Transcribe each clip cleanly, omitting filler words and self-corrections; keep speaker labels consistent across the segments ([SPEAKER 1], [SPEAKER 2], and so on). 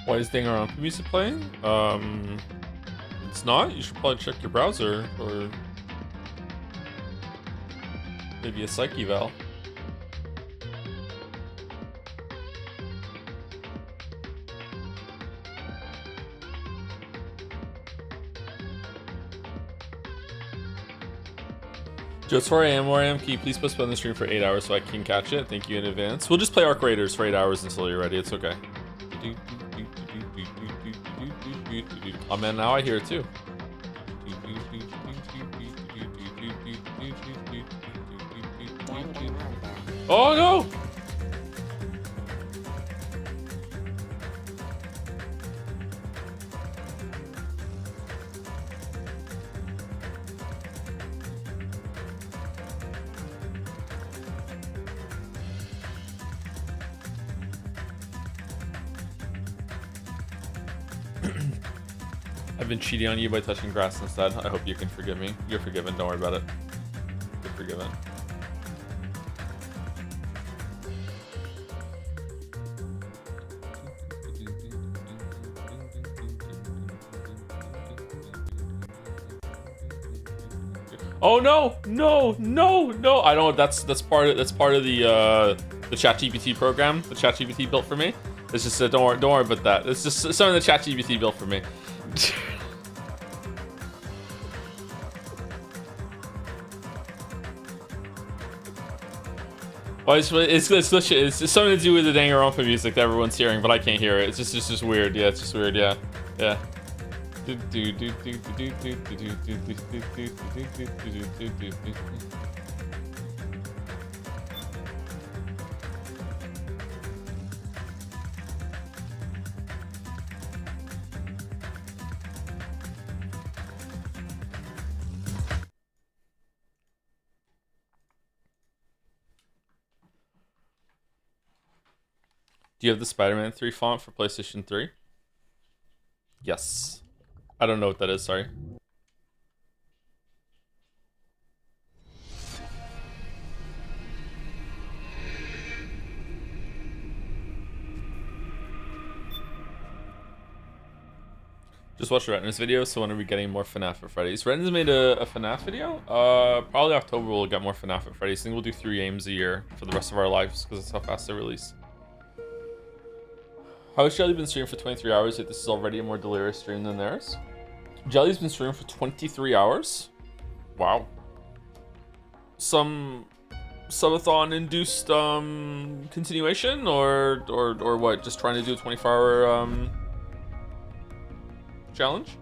[SPEAKER 1] Why is Danganronpa music playing? It's not. You should probably check your browser or maybe a psych eval. Just where I am. Can you please postpone the stream for 8 hours so I can catch it? Thank you in advance. We'll just play Arc Raiders for 8 hours until you're ready. It's okay. Oh man, now I hear it too. Oh no! I've been cheating on you by touching grass instead. I hope you can forgive me. You're forgiven. Don't worry about it. You're forgiven. Oh no! No! No! No! I don't. That's part of the ChatGPT program. The ChatGPT built for me. It's just don't worry about that. It's just something the ChatGPT built for me. Well, it's something to do with the Danganronpa music that everyone's hearing, but I can't hear it. It's just weird. Yeah, it's just weird. Yeah, yeah. Do you have the Spider-Man 3 font for PlayStation 3? Yes. I don't know what that is, sorry. Just watched Retina's video, so when are we getting more FNAF for Freddy's? Retina's made a FNAF video? Probably October we'll get more FNAF at Freddy's. I think we'll do 3 games a year for the rest of our lives, because that's how fast they release. How has Jelly been streaming for 23 hours, yet this is already a more delirious stream than theirs? Jelly's been streaming for 23 hours? Wow. Some subathon-induced continuation, or what? Just trying to do a 24-hour challenge?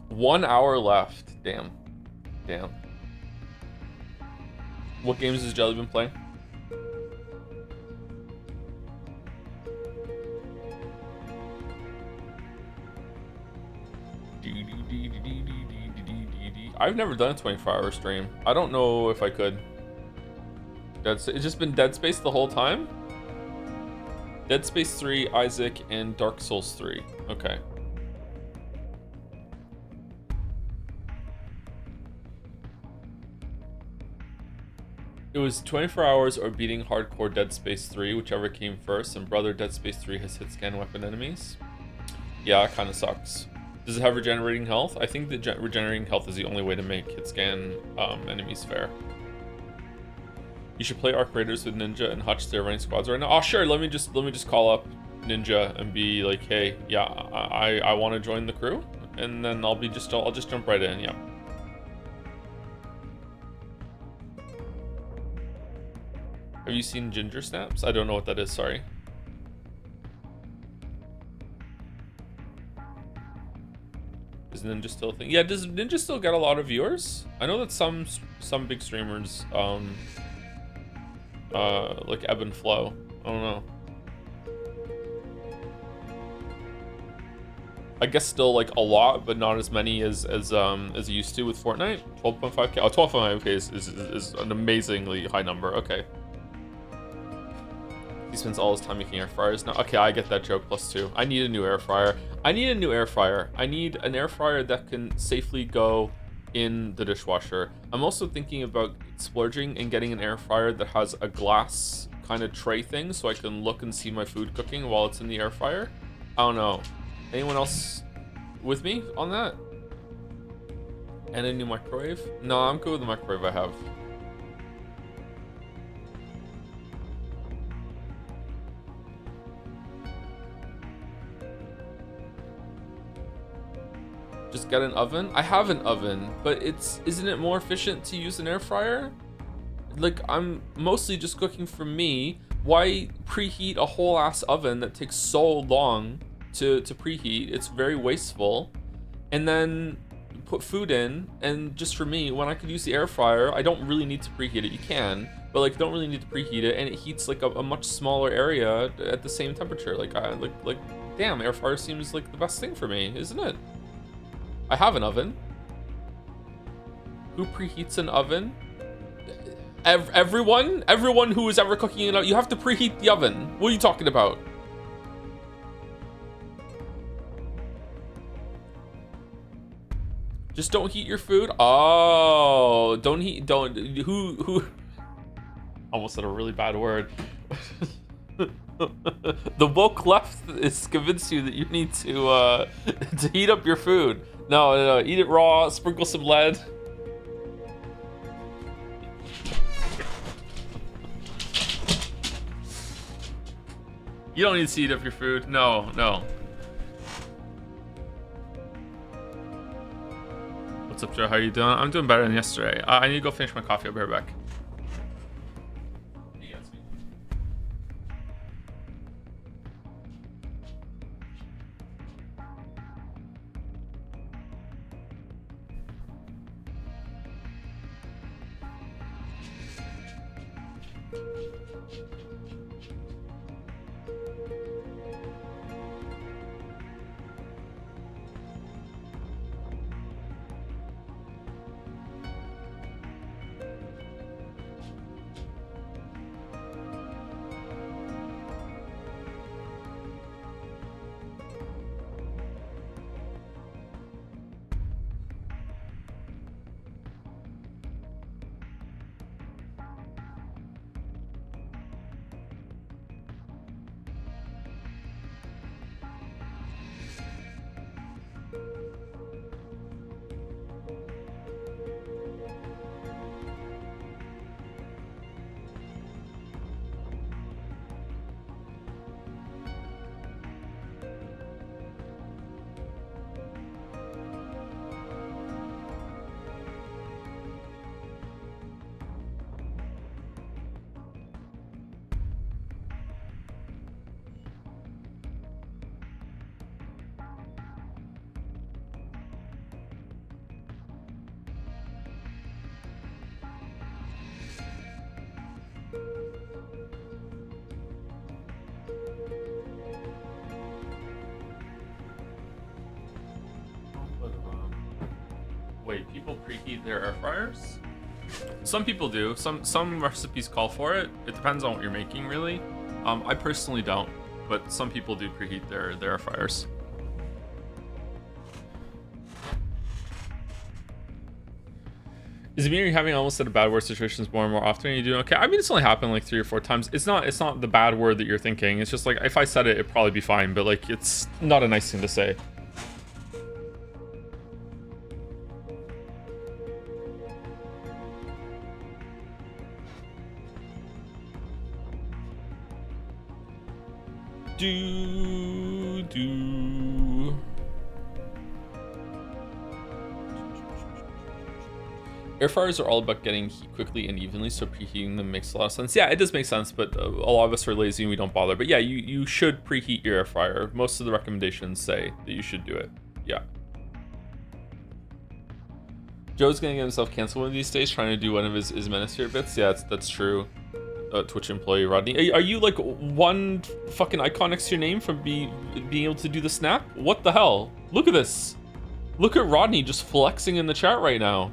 [SPEAKER 1] 1 hour left. Damn. What games has Jelly been playing? I've never done a 24-hour stream. I don't know if I could. It's just been Dead Space the whole time? Dead Space 3, Isaac, and Dark Souls 3. Okay. It was 24 hours or beating hardcore Dead Space 3, whichever came first, and brother, Dead Space 3 has hit scan weapon enemies. Yeah, it kind of sucks. Does it have regenerating health? I think that regenerating health is the only way to make hit scan enemies fair. You should play Arc Raiders with Ninja and Hutch. They're running squads right now. Oh sure, let me just call up Ninja and be like, hey, yeah, I want to join the crew, and then I'll just jump right in. Yeah. Have you seen Ginger Snaps? I don't know what that is. Sorry. Is Ninja still a thing? Yeah, does Ninja still get a lot of viewers? I know that some big streamers like ebb and flow. I don't know. I guess still like a lot, but not as many as it used to with Fortnite. 12.5k. Oh, 12.5k is an amazingly high number. Okay. He spends all his time making air fryers now. Okay, I get that joke. +2. I need a new air fryer. I need an air fryer that can safely go in the dishwasher. I'm also thinking about splurging and getting an air fryer that has a glass kind of tray thing so I can look and see my food cooking while it's in the air fryer. I don't know. Anyone else with me on that? And a new microwave? No, I'm good with the microwave I have. Just get an oven? I have an oven, but isn't it more efficient to use an air fryer? Like, I'm mostly just cooking for me. Why preheat a whole ass oven that takes so long to preheat? It's very wasteful. And then put food in, and just for me, when I could use the air fryer, I don't really need to preheat it. You can, but like, don't really need to preheat it, and it heats like a much smaller area at the same temperature. Like, damn, air fryer seems like the best thing for me, isn't it? I have an oven. Who preheats an oven? Everyone who is ever cooking it out, you have to preheat the oven. What are you talking about? Just don't heat your food. Oh, who almost said a really bad word. The woke left is convinced you that you need to heat up your food. No, eat it raw, sprinkle some lead. You don't need to heat up your food. No. What's up, Joe? How are you doing? I'm doing better than yesterday. I need to go finish my coffee. I'll be right back. Wait, people preheat their air fryers? Some people do. Some recipes call for it. It depends on what you're making, really. I personally don't, but some people do preheat their air fryers. Is it mean you're having almost at a bad word situations more and more often and you do okay? I mean, it's only happened like 3 or 4 times. It's not the bad word that you're thinking. It's just like, if I said it, it'd probably be fine, but like, it's not a nice thing to say. Air fryers are all about getting heat quickly and evenly, so preheating them makes a lot of sense. Yeah, it does make sense, but a lot of us are lazy and we don't bother. But yeah, you should preheat your air fryer. Most of the recommendations say that you should do it. Yeah. Joe's gonna get himself canceled one of these days trying to do one of his Manosphere bits. Yeah, that's true. Twitch employee Rodney. Are you like one fucking icon next to your name from being able to do the snap? What the hell? Look at this. Look at Rodney just flexing in the chat right now.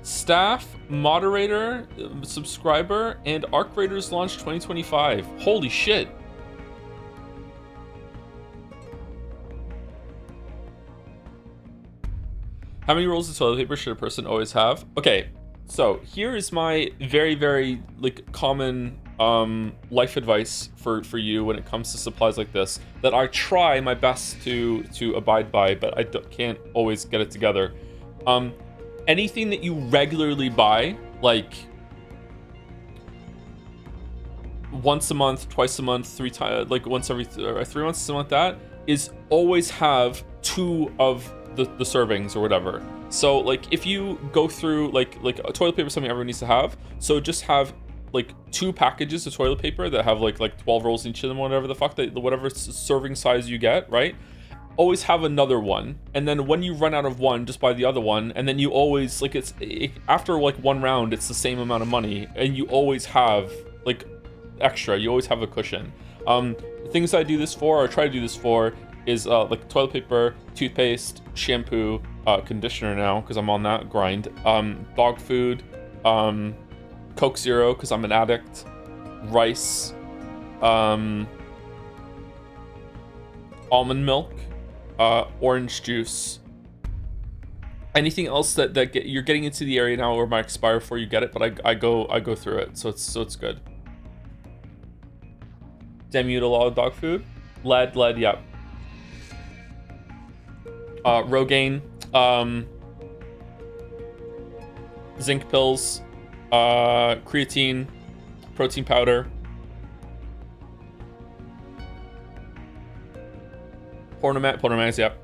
[SPEAKER 1] Staff, moderator, subscriber, and Arc Raiders launch 2025. Holy shit. How many rolls of toilet paper should a person always have? Okay, so here is my very, very like common life advice for you when it comes to supplies like this that I try my best to abide by, but can't always get it together. Anything that you regularly buy, like once a month, twice a month, 3 times, like once every 3 months, something like that, is always have 2 of the servings or whatever. So like if you go through like a toilet paper is something everyone needs to have, so just have like 2 packages of toilet paper that have like 12 rolls in each of them, whatever the fuck, whatever serving size you get, right? Always have another one, and then when you run out of one, just buy the other one, and then you always like after like 1 round, it's the same amount of money, and you always have like extra. You always have a cushion. Things I do this for, or try to do this for, is like toilet paper, toothpaste, shampoo, conditioner now because I'm on that grind, dog food, Coke Zero because I'm an addict, rice, almond milk, orange juice. Anything else that you're getting into the area now where it might expire before you get it, but I go through it, so it's good. Damn, you eat a lot of dog food. Lead, yep. Rogaine, zinc pills, creatine, protein powder, Pornomax, yep.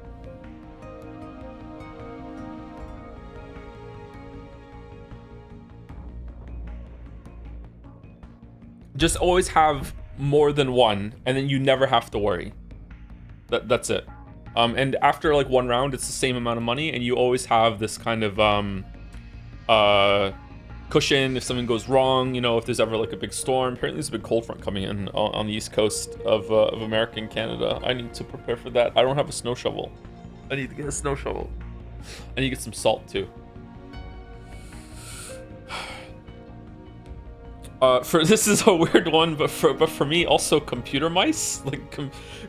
[SPEAKER 1] Just always have more than one, and then you never have to worry. That's it. And after like 1 round, it's the same amount of money, and you always have this kind of cushion if something goes wrong. You know, if there's ever like a big storm. Apparently, there's a big cold front coming in on the east coast of America and Canada. I need to prepare for that. I don't have a snow shovel. I need to get a snow shovel. I need to get some salt too. For this is a weird one, but for me also computer mice, like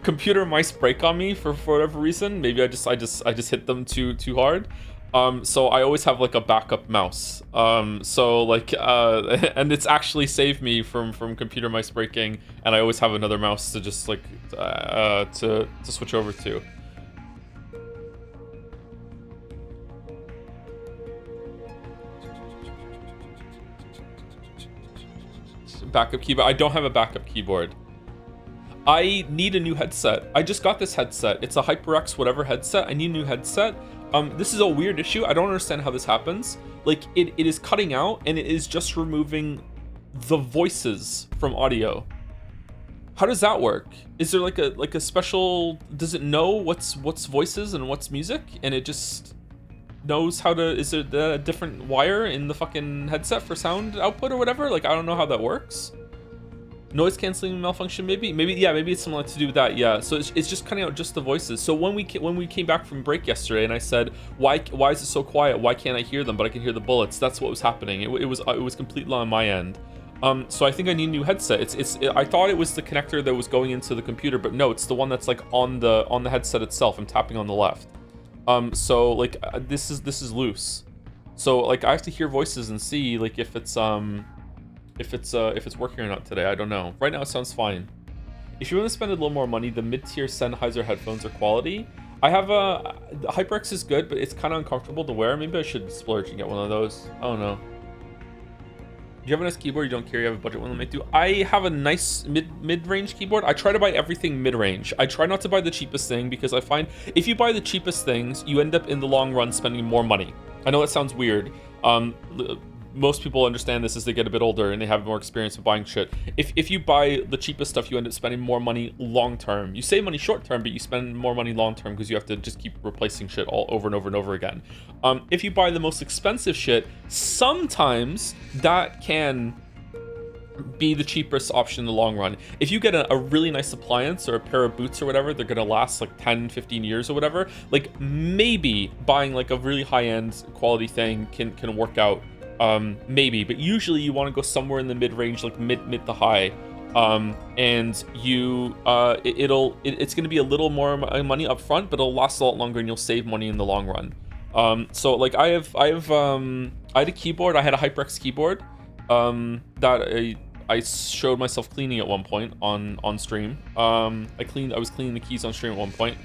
[SPEAKER 1] computer mice break on me for whatever reason. Maybe I just hit them too hard. So I always have like a backup mouse. So like and it's actually saved me from computer mice breaking, and I always have another mouse to just like to switch over to. Backup keyboard. I don't have a backup keyboard. I need a new headset. I just got this headset. It's a HyperX whatever headset. I need a new headset. This is a weird issue. I don't understand how this happens. Like it is cutting out, and it is just removing the voices from audio. How does that work? Is there like a special, does it know what's voices and what's music, and it just knows how to, is there a different wire in the fucking headset for sound output or whatever? Like, I don't know how that works. Noise canceling malfunction, maybe it's something to do with that. Yeah, so it's just cutting out just the voices. So when we came back from break yesterday, and I said, why is it so quiet? Why can't I hear them, but I can hear the bullets? That's what was happening. It was completely on my end. So I think I need a new headset. I thought it was the connector that was going into the computer, but no, it's the one that's like on the headset itself. I'm tapping on the left. So like this is loose. So like I have to hear voices and see like if it's working or not today. I don't know. Right now it sounds fine. If you want to spend a little more money, the mid-tier Sennheiser headphones are quality. I have the HyperX is good, but it's kind of uncomfortable to wear. Maybe I should splurge and get one of those. I don't know. Do you have a nice keyboard? You don't care. You have a budget one that might do. I have a nice mid-range keyboard. I try to buy everything mid-range. I try not to buy the cheapest thing, because I find if you buy the cheapest things, you end up in the long run spending more money. I know that sounds weird. Most people understand this as they get a bit older and they have more experience with buying shit. If you buy the cheapest stuff, you end up spending more money long term. You save money short term, but you spend more money long term because you have to just keep replacing shit all over and over and over again. If you buy the most expensive shit, sometimes that can be the cheapest option in the long run. If you get a really nice appliance or a pair of boots or whatever, they're gonna last like 10-15 years or whatever. Like maybe buying like a really high-end quality thing can work out. Maybe, but usually you want to go somewhere in the mid-range, like mid to high, and you it's going to be a little more money up front, but it'll last a lot longer and you'll save money in the long run. So like I had a keyboard. I had a HyperX keyboard that I showed myself cleaning at one point on stream. I was cleaning the keys on stream at one point.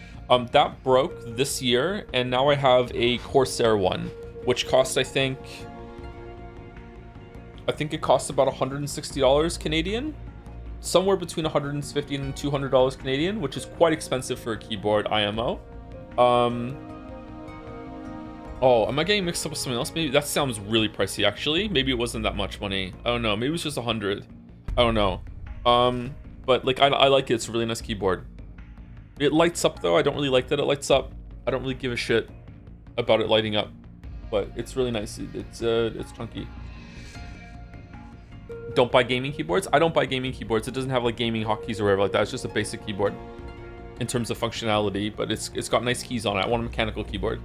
[SPEAKER 1] That broke this year, and now I have a Corsair one, which cost I think it costs about $160 Canadian, somewhere between $150 and $200 Canadian, which is quite expensive for a keyboard IMO. Oh, am I getting mixed up with something else? Maybe that sounds really pricey, actually. Maybe it wasn't that much money. I don't know. Maybe it was just 100. I don't know. But like I like it. It's a really nice keyboard. It lights up though. I don't really like that it lights up. I don't really give a shit about it lighting up, but it's really nice. It's chunky. Don't buy gaming keyboards. I don't buy gaming keyboards. It doesn't have like gaming hotkeys or whatever like that. It's just a basic keyboard in terms of functionality, but it's got nice keys on it. I want a mechanical keyboard.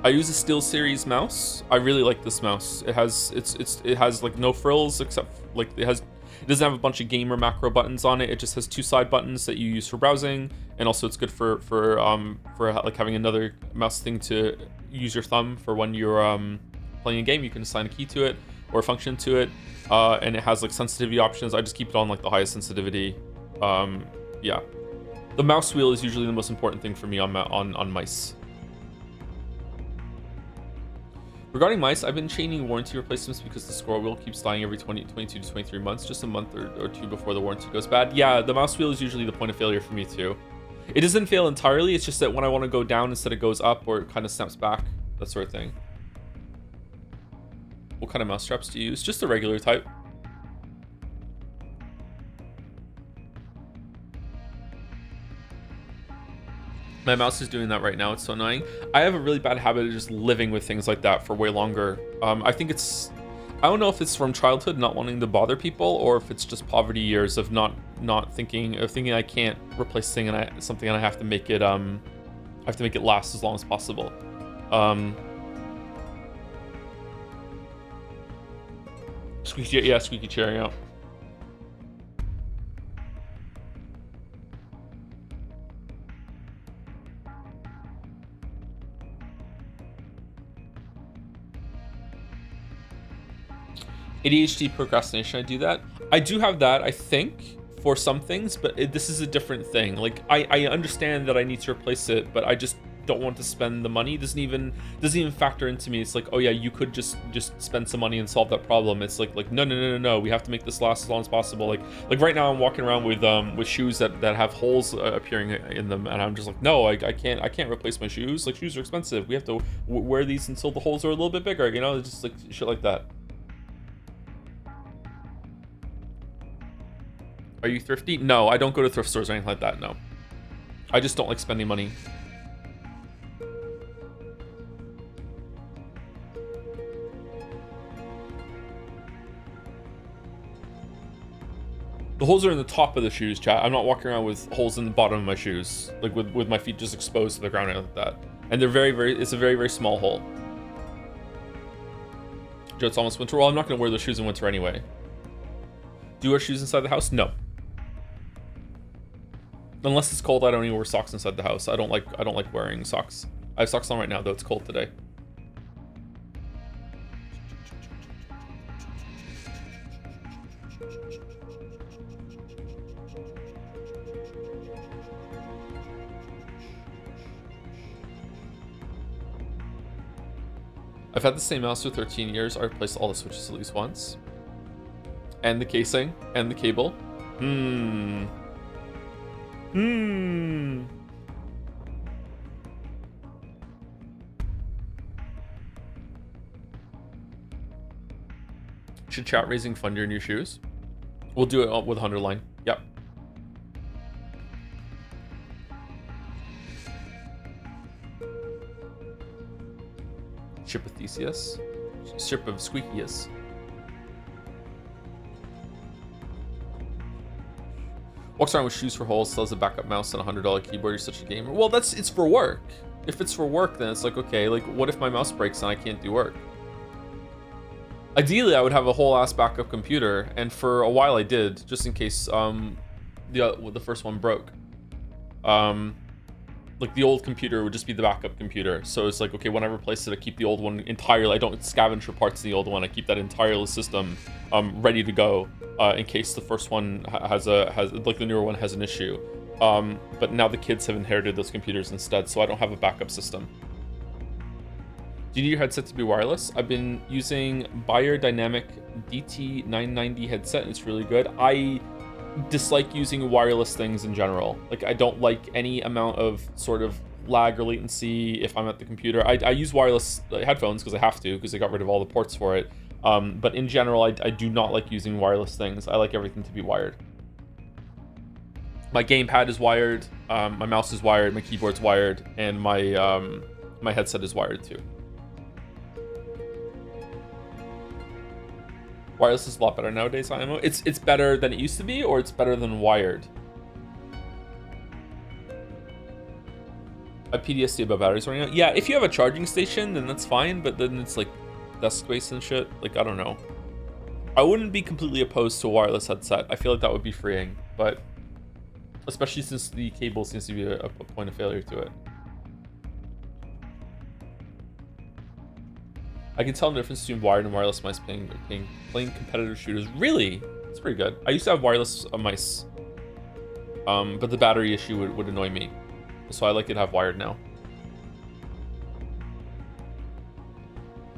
[SPEAKER 1] I use a SteelSeries mouse. I really like this mouse. It has like no frills except like it doesn't have a bunch of gamer macro buttons on it. It just has two side buttons that you use for browsing, and also it's good for like having another mouse thing to use your thumb for when you're playing a game. You can assign a key to it or a function to it, and it has like sensitivity options. I just keep it on like the highest sensitivity. Yeah, the mouse wheel is usually the most important thing for me on mice. Regarding mice, I've been chaining warranty replacements because the scroll wheel keeps dying every 22 to 23 months, just a month or two before the warranty goes bad. Yeah, the mouse wheel is usually the point of failure for me too. It doesn't fail entirely, it's just that when I want to go down instead it goes up, or it kind of snaps back, that sort of thing. What kind of mouse straps do you use? Just the regular type. My mouse is doing that right now. It's so annoying. I have a really bad habit of just living with things like that for way longer. I think I don't know if it's from childhood, not wanting to bother people, or if it's just poverty years of not thinking I can't replace something and I have to make it last as long as possible. Squeaky chair, yeah. ADHD procrastination, I do that. I do have that, I think, for some things, but this is a different thing. Like, I understand that I need to replace it, but I just don't want to spend the money. It doesn't even factor into me. It's like, oh yeah, you could just spend some money and solve that problem. It's like no, we have to make this last as long as possible. Like right now I'm walking around with shoes that have holes appearing in them, and I'm just like, no, I can't replace my shoes. Like, shoes are expensive. We have to wear these until the holes are a little bit bigger, you know? It's just like shit like that. Are you thrifty? No, I don't go to thrift stores or anything like that, no. I just don't like spending money. The holes are in the top of the shoes, chat. I'm not walking around with holes in the bottom of my shoes, like with my feet just exposed to the ground like that. And they're it's a very, very small hole. Joe, it's almost winter. Well, I'm not gonna wear those shoes in winter anyway. Do you wear shoes inside the house? No. Unless it's cold, I don't even wear socks inside the house. I don't like wearing socks. I have socks on right now, though. It's cold today. I've had the same mouse for 13 years. I replaced all the switches at least once. And the casing and the cable. Should chat raising fund your new shoes? We'll do it with underline. Yep. Ship of Theseus. Ship of Squeakius. Walks around with shoes for holes, sells a backup mouse and a $100 keyboard. You're such a gamer. Well, it's for work. If it's for work, then it's like, okay, like what if my mouse breaks and I can't do work? Ideally, I would have a whole ass backup computer, and for a while I did, just in case the first one broke. Like the old computer would just be the backup computer. So it's like, okay, when I replace it, I keep the old one entirely. I don't scavenge for parts in the old one. I keep that entire system ready to go in case the first one has like the newer one has an issue. But now the kids have inherited those computers instead, so I don't have a backup system. Do you need your headset to be wireless? I've been using Beyerdynamic DT990 headset, and it's really good. I dislike using wireless things in general. Like, I don't like any amount of sort of lag or latency if I'm at the computer. I use wireless headphones because I have to, because I got rid of all the ports for it. But in general, I do not like using wireless things. I like everything to be wired. My gamepad is wired, my mouse is wired, my keyboard's wired, and my my headset is wired too. Wireless is a lot better nowadays, IMO. It's better than it used to be, or it's better than wired? A PTSD about batteries running out? Yeah, if you have a charging station, then that's fine, but then it's like desk space and shit. Like, I don't know. I wouldn't be completely opposed to a wireless headset. I feel like that would be freeing, but especially since the cable seems to be a point of failure to it. I can tell the difference between wired and wireless mice playing competitive shooters. Really? It's pretty good. I used to have wireless mice, but the battery issue would annoy me. So I like it to have wired now.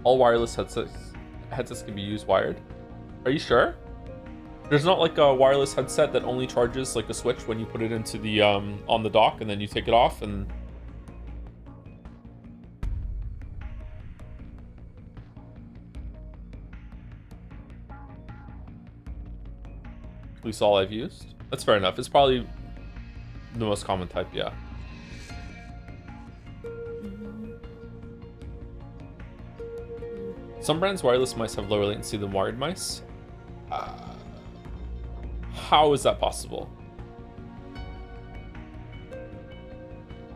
[SPEAKER 1] All wireless headsets can be used wired. Are you sure? There's not like a wireless headset that only charges like a switch when you put it into the on the dock and then you take it off and... At least all I've used. That's fair enough. It's probably the most common type, yeah. Some brands' wireless mice have lower latency than wired mice. How is that possible?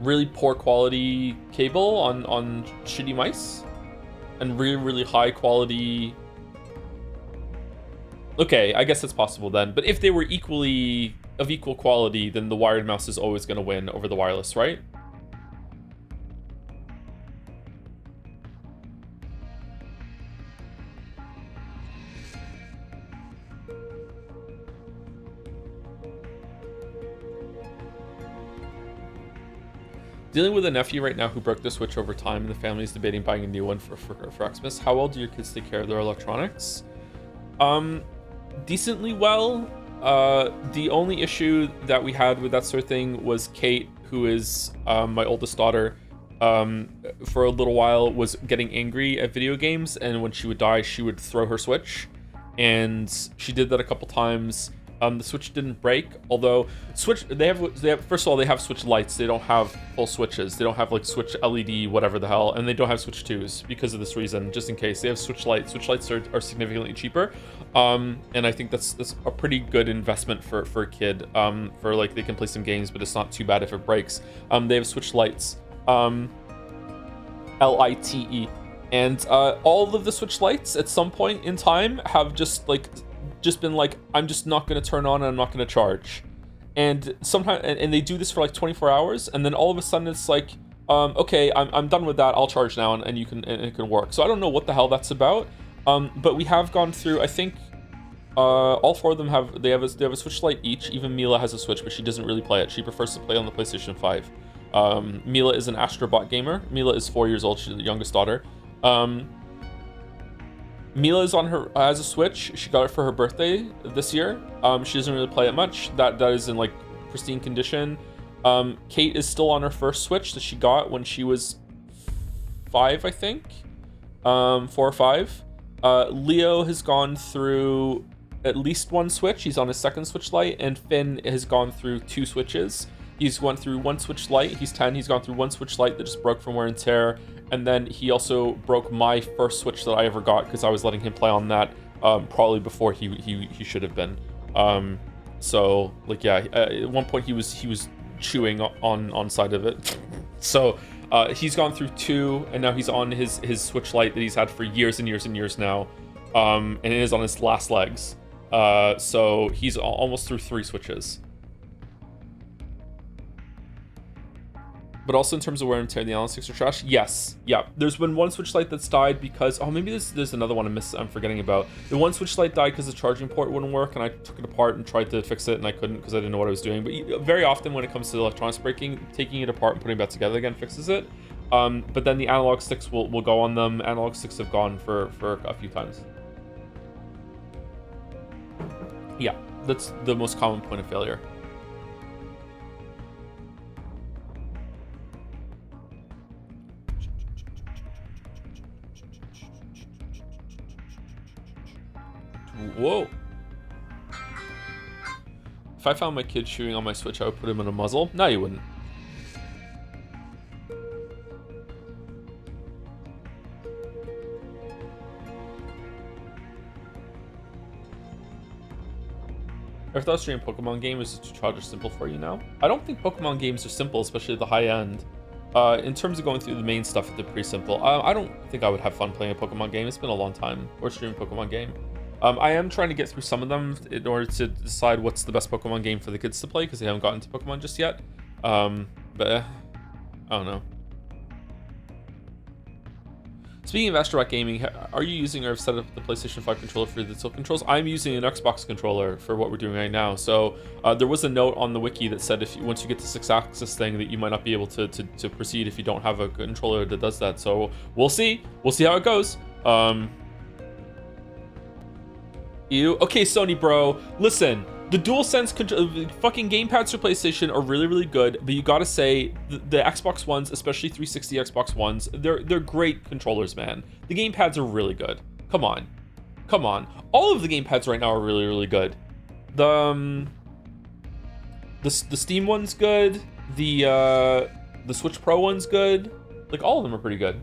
[SPEAKER 1] Really poor quality cable on shitty mice? And really high quality... Okay, I guess that's possible then. But if they were equally of equal quality, then the wired mouse is always going to win over the wireless, right? Dealing with a nephew right now who broke the Switch over time, and the family is debating buying a new one for Xmas. How well do your kids take care of their electronics? Decently well. The only issue that we had with that sort of thing was Kate, who is my oldest daughter, for a little while was getting angry at video games, and when she would die, she would throw her Switch, and she did that a couple times. The Switch didn't break, although Switch they have first of all, they have Switch lights. They don't have full switches. They don't have like Switch LED whatever the hell, and they don't have Switch 2s because of this reason. Just in case, they have Switch lights. Switch lights are significantly cheaper, and I think that's a pretty good investment for a kid. For like they can play some games, but it's not too bad if it breaks. They have Switch lights, LITE, and all of the Switch lights at some point in time have just been like, I'm just not going to turn on and I'm not going to charge. And sometimes, and they do this for like 24 hours, and then all of a sudden it's like, okay, I'm done with that, I'll charge now, and it can work. So I don't know what the hell that's about, but we have gone through, I think, all four of them have a Switch Lite each. Even Mila has a Switch, but she doesn't really play it. She prefers to play on the PlayStation 5. Mila is an Astrobot gamer. Mila is 4 years old, she's the youngest daughter. Mila is has a Switch. She got it for her birthday this year. She doesn't really play it much. That is in like pristine condition. Kate is still on her first Switch that she got when she was 5, I think. 4 or 5. Leo has gone through at least one Switch. He's on his second Switch Lite, and Finn has gone through 2 Switches. He's gone through one Switch Lite. He's 10. He's gone through one Switch Lite that just broke from wear and tear. And then he also broke my first Switch that I ever got because I was letting him play on that probably before he should have been. So like, yeah, at one point he was chewing on side of it. So he's gone through 2, and now he's on his Switch Lite that he's had for years and years and years now, and it is on his last legs. So he's almost through 3 Switches. But also in terms of wear and tear, the analog sticks are trash. Yes, yeah. There's been one Switch Lite that's died because maybe there's another one I'm forgetting about. The one Switch Lite died because the charging port wouldn't work, and I took it apart and tried to fix it, and I couldn't because I didn't know what I was doing. But very often when it comes to electronics breaking, taking it apart and putting it back together again fixes it. But then the analog sticks will go on them. Analog sticks have gone for a few times. Yeah, that's the most common point of failure. Whoa. If I found my kid chewing on my Switch, I would put him in a muzzle. No, you wouldn't. I thought streaming Pokemon game is just too childish or simple for you now. I don't think Pokemon games are simple, especially at the high end. In terms of going through the main stuff, they're pretty simple. I don't think I would have fun playing a Pokemon game. It's been a long time. Or streaming Pokemon game. I am trying to get through some of them in order to decide what's the best Pokemon game for the kids to play, because they haven't gotten to Pokemon just yet. But I don't know. Speaking of Astrobat Gaming, are you using or have set up the PlayStation 5 controller for the tilt controls? I'm using an Xbox controller for what we're doing right now. So there was a note on the wiki that said once you get the 6-axis thing that you might not be able to proceed if you don't have a controller that does that. So we'll see. We'll see how it goes. Okay, Sony bro, listen, the DualSense fucking gamepads for PlayStation are really, really good, but you gotta say, the Xbox Ones, especially 360 Xbox Ones, they're great controllers, man. The gamepads are really good. Come on. Come on. All of the gamepads right now are really, really good. The Steam one's good, the Switch Pro one's good. Like, all of them are pretty good.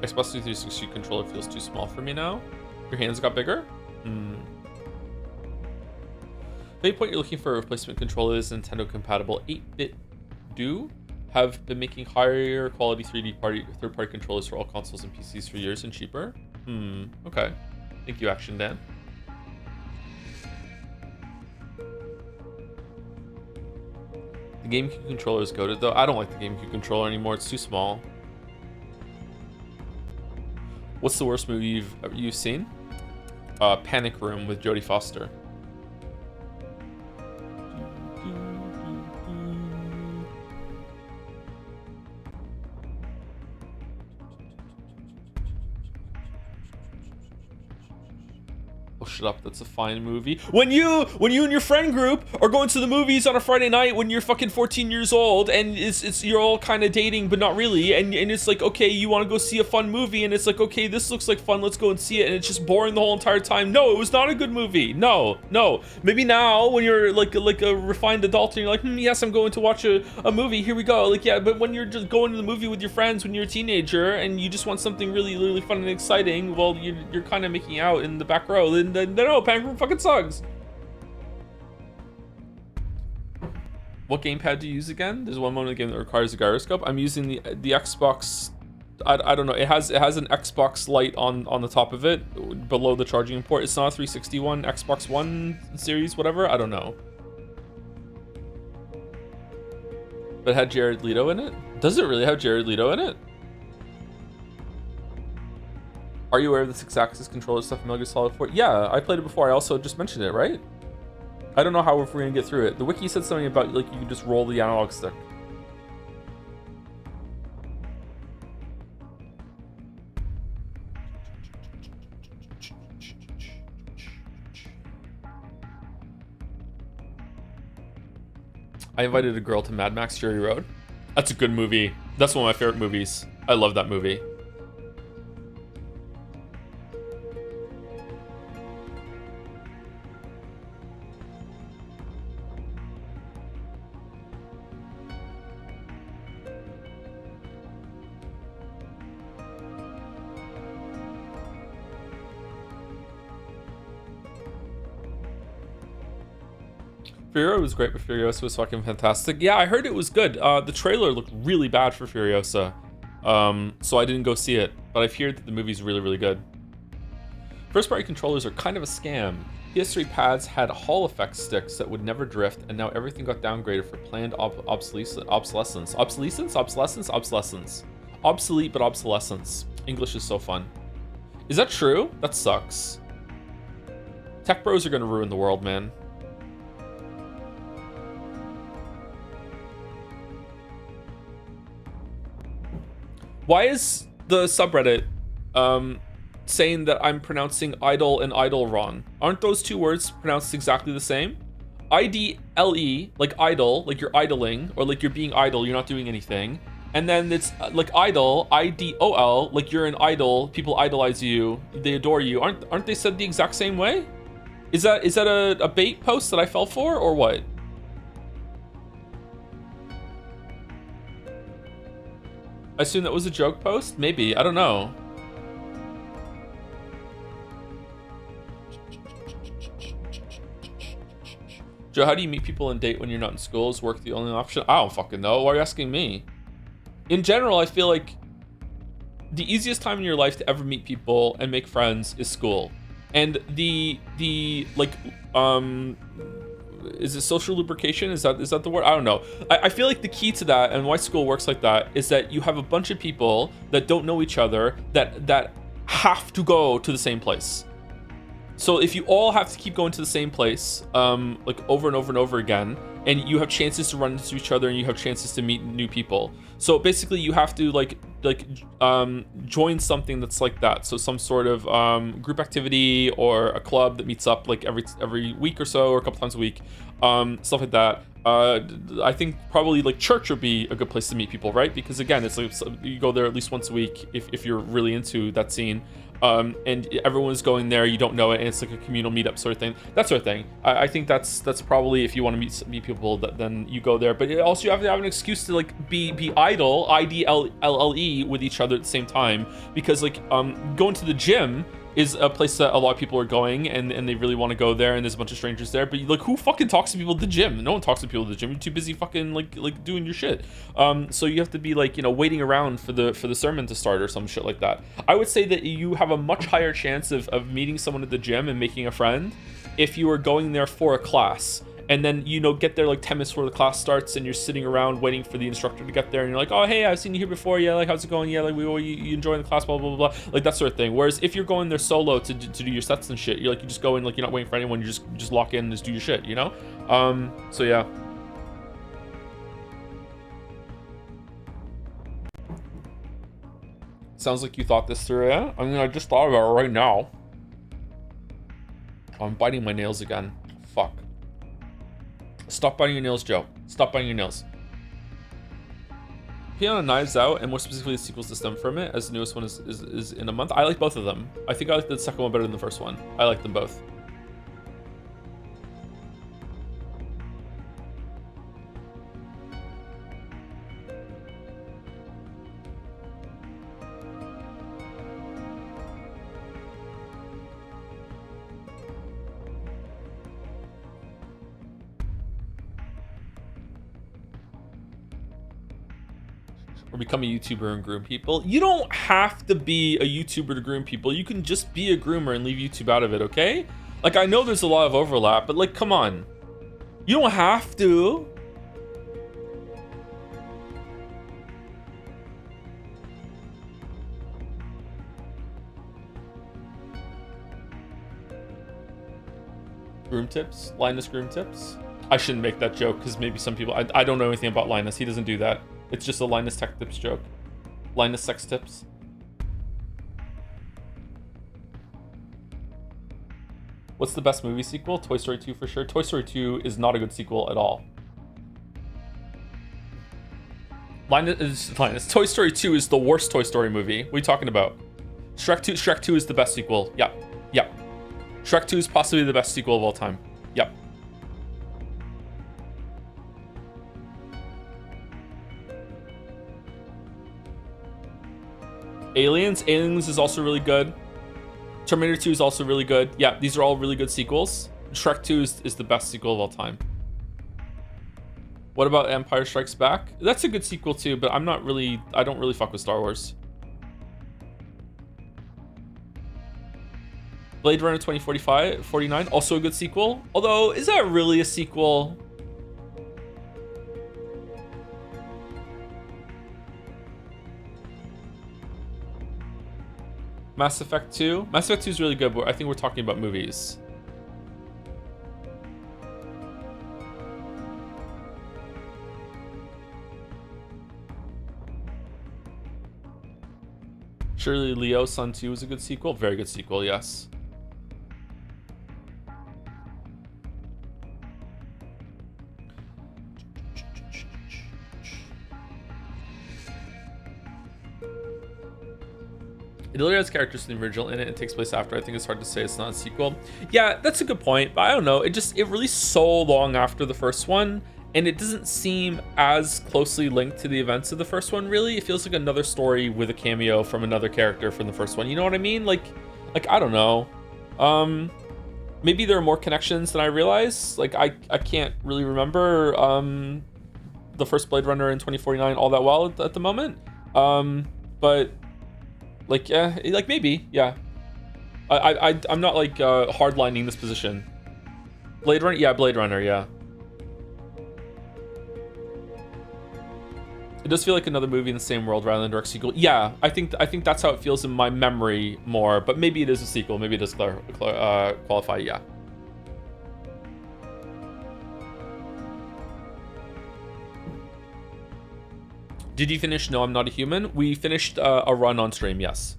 [SPEAKER 1] Xbox 360 controller feels too small for me now. Your hands got bigger? The main point you're looking for a replacement controller is Nintendo compatible. 8-bit do have been making higher quality third-party controllers for all consoles and PCs for years and cheaper. Okay. Thank you, Action Dan. The GameCube controller is goated though. I don't like the GameCube controller anymore. It's too small. What's the worst movie you've seen? Panic Room with Jodie Foster. Oh, shut up. That's a fine movie. When you and your friend group are going to the movies on a Friday night when you're fucking 14 years old and you're all kind of dating but not really, and it's like, okay, you want to go see a fun movie, and it's like, okay, this looks like fun, let's go and see it, and it's just boring the whole entire time. No, it was not a good movie. No. Maybe now when you're like a refined adult and you're like, yes, I'm going to watch a movie, here we go. Like, yeah, but when you're just going to the movie with your friends when you're a teenager and you just want something really, really fun and exciting, well, you're kind of making out in the back row, then no, Panic Room fucking sucks. What gamepad do you use again? There's one mode in the game that requires a gyroscope. I'm using the Xbox. I don't know. It has an Xbox light on the top of it below the charging port. It's not a 360 one, Xbox One series, whatever. I don't know. But it had Jared Leto in it? Does it really have Jared Leto in it? Are you aware of the 6-axis controller stuff in Metal Gear Solid 4? Yeah, I played it before. I also just mentioned it, right? I don't know how we're gonna get through it. The wiki said something about like you can just roll the analog stick. I invited a girl to Mad Max Fury Road. That's a good movie. That's one of my favorite movies. I love that movie. Furiosa was great, but Furiosa was fucking fantastic. Yeah, I heard it was good. The trailer looked really bad for Furiosa. So I didn't go see it, but I've heard that the movie's really, really good. First-party controllers are kind of a scam. PS3 pads had Hall effect sticks that would never drift, and now everything got downgraded for planned obsolescence. Obsolescence? Obsolete, but obsolescence. English is so fun. Is that true? That sucks. Tech bros are gonna ruin the world, man. Why is the subreddit saying that I'm pronouncing idle and idle wrong? Aren't those two words pronounced exactly the same? IDLE, like idle, like you're idling, or like you're being idle, you're not doing anything. And then it's like idle, IDOL, like you're an idol, people idolize you, they adore you. Aren't they said the exact same way? Is that a bait post that I fell for, or what? I assume that was a joke post? Maybe, I don't know. Joe, how do you meet people and date when you're not in school? Is work the only option? I don't fucking know. Why are you asking me? In general, I feel like the easiest time in your life to ever meet people and make friends is school. And the like, is it social lubrication? Is that the word? I don't know. I feel like the key to that and why school works like that is that you have a bunch of people that don't know each other that have to go to the same place. So if you all have to keep going to the same place, like over and over and over again, and you have chances to run into each other and you have chances to meet new people. So basically you have to join something that's like that. So some sort of group activity or a club that meets up like every week or so, or a couple times a week, stuff like that. I think probably like church would be a good place to meet people, right? Because again, it's like you go there at least once a week if you're really into that scene. And everyone's going there, you don't know it, and it's like a communal meetup sort of thing, that sort of thing. I think that's probably, if you want to meet people, then you go there. But also you have to have an excuse to like be idle, IDLLE, with each other at the same time, because like going to the gym is a place that a lot of people are going, and they really want to go there, and there's a bunch of strangers there, but like who fucking talks to people at the gym? No one talks to people at the gym. You're too busy fucking like doing your shit. So you have to be like, you know, waiting around for the sermon to start or some shit like that. I would say that you have a much higher chance of meeting someone at the gym and making a friend if you are going there for a class, and then, you know, get there like 10 minutes before the class starts, and you're sitting around waiting for the instructor to get there, and you're like, oh hey, I've seen you here before, yeah, like how's it going, yeah, like you enjoying the class, blah blah blah, like that sort of thing. Whereas if you're going there solo to do your sets and shit, you're like, you just go in, like you're not waiting for anyone, you just lock in and just do your shit, you know. So yeah. Sounds like you thought this through. Yeah, I mean, I just thought about it right now. I'm biting my nails again. Fuck. Stop biting your nails, Joe. Stop biting your nails. Piano Knives Out, and more specifically the sequels to stem from it, as the newest one is in a month. I like both of them. I think I like the second one better than the first one. I like them both. Or become a YouTuber and groom people. You don't have to be a YouTuber to groom people. You can just be a groomer and leave YouTube out of it, okay? Like, I know there's a lot of overlap, but like, come on. You don't have to. Groom tips? Linus groom tips? I shouldn't make that joke because maybe some people... I don't know anything about Linus. He doesn't do that. It's just a Linus Tech Tips joke. Linus Sex Tips. What's the best movie sequel? Toy Story 2 for sure. Toy Story 2 is not a good sequel at all. Linus. Toy Story 2 is the worst Toy Story movie. What are you talking about? Shrek 2 is the best sequel. Yep. Yep. Shrek 2 is possibly the best sequel of all time. Yep. Aliens is also really good. Terminator 2 is also really good. Yeah, these are all really good sequels. Shrek 2 is the best sequel of all time. What about Empire Strikes Back? That's a good sequel too, but I don't really fuck with Star Wars. Blade Runner 2049, also a good sequel. Although, is that really a sequel? Mass Effect 2? Mass Effect 2 is really good, but I think we're talking about movies. Surely Leo Sun 2 was a good sequel. Very good sequel, yes. It literally has characters from the original in it and takes place after. I think it's hard to say it's not a sequel. Yeah, that's a good point, but I don't know. It released so long after the first one, and it doesn't seem as closely linked to the events of the first one, really. It feels like another story with a cameo from another character from the first one. You know what I mean? Like I don't know. Maybe there are more connections than I realize. Like, I can't really remember the first Blade Runner in 2049 all that well at the moment. But like, yeah, like maybe, yeah. I'm not like hardlining this position. Blade Runner, yeah, Blade Runner, yeah. It does feel like another movie in the same world rather than a direct sequel. Yeah, I think that's how it feels in my memory more. But maybe it is a sequel. Maybe it does qualify. Yeah. Did you finish No, I'm Not a Human? We finished a run on stream, yes.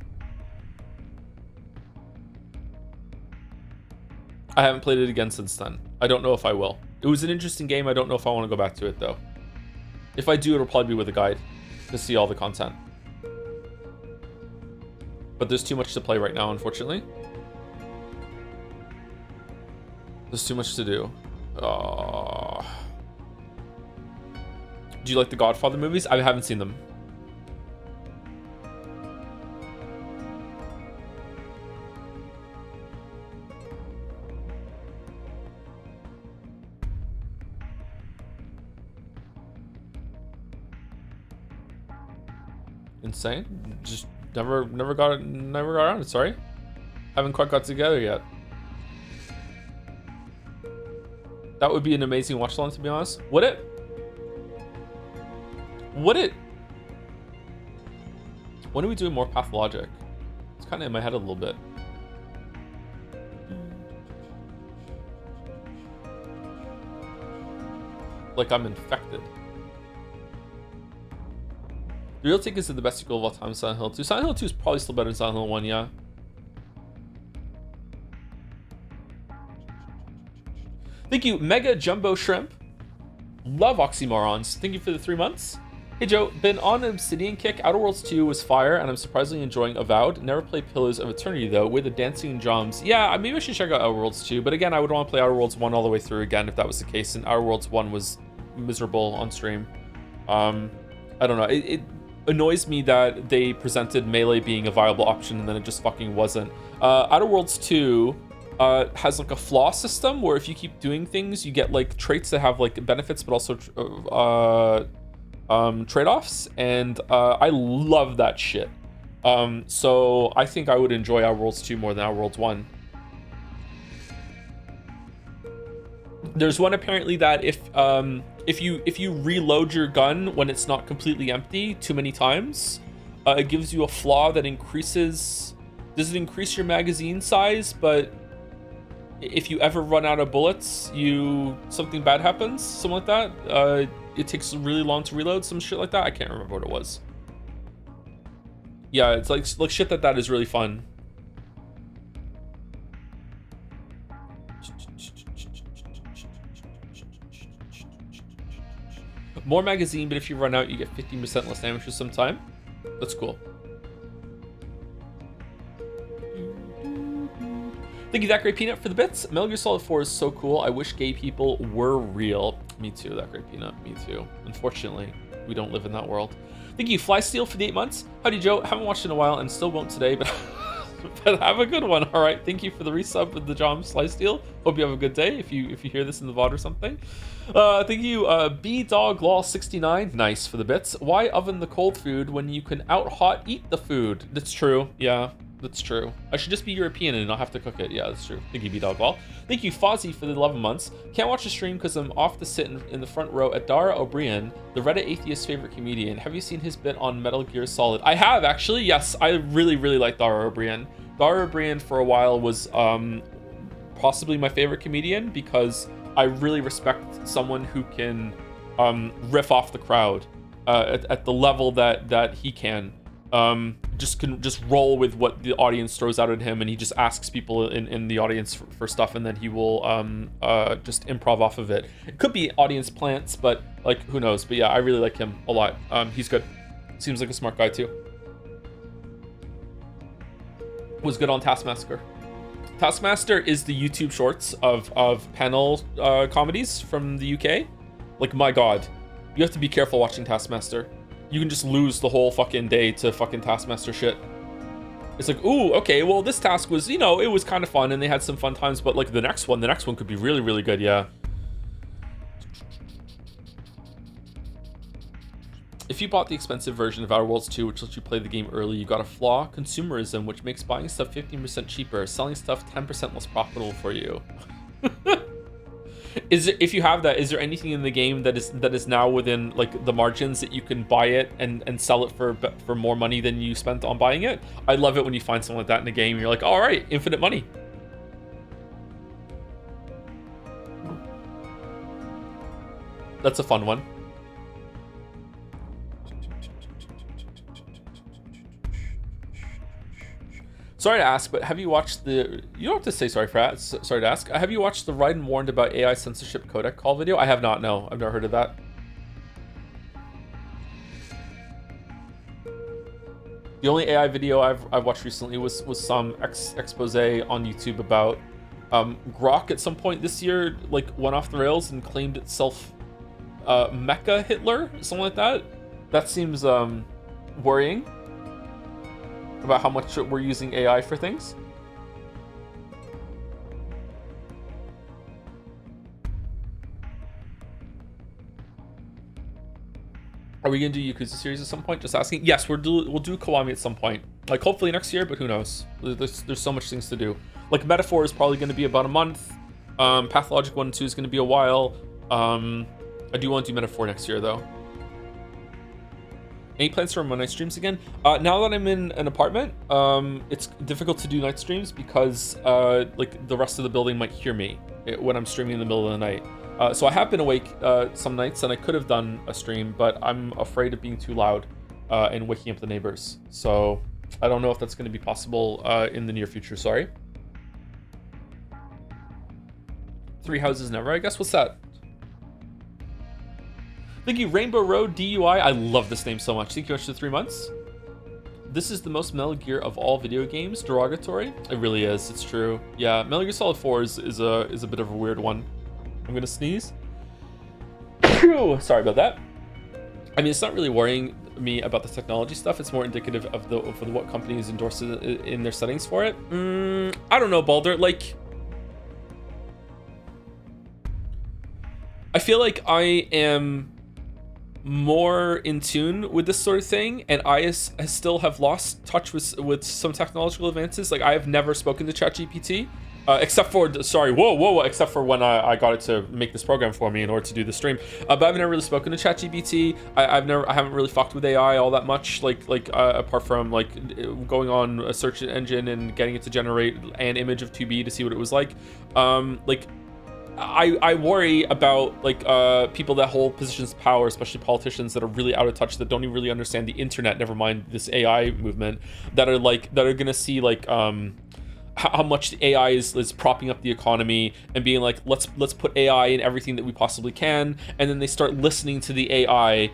[SPEAKER 1] I haven't played it again since then. I don't know if I will. It was an interesting game. I don't know if I want to go back to it, though. If I do, it'll probably be with a guide to see all the content. But there's too much to play right now, unfortunately. There's too much to do. Do you like the Godfather movies? I haven't seen them. Insane. Just never got around it. Sorry, haven't quite got together yet. That would be an amazing watch along, to be honest. Would it? When are we doing more Pathologic? It's kind of in my head a little bit. Like I'm infected. The real take is the best sequel of all time, Silent Hill 2. Silent Hill 2 is probably still better than Silent Hill 1, yeah. Thank you, Mega Jumbo Shrimp. Love oxymorons. Thank you for the 3 months. Hey Joe, been on an Obsidian kick. Outer Worlds 2 was fire, and I'm surprisingly enjoying Avowed. Never played Pillars of Eternity though, with the dancing drums. Yeah, maybe I should check out Outer Worlds 2, but again, I would want to play Outer Worlds 1 all the way through again if that was the case, and Outer Worlds 1 was miserable on stream. I don't know. It annoys me that they presented melee being a viable option and then it just fucking wasn't. Outer Worlds 2 has like a flaw system where if you keep doing things, you get like traits that have like benefits but also trade-offs, and I love that shit. So I think I would enjoy Outer Worlds 2 more than Outer Worlds 1. There's one apparently that if you reload your gun when it's not completely empty too many times, it gives you a flaw that increases. Does it increase your magazine size? But if you ever run out of bullets, something bad happens, something like that. It takes really long to reload, some shit like that. I can't remember what it was. Yeah, it's like shit that is really fun. More magazine, but if you run out, you get 15% less damage for some time. That's cool. Thank you, That Great Peanut, for the bits. Metal Gear Solid 4 is so cool. I wish gay people were real. Me too, That Great Peanut. Me too. Unfortunately, we don't live in that world. Thank you, Flysteel, for the 8 months. Howdy, Joe. Haven't watched in a while and still won't today, but But have a good one. All right, thank you for the resub with the Jom Slice deal. Hope you have a good day. If you hear this in the VOD or something. Thank you, bdoglaw69. Nice for the bits. Why oven the cold food when you can out hot eat the food? That's true. Yeah, that's true. I should just be European and not have to cook it. Yeah, that's true. Thank you, bdoglaw. Thank you, Fozzie, for the 11 months. Can't watch the stream because I'm off to sit in the front row at Dara O'Brien, the Reddit atheist favorite comedian. Have you seen his bit on Metal Gear Solid? I have, actually. Yes, I really, really like Dara O'Brien. Dara O'Brien for a while was possibly my favorite comedian because I really respect someone who can riff off the crowd at the level that he can. Just roll with what the audience throws out at him, and he just asks people in the audience for stuff, and then he will just improv off of it. It could be audience plants, but like, who knows? But yeah, I really like him a lot. He's good. Seems like a smart guy too. Was good on Taskmaster. Taskmaster is the YouTube shorts of panel comedies from the UK. Like, my god, you have to be careful watching Taskmaster. You can just lose the whole fucking day to fucking Taskmaster shit. It's like, ooh, okay, well, this task was, you know, it was kind of fun and they had some fun times, but like the next one could be really, really good, yeah. If you bought the expensive version of Outer Worlds 2, which lets you play the game early, you got a flaw: consumerism, which makes buying stuff 15% cheaper, selling stuff 10% less profitable for you. If you have that, is there anything in the game that is now within like the margins that you can buy it and sell it for more money than you spent on buying it? I love it when you find something like that in a game. You're like, all right, infinite money. That's a fun one. Sorry to ask, but have you watched the... You don't have to say sorry for that. Sorry to ask. Have you watched the Raiden warned about AI censorship codec call video? I have not, no. I've never heard of that. The only AI video I've watched recently was some expose on YouTube about Grok at some point this year, like, went off the rails and claimed itself Mecha Hitler, something like that. That seems worrying about how much we're using AI for things. Are we gonna do Yakuza series at some point? Just asking. Yes, we'll do Kiwami at some point. Like, hopefully next year, but who knows? There's so much things to do. Like, Metaphor is probably gonna be about a month. Pathologic 1 and 2 is gonna be a while. I do want to do Metaphor next year though. Any plans for my night streams again? Now that I'm in an apartment, it's difficult to do night streams because like the rest of the building might hear me when I'm streaming in the middle of the night. So I have been awake some nights and I could have done a stream, but I'm afraid of being too loud and waking up the neighbors. So I don't know if that's going to be possible in the near future. Sorry. 3 houses never, I guess. What's that? Thank you, Rainbow Road DUI. I love this name so much. Thank you much for 3 months. This is the most Metal Gear of all video games. Derogatory. It really is. It's true. Yeah, Metal Gear Solid 4 is a bit of a weird one. I'm gonna sneeze. Sorry about that. I mean, it's not really worrying me about the technology stuff. It's more indicative of what companies endorse in their settings for it. I don't know, Baldur. Like, I feel like I am more in tune with this sort of thing, and I still have lost touch with some technological advances. Like, I have never spoken to ChatGPT, except for except for when I got it to make this program for me in order to do the stream. But I've never really spoken to ChatGPT. I haven't really fucked with AI all that much. Like apart from like going on a search engine and getting it to generate an image of 2B to see what it was like. I worry about like people that hold positions of power, especially politicians that are really out of touch, that don't even really understand the internet, never mind this AI movement, that are gonna see like how much the AI is propping up the economy and being like, let's put AI in everything that we possibly can, and then they start listening to the AI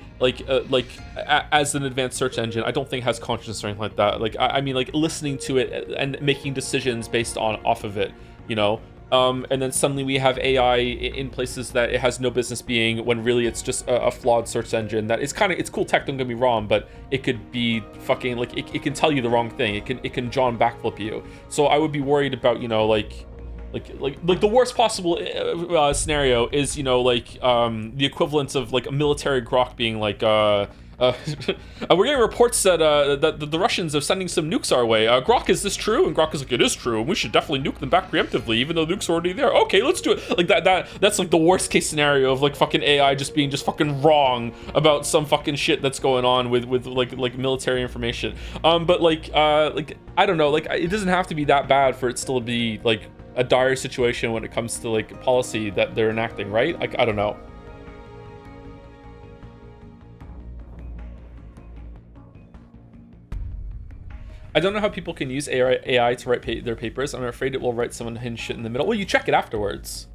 [SPEAKER 1] as an advanced search engine. I don't think it has consciousness or anything like that. Like I mean, like listening to it and making decisions based off of it, you know. And then suddenly we have AI in places that it has no business being, when really it's just a flawed search engine that is it's cool tech, don't get me wrong, but it could be fucking like it can tell you the wrong thing. It can John backflip you. So I would be worried about, you know, like the worst possible scenario is, you know, like the equivalence of like a military grok being like we're getting reports that that the Russians are sending some nukes our way. Grok, is this true? And Grok is like, it is true, and we should definitely nuke them back preemptively, even though nukes are already there. Okay, let's do it. Like that's like the worst case scenario of like fucking AI just being just fucking wrong about some fucking shit that's going on with like military information. But like I don't know, like it doesn't have to be that bad for it still to be like a dire situation when it comes to like policy that they're enacting, right? Like I don't know. I don't know how people can use AI to write their papers. I'm afraid it will write some unhinged shit in the middle. Well, you check it afterwards.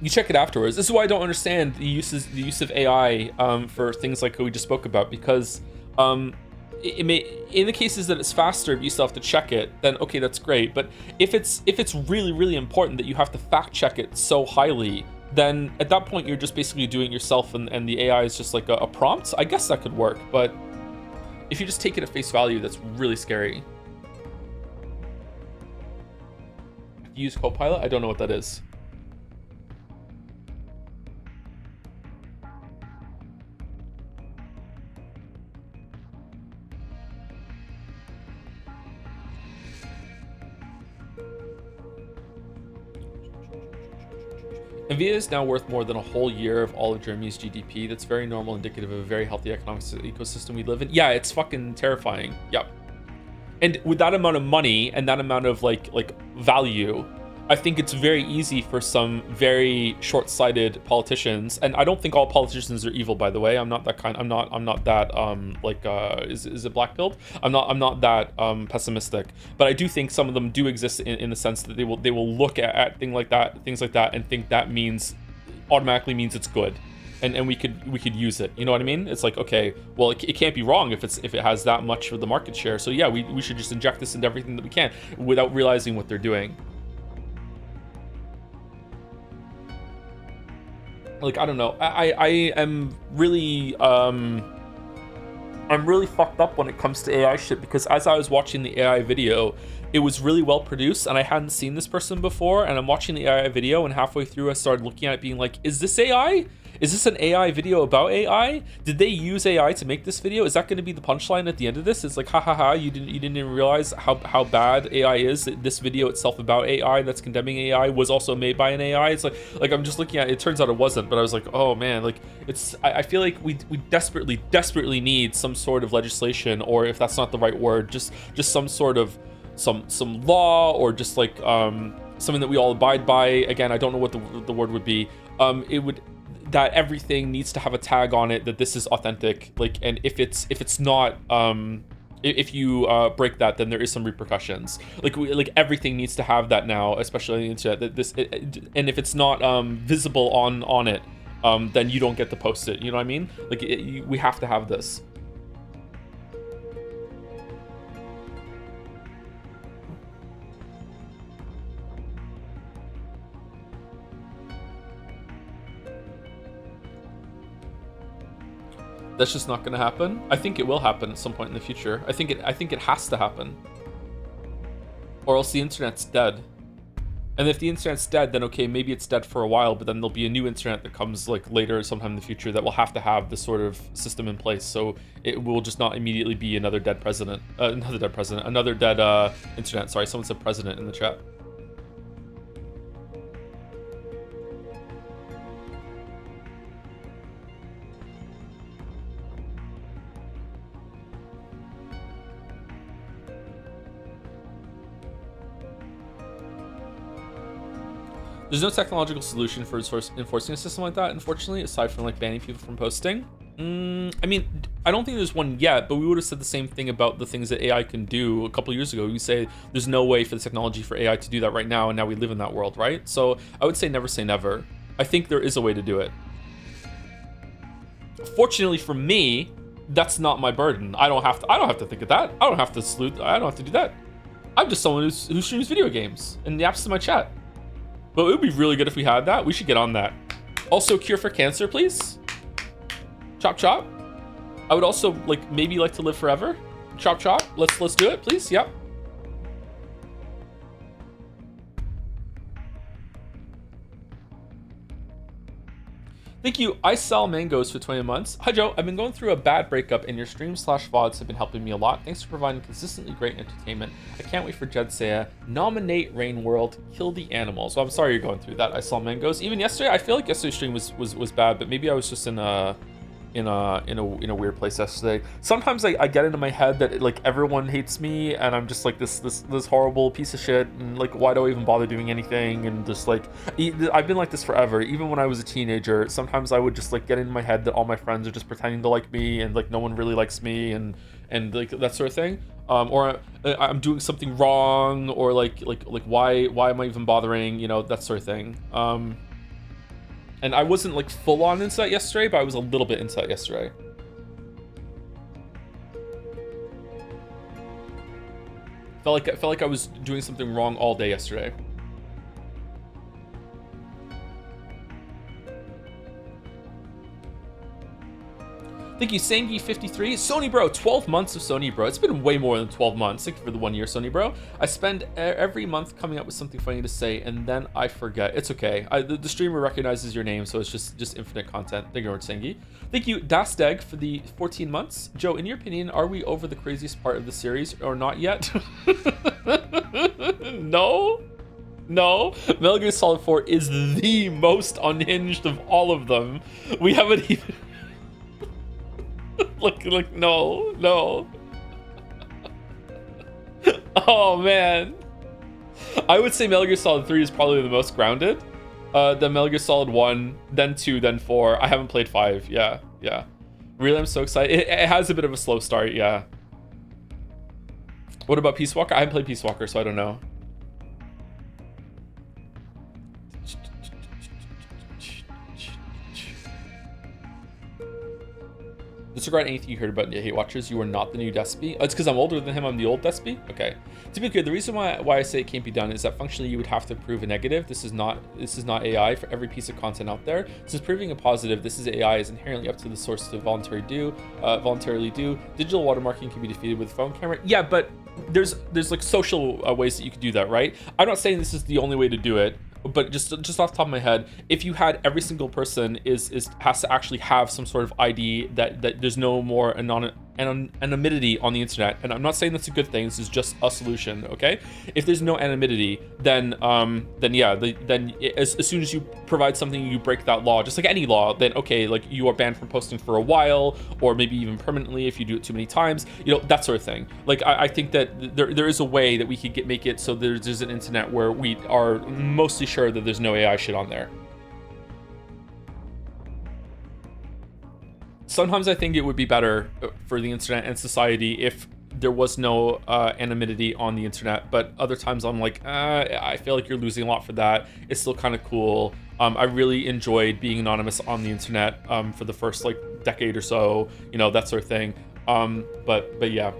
[SPEAKER 1] You check it afterwards. This is why I don't understand the use of AI for things like what we just spoke about, because it may, in the cases that it's faster, but you still have to check it, then okay, that's great. But if it's really important that you have to fact check it so highly, then at that point you're just basically doing it yourself, and the AI is just like a prompt. I guess that could work, but if you just take it at face value, that's really scary. Use Copilot? I don't know what that is. Nvidia is now worth more than a whole year of all of Germany's GDP. That's very normal, indicative of a very healthy economic ecosystem we live in. Yeah, it's fucking terrifying. Yep. And with that amount of money and that amount of like value, I think it's very easy for some very short-sighted politicians, and I don't think all politicians are evil, by the way. I'm not that kind. I'm not that is it black-pilled? I'm not that pessimistic, but I do think some of them do exist in the sense that they will look at things like that and think that automatically means it's good, and we could use it. You know what I mean? It's like, okay, well, it can't be wrong if it has that much of the market share. So yeah, we should just inject this into everything that we can without realizing what they're doing. Like, I don't know. I am really I'm really fucked up when it comes to AI shit, because as I was watching the AI video, it was really well produced, and I hadn't seen this person before, and I'm watching the AI video, and halfway through I started looking at it being like, is this AI? Is this an AI video about AI? Did they use AI to make this video? Is that going to be the punchline at the end of this? It's like, ha ha ha, you didn't even realize how bad AI is. This video itself about AI that's condemning AI was also made by an AI. It's like I'm just looking at it. It turns out it wasn't, but I was like, oh man, like I feel like we desperately need some sort of legislation, or if that's not the right word, just some sort of some law, or just like something that we all abide by. Again, I don't know what the word would be. That everything needs to have a tag on it that this is authentic, like, and if it's not, if you break that, then there is some repercussions. Like everything needs to have that now, especially on the internet, that and if it's not visible on it, then you don't get to post it. You know what I mean? Like we have to have this. That's just not going to happen. I think it will happen at some point in the future. I think it has to happen, or else the internet's dead. And if the internet's dead, then okay, maybe it's dead for a while, but then there'll be a new internet that comes like later, sometime in the future, that will have to have this sort of system in place. So it will just not immediately be another dead president, another dead internet. Sorry, someone said president in the chat. There's no technological solution for enforcing a system like that, unfortunately, aside from like banning people from posting. I mean, I don't think there's one yet, but we would have said the same thing about the things that AI can do a couple years ago. We say there's no way for the technology for AI to do that right now, and now we live in that world, right? So I would say never say never. I think there is a way to do it. Fortunately for me, that's not my burden. I don't have to think of that. I don't have to do that. I'm just someone who streams video games and yaps in my chat. But it would be really good if we had that. We should get on that. Also, cure for cancer, please. Chop chop. I would also maybe like to live forever. Chop chop. Let's do it, please. Yep. Thank you. I sell mangoes for 20 months. Hi Joe, I've been going through a bad breakup and your streams/VODs have been helping me a lot. Thanks for providing consistently great entertainment. I can't wait for Jed Saya. Nominate Rain World, kill the animals. Well, I'm sorry you're going through that. I sell mangoes. Even yesterday, I feel like yesterday's stream was bad, but maybe I was just in a weird place yesterday. Sometimes I get into my head that everyone hates me and I'm just this horrible piece of shit, and why do I even bother doing anything, and just I've been like this forever. Even when I was a teenager, sometimes I would just get into my head that all my friends are just pretending to like me and no one really likes me, and that sort of thing. Or I'm doing something wrong, or why am I even bothering, that sort of thing. And I wasn't full on into that yesterday, but I was a little bit into that yesterday. Felt like I was doing something wrong all day yesterday. Thank you, Sangi53. Sony bro, 12 months of Sony bro. It's been way more than 12 months. Thank you for the 1 year, Sony bro. I spend every month coming up with something funny to say, and then I forget. It's okay. The streamer recognizes your name, so it's just infinite content. Thank you very much, Sangi. Thank you, Dasteg, for the 14 months. Joe, in your opinion, are we over the craziest part of the series or not yet? No. Metal Gear Solid 4 is the most unhinged of all of them. We haven't even... no. Oh man, I would say Metal Gear Solid 3 is probably the most grounded. Then Metal Gear Solid 1, then 2, then 4. I haven't played 5. Yeah. Really, I'm so excited. It has a bit of a slow start. Yeah. What about Peace Walker? I haven't played Peace Walker, so I don't know. Disregard anything you heard about Hate Watchers. You are not the new Despy. Oh, it's because I'm older than him. I'm the old Despy. Okay. To be clear, the reason why I say it can't be done is that functionally you would have to prove a negative. This is not AI for every piece of content out there. Since proving a positive, this is AI is inherently up to the source to voluntarily do. Digital watermarking can be defeated with a phone camera. Yeah, but there's social ways that you could do that, right? I'm not saying this is the only way to do it. But just off the top of my head, if you had every single person has to actually have some sort of ID that there's no more anonymity on the internet, and I'm not saying that's a good thing. This is just a solution, okay? If there's no anonymity, then as soon as you provide something, you break that law, just like any law. Then okay, you are banned from posting for a while, or maybe even permanently if you do it too many times. That sort of thing. I think that there is a way that we could make it so there's an internet where we are mostly sure that there's no AI shit on there. Sometimes I think it would be better for the internet and society if there was no anonymity on the internet, but other times I'm I feel like you're losing a lot for that. It's still kind of cool. I really enjoyed being anonymous on the internet for the first decade or so, that sort of thing. But yeah,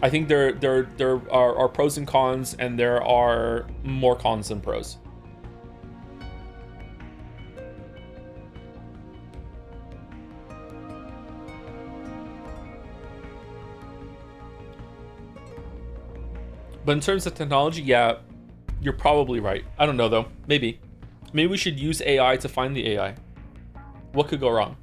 [SPEAKER 1] I think there are pros and cons, and there are more cons than pros. But in terms of technology, yeah, you're probably right. I don't know though. Maybe we should use AI to find the AI. What could go wrong?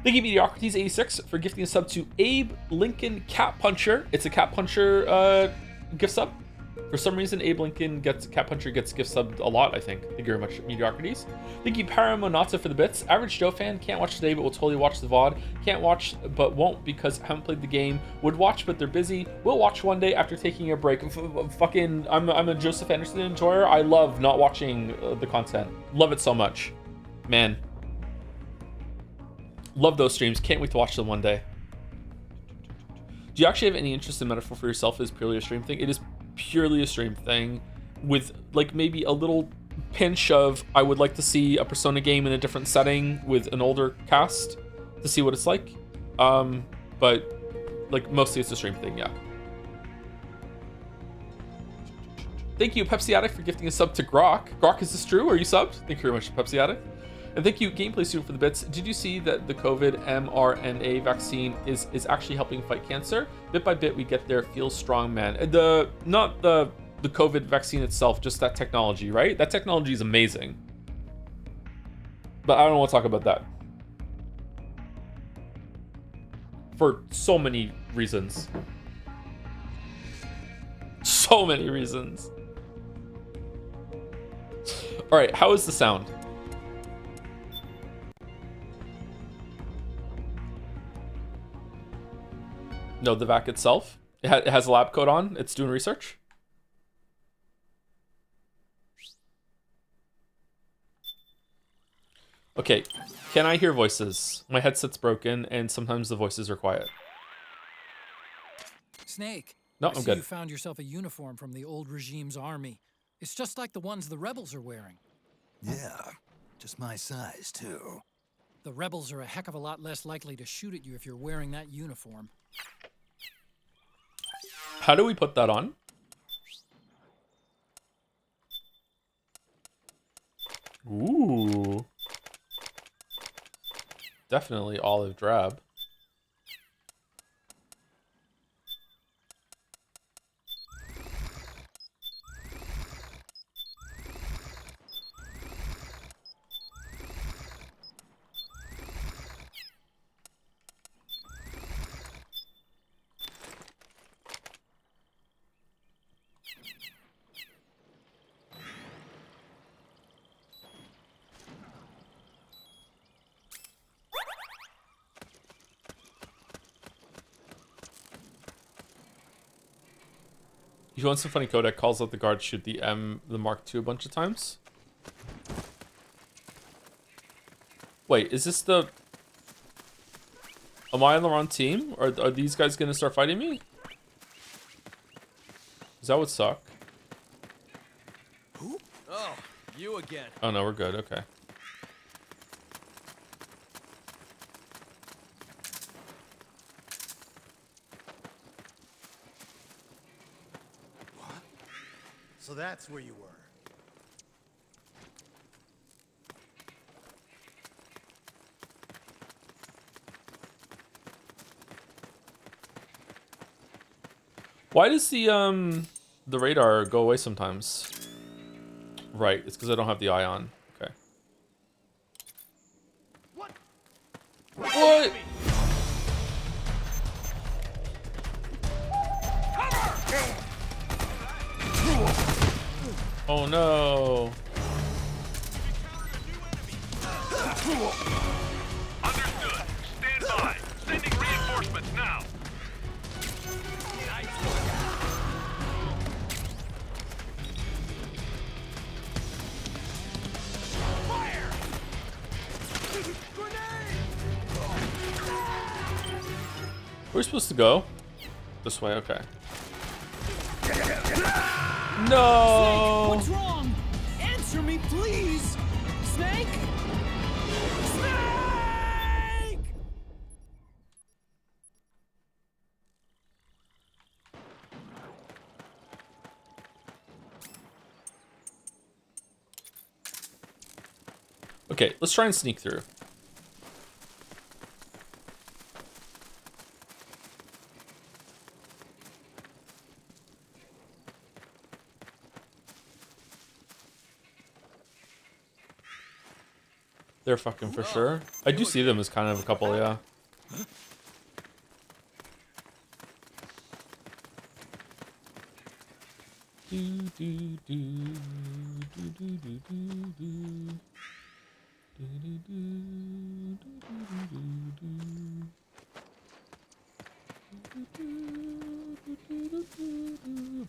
[SPEAKER 1] Thank you, Mediocrities86, for gifting a sub to Abe Lincoln Cat Puncher. It's a Cat Puncher gift sub. For some reason, Abe Lincoln Cat Puncher gets gift subbed a lot, I think. Thank you very much, Mediocrities. Thank you, Paramonata, for the bits. Average Joe fan, can't watch today, but will totally watch the VOD. Can't watch, but won't because I haven't played the game. Would watch, but they're busy. Will watch one day after taking a break. I'm a Joseph Anderson enjoyer. I love not watching the content. Love it so much. Man. Love those streams. Can't wait to watch them one day. Do you actually have any interest in Metaphor for yourself? Is purely a stream thing? It is purely a stream thing, with maybe a little pinch of I would like to see a Persona game in a different setting with an older cast to see what it's like. But mostly it's a stream thing, yeah. Thank you, Pepsi Addict, for gifting a sub to Grok. Grok, is this true? Are you subbed? Thank you very much, Pepsi Addict. And thank you, Gameplay Student, for the bits. Did you see that the COVID mRNA vaccine is actually helping fight cancer? Bit by bit, we get there. Feels strong, man. Not the COVID vaccine itself, just that technology, right? That technology is amazing. But I don't want to talk about that. For so many reasons. So many reasons. All right, how is the sound? No, the vac itself. It has a lab coat on. It's doing research. Okay, can I hear voices? My headset's broken, and sometimes the voices are quiet.
[SPEAKER 2] Snake.
[SPEAKER 1] No,
[SPEAKER 2] I
[SPEAKER 1] I'm
[SPEAKER 2] see
[SPEAKER 1] good.
[SPEAKER 2] You found yourself a uniform from the old regime's army. It's just like the ones the rebels are wearing.
[SPEAKER 3] Yeah, just my size, too.
[SPEAKER 2] The rebels are a heck of a lot less likely to shoot at you if you're wearing that uniform.
[SPEAKER 1] How do we put that on? Ooh. Definitely olive drab. If you want some funny codec, calls out the guard, shoot the Mark II a bunch of times. Wait, is this the... Am I on the wrong team? Are these guys gonna start fighting me? Is that what suck?
[SPEAKER 4] Oh, you again.
[SPEAKER 1] Oh no, we're good, okay.
[SPEAKER 4] So that's where you were.
[SPEAKER 1] Why does the radar go away sometimes? Right, it's because I don't have the eye on. Okay.
[SPEAKER 4] What?
[SPEAKER 1] What? Oh no.
[SPEAKER 5] Understood. Stand by. Sending reinforcements now.
[SPEAKER 4] Fire!
[SPEAKER 1] We're supposed to go this way, okay. No.
[SPEAKER 2] What's wrong? Answer me, please! Snake? Snake!
[SPEAKER 1] Okay, let's try and sneak through. They're fucking for sure. I do see them as kind of a couple, yeah.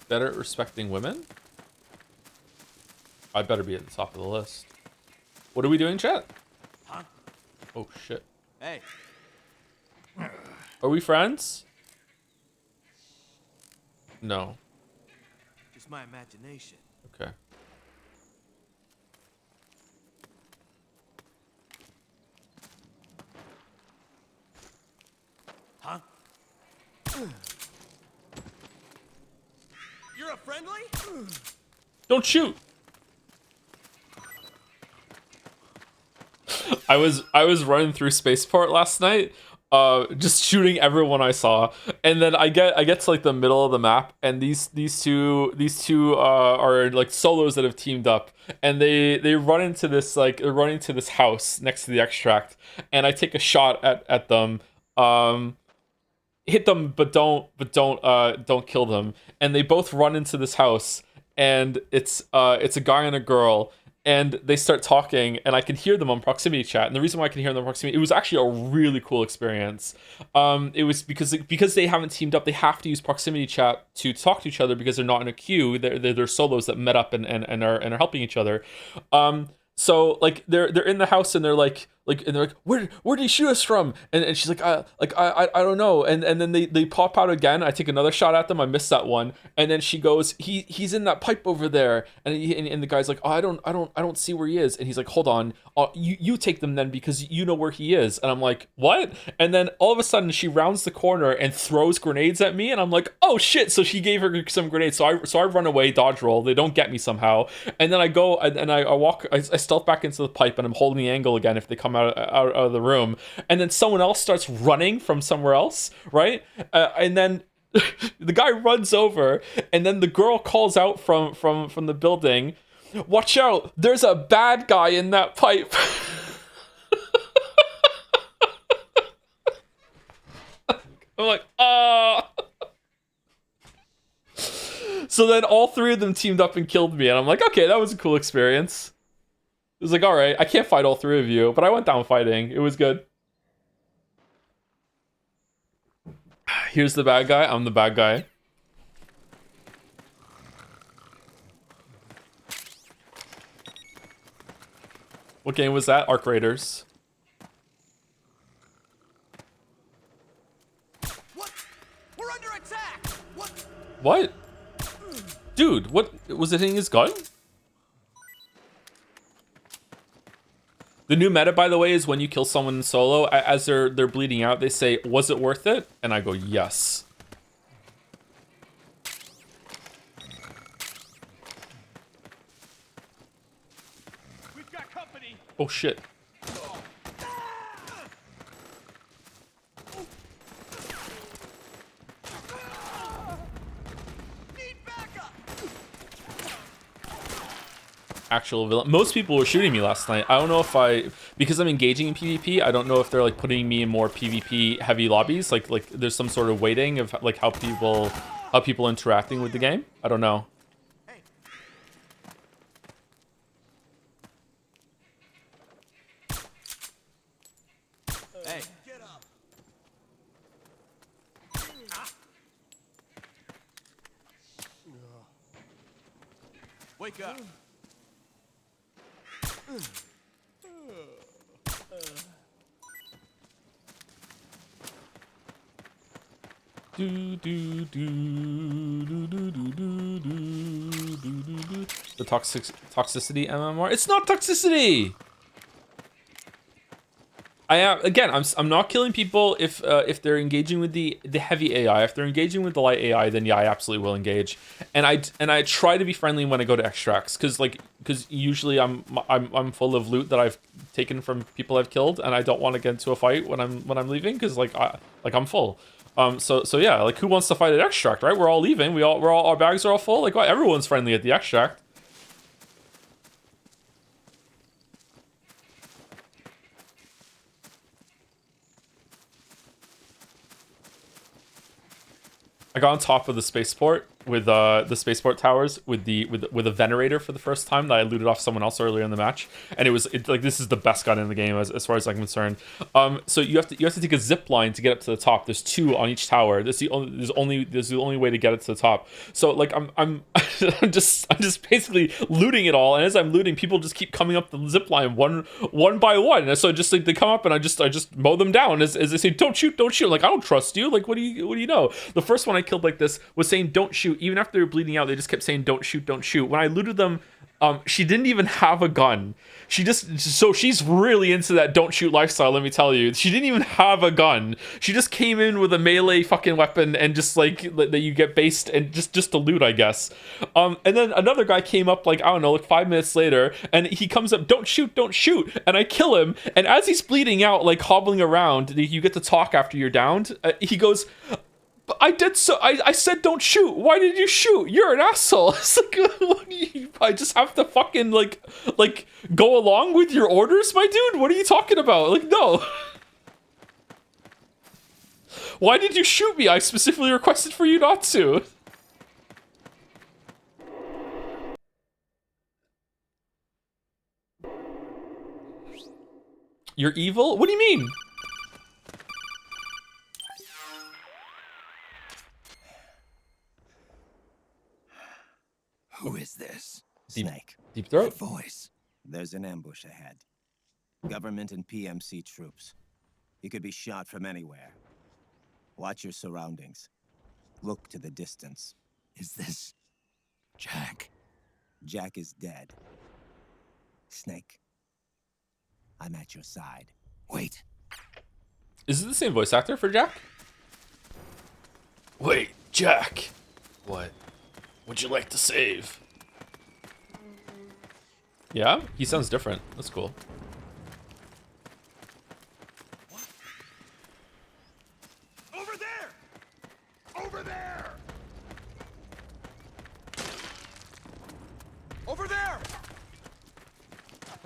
[SPEAKER 1] Better at respecting women? I better be at the top of the list. What are we doing, chat?
[SPEAKER 4] Huh?
[SPEAKER 1] Oh shit.
[SPEAKER 4] Hey.
[SPEAKER 1] Are we friends? No.
[SPEAKER 4] Just my imagination.
[SPEAKER 1] Okay.
[SPEAKER 4] Huh? You're a friendly?
[SPEAKER 1] Don't shoot. I was running through Spaceport last night, just shooting everyone I saw, and then I get to like the middle of the map, and these two are like solos that have teamed up, and they run into this they're running to this house next to the extract, and I take a shot at them, hit them, but don't kill them, and they both run into this house, and it's a guy and a girl. And they start talking, and I can hear them on proximity chat. And the reason why I can hear them on proximity, it was actually a really cool experience. It was because they haven't teamed up, they have to use proximity chat to talk to each other because they're not in a queue. They're solos that met up and are helping each other. So like they're in the house, and they're like where did he shoot us from? And she's like I don't know. And then they pop out again. I take another shot at them. I missed that one. And then she goes, he's in that pipe over there. And the guy's like, oh, I don't see where he is. And he's like, hold on, you take them then because you know where he is. And I'm like, what? And then all of a sudden she rounds the corner and throws grenades at me, and I'm like, oh shit. So she gave her some grenades. So I run away, dodge roll. They don't get me somehow. And then I go and I walk. I stealth back into the pipe, and I'm holding the angle again if they come out of the room. And then someone else starts running from somewhere else, right? And then the guy runs over, and then the girl calls out from the building, watch out, there's a bad guy in that pipe. I'm like, So then all three of them teamed up and killed me, and I'm like, okay, that was a cool experience. It was like, all right, I can't fight all three of you, but I went down fighting. It was good. Here's the bad guy. I'm the bad guy. What game was that? Arc Raiders.
[SPEAKER 4] What? We're under attack!
[SPEAKER 1] What? Dude, what was it hitting his gun? The new meta, by the way, is when you kill someone in solo, as they're bleeding out, they say, was it worth it? And I go, yes.
[SPEAKER 5] We've got company.
[SPEAKER 1] Oh shit.
[SPEAKER 4] Need backup!
[SPEAKER 1] Actual villain. Most people were shooting me last night. I don't know if because I'm engaging in PvP, I don't know if they're like putting me in more PvP heavy lobbies. Like there's some sort of weighting of like how people interacting with the game. I don't know.
[SPEAKER 4] Hey. Get up. Wake up.
[SPEAKER 1] The toxicity MMR. It's not toxicity. I am again. I'm not killing people if they're engaging with the heavy AI. If they're engaging with the light AI, then yeah, I absolutely will engage. And I try to be friendly when I go to extracts, because usually I'm full of loot that I've taken from people I've killed, and I don't want to get into a fight when I'm leaving, because I'm full. So yeah, like who wants to fight at extract, right? We're all leaving. Our bags are all full. Like everyone's friendly at the extract. I got on top of the spaceport with the spaceport towers with a venerator for the first time that I looted off someone else earlier in the match, and it's like this is the best gun in the game as far as I'm concerned. So you have to take a zip line to get up to the top. There's 2 on each tower. There's the only way to get it to the top. So like I'm I'm just basically looting it all, and as I'm looting, people just keep coming up the zip line one by one. And so just like they come up, and I just mow them down as they say, don't shoot. Like, I don't trust you. Like, what do you know? The first one I killed like this was saying don't shoot. even after they were bleeding out, they just kept saying, don't shoot, don't shoot. When I looted them, she didn't even have a gun. So she's really into that don't shoot lifestyle, let me tell you. She didn't even have a gun. She just came in with a melee fucking weapon and just like that you get based and just to loot, I guess. And then another guy came up like, I don't know, like 5 minutes later, and he comes up, don't shoot, and I kill him. And as he's bleeding out, like hobbling around, you get to talk after you're downed. He goes, I did so. I said don't shoot. Why did you shoot? You're an asshole. It's like, what do you, I just have to fucking like go along with your orders, my dude? What are you talking about? Like, no. Why did you shoot me? I specifically requested for you not to. You're evil? What do you mean?
[SPEAKER 3] Who is this?
[SPEAKER 1] Deep-
[SPEAKER 3] Snake.
[SPEAKER 1] Deep throat.
[SPEAKER 3] That voice.
[SPEAKER 6] There's an ambush ahead. Government and PMC troops. You could be shot from anywhere. Watch your surroundings. Look to the distance.
[SPEAKER 3] Is this Jack?
[SPEAKER 6] Jack is dead. Snake, I'm at your side.
[SPEAKER 3] Wait.
[SPEAKER 1] Is it the same voice actor for Jack? Wait, Jack. What would you like to save? Yeah, he sounds different. That's cool.
[SPEAKER 4] Over there! Over there! Over there!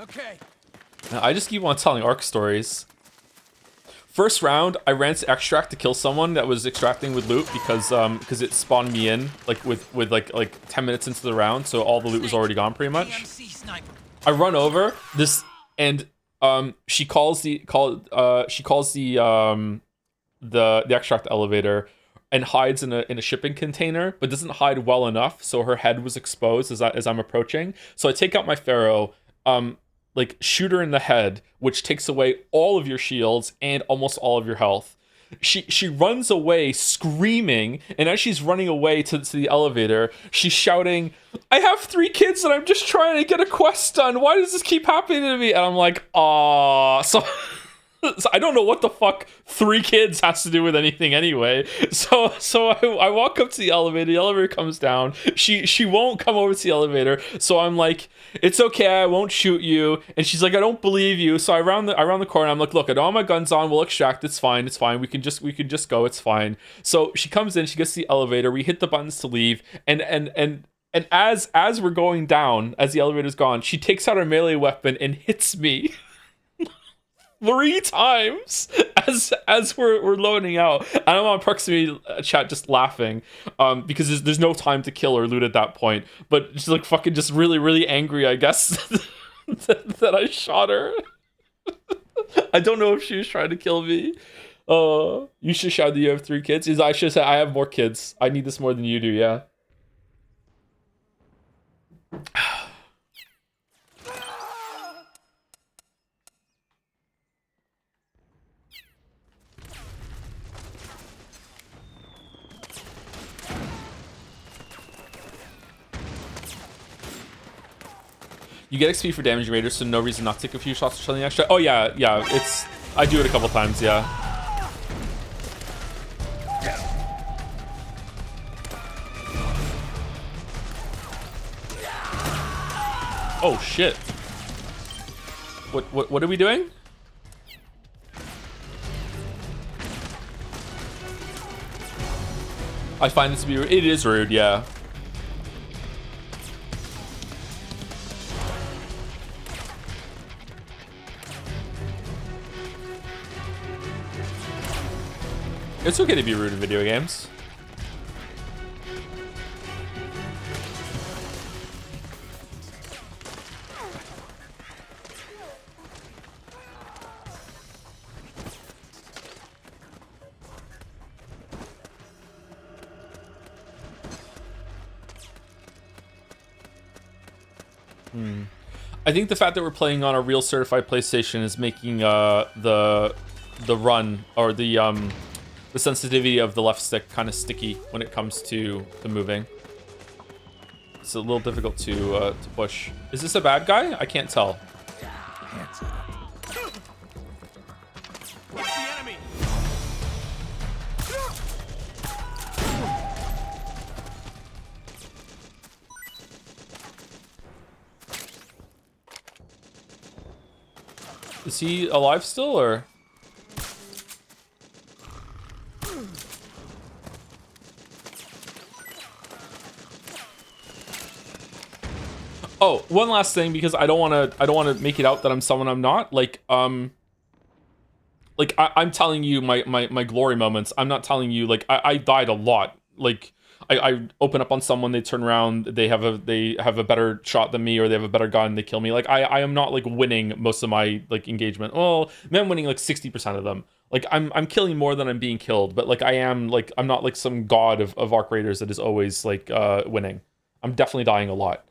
[SPEAKER 4] Okay.
[SPEAKER 1] I just keep on telling ARC stories. First round, I ran to extract to kill someone that was extracting with loot because it spawned me in like with like 10 minutes into the round, so all the loot was already gone pretty much.
[SPEAKER 2] PMC sniper.
[SPEAKER 1] I run over this and she calls the extract elevator and hides in a shipping container, but doesn't hide well enough, so her head was exposed as I'm approaching. So I take out my Pharaoh, like shoot her in the head, which takes away all of your shields and almost all of your health. She runs away screaming, and as she's running away to the elevator, she's shouting, I have 3 kids and I'm just trying to get a quest done. Why does this keep happening to me? And I'm like, ah. So I don't know what the fuck 3 kids has to do with anything anyway. So I walk up to the elevator comes down. She won't come over to the elevator. So I'm like, it's okay, I won't shoot you. And she's like, I don't believe you. So I round the corner. I'm like, look, I don't have my guns on. We'll extract. It's fine. We can just go. It's fine. So she comes in. She gets to the elevator. We hit the buttons to leave. And as we're going down, as the elevator's gone, she takes out her melee weapon and hits me 3 times as we're loading out. And I'm on proximity chat just laughing because there's no time to kill or loot at that point. But she's like fucking just really, really angry, I guess, that I shot her. I don't know if she was trying to kill me. You should shout that you have 3 kids. I should say I have more kids. I need this more than you do, yeah. You get XP for damaging raiders, so no reason not to take a few shots or something extra. Oh yeah, I do it a couple times, yeah. Oh shit. What are we doing? I find this to be rude. It is rude, yeah. It's okay to be rude in video games. I think the fact that we're playing on a real certified PlayStation is making the run or the the sensitivity of the left stick kind of sticky when it comes to moving. It's a little difficult to push. Is this a bad guy? I can't tell.
[SPEAKER 3] Hands up.
[SPEAKER 5] What's the enemy?
[SPEAKER 1] Is he alive still, or? Oh, one last thing, because I don't want to make it out that I'm someone I'm not. Like I'm telling you my glory moments. I'm not telling you, like, I died a lot. Like I open up on someone, they turn around, they have a better shot than me, or they have a better gun, they kill me. Like I am not like winning most of my like engagement. Well, I'm winning like 60% of them. Like I'm killing more than I'm being killed, but like I'm not like some god of Arc Raiders that is always like winning. I'm definitely dying a lot.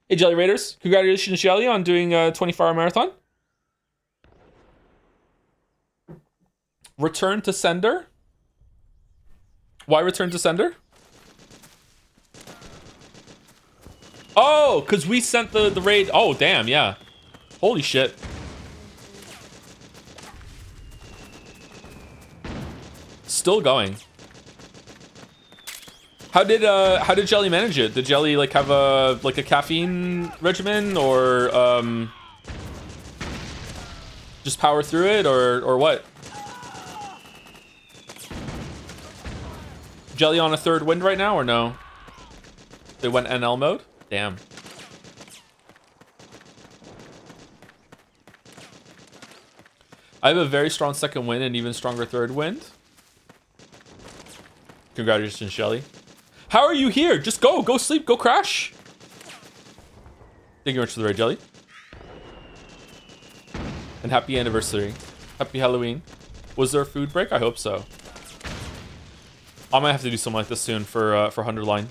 [SPEAKER 1] Hey Jelly Raiders, congratulations Jelly on doing a 24-hour marathon. Return to sender. Why return to sender? Oh, because we sent the raid. Oh, damn, yeah. Holy shit. Still going. How did Jelly manage it? Did Jelly like have a caffeine regimen, or just power through it, or what? Jelly on a third wind right now, or no? They went NL mode? Damn. I have a very strong second wind and even stronger third wind. Congratulations, Shelly. How are you here? Just go sleep, go crash. Thank you very much for the raid, Jelly. And happy anniversary. Happy Halloween. Was there a food break? I hope so. I might have to do something like this soon for 100 line.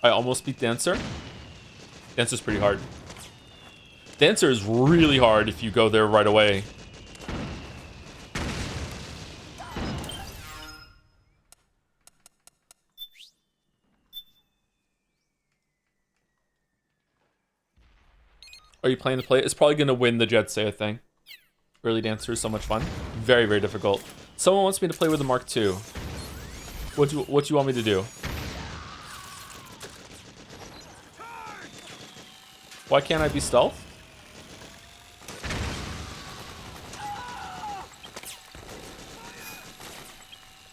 [SPEAKER 1] I almost beat Dancer. Dancer's pretty hard. Dancer is really hard if you go there right away. Are you planning to play it? It's probably going to win the Jet Say thing. Early Dancer is so much fun. Very, very difficult. Someone wants me to play with the Mark II. What do you want me to do? Why can't I be stealth?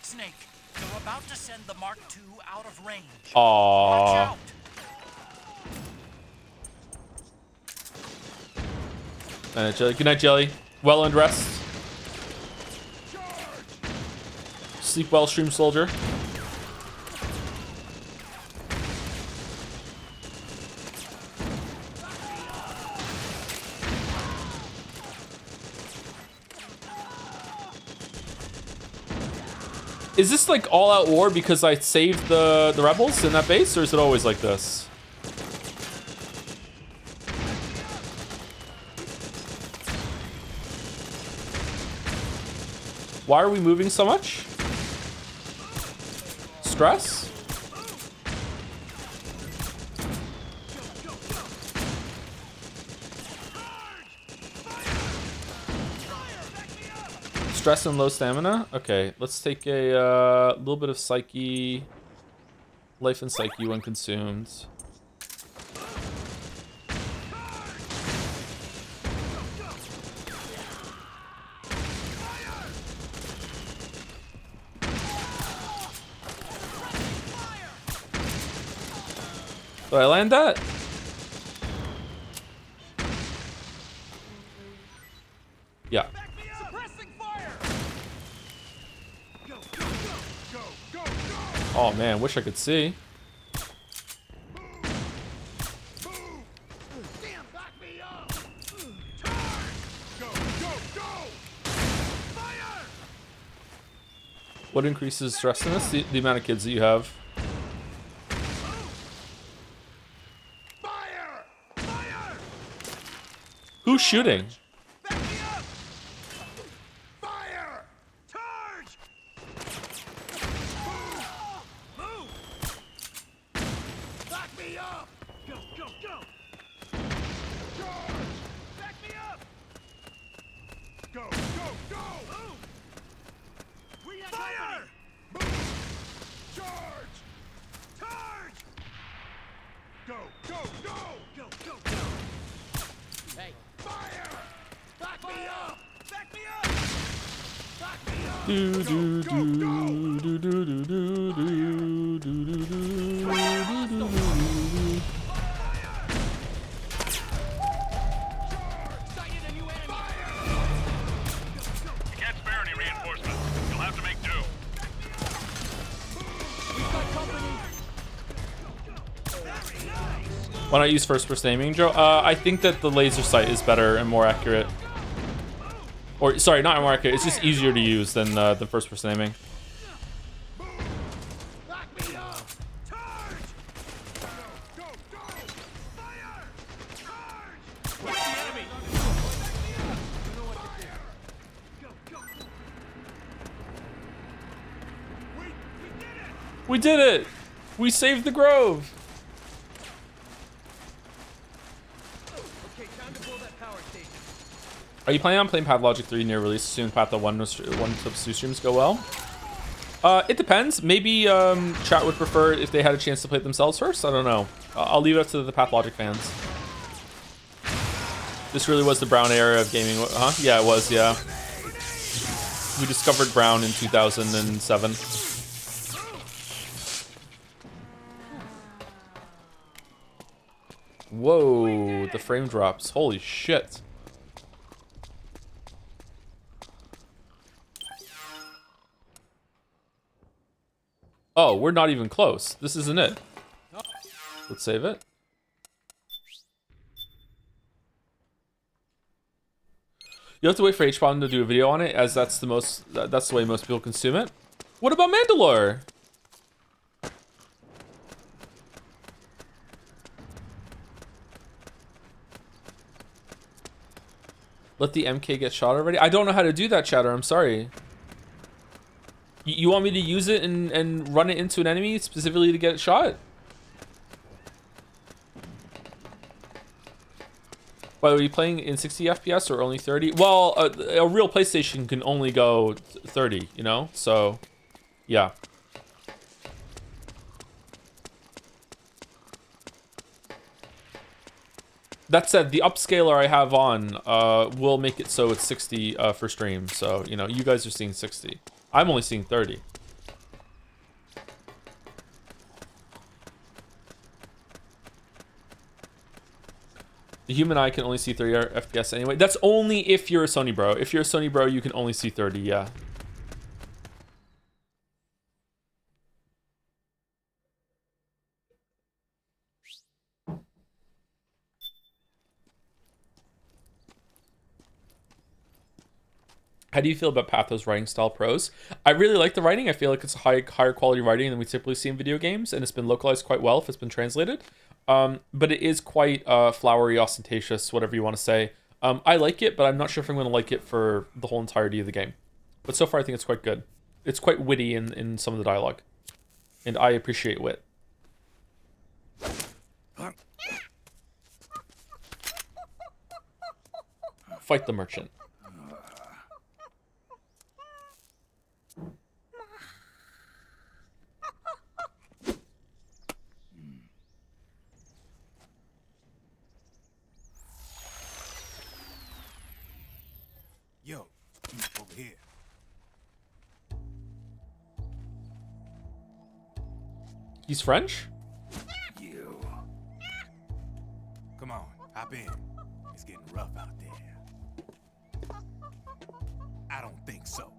[SPEAKER 7] Snake, you're about to send the Mark II out of range.
[SPEAKER 1] Aww.
[SPEAKER 7] Watch out.
[SPEAKER 1] Jelly. Good night, Jelly. Well earned rest. Sleep well, Stream Soldier. Is this like all-out war because I saved the rebels in that base, or is it always like this? Why are we moving so much? Stress? Stress and low stamina? Okay, let's take a little bit of Psyche. Life and Psyche when consumed. Did I land that? Yeah. Oh man, wish I could see. What increases stress in this? The amount of kids that you have. Who's shooting?
[SPEAKER 4] Back me up! Fire! Charge! Move! Back me up! Go, go, go! Charge! Back me up! Go, go, go! Move! Fire! Move! Charge! Charge! Go, go, go! Go, go, go! Hey! Fire! Back me up! Back me up! Back me up!
[SPEAKER 1] Do do do do do do do do do do do.
[SPEAKER 5] You can't spare any reinforcements. You'll have to make do.
[SPEAKER 1] Why not use first-person aiming, Joe? I think that the laser sight is better and more accurate. Or, sorry, not more accurate. It's just easier to use than the first-person aiming.
[SPEAKER 4] Back me up! Charge! Go, go, go! Fire! Charge! Where's the enemy? Back me up! You know what to do. Go, go! We did it!
[SPEAKER 1] We did it! We saved the Grove!
[SPEAKER 4] Okay, time to blow that power station.
[SPEAKER 1] Are you planning on playing Pathologic 3 near release, assuming Path 1 2 streams go well? It depends. Maybe chat would prefer if they had a chance to play it themselves first. I don't know. I'll leave it up to the Pathologic fans. This really was the Brown era of gaming, huh? Yeah, it was, yeah. We discovered Brown in 2007. Whoa, the frame drops. Holy shit. Oh, we're not even close. This isn't it. Let's save it. You have to wait for HBON to do a video on it, as that's the way most people consume it. What about Mandalore? Let the MK get shot already? I don't know how to do that, chatter. I'm sorry. You want me to use it and run it into an enemy specifically to get it shot? By the way, are you playing in 60 FPS or only 30? Well, a real PlayStation can only go 30, you know? So, yeah. That said, the upscaler I have on will make it so it's 60 for stream. So, you know, you guys are seeing 60. I'm only seeing 30. The human eye can only see 30 FPS anyway. That's only if you're a Sony bro. If you're a Sony bro, you can only see 30, yeah. How do you feel about Patho's writing style prose? I really like the writing. I feel like it's higher quality writing than we typically see in video games, and it's been localized quite well if it's been translated. But it is quite flowery, ostentatious, whatever you want to say. I like it, but I'm not sure if I'm going to like it for the whole entirety of the game. But so far, I think it's quite good. It's quite witty in some of the dialogue. And I appreciate wit. Fight the merchant.
[SPEAKER 4] Yo, over here.
[SPEAKER 1] He's French?
[SPEAKER 4] You. Come on, hop in. It's getting rough out there. I don't think so.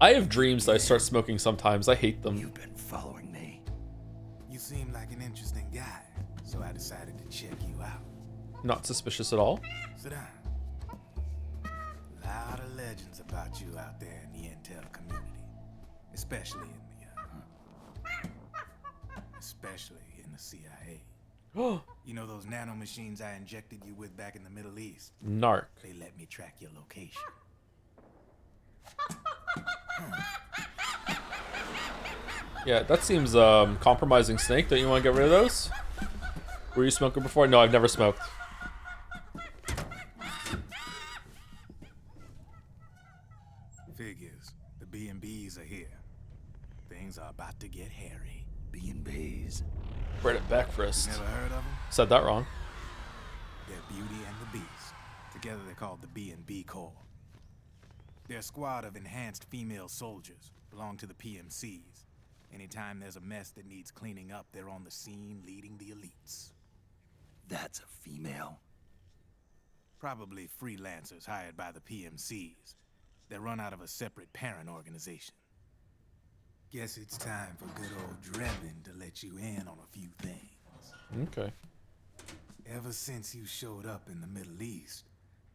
[SPEAKER 1] I have dreams that I start smoking sometimes. I hate them.
[SPEAKER 3] You've been following me.
[SPEAKER 4] You seem like an interesting guy, so I decided to check you out.
[SPEAKER 1] Not suspicious at all.
[SPEAKER 4] Sit down. A lot of legends about you out there in the intel community, especially in the CIA. You know those nanomachines I injected you with back in the Middle East?
[SPEAKER 1] Narc.
[SPEAKER 4] They let me track your location.
[SPEAKER 1] Yeah, that seems compromising, Snake. Don't you want to get rid of those? Were you smoking before? No, I've never smoked.
[SPEAKER 4] Figures. The B&Bs are here. Things are about to get hairy.
[SPEAKER 3] B&Bs.
[SPEAKER 1] Bread at breakfast.
[SPEAKER 4] Never heard of them?
[SPEAKER 1] Said that wrong.
[SPEAKER 4] They're Beauty and the Beast. Together they're called the B&B Corps. They're a squad of enhanced female soldiers, belong to the PMCs. Anytime there's a mess that needs cleaning up, they're on the scene leading the elites.
[SPEAKER 3] That's a female.
[SPEAKER 4] Probably freelancers hired by the PMCs. They're run out of a separate parent organization. Guess it's time for good old Drebin to let you in on a few things.
[SPEAKER 1] Okay.
[SPEAKER 4] Ever since you showed up in the Middle East,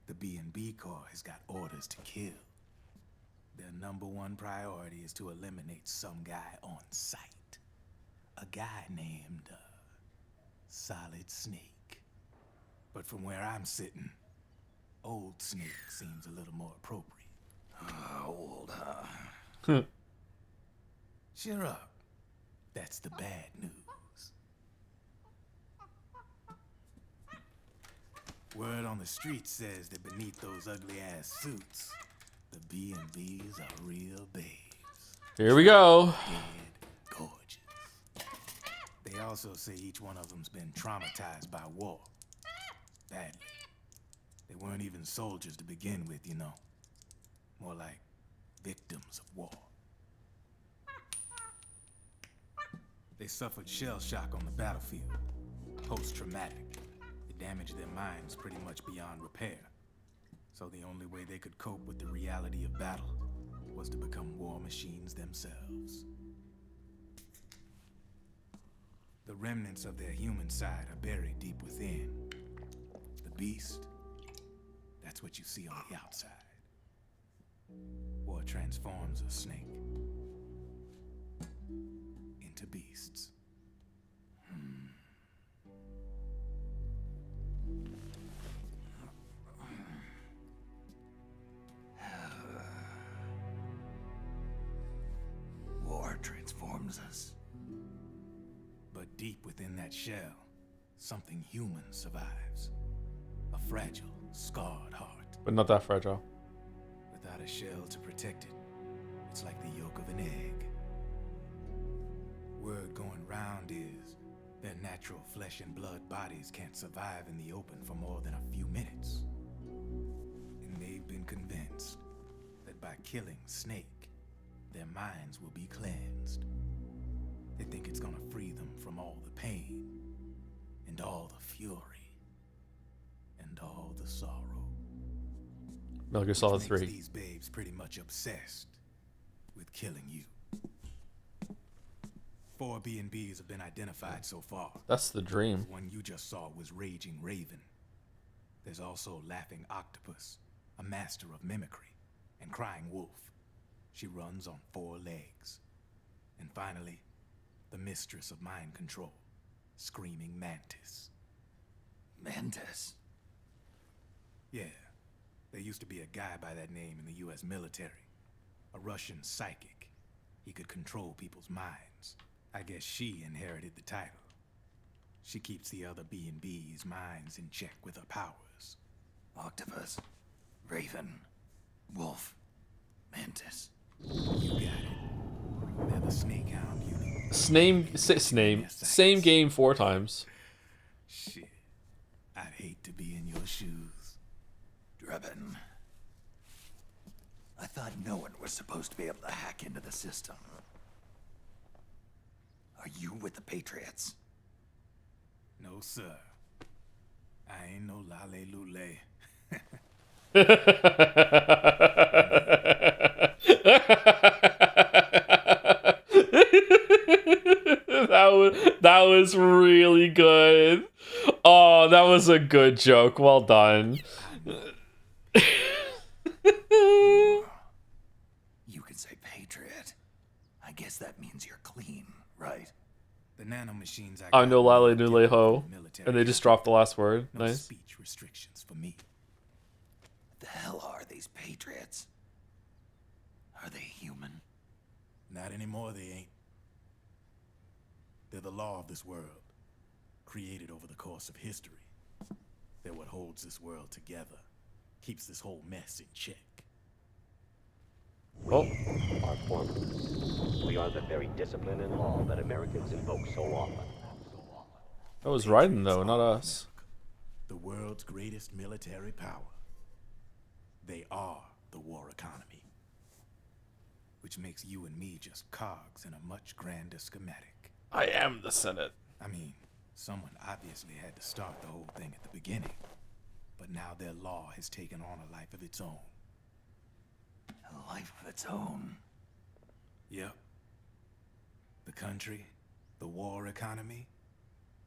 [SPEAKER 4] the B&B Corps has got orders to kill. Their #1 priority is to eliminate some guy on sight. A guy named, Solid Snake. But from where I'm sitting, Old Snake seems a little more appropriate.
[SPEAKER 3] Old, huh?
[SPEAKER 4] Cheer up. That's the bad news. Word on the street says that beneath those ugly-ass suits, the B&Bs are real babes.
[SPEAKER 1] Here we go.
[SPEAKER 4] Dead gorgeous. They also say each one of them's been traumatized by war. Badly. They weren't even soldiers to begin with, you know. More like victims of war. They suffered shell shock on the battlefield. Post-traumatic. It damaged their minds pretty much beyond repair. So the only way they could cope with the reality of battle was to become war machines themselves. The remnants of their human side are buried deep within. The beast, that's what you see on the outside. War transforms a snake into beasts.
[SPEAKER 3] War transforms us.
[SPEAKER 4] But deep within that shell, something human survives. A fragile, scarred heart.
[SPEAKER 1] But not that fragile.
[SPEAKER 4] Without a shell to protect it, it's like the yolk of an egg. Word going round is their natural flesh and blood bodies can't survive in the open for more than a few minutes. And they've been convinced that by killing Snake, their minds will be cleansed. They think it's gonna free them from all the pain, and all the fury, and all the sorrow.
[SPEAKER 1] Metal Gear Solid
[SPEAKER 4] Which makes
[SPEAKER 1] 3.
[SPEAKER 4] these babes pretty much obsessed with killing you. 4 B&Bs have been identified so far.
[SPEAKER 1] That's the dream.
[SPEAKER 4] The one you just saw was Raging Raven. There's also Laughing Octopus, a master of mimicry, and Crying Wolf. She runs on 4 legs. And finally, the mistress of mind control, Screaming Mantis.
[SPEAKER 3] Mantis.
[SPEAKER 4] Yeah, there used to be a guy by that name in the US military. A Russian psychic. He could control people's minds. I guess she inherited the title. She keeps the other B&B's minds in check with her powers.
[SPEAKER 3] Octopus. Raven. Wolf. Mantis.
[SPEAKER 4] You got it. They're the Snake Hound unit.
[SPEAKER 1] Same game 4 times.
[SPEAKER 4] Shit. I'd hate to be in your shoes.
[SPEAKER 3] Drebin. I thought no one was supposed to be able to hack into the system. Are you with the Patriots?
[SPEAKER 4] No, sir. I ain't no lale-lule.
[SPEAKER 1] That was really good. Oh, that was a good joke. Well done.
[SPEAKER 3] You could say patriot. I guess that means you're clean, right? The nanomachines I
[SPEAKER 1] No
[SPEAKER 3] got
[SPEAKER 1] lale
[SPEAKER 3] were
[SPEAKER 1] no
[SPEAKER 3] different
[SPEAKER 1] lay
[SPEAKER 3] from
[SPEAKER 1] ho.
[SPEAKER 3] military
[SPEAKER 1] And they just
[SPEAKER 3] gadgets.
[SPEAKER 1] dropped the last word.
[SPEAKER 3] No
[SPEAKER 1] Nice.
[SPEAKER 3] speech restrictions for me. What the hell are these patriots? Are they human?
[SPEAKER 8] Not anymore, they ain't. They're the law of this world, created over the course of history. They're what holds this world together, keeps this whole mess in check.
[SPEAKER 1] Oh,
[SPEAKER 9] Are formless. We are the very discipline and law that Americans invoke so often.
[SPEAKER 1] that was Raiden though, not us.
[SPEAKER 8] The world's greatest military power. They are the war economy.
[SPEAKER 3] Which makes you and me just cogs in a much grander schematic.
[SPEAKER 1] I am the Senate.
[SPEAKER 3] I mean, someone obviously had to start the whole thing at the beginning. But now their law has taken on a life of its own. A life of its own? Yep. The country, the war economy,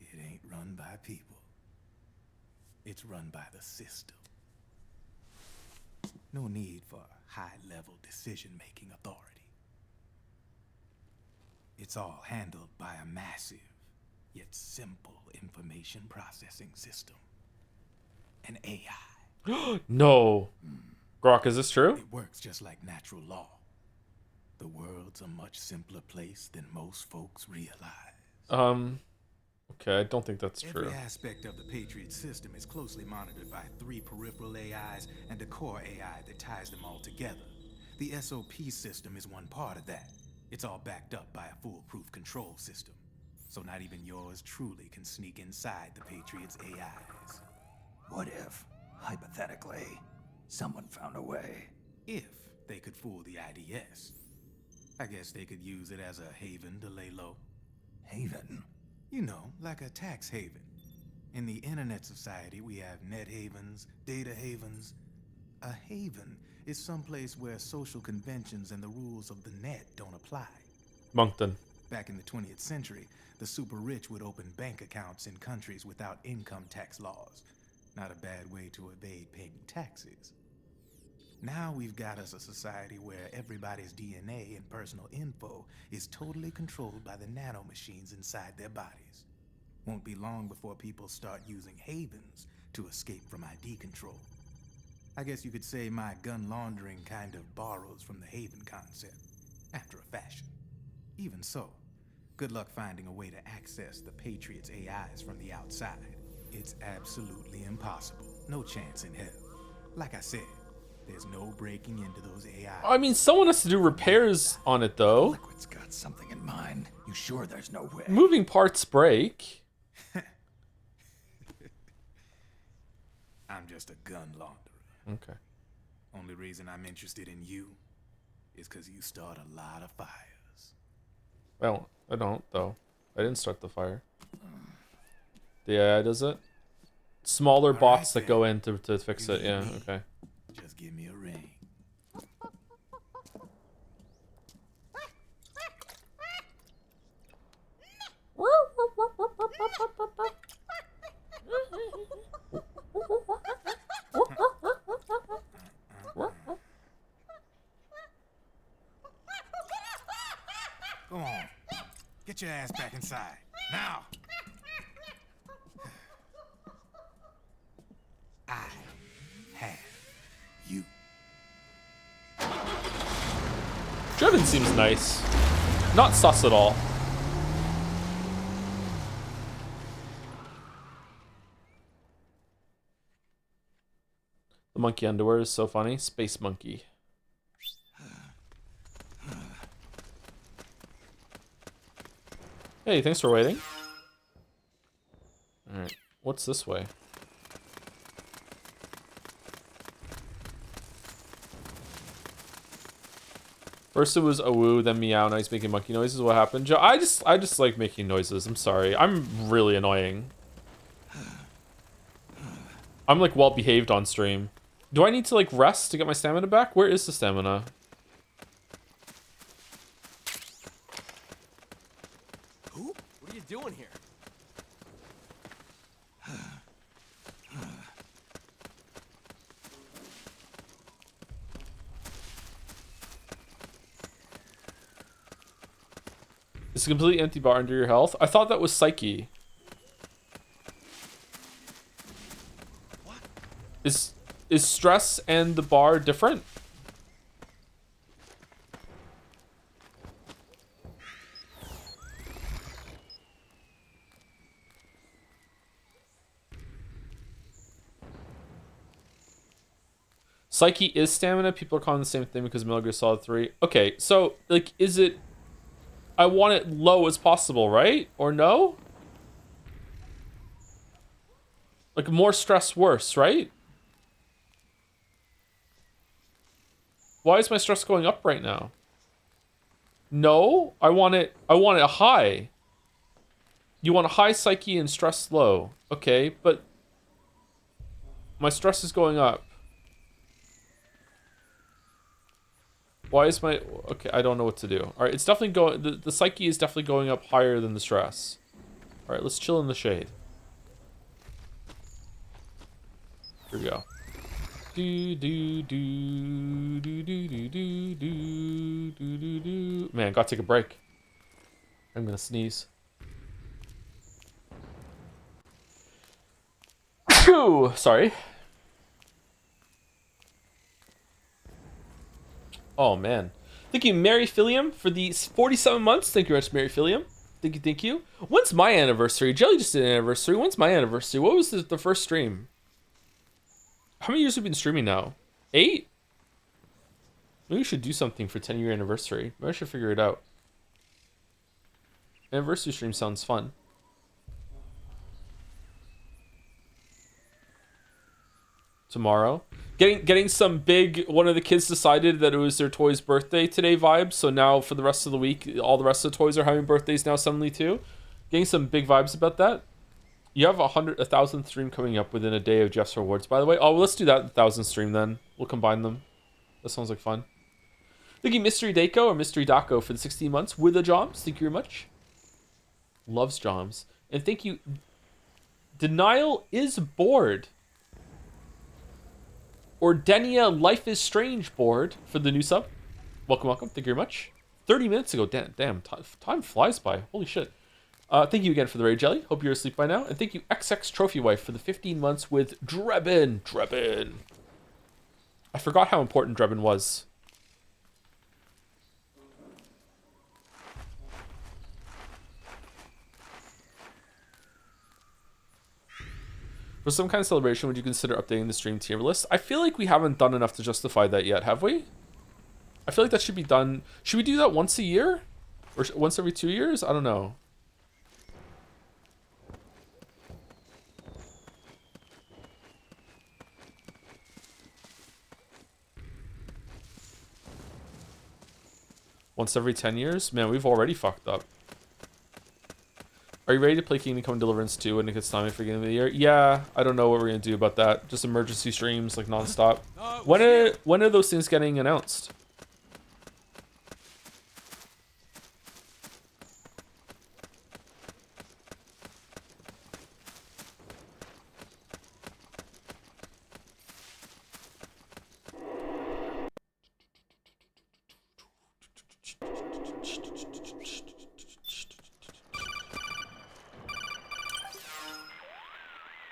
[SPEAKER 3] it ain't run by people. It's run by the system. No need for high-level decision-making authority. It's all handled by a massive, yet simple information processing system. An AI.
[SPEAKER 1] No. Grok, is this true?
[SPEAKER 3] It works just like natural law. The world's a much simpler place than most folks realize.
[SPEAKER 1] Okay, I don't think that's true.
[SPEAKER 3] Every aspect of the Patriot system is closely monitored by 3 peripheral AIs and a core AI that ties them all together. The SOP system is one part of that. It's all backed up by a foolproof control system. So not even yours truly can sneak inside the Patriots' AIs.
[SPEAKER 10] What if, hypothetically, someone found a way?
[SPEAKER 3] If they could fool the IDS. I guess they could use it as a haven to lay low.
[SPEAKER 10] Haven?
[SPEAKER 3] You know, like a tax haven. In the internet society, we have net havens, data havens. A haven is someplace where social conventions and the rules of the net don't apply.
[SPEAKER 1] Moncton.
[SPEAKER 3] Back in the 20th century, the super rich would open bank accounts in countries without income tax laws. Not a bad way to evade paying taxes. Now we've got us a society where everybody's DNA and personal info is totally controlled by the nanomachines inside their bodies. Won't be long before people start using havens to escape from ID control. I guess you could say my gun laundering kind of borrows from the haven concept, after a fashion. Even so, good luck finding a way to access the Patriots' AIs from the outside. It's absolutely impossible. No chance in hell. Like I said, there's no breaking into those AIs.
[SPEAKER 1] I mean, someone has to do repairs on it though.
[SPEAKER 10] Liquid's got something in mind. You sure there's no way?
[SPEAKER 1] Moving parts break.
[SPEAKER 3] I'm just a gun launderer.
[SPEAKER 1] Okay.
[SPEAKER 3] Only reason I'm interested in you is because you start a lot of fires.
[SPEAKER 1] Well, I don't though. I didn't start the fire. The AI does it. Smaller
[SPEAKER 3] All
[SPEAKER 1] bots
[SPEAKER 3] right,
[SPEAKER 1] that go in to fix
[SPEAKER 3] You
[SPEAKER 1] it. Yeah.
[SPEAKER 3] need me.
[SPEAKER 1] Okay.
[SPEAKER 3] Just give me a ring. Go on. Get your ass back inside. Now. I have you.
[SPEAKER 1] Driven seems nice. Not sus at all. The monkey underwear is so funny. Space monkey. Hey, thanks for waiting. Alright, what's this way? First it was a woo, then meow, now he's making monkey noises. What happened? Joe, I just like making noises. I'm sorry. I'm really annoying. I'm like well behaved on stream. Do I need to like rest to get my stamina back? Where is the stamina?
[SPEAKER 11] What are you doing here?
[SPEAKER 1] It's a completely empty bar under your health. I thought that was Psyche.
[SPEAKER 4] What?
[SPEAKER 1] Is stress and the bar different? Psyche is stamina. People are calling the same thing because Metal Gear Solid 3. Okay, so, like, is it... I want it low as possible, right? Or no? Like, more stress worse, right? Why is my stress going up right now? No, I want it high. You want a high Psyche and stress low. Okay, but my stress is going up. Why is my... Okay, I don't know what to do. All right, it's definitely going... The Psyche is definitely going up higher than the stress. All right, let's chill in the shade. Here we go. Do do do do do do do do do do. Man, gotta take a break. I'm gonna sneeze. Phew, sorry. Oh man. Thank you, Mary Philium, for these 47 months. Thank you very much, Mary Philium. Thank you, thank you. When's my anniversary? Jelly just did an anniversary. When's my anniversary? What was the first stream? How many years have we been streaming now? 8? Maybe we should do something for 10-year anniversary. Maybe I should figure it out. Anniversary stream sounds fun. Tomorrow. Getting some big... One of the kids decided that it was their toy's birthday today vibes. So now for the rest of the week, all the rest of the toys are having birthdays now suddenly too. Getting some big vibes about that. You have 1,000th stream coming up within a day of Jeff's rewards, by the way. Oh, well, let's do that 1,000th stream then. We'll combine them. That sounds like fun. Thank you, Mystery Daco or Mystery Daco for the 16 months with the Joms. Thank you very much. Loves Joms. And thank you. Denial is bored. Or Denia Life is Strange board for the new sub. Welcome, welcome. Thank you very much. 30 minutes ago. Damn, time flies by. Holy shit. Thank you again for the raid jelly. Hope you're asleep by now. And thank you, XX Trophy Wife, for the 15 months with Drebin. Drebin. I forgot how important Drebin was. For some kind of celebration, would you consider updating the stream tier list? I feel like we haven't done enough to justify that yet, have we? I feel like that should be done. Should we do that once a year? Or once every 2 years? I don't know. Once every 10 years? Man, we've already fucked up. Are you ready to play Kingdom Come Deliverance 2 when it gets time for the beginning of the year? Yeah, I don't know what we're going to do about that. Just emergency streams, like, nonstop. When are those things getting announced?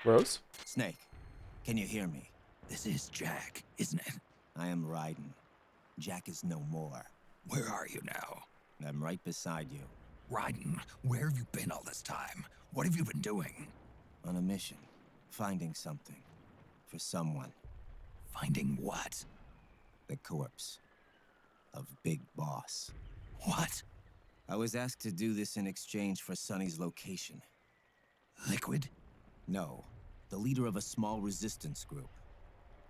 [SPEAKER 1] Rose?
[SPEAKER 6] Snake, can you hear me?
[SPEAKER 10] This is Jack, isn't it?
[SPEAKER 6] I am Raiden. Jack is no more.
[SPEAKER 10] Where are you now?
[SPEAKER 6] I'm right beside you.
[SPEAKER 10] Raiden, where have you been all this time? What have you been doing?
[SPEAKER 6] On a mission. Finding something. For someone.
[SPEAKER 10] Finding what?
[SPEAKER 6] The corpse. Of Big Boss.
[SPEAKER 10] What?
[SPEAKER 6] I was asked to do this in exchange for Sonny's location.
[SPEAKER 10] Liquid?
[SPEAKER 6] No. The leader of a small resistance group.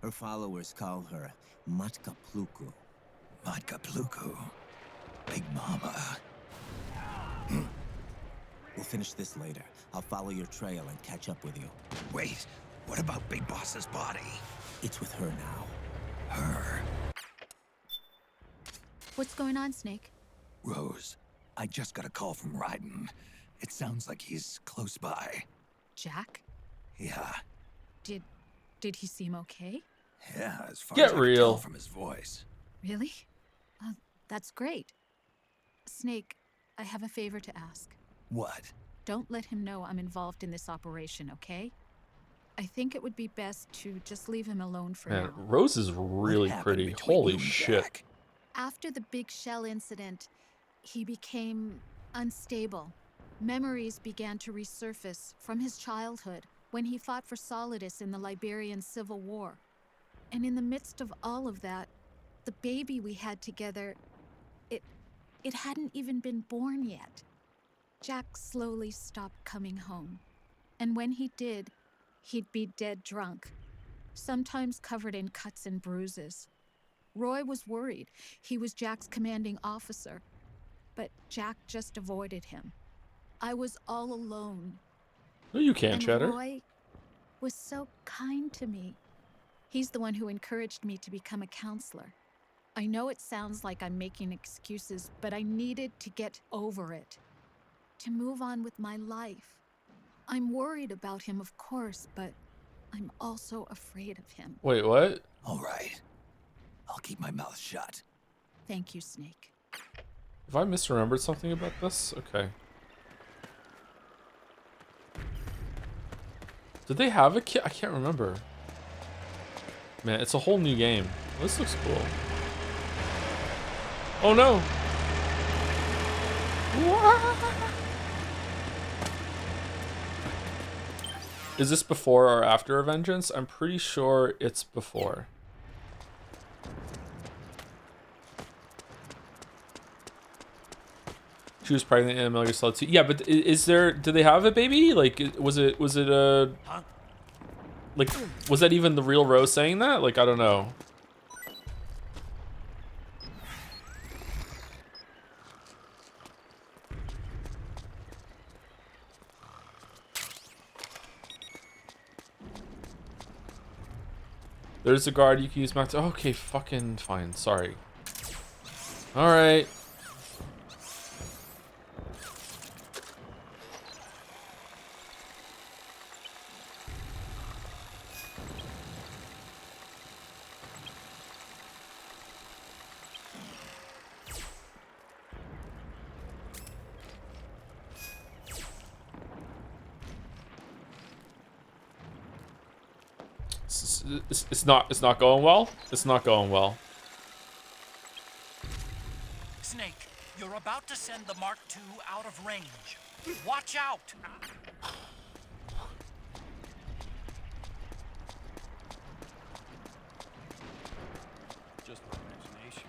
[SPEAKER 6] Her followers call her Matka Pluku.
[SPEAKER 10] Matka Pluku. Big Mama.
[SPEAKER 6] We'll finish this later. I'll follow your trail and catch up with you.
[SPEAKER 10] Wait, what about Big Boss's body?
[SPEAKER 6] It's with her now.
[SPEAKER 10] Her?
[SPEAKER 11] What's going on, Snake?
[SPEAKER 10] Rose, I just got a call from Raiden. It sounds like he's close by.
[SPEAKER 11] Jack?
[SPEAKER 10] Yeah.
[SPEAKER 11] Did he seem okay?
[SPEAKER 10] Yeah, as far
[SPEAKER 1] Get
[SPEAKER 10] as I can
[SPEAKER 1] real.
[SPEAKER 10] tell from his voice.
[SPEAKER 11] Really? That's great. Snake, I have a favor to ask.
[SPEAKER 10] What?
[SPEAKER 11] Don't let him know I'm involved in this operation, okay? I think it would be best to just leave him alone for
[SPEAKER 1] Man,
[SPEAKER 11] now.
[SPEAKER 1] Rose is really pretty. Holy shit.
[SPEAKER 10] Jack?
[SPEAKER 11] After the big shell incident, he became unstable. Memories began to resurface from his childhood when he fought for Solidus in the Liberian Civil War. And in the midst of all of that, the baby we had together, it hadn't even been born yet. Jack slowly stopped coming home. And when he did, he'd be dead drunk, sometimes covered in cuts and bruises. Roy was worried. He was Jack's commanding officer. But Jack just avoided him. I was all alone.
[SPEAKER 1] No, you can't,
[SPEAKER 11] And
[SPEAKER 1] Cheddar.
[SPEAKER 11] Roy was so kind to me. He's the one who encouraged me to become a counselor. I know it sounds like I'm making excuses, but I needed to get over it. To move on with my life. I'm worried about him, of course, but I'm also afraid of him.
[SPEAKER 1] Wait, what?
[SPEAKER 10] All right. I'll keep my mouth shut.
[SPEAKER 11] Thank you, Snake.
[SPEAKER 1] Have I misremembered something about this? Okay. Did they have a kid? I can't remember. Man, it's a whole new game. This looks cool. Oh no! Is this before or after a Vengeance? I'm pretty sure it's before. She was pregnant in Metal Gear Solid 2. Yeah, but is there? Do they have a baby? Like, was it a? Like, was that even the real Rose saying that? Like, I don't know. There's a guard you can use max. Okay, fucking fine. Sorry. All right. It's not going well. It's not going well.
[SPEAKER 7] Snake, you're about to send the Mark II out of range. Watch out!
[SPEAKER 12] Just imagination.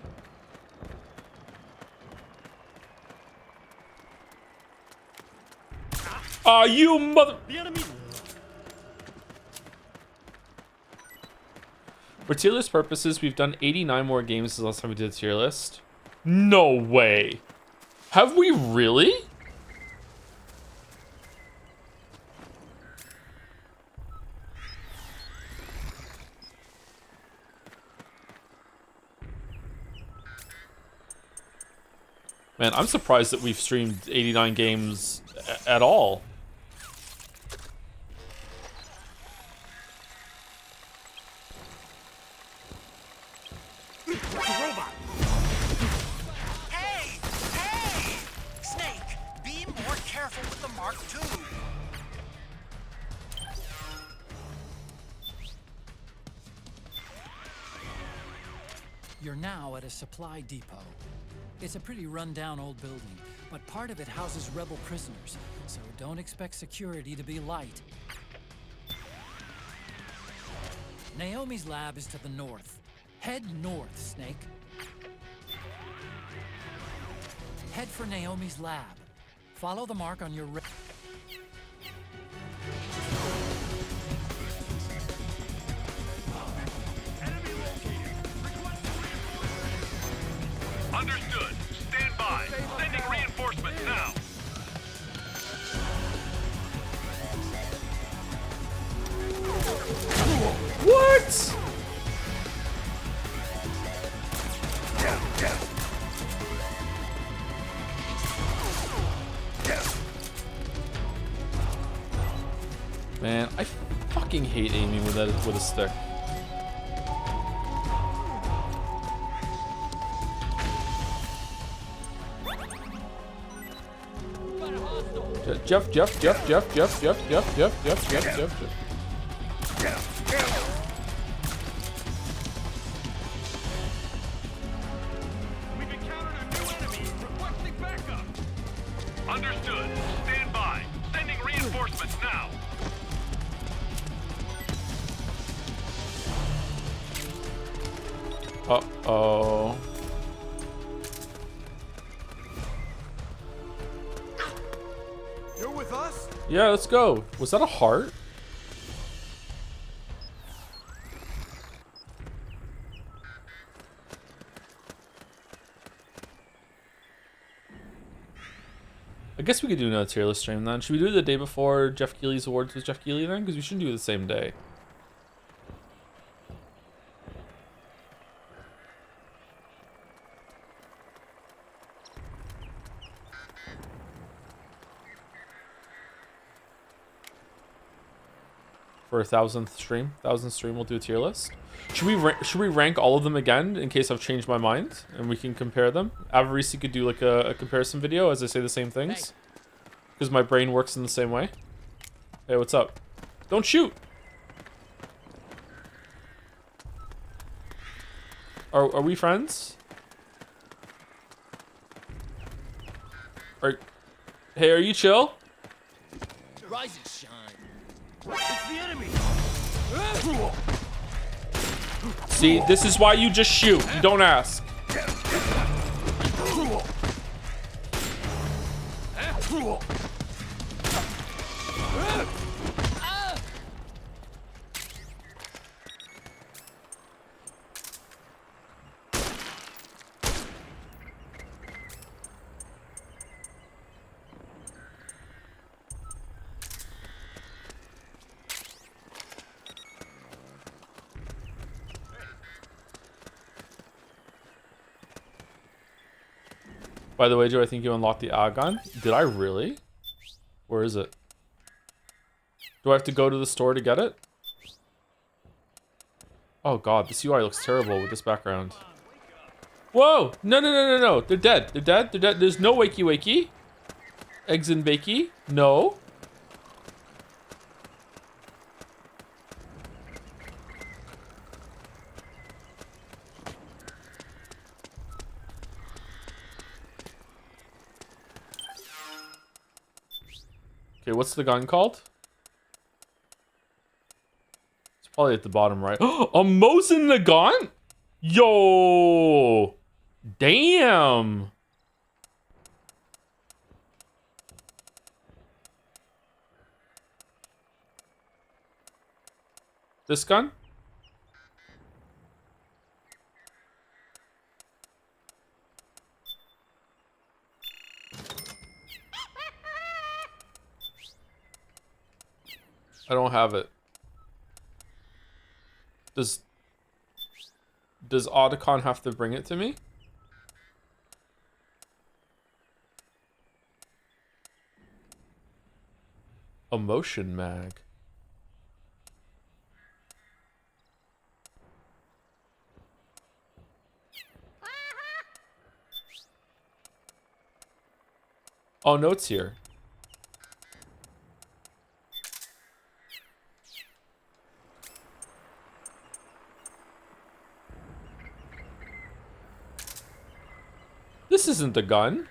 [SPEAKER 1] Ah, you mother...
[SPEAKER 12] The enemy.
[SPEAKER 1] For tier list purposes, we've done 89 more games since the last time we did a tier list. No way. Have we really? Man, I'm surprised that we've streamed 89 games at all.
[SPEAKER 7] Hey! Hey! Snake, be more careful with the Mark II.
[SPEAKER 2] You're now at a supply depot. It's a pretty run-down old building, but part of it houses rebel prisoners, so don't expect security to be light. Naomi's lab is to the north. Head north, Snake. Head for Naomi's lab. Follow the mark on your
[SPEAKER 5] Understood. Stand by. Sending reinforcements now.
[SPEAKER 1] What? Man, I fucking hate aiming with a stick. Jeff.
[SPEAKER 5] We've encountered a new enemy. Requesting backup. Understood. Stand by. Sending reinforcements now.
[SPEAKER 1] Uh-oh.
[SPEAKER 4] You're with us?
[SPEAKER 1] Yeah, let's go. Was that a heart? I guess we could do another tier list stream then. Should we do it the day before Jeff Keighley's awards with Jeff Keighley then? Because we shouldn't do it the same day. For a 1,000th stream. 1,000th stream, we'll do a tier list. Should we rank all of them again in case I've changed my mind and we can compare them? Avarisi could do like a comparison video as I say the same things. Because my brain works in the same way. Hey, what's up? Don't shoot! Are we friends? Hey, are you chill?
[SPEAKER 4] Rise and shine. It's the enemy.
[SPEAKER 1] See, this is why you just shoot. You don't ask. By the way, Joe, I think you unlocked the gun. Did I really? Where is it? Do I have to go to the store to get it? Oh god, this UI looks terrible with this background. Whoa! No. They're dead. They're dead. There's no wakey wakey. Eggs and bakey. No. Okay, what's the gun called? It's probably at the bottom right. A Mosin Nagant? Yo! Damn! This gun? I don't have it. Does Otacon have to bring it to me? A motion mag. Oh no, it's here. This isn't the gun.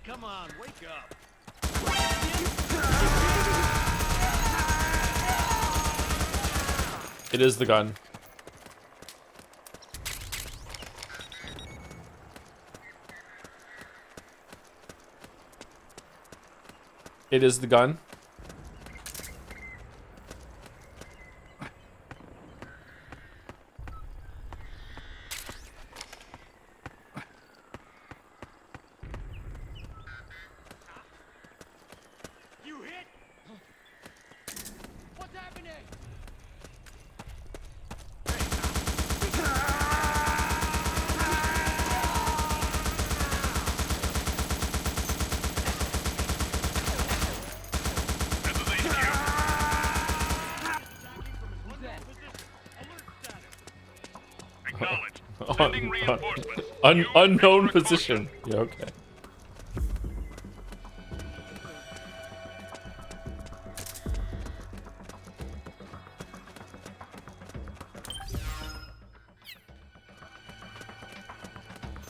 [SPEAKER 4] Come on, wake up.
[SPEAKER 1] It is the gun. It is the gun.
[SPEAKER 4] You hit? What's happening?
[SPEAKER 5] Acknowledged. Sending reinforcements.
[SPEAKER 1] Unknown position. Yeah, okay.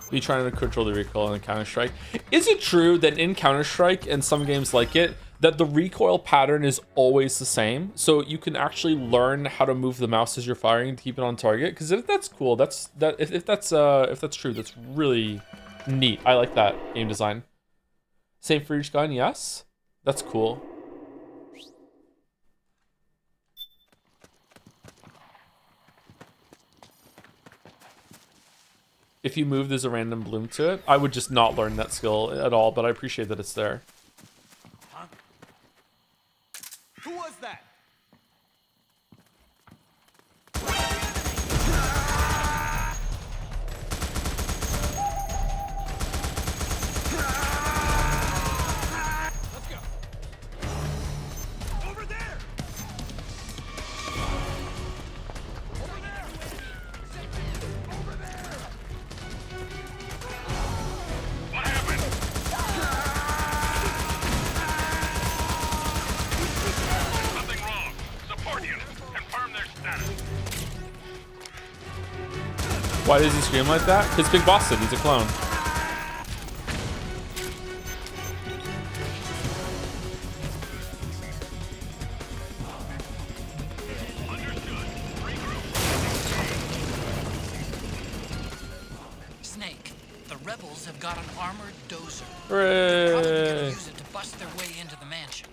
[SPEAKER 1] Be trying to control the recoil in Counter-Strike. Is it true that in Counter-Strike and some games like it, that the recoil pattern is always the same? So you can actually learn how to move the mouse as you're firing to keep it on target? Because if that's cool, if that's true, that's really neat. I like that game design. Same for each gun, yes? That's cool. If you move, there's a random bloom to it. I would just not learn that skill at all, but I appreciate that it's there.
[SPEAKER 4] Huh? Who was that? Let's go. Over there. Over there. Over there.
[SPEAKER 5] What happened? Something wrong. Support unit. Confirm their status.
[SPEAKER 1] Why does he scream like that? Because Big Boss said he's a clone.
[SPEAKER 2] Snake, the rebels have got an armored dozer.
[SPEAKER 1] Hooray.
[SPEAKER 2] Probably gonna use it to bust their way into the mansion.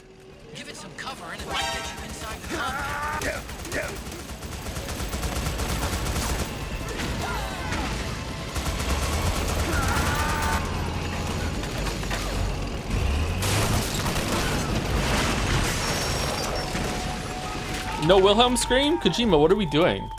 [SPEAKER 2] Give it some cover and it might get you inside the compound.
[SPEAKER 1] No Wilhelm scream? Kojima, what are we doing?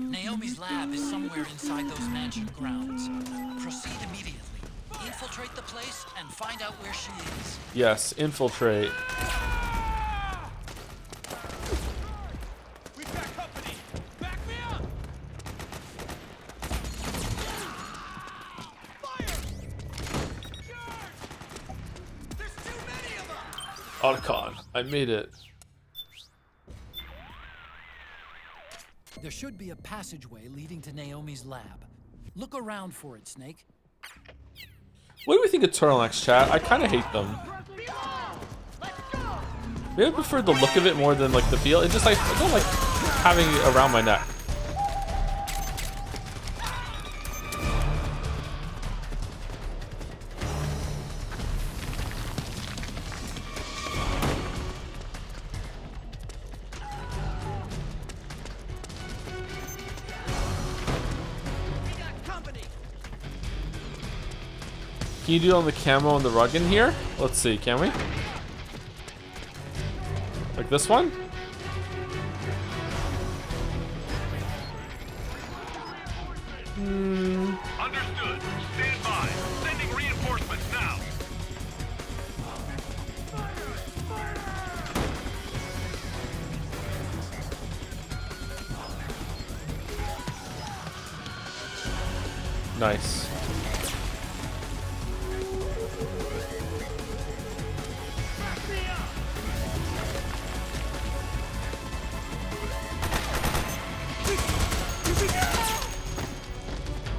[SPEAKER 2] Naomi's lab is somewhere inside those mansion grounds. Proceed immediately. Infiltrate the place and find out where she is.
[SPEAKER 1] Yes, infiltrate.
[SPEAKER 4] We've got company. Back me up. Fire! Charge! There's too many of them.
[SPEAKER 1] Otacon, I made it.
[SPEAKER 2] There should be a passageway leading to Naomi's lab. Look around for it, Snake.
[SPEAKER 1] What do we think of turtlenecks, chat? I kind of hate them. Maybe I prefer the look of it more than like the feel. It just like I don't like having it around my neck. Can you do it on the camo and the rug in here? Let's see, can we? Like this one?
[SPEAKER 5] Understood. Stand by. Sending reinforcements now.
[SPEAKER 1] Nice.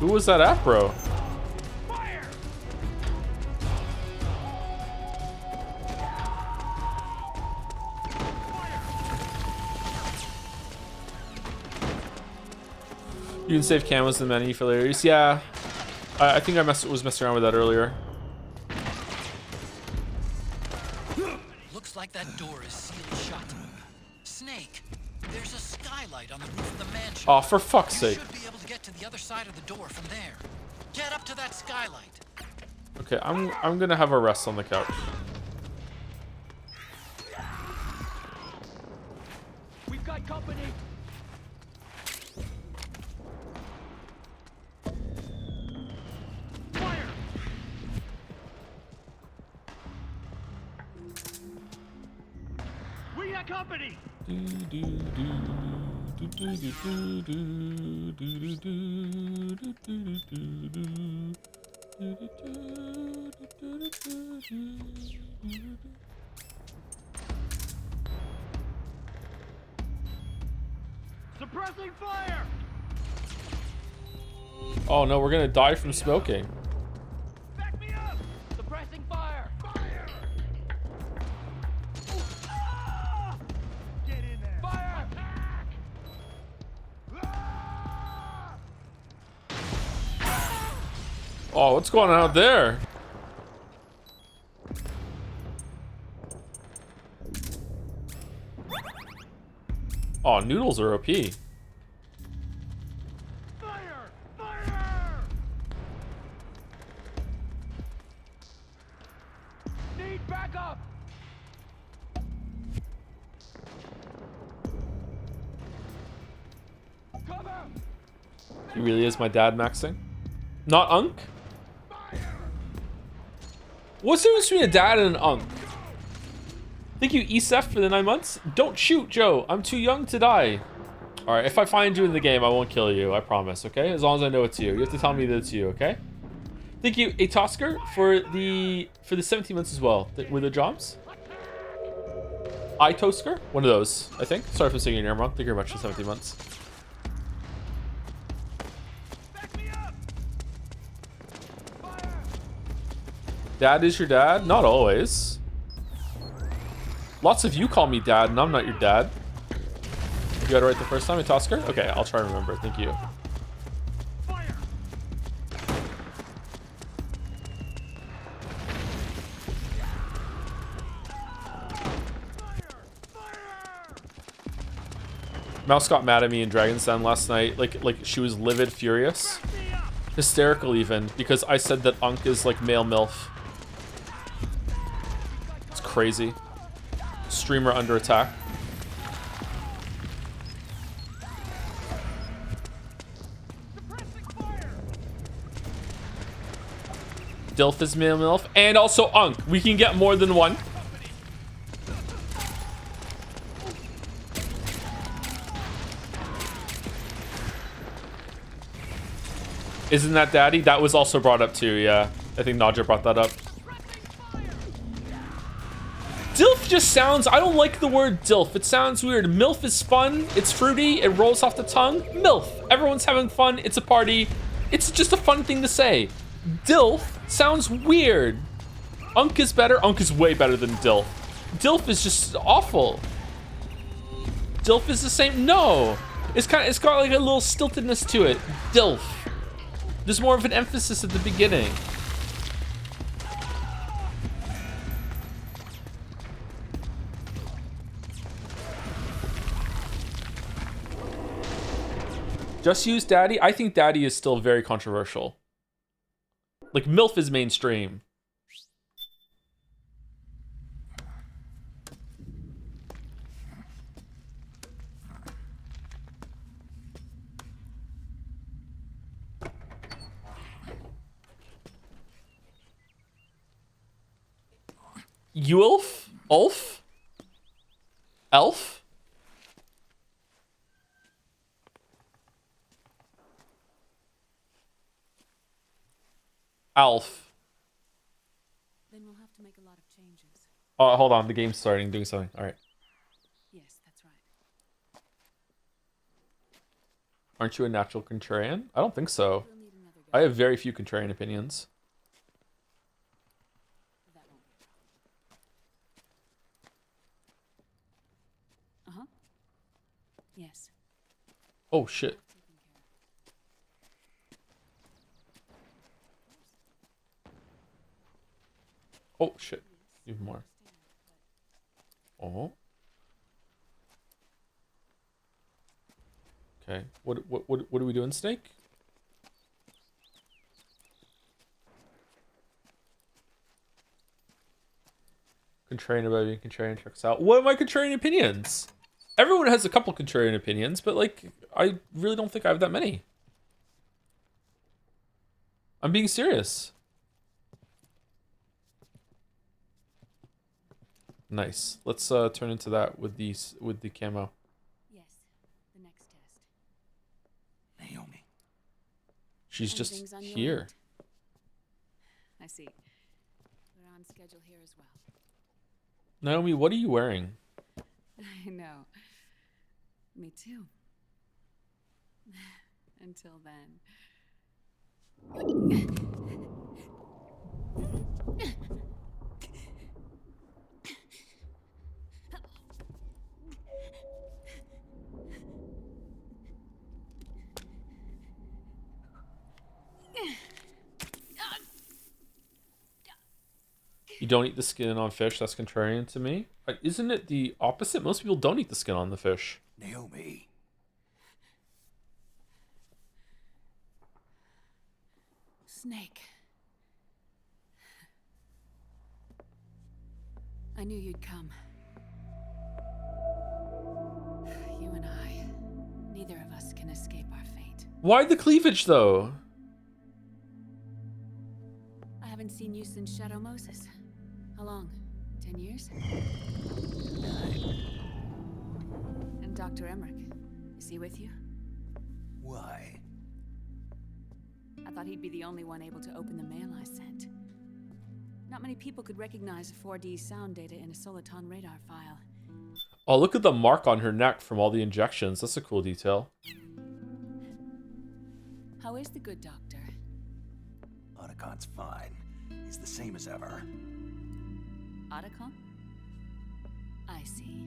[SPEAKER 1] Who was that at, bro? You can save camos in the menu for later use. Yeah, I think I was messing around with that earlier.
[SPEAKER 2] Looks like that door is sealed shut. Snake, There's a skylight on the roof of the mansion.
[SPEAKER 1] Oh, for fuck's sake.
[SPEAKER 2] You should be able to get to the other side of the door from there. Get up to that skylight.
[SPEAKER 1] Okay, I'm gonna have a rest on the couch.
[SPEAKER 5] We've got company. Fire! We got company. Suppressing fire.
[SPEAKER 1] Oh no, we're gonna die from smoking.
[SPEAKER 5] Back me up. Suppressing fire. Fire. Ah! Get in there. Fire. Attack. Ah!
[SPEAKER 1] Oh, what's going on out there? Oh, noodles are OP.
[SPEAKER 5] Fire! Fire! Need backup! Cover!
[SPEAKER 1] He really is my dad maxing. Not Unk? What's the difference between a dad and an Unk? Thank you, ESEF, for the 9 months. Don't shoot, Joe. I'm too young to die. All right, if I find you in the game, I won't kill you. I promise, okay? As long as I know it's you. You have to tell me that it's you, okay? Thank you, Atosker, for the 17 months as well. Were the jobs? Itosker? One of those, I think. Sorry for saying your name wrong. Thank you very much for 17 months. Dad is your dad? Not always. Lots of you call me dad, and I'm not your dad. You got it right the first time, Atosker? Okay, I'll try to remember. Thank you. Mouse got mad at me in Dragon's Den last night. Like she was livid, furious. Hysterical even, because I said that Unk is like male MILF. It's crazy. Streamer under attack. Dilf is male MILF, and also Unk. We can get more than one. Isn't that daddy? That was also brought up too, yeah. I think Nadja brought that up. Dilf just sounds, I don't like the word Dilf. It sounds weird. MILF is fun. It's fruity. It rolls off the tongue. MILF. Everyone's having fun. It's a party. It's just a fun thing to say. Dilf sounds weird. Unk is better. Unk is way better than Dilf. Dilf is just awful. Dilf is the same. No. It's got like a little stiltedness to it. Dilf. There's more of an emphasis at the beginning. Just use daddy? I think daddy is still very controversial. Like, MILF is mainstream. Ulf? Ulf? Elf? Alf.
[SPEAKER 13] Then we'll have to make a lot of changes.
[SPEAKER 1] Oh, hold on. The game's starting. Doing something. All right.
[SPEAKER 13] Yes, that's right.
[SPEAKER 1] Aren't you a natural contrarian? I don't think so. I have very few contrarian opinions.
[SPEAKER 13] Uh-huh. Yes.
[SPEAKER 1] Oh, shit. Oh, shit. Even more. Oh. Okay. What are we doing, Snake? Contrarian about being contrarian checks out. What are my contrarian opinions? Everyone has a couple contrarian opinions, but like, I really don't think I have that many. I'm being serious. Nice. Let's turn into that with the camo.
[SPEAKER 13] Yes, the next test.
[SPEAKER 10] Naomi.
[SPEAKER 1] She's
[SPEAKER 13] Anything's
[SPEAKER 1] just
[SPEAKER 13] on your
[SPEAKER 1] here.
[SPEAKER 13] end? I see. We're on schedule here as well.
[SPEAKER 1] Naomi, what are you wearing?
[SPEAKER 13] I know. Me too. Until then.
[SPEAKER 1] You don't eat the skin on fish. That's contrarian to me. Isn't it the opposite? Most people don't eat the skin on the fish.
[SPEAKER 10] Naomi.
[SPEAKER 13] Snake. I knew you'd come. You and I, neither of us can escape our fate.
[SPEAKER 1] Why the cleavage, though?
[SPEAKER 13] I haven't seen you since Shadow Moses. How long? 10 years? And Dr. Emmerich, is he with you?
[SPEAKER 10] Why?
[SPEAKER 13] I thought he'd be the only one able to open the mail I sent. Not many people could recognize 4D sound data in a Soliton radar file.
[SPEAKER 1] Oh, look at the mark on her neck from all the injections. That's a cool detail.
[SPEAKER 13] How is the good doctor?
[SPEAKER 10] Otacon's fine. He's the same as ever.
[SPEAKER 13] Otacon? I see.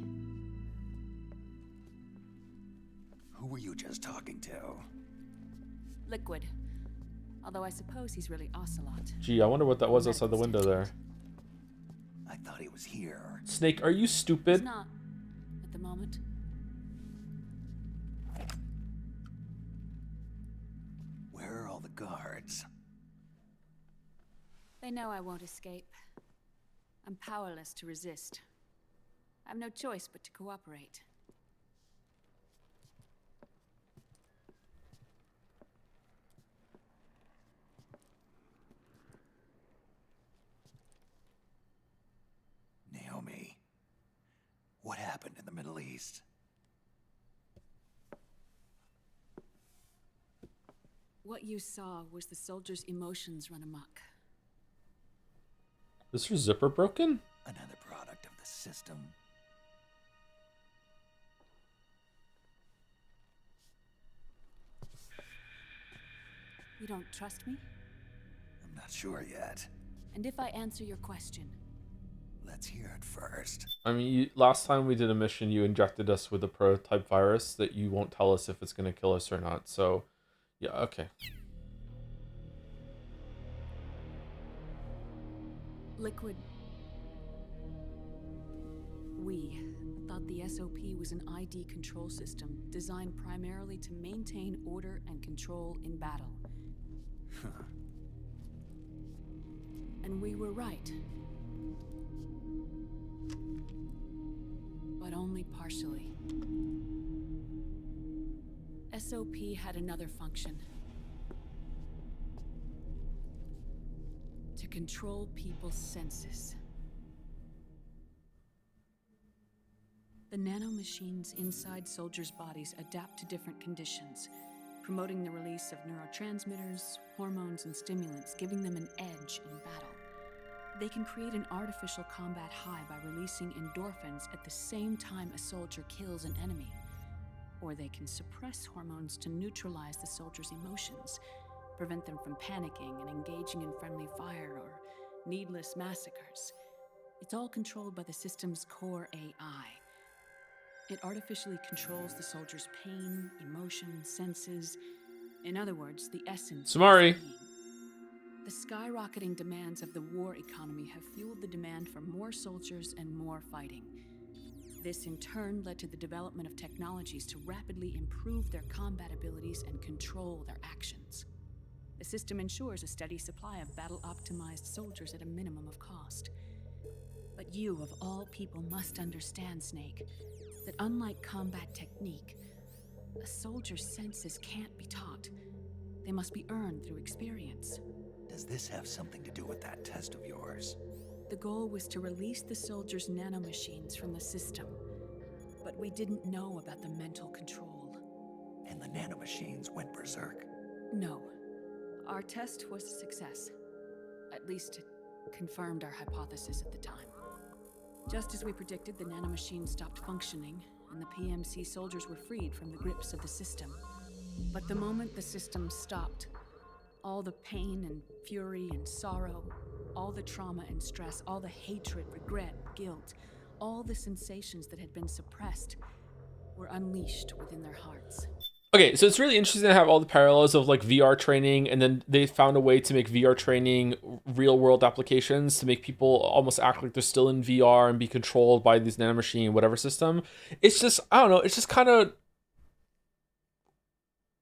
[SPEAKER 10] Who were you just talking to?
[SPEAKER 13] Liquid. Although I suppose he's really Ocelot.
[SPEAKER 1] Gee, I wonder what that was outside the window there.
[SPEAKER 10] I thought he was here.
[SPEAKER 1] Snake, are you stupid?
[SPEAKER 13] He's not. At the moment.
[SPEAKER 10] Where are all the guards?
[SPEAKER 13] They know I won't escape. I'm powerless to resist. I have no choice but to cooperate.
[SPEAKER 10] Naomi. What happened in the Middle East?
[SPEAKER 13] What you saw was the soldiers' emotions run amok.
[SPEAKER 1] Is her zipper broken?
[SPEAKER 10] Another product of the system.
[SPEAKER 13] You don't trust me?
[SPEAKER 10] I'm not sure yet.
[SPEAKER 13] And if I answer your question?
[SPEAKER 10] Let's hear it first.
[SPEAKER 1] I mean, last time we did a mission, you injected us with a prototype virus that you won't tell us if it's going to kill us or not. So, yeah, okay.
[SPEAKER 13] Liquid. We thought the SOP was an ID control system designed primarily to maintain order and control in battle. And we were right. But only partially. SOP had another function. To control people's senses. The nanomachines inside soldiers' bodies adapt to different conditions, promoting the release of neurotransmitters, hormones, and stimulants, giving them an edge in battle. They can create an artificial combat high by releasing endorphins at the same time a soldier kills an enemy. Or they can suppress hormones to neutralize the soldier's emotions, prevent them from panicking and engaging in friendly fire or needless massacres. It's all controlled by the system's core AI. It artificially controls the soldier's pain, emotion, senses. In other words, the essence
[SPEAKER 1] Samari.
[SPEAKER 13] of his being. The skyrocketing demands of the war economy have fueled the demand for more soldiers and more fighting. This in turn led to the development of technologies to rapidly improve their combat abilities and control their actions. The system ensures a steady supply of battle-optimized soldiers at a minimum of cost. But you, of all people, must understand, Snake, that unlike combat technique, a soldier's senses can't be taught. They must be earned through experience.
[SPEAKER 10] Does this have something to do with that test of yours?
[SPEAKER 13] The goal was to release the soldiers' nanomachines from the system, but we didn't know about the mental control.
[SPEAKER 10] And the nanomachines went berserk?
[SPEAKER 13] No. Our test was a success. At least it confirmed our hypothesis at the time. Just as we predicted, the nanomachines stopped functioning, and the PMC soldiers were freed from the grips of the system. But the moment the system stopped, all the pain and fury and sorrow, all the trauma and stress, all the hatred, regret, guilt, all the sensations that had been suppressed were unleashed within their hearts.
[SPEAKER 1] Okay, so it's really interesting to have all the parallels of like VR training, and then they found a way to make VR training real world applications to make people almost act like they're still in VR and be controlled by this nanomachine, whatever system. It's just, I don't know, it's just kind of,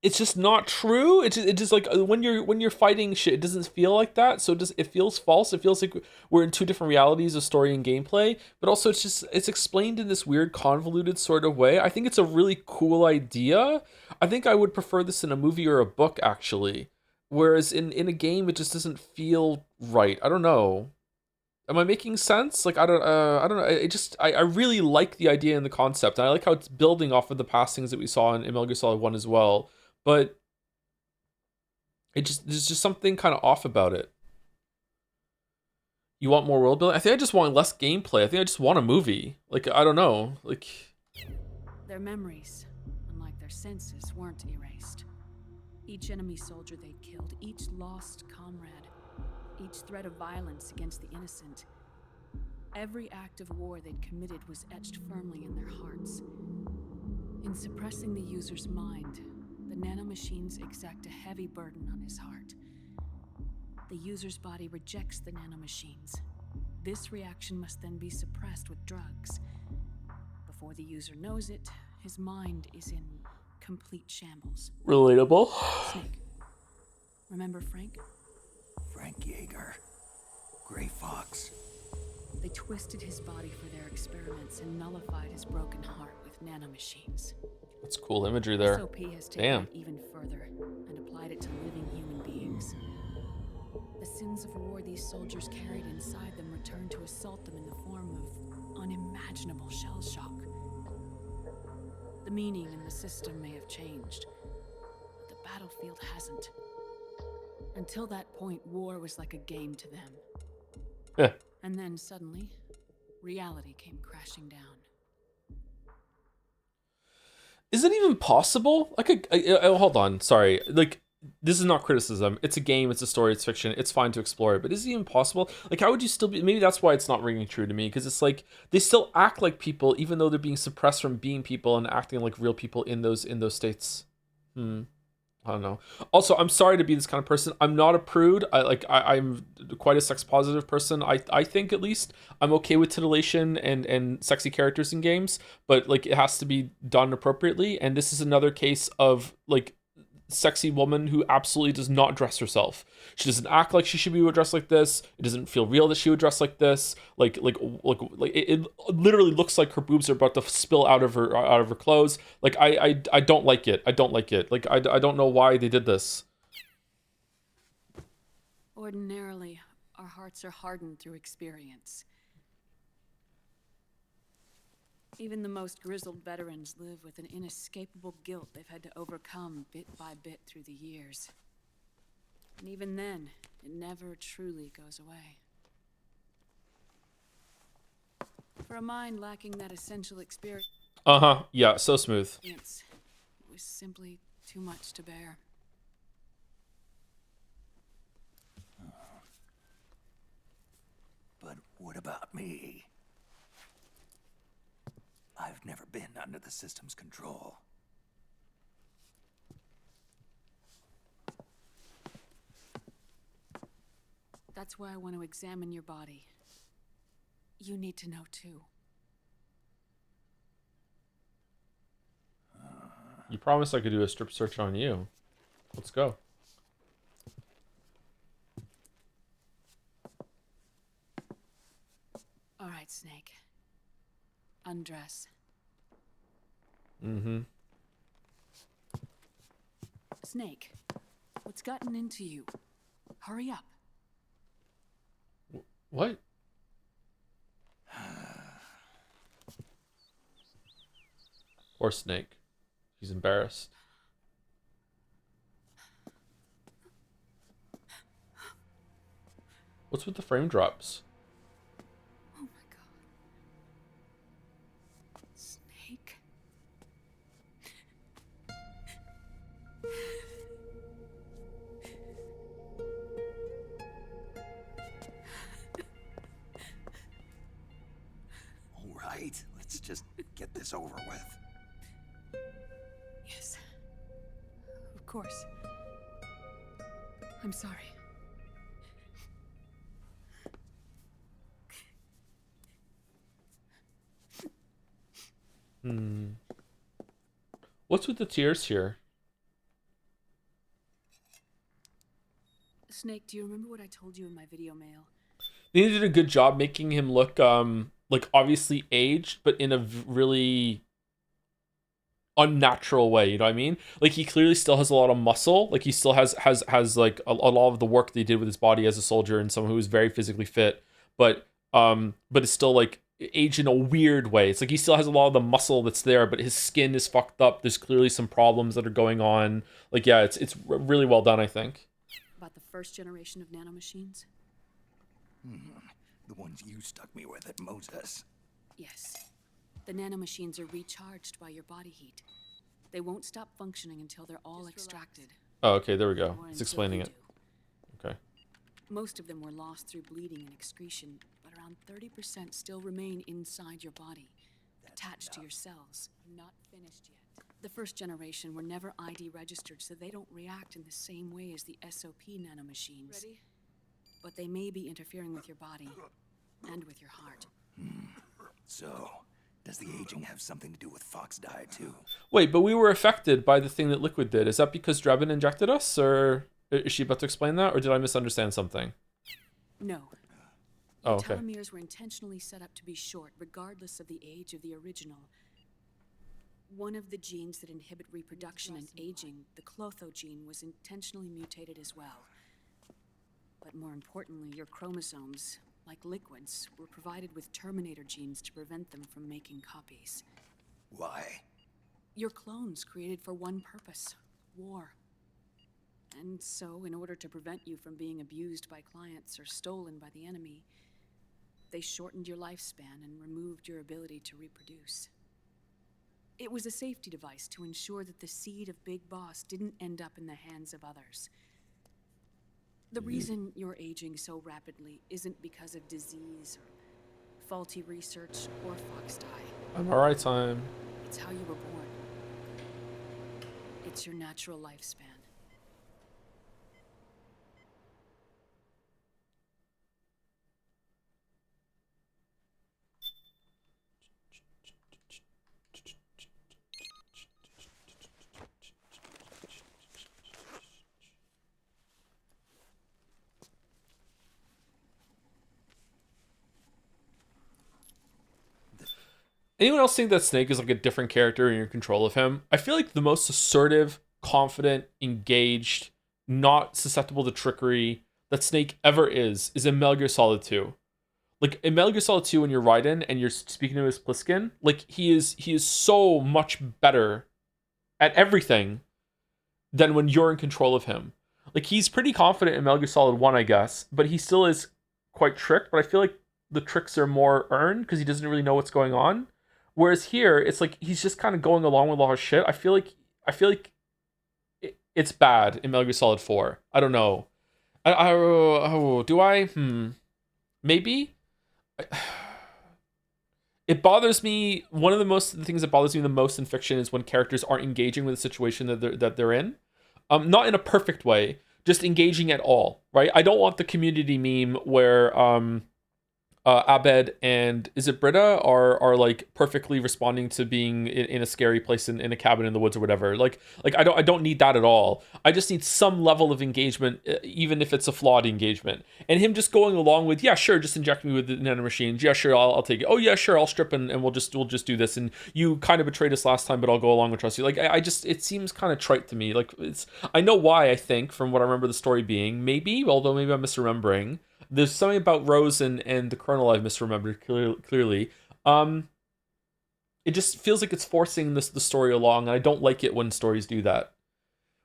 [SPEAKER 1] it's just not true. It just like when you're fighting shit, it doesn't feel like that. So it feels false. It feels like we're in two different realities of story and gameplay. But also it's explained in this weird convoluted sort of way. I think it's a really cool idea. I think I would prefer this in a movie or a book actually. Whereas in a game, it just doesn't feel right. I don't know. Am I making sense? Like I don't know. I really like the idea and the concept, and I like how it's building off of the past things that we saw in Metal Gear Solid 1 as well. But there's just something kind of off about it. You want more world building? I think I just want less gameplay. I think I just want a movie. Like, I don't know. Like,
[SPEAKER 13] their memories, unlike their senses, weren't erased. Each enemy soldier they'd killed, each lost comrade, each threat of violence against the innocent, every act of war they'd committed was etched firmly in their hearts. In suppressing the user's mind, the nanomachines exact a heavy burden on his heart. The user's body rejects the nanomachines. This reaction must then be suppressed with drugs. Before the user knows it, his mind is in complete shambles.
[SPEAKER 1] relatable.
[SPEAKER 13] Snake. Remember Frank?
[SPEAKER 10] Frank Yeager. Gray Fox.
[SPEAKER 13] They twisted his body for their experiments and nullified his broken heart with nanomachines.
[SPEAKER 1] That's cool imagery there.
[SPEAKER 13] SOP has taken
[SPEAKER 1] Damn.
[SPEAKER 13] it even further and applied it to living human beings. The sins of war these soldiers carried inside them returned to assault them in the form of unimaginable shell shock. The meaning in the system may have changed, but the battlefield hasn't. Until that point, war was like a game to them.
[SPEAKER 1] Yeah.
[SPEAKER 13] And then suddenly, reality came crashing down.
[SPEAKER 1] Is it even possible? Like, hold on, sorry. Like, this is not criticism. It's a game, it's a story, it's fiction. It's fine to explore it, but is it even possible? Like, how would you still be? Maybe that's why it's not ringing true to me, because it's like they still act like people, even though they're being suppressed from being people and acting like real people in those states. I don't know. Also, I'm sorry to be this kind of person. I'm not a prude. I'm quite a sex positive person. I think at least I'm okay with titillation and sexy characters in games, but like it has to be done appropriately. And this is another case of like sexy woman who absolutely does not dress herself. She doesn't act like she should be dressed like this. It doesn't feel real that she would dress like this. Like it literally looks like her boobs are about to spill out of her clothes. Like I don't like it. I don't like it. Like I don't know why they did this.
[SPEAKER 13] Ordinarily, our hearts are hardened through experience. Even the most grizzled veterans live with an inescapable guilt they've had to overcome bit by bit through the years. And even then, it never truly goes away. For a mind lacking that essential experience...
[SPEAKER 1] Yeah, so smooth.
[SPEAKER 13] It was simply too much to bear.
[SPEAKER 10] But what about me? I've never been under the system's control.
[SPEAKER 13] That's why I want to examine your body. You need to know too.
[SPEAKER 1] You promised I could do a strip search on you. Let's go.
[SPEAKER 13] All right, Snake. Undress.
[SPEAKER 1] Mm-hmm.
[SPEAKER 13] Snake, what's gotten into you? Hurry up.
[SPEAKER 1] What? Poor Snake. He's embarrassed. What's with the frame drops?
[SPEAKER 13] Oh my god. Snake.
[SPEAKER 10] All right, let's just get this over with.
[SPEAKER 13] Yes. Of course. I'm sorry.
[SPEAKER 1] What's with the tears here?
[SPEAKER 13] Snake, do you remember what I told you in my video mail?
[SPEAKER 1] They did a good job making him look like obviously aged, but in a really unnatural way, you know what I mean? Like he clearly still has a lot of muscle, like he still has like a lot of the work that he did with his body as a soldier and someone who was very physically fit, but it's still like aged in a weird way. It's like he still has a lot of the muscle that's there, but his skin is fucked up. There's clearly some problems that are going on. Like yeah, it's really well done, I think.
[SPEAKER 13] About the first generation of nanomachines?
[SPEAKER 10] The ones you stuck me with at Moses.
[SPEAKER 13] Yes. The nanomachines are recharged by your body heat. They won't stop functioning until they're all extracted.
[SPEAKER 1] Oh, okay, there we go.
[SPEAKER 13] Or
[SPEAKER 1] It's
[SPEAKER 13] until
[SPEAKER 1] explaining
[SPEAKER 13] you
[SPEAKER 1] it.
[SPEAKER 13] do.
[SPEAKER 1] Okay.
[SPEAKER 13] Most of them were lost through bleeding and excretion, but around 30% still remain inside your body, attached to your cells. Not finished yet. The first generation were never ID registered, so they don't react in the same way as the SOP nanomachines. Ready? But they may be interfering with your body and with your heart.
[SPEAKER 10] So, does the aging have something to do with Fox die too?
[SPEAKER 1] Wait, but we were affected by the thing that Liquid did. Is that because Drebin injected us, or is she about to explain that, or did I misunderstand something?
[SPEAKER 13] No.
[SPEAKER 1] Oh,
[SPEAKER 13] Your
[SPEAKER 1] okay.
[SPEAKER 13] telomeres were intentionally set up to be short, regardless of the age of the original. One of the genes that inhibit reproduction and aging, the Clotho gene, was intentionally mutated as well. But more importantly, your chromosomes, like Liquid's, were provided with Terminator genes to prevent them from making copies.
[SPEAKER 10] Why?
[SPEAKER 13] Your clones created for one purpose: war. And so, in order to prevent you from being abused by clients or stolen by the enemy, they shortened your lifespan and removed your ability to reproduce. It was a safety device to ensure that the seed of Big Boss didn't end up in the hands of others. The reason you're aging so rapidly isn't because of disease or faulty research or Fox die.
[SPEAKER 1] I'm alright, time.
[SPEAKER 13] It's how you were born. It's your natural lifespan.
[SPEAKER 1] Anyone else think that Snake is like a different character and you're in control of him? I feel like the most assertive, confident, engaged, not susceptible to trickery that Snake ever is in Metal Gear Solid 2. Like in Metal Gear Solid 2 when you're Raiden and you're speaking to his Pliskin, like he is so much better at everything than when you're in control of him. Like he's pretty confident in Metal Gear Solid 1, I guess, but he still is quite tricked, but I feel like the tricks are more earned because he doesn't really know what's going on. Whereas here, it's like he's just kind of going along with all his shit. I feel like it's bad in Metal Gear Solid 4. I don't know. Do I? Maybe. It bothers me. One of the things that bothers me the most in fiction is when characters aren't engaging with the situation that they're in. Not in a perfect way, just engaging at all, right? I don't want the community meme where Abed and is it Britta are like perfectly responding to being in a scary place in a cabin in the woods or whatever. Like I don't need that at all. I just need some level of engagement, even if it's a flawed engagement. And him just going along with, yeah, sure, just inject me with the nanomachines. Yeah, sure, I'll take it. Oh yeah, sure, I'll strip and we'll just do this. And you kind of betrayed us last time, but I'll go along and trust you. Like I just, it seems kind of trite to me. Like I know why, I think, from what I remember the story being, maybe, although maybe I'm misremembering. There's something about Rose and the Colonel I've misremembered clearly. It just feels like it's forcing the story along, and I don't like it when stories do that.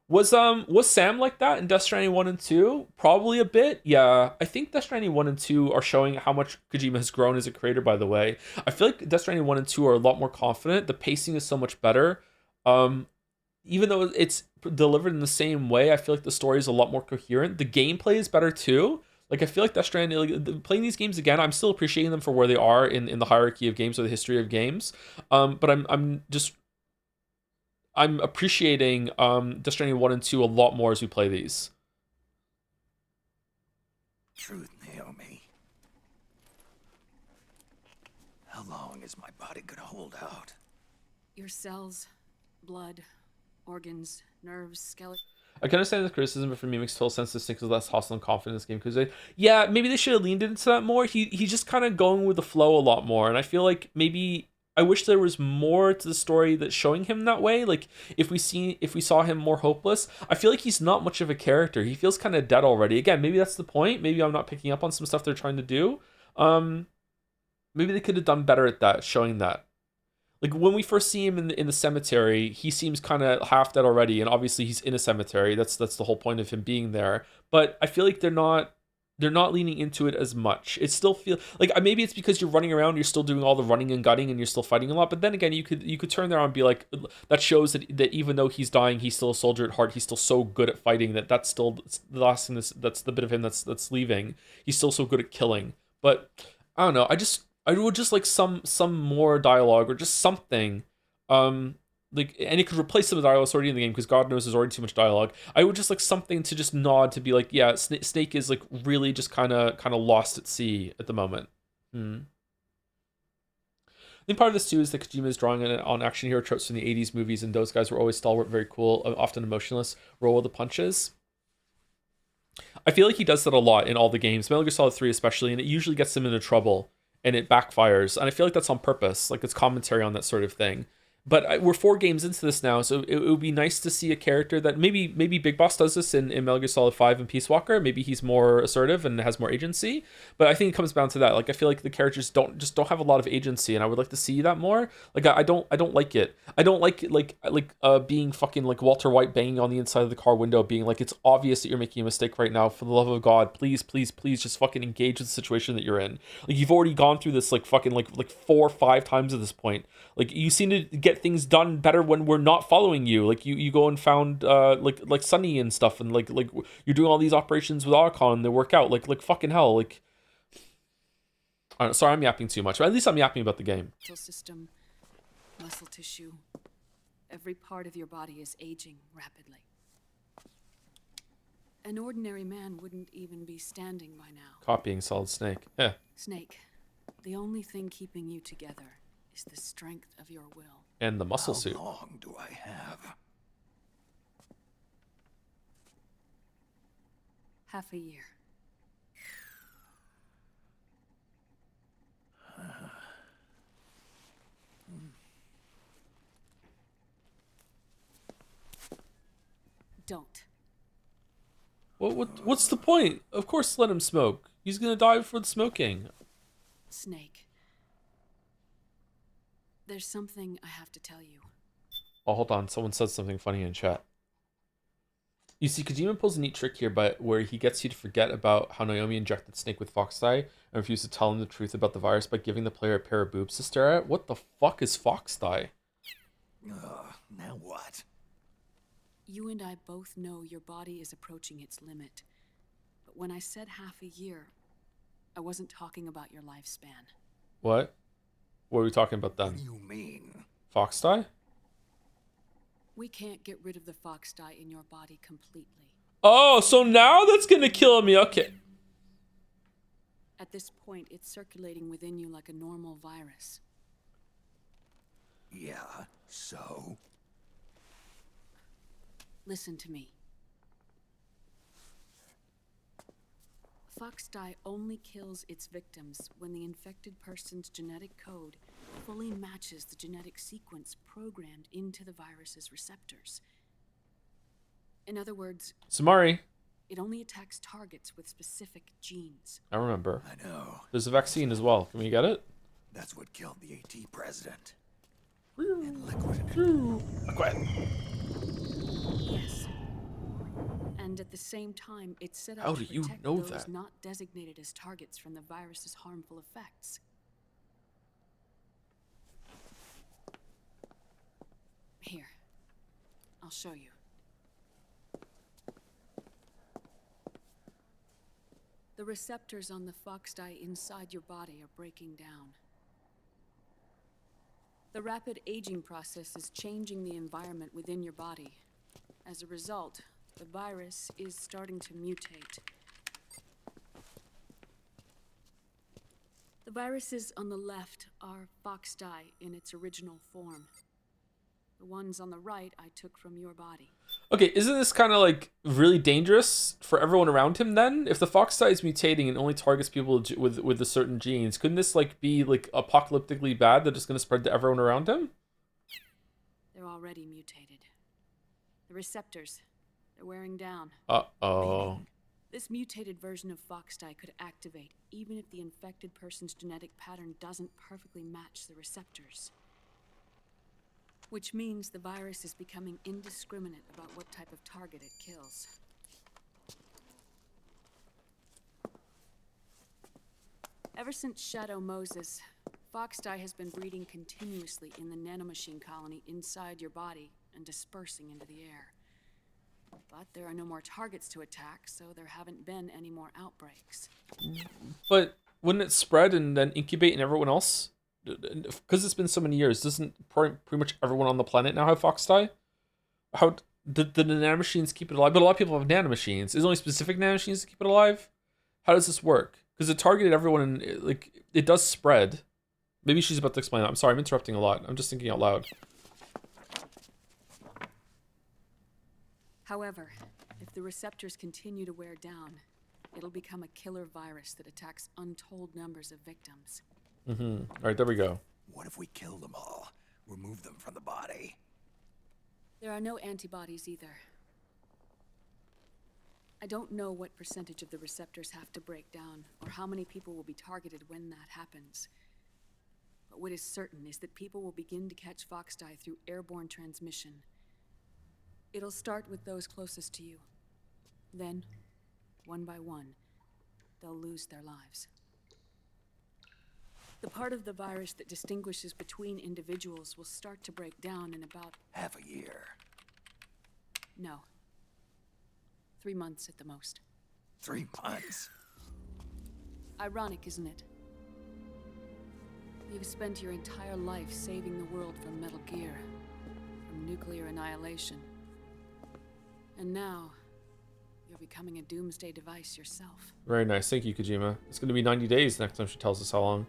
[SPEAKER 1] Was Sam like that in Death Stranding 1 and 2? Probably a bit. Yeah, I think Death Stranding 1 and 2 are showing how much Kojima has grown as a creator, by the way. I feel like Death Stranding 1 and 2 are a lot more confident. The pacing is so much better. Even though it's delivered in the same way, I feel like the story is a lot more coherent. The gameplay is better too. Like I feel like Death Stranding, like, playing these games again, I'm still appreciating them for where they are in the hierarchy of games or the history of games. But I'm appreciating Death Stranding 1 and 2 a lot more as we play these.
[SPEAKER 10] Truth, Naomi. How long is my body gonna hold out?
[SPEAKER 13] Your cells, blood, organs, nerves, skeleton.
[SPEAKER 1] I can understand the criticism, but for me, it makes total sense to Snake is less hostile and confident in this game because yeah, maybe they should have leaned into that more. He's just kind of going with the flow a lot more, and I feel like maybe I wish there was more to the story that's showing him that way. Like if we saw him more hopeless, I feel like he's not much of a character. He feels kind of dead already. Again, maybe that's the point. Maybe I'm not picking up on some stuff they're trying to do. Maybe they could have done better at that, showing that. Like when we first see him in the cemetery, he seems kind of half dead already, and obviously he's in a cemetery. That's the whole point of him being there. But I feel like they're not leaning into it as much. It still feels like maybe it's because you're running around, you're still doing all the running and gutting, and you're still fighting a lot. But then again, you could turn there and be like, that shows that even though he's dying, he's still a soldier at heart. He's still so good at fighting that's still the last thing. That's the bit of him that's leaving. He's still so good at killing. But I don't know. I would just like some more dialogue or just something, like, and it could replace some of the dialogue that's already in the game because God knows there's already too much dialogue. I would just like something to just nod to be like, yeah, Snake is like really just kind of lost at sea at the moment. I think part of this too is that Kojima is drawing on action hero tropes from the 80s movies, and those guys were always stalwart, very cool, often emotionless, roll with the punches. I feel like he does that a lot in all the games, Metal Gear Solid 3 especially, and it usually gets him into trouble. And it backfires, and I feel like that's on purpose, like it's commentary on that sort of thing. But we're 4 games into this now, so it would be nice to see a character that maybe Big Boss does this in Metal Gear Solid 5 and Peace Walker. Maybe he's more assertive and has more agency. But I think it comes down to that. Like I feel like the characters don't have a lot of agency, and I would like to see that more. Like I don't like it. I don't like it like being fucking like Walter White banging on the inside of the car window, being like, it's obvious that you're making a mistake right now. For the love of God, please just fucking engage with the situation that you're in. Like you've already gone through this like fucking like 4 or 5 times at this point. Like you seem to get things done better when we're not following you. Like you go and found like Sunny and stuff, and like you're doing all these operations with Archon and they work out. Like fucking hell. Like I don't know, sorry, I'm yapping too much, but at least I'm yapping about the game.
[SPEAKER 13] System, muscle tissue, every part of your body is aging rapidly. An ordinary man wouldn't even be standing by now.
[SPEAKER 1] Copying Solid Snake. Yeah.
[SPEAKER 13] Snake, the only thing keeping you together is the strength of your will.
[SPEAKER 1] And the muscle suit.
[SPEAKER 10] How long do I have?
[SPEAKER 13] Half a year. Don't.
[SPEAKER 1] What's the point? Of course let him smoke. He's gonna die for the smoking.
[SPEAKER 13] Snake. There's something I have to tell you.
[SPEAKER 1] Oh, hold on. Someone said something funny in chat. You see, Kojima pulls a neat trick here, but where he gets you to forget about how Naomi injected Snake with Fox Dye and refused to tell him the truth about the virus by giving the player a pair of boobs to stare at. What the fuck is Fox Dye?
[SPEAKER 10] Now what?
[SPEAKER 13] You and I both know your body is approaching its limit. But when I said half a year, I wasn't talking about your lifespan.
[SPEAKER 1] What? What are we talking about then?
[SPEAKER 10] What do you mean?
[SPEAKER 1] Fox Dye?
[SPEAKER 13] We can't get rid of the Fox Dye in your body completely.
[SPEAKER 1] Oh, so now that's gonna kill me. Okay.
[SPEAKER 13] At this point, it's circulating within you like a normal virus.
[SPEAKER 10] Yeah, so?
[SPEAKER 13] Listen to me. Fox dye only kills its victims when the infected person's genetic code fully matches the genetic sequence programmed into the virus's receptors. In other words,
[SPEAKER 1] Samari.
[SPEAKER 13] it only attacks targets with specific genes.
[SPEAKER 1] I remember.
[SPEAKER 10] I know.
[SPEAKER 1] There's a vaccine as well. Can we get it?
[SPEAKER 10] That's what killed the AT president.
[SPEAKER 1] Liquid.
[SPEAKER 13] Yes. And at the same time, it's set
[SPEAKER 1] How
[SPEAKER 13] up
[SPEAKER 1] do
[SPEAKER 13] to
[SPEAKER 1] you
[SPEAKER 13] protect
[SPEAKER 1] know
[SPEAKER 13] those
[SPEAKER 1] that?
[SPEAKER 13] not designated as targets from the virus's harmful effects. Here, I'll show you. The receptors on the fox dye inside your body are breaking down. The rapid aging process is changing the environment within your body. As a result, the virus is starting to mutate. The viruses on the left are fox dye in its original form. The ones on the right I took from your body.
[SPEAKER 1] Okay, isn't this kind of like really dangerous for everyone around him then? If the fox dye is mutating and only targets people with the certain genes, couldn't this like be like apocalyptically bad that it's going to spread to everyone around him?
[SPEAKER 13] They're already mutated. The receptors, they're wearing down.
[SPEAKER 1] Uh-oh.
[SPEAKER 13] This mutated version of fox dye could activate even if the infected person's genetic pattern doesn't perfectly match the receptors. Which means the virus is becoming indiscriminate about what type of target it kills. Ever since Shadow Moses, fox dye has been breeding continuously in the nanomachine colony inside your body and dispersing into the air. But there are no more targets to attack, so there haven't been any more outbreaks.
[SPEAKER 1] But wouldn't it spread and then incubate in everyone else? Because it's been so many years, doesn't pretty much everyone on the planet now have fox dye? How did the nanomachines keep it alive? But a lot of people have nanomachines. Is it only specific nanomachines that keep it alive? How does this work? Because it targeted everyone and like it does spread. Maybe she's about to explain that. I'm sorry, I'm interrupting a lot. I'm just thinking out loud.
[SPEAKER 13] However, if the receptors continue to wear down, it'll become a killer virus that attacks untold numbers of victims.
[SPEAKER 1] Mm-hmm. All right, there we go.
[SPEAKER 10] What if we kill them all? Remove them from the body?
[SPEAKER 13] There are no antibodies either. I don't know what percentage of the receptors have to break down, or how many people will be targeted when that happens. But what is certain is that people will begin to catch fox dye through airborne transmission. It'll start with those closest to you. Then, one by one, they'll lose their lives. The part of the virus that distinguishes between individuals will start to break down in about...
[SPEAKER 10] half a year.
[SPEAKER 13] No. 3 months at the most.
[SPEAKER 10] 3 months?
[SPEAKER 13] Ironic, isn't it? You've spent your entire life saving the world from Metal Gear, from nuclear annihilation. And now, you're becoming a doomsday device yourself.
[SPEAKER 1] Very nice. Thank you, Kojima. It's going to be 90 days next time she tells us how long.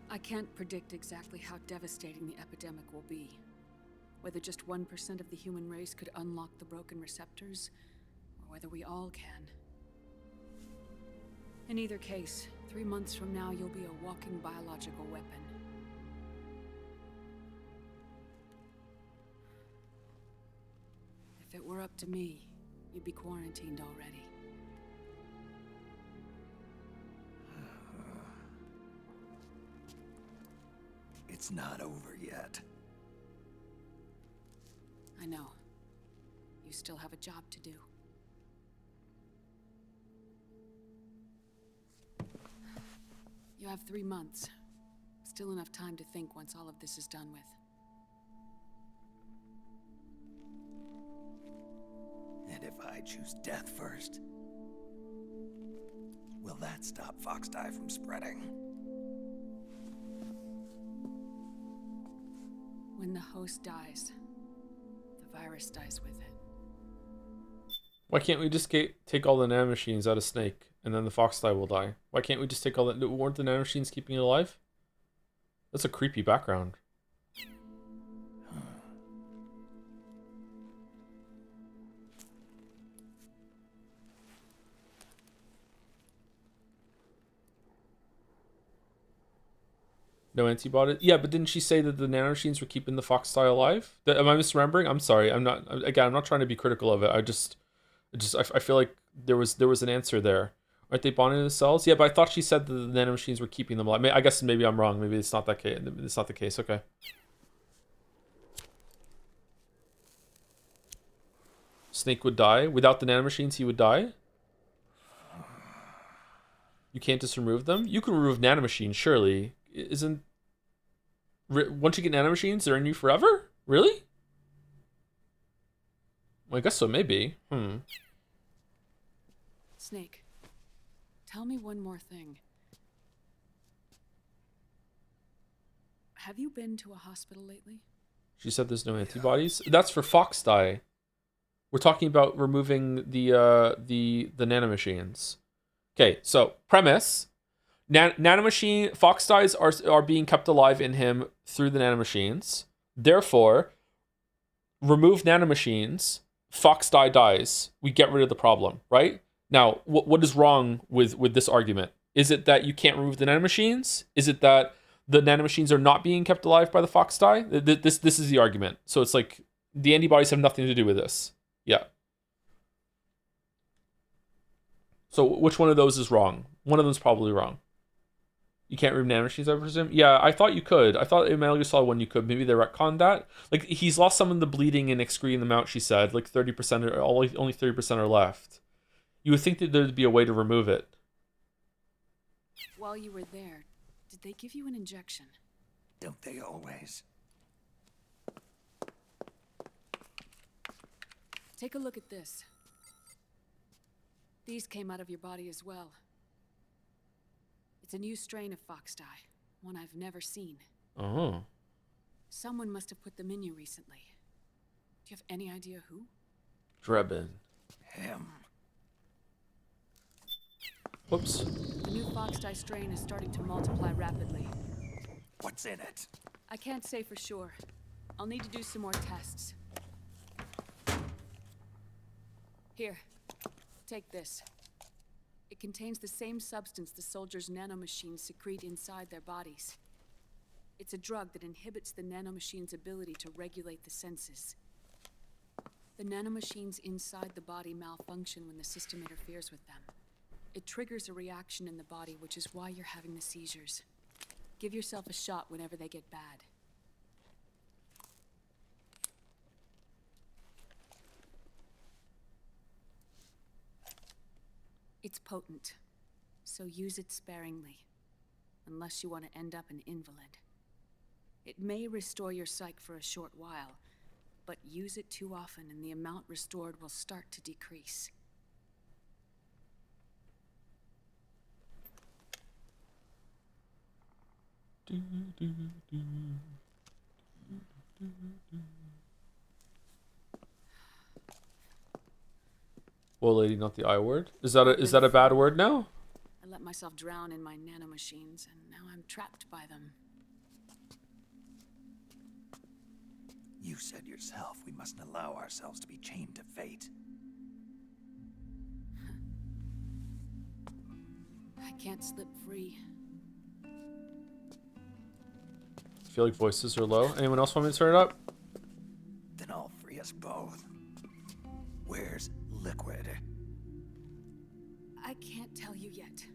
[SPEAKER 13] I can't predict exactly how devastating the epidemic will be. Whether just 1% of the human race could unlock the broken receptors, or whether we all can. In either case, 3 months from now, you'll be a walking biological weapon. If it were up to me, you'd be quarantined already.
[SPEAKER 10] It's not over yet.
[SPEAKER 13] I know. You still have a job to do. You have 3 months. Still enough time to think once all of this is done with.
[SPEAKER 10] And if I choose death first, will that stop fox dye from spreading?
[SPEAKER 13] When the host dies, the virus dies with it.
[SPEAKER 1] Why can't we just take all the nanomachines out of Snake and then the fox die will die. Why can't we just take all that? Weren't the nanomachines keeping it alive? That's a creepy background. No antibody? Yeah, but didn't she say that the nanomachines were keeping the fox die alive? Am I misremembering? I'm sorry. I'm not. Again, I'm not trying to be critical of it. I feel like there was an answer there. Aren't they bonding to the cells? Yeah, but I thought she said that the nanomachines were keeping them alive. I guess maybe I'm wrong. Maybe it's not that case. It's not the case. Okay. Snake would die without the nanomachines. He would die. You can't just remove them. You can remove nanomachines, surely. Isn't once you get nanomachines, they're in you forever? Really? Well, I guess so. Maybe.
[SPEAKER 13] Snake, tell me one more thing. Have you been to a hospital lately?
[SPEAKER 1] She said there's no antibodies. That's for fox die. We're talking about removing the nanomachines. Okay, so premise: nanomachine fox dies are being kept alive in him through the nanomachines. Therefore, remove nanomachines. Fox die dies. We get rid of the problem, right? Now, what is wrong with this argument? Is it that you can't remove the nanomachines? Is it that the nanomachines are not being kept alive by the fox die? This is the argument. So it's like the antibodies have nothing to do with this. Yeah. So which one of those is wrong? One of them's probably wrong. You can't remove nanomachines, I presume? Yeah, I thought you could. I thought in Metal Gear Solid 1 you could. Maybe they retconned that. Like, he's lost some of the bleeding and excreting them out, she said. Like 30%, or only 30% are left. You would think that there'd be a way to remove it.
[SPEAKER 13] While you were there, did they give you an injection?
[SPEAKER 10] Don't they always?
[SPEAKER 13] Take a look at this. These came out of your body as well. It's a new strain of fox dye, one I've never seen.
[SPEAKER 1] Oh.
[SPEAKER 13] Someone must have put them in you recently. Do you have any idea who?
[SPEAKER 1] Drebin.
[SPEAKER 10] Him.
[SPEAKER 1] Whoops.
[SPEAKER 13] The new fox dye strain is starting to multiply rapidly.
[SPEAKER 10] What's in it?
[SPEAKER 13] I can't say for sure. I'll need to do some more tests. Here, take this. It contains the same substance the soldiers' nanomachines secrete inside their bodies. It's a drug that inhibits the nanomachines' ability to regulate the senses. The nanomachines inside the body malfunction when the system interferes with them. It triggers a reaction in the body, which is why you're having the seizures. Give yourself a shot whenever they get bad. It's potent, so use it sparingly, unless you want to end up an invalid. It may restore your psyche for a short while, but use it too often and the amount restored will start to decrease.
[SPEAKER 1] Well, lady, not the I word. Is that a bad word now?
[SPEAKER 13] I let myself drown in my nanomachines, and now I'm trapped by them.
[SPEAKER 10] You said yourself we mustn't allow ourselves to be chained to fate.
[SPEAKER 13] I can't slip free.
[SPEAKER 1] I feel like voices are low. Anyone else want me to turn it up?
[SPEAKER 10] Then I'll free us both. Where's Liquid?
[SPEAKER 13] I can't tell you yet.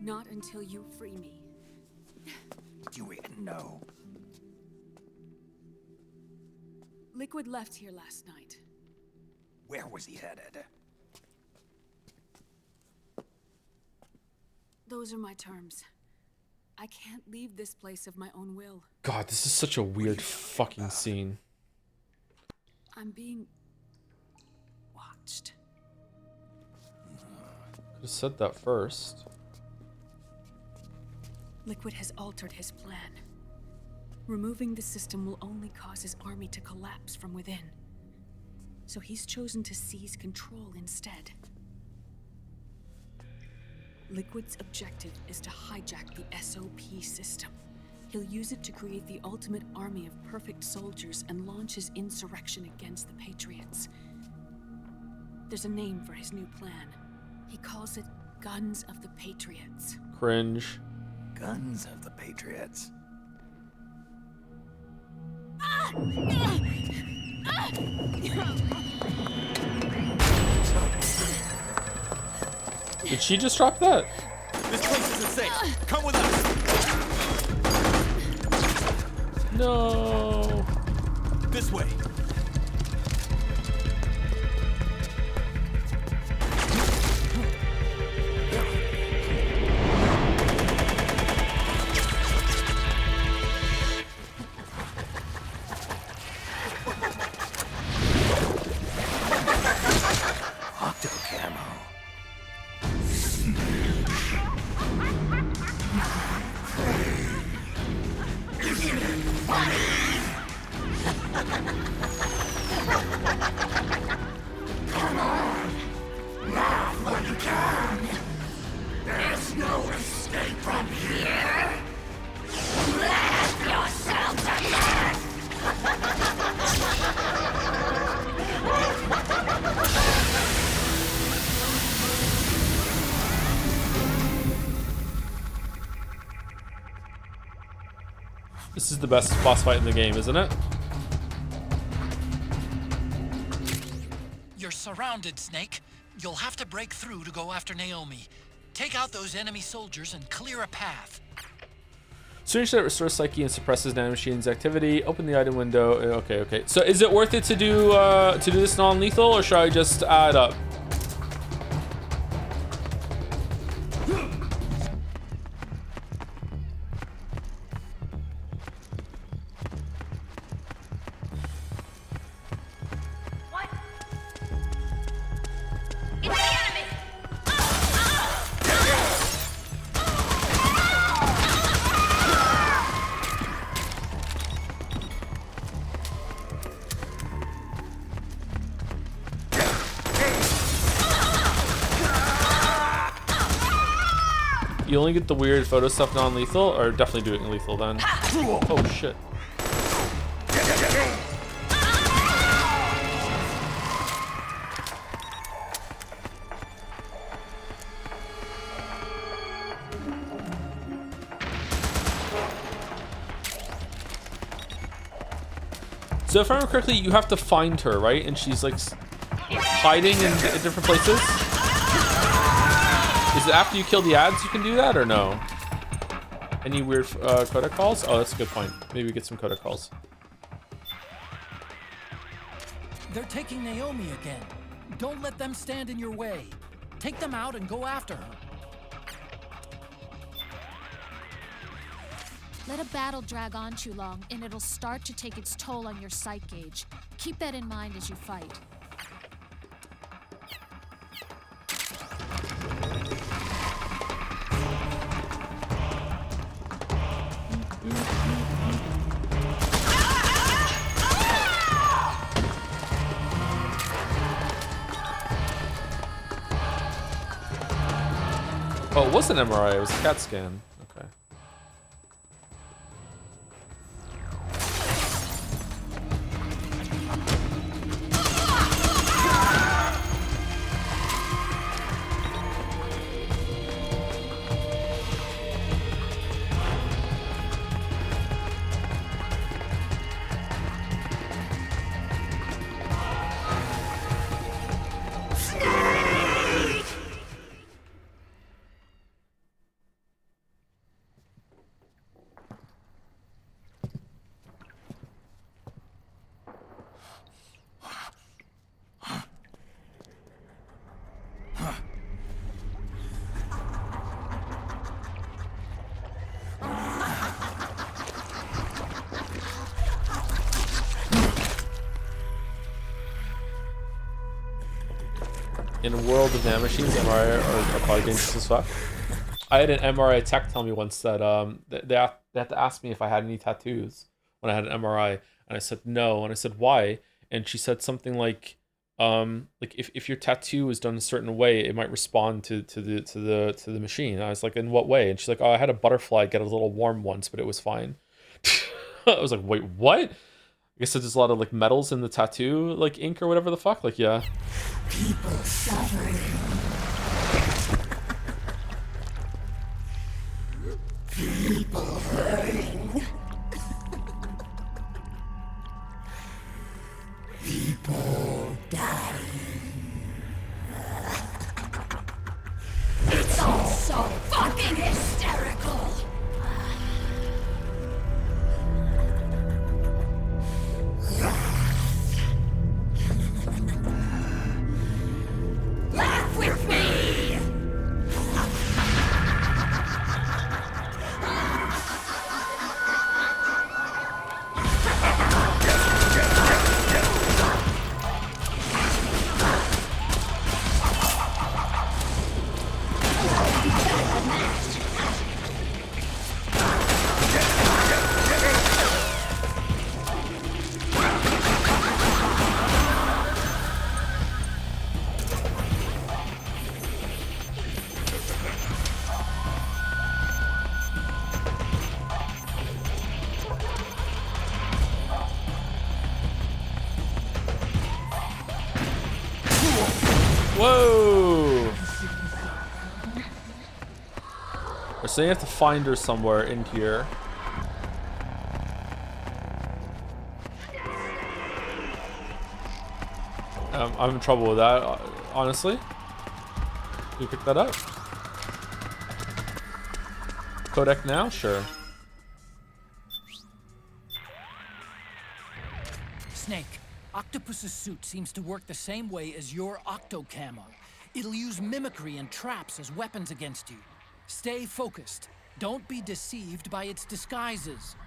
[SPEAKER 13] Not until you free me.
[SPEAKER 10] Do we know?
[SPEAKER 13] Liquid left here last night.
[SPEAKER 10] Where was he headed?
[SPEAKER 13] Those are my terms. I can't leave this place of my own will.
[SPEAKER 1] God, this is such a weird fucking scene.
[SPEAKER 13] I'm being watched.
[SPEAKER 1] Could have said that first.
[SPEAKER 13] Liquid has altered his plan. Removing the system will only cause his army to collapse from within. So he's chosen to seize control instead. Liquid's objective is to hijack the SOP system. He'll use it to create the ultimate army of perfect soldiers and launch his insurrection against the Patriots. There's a name for his new plan. He calls it Guns of the Patriots.
[SPEAKER 1] Cringe.
[SPEAKER 10] Guns of the Patriots.
[SPEAKER 1] Did she just drop that?
[SPEAKER 8] This place isn't safe. Come with us.
[SPEAKER 1] No.
[SPEAKER 8] This way.
[SPEAKER 1] This is the best boss fight in the game, isn't it?
[SPEAKER 2] You're surrounded, Snake. You'll have to break through to go after Naomi. Take out those enemy soldiers and clear a path.
[SPEAKER 1] Syringe that restores psyche and suppresses nanomachine's activity. Open the item window. Okay. So is it worth it to do this non-lethal, or should I just add up? You only get the weird photo stuff non-lethal, or definitely do it in lethal then? Oh shit. So if I remember correctly, you have to find her, right? And she's like hiding in different places? Is it after you kill the ads you can do that, or no? Any weird codec calls? Oh, that's a good point. Maybe get some codec calls.
[SPEAKER 2] They're taking Naomi again. Don't let them stand in your way. Take them out and go after her.
[SPEAKER 11] Let a battle drag on too long, and it'll start to take its toll on your psych gauge. Keep that in mind as you fight.
[SPEAKER 1] Oh, it wasn't MRI, it was a CAT scan. Okay. In a world of nanomachines, MRI are probably dangerous as fuck. I had an MRI tech tell me once that they had to ask me if I had any tattoos when I had an MRI, and I said no, and I said why, and she said something like, like if your tattoo is done a certain way, it might respond to the machine. And I was like, in what way? And she's like, oh, I had a butterfly get a little warm once, but it was fine. I was like, wait, what? I guess there's a lot of like metals in the tattoo, like ink or whatever the fuck. Like, yeah.
[SPEAKER 14] People suffering. People hurting. People dying. It's all so fucking hysterical. Laugh with me!
[SPEAKER 1] Whoa! So you have to find her somewhere in here. I'm in trouble with that, honestly. Can you pick that up? Codec now? Sure.
[SPEAKER 2] Snake, Octopus's suit seems to work the same way as your octo camo. It'll use mimicry and traps as weapons against you. Stay focused. Don't be deceived by its disguises.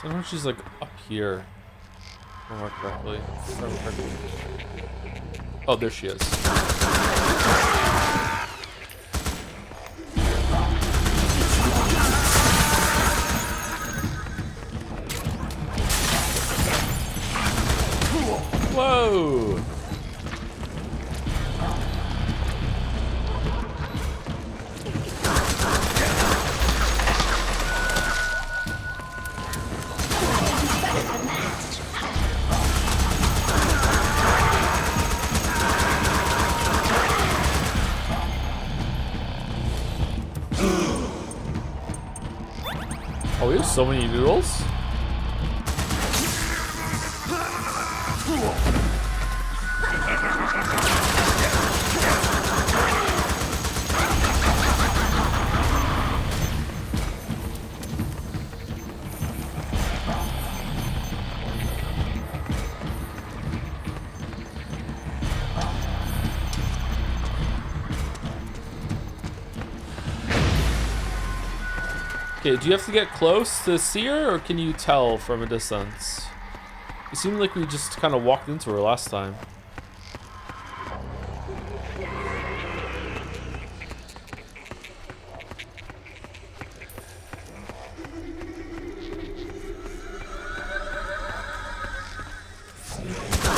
[SPEAKER 1] Sometimes she's like up here. If I remember correctly. Oh, there she is. Whoa! Oh, we have so many noodles. Okay, do you have to get close to see her, or can you tell from a distance? It seemed like we just kind of walked into her last time.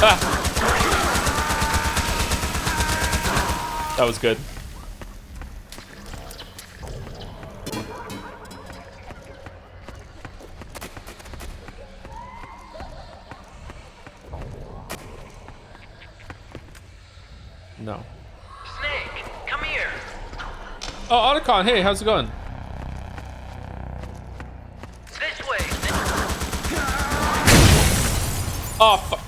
[SPEAKER 1] Ah! That was good. No.
[SPEAKER 15] Snake, come here.
[SPEAKER 1] Oh, Otacon, hey, how's it going?
[SPEAKER 15] This way.
[SPEAKER 1] Oh, fuck.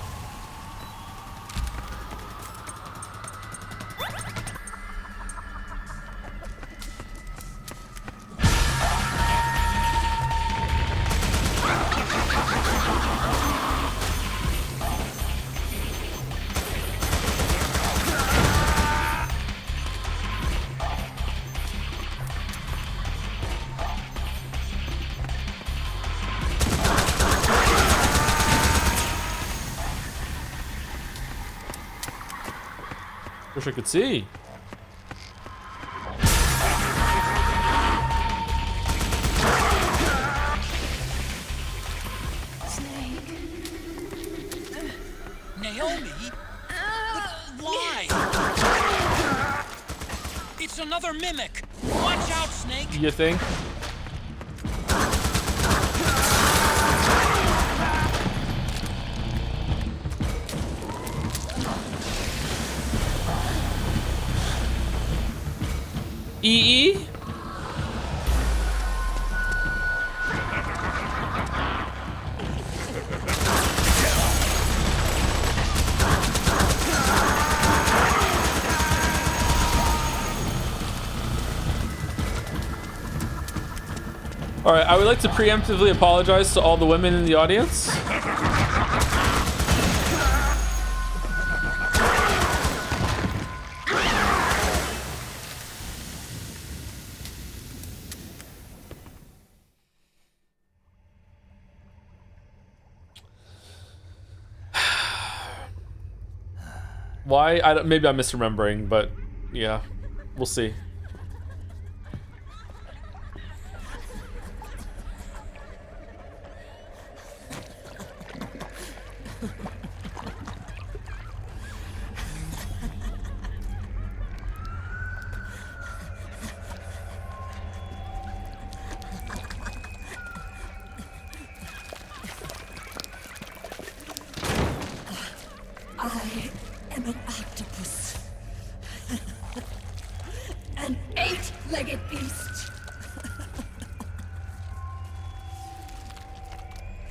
[SPEAKER 1] Wish I could see.
[SPEAKER 2] another mimic. Watch out, Snake.
[SPEAKER 1] You think? EE? All right, I would like to preemptively apologize to all the women in the audience. Why? I don't, maybe I'm misremembering, but yeah, we'll see.
[SPEAKER 14] I am an octopus. An 8-legged beast.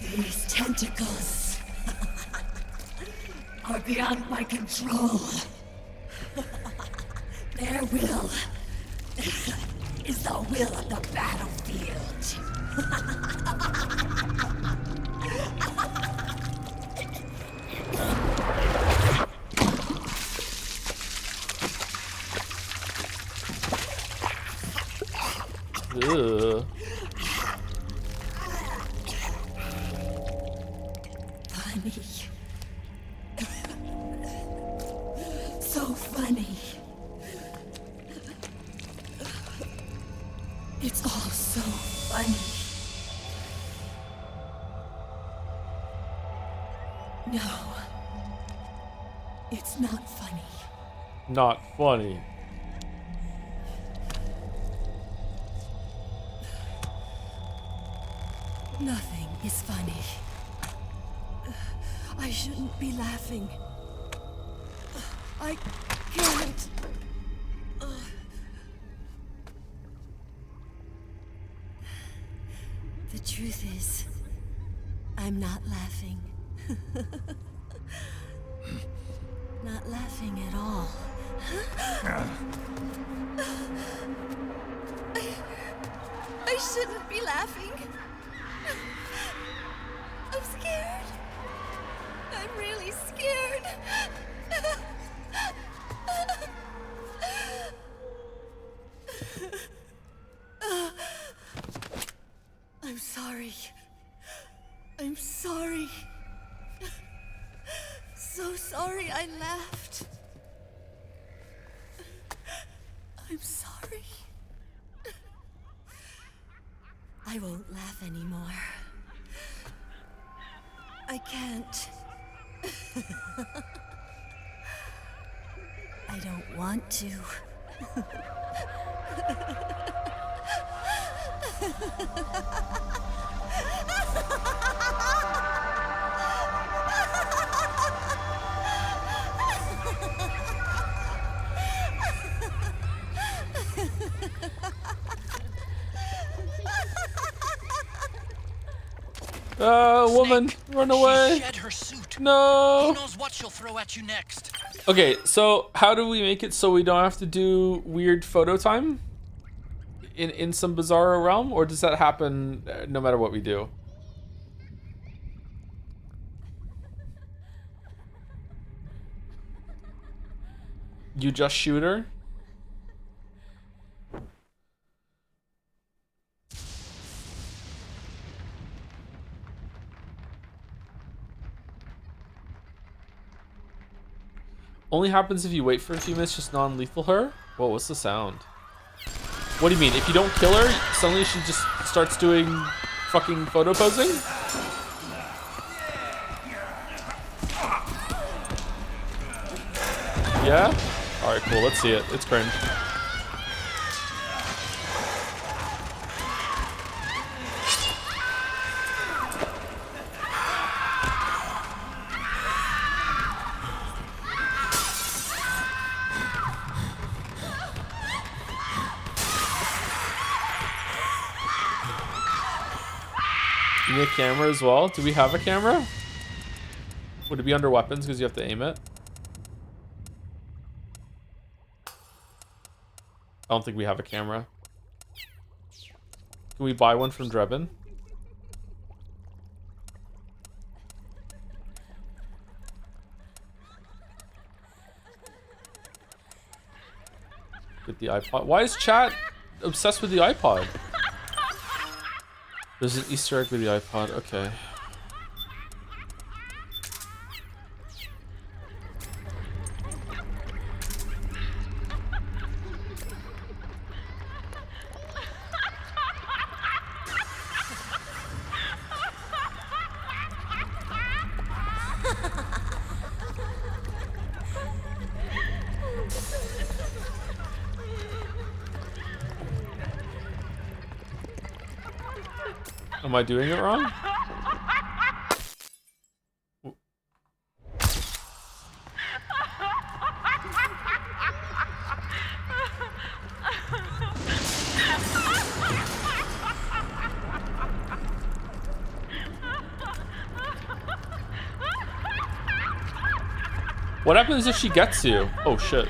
[SPEAKER 14] These tentacles are beyond my control. Their will is the will of the battlefield.
[SPEAKER 1] Ugh.
[SPEAKER 14] Funny. So funny. It's all so funny. No. It's not funny.
[SPEAKER 1] Not funny.
[SPEAKER 14] Nothing is funny. I shouldn't be laughing. I can't. The truth is, I'm not laughing. Not laughing at all. I shouldn't be laughing. I'm scared. I'm really scared. I'm sorry. I'm sorry. So sorry I laughed. I'm sorry. I won't laugh anymore. I can't. I don't want to.
[SPEAKER 1] Woman, run away.
[SPEAKER 2] She shed her suit.
[SPEAKER 1] No.
[SPEAKER 2] Who knows what she'll throw at you next?
[SPEAKER 1] Okay, so how do we make it so we don't have to do weird photo time in some bizarre realm, or does that happen no matter what we do? You just shoot her? Only happens if you wait for a few minutes, just non-lethal her? Whoa, what's the sound? What do you mean? If you don't kill her, suddenly she just starts doing fucking photo posing? Yeah? Alright, cool, let's see it. It's cringe. You need a camera as well? Do we have a camera? Would it be under weapons because you have to aim it? I don't think we have a camera. Can we buy one from Drebin? Get the iPod. Why is chat obsessed with the iPod? There's an Easter egg with the iPod. Okay. Am I doing it wrong? What happens if she gets you? Oh shit.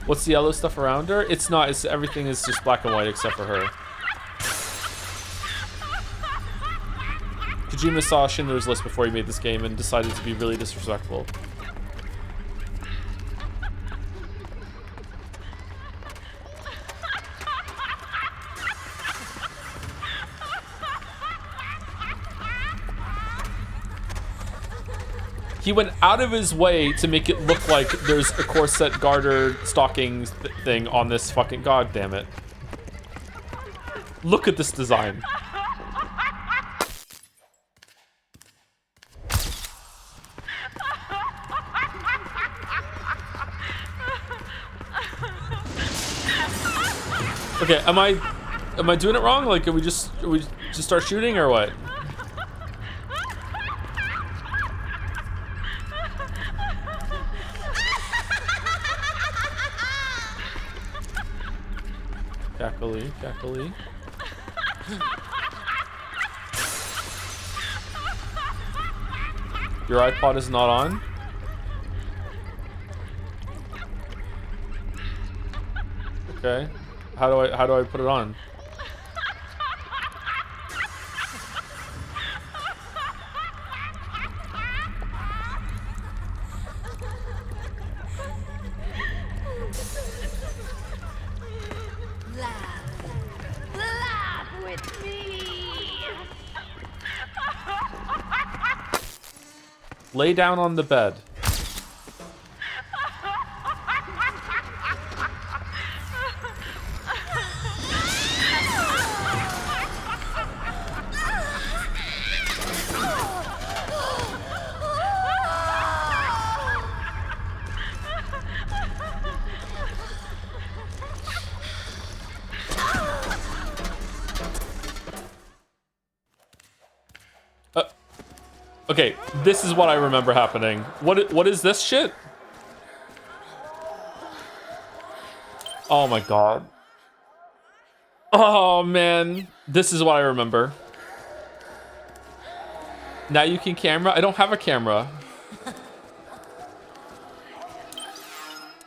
[SPEAKER 1] What's the yellow stuff around her? It's not, it's everything is just black and white except for her. Kojima saw Schindler's List before he made this game and decided to be really disrespectful. He went out of his way to make it look like there's a corset garter stocking thing on this fucking... God damn it. Look at this design. Okay, am I doing it wrong? Like, are we just start shooting or what? Cackly. Your iPod is not on? Okay. How do I put it on?
[SPEAKER 14] Laugh with me.
[SPEAKER 1] Lay down on the bed. Okay, this is what I remember happening. What is this shit? Oh my god. Oh man, this is what I remember. Now you can camera? I don't have a camera.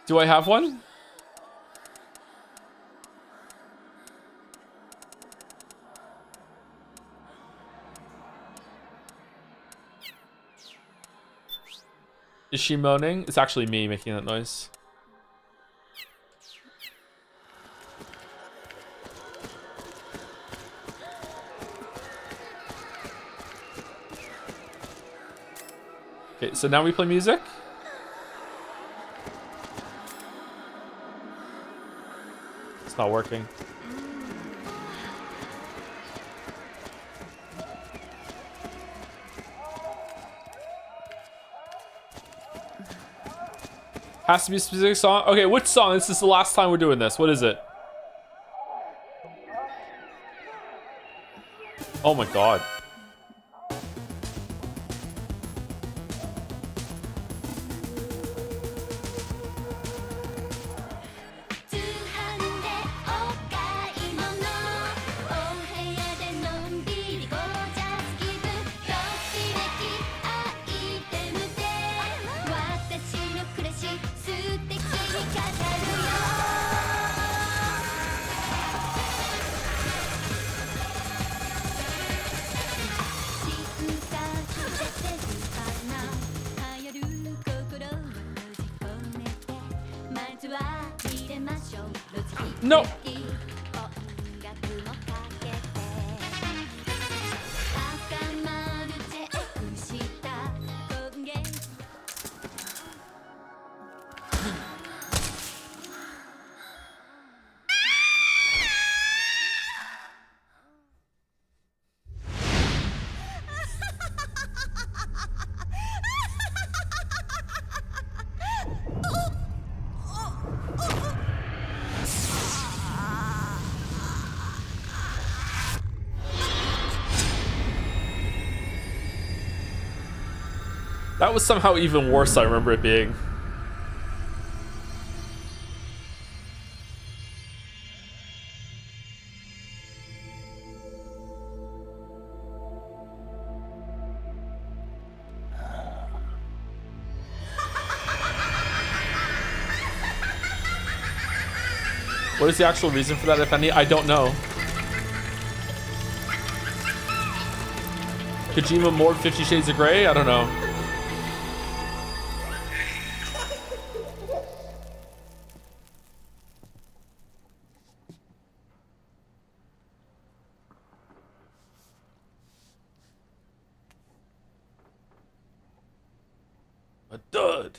[SPEAKER 1] Do I have one? Is she moaning? It's actually me making that noise. Okay, so now we play music. It's not working. Has to be a specific song. Okay, which song? This is the last time we're doing this. What is it? Oh my god. No. That was somehow even worse, I remember it being. What is the actual reason for that, if any? I don't know. Kojima more 50 Shades of Grey? I don't know. A dud.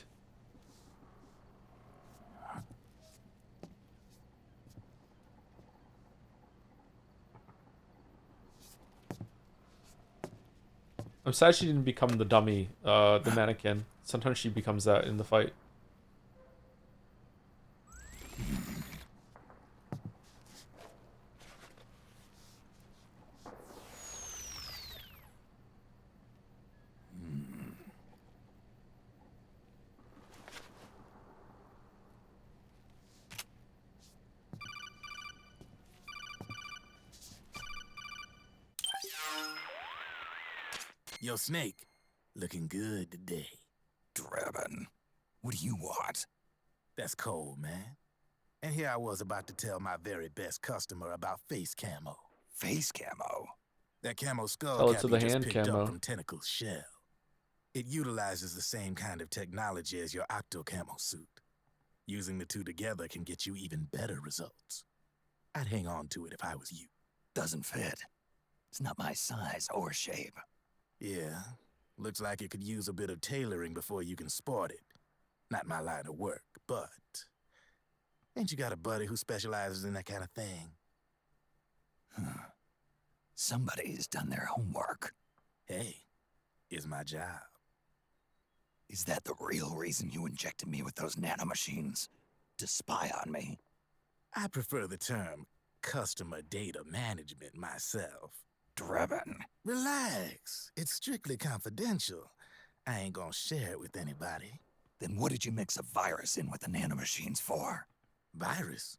[SPEAKER 1] I'm sad she didn't become the dummy, the mannequin. Sometimes she becomes that in the fight.
[SPEAKER 3] Yo, Snake, looking good today.
[SPEAKER 10] Drebin, what do you want?
[SPEAKER 3] That's cold, man. And here I was about to tell my very best customer about face camo.
[SPEAKER 10] Face camo?
[SPEAKER 3] That camo skull
[SPEAKER 1] Tell it
[SPEAKER 3] cap
[SPEAKER 1] to
[SPEAKER 3] you
[SPEAKER 1] the
[SPEAKER 3] just
[SPEAKER 1] hand
[SPEAKER 3] picked
[SPEAKER 1] camo.
[SPEAKER 3] up from Tentacle's shell. It utilizes the same kind of technology as your octo camo suit. Using the two together can get you even better results. I'd hang on to it if I was you.
[SPEAKER 10] Doesn't fit. It's not my size or shape.
[SPEAKER 3] Yeah, looks like it could use a bit of tailoring before you can sport it. Not my line of work, but... Ain't you got a buddy who specializes in that kind of thing?
[SPEAKER 10] Somebody's done their homework.
[SPEAKER 3] Hey, it's my job.
[SPEAKER 10] Is that the real reason you injected me with those nanomachines? To spy on me?
[SPEAKER 3] I prefer the term customer data management myself.
[SPEAKER 10] Drebin.
[SPEAKER 3] Relax. It's strictly confidential. I ain't gonna share it with anybody.
[SPEAKER 10] Then what did you mix a virus in with the nanomachines for?
[SPEAKER 3] Virus?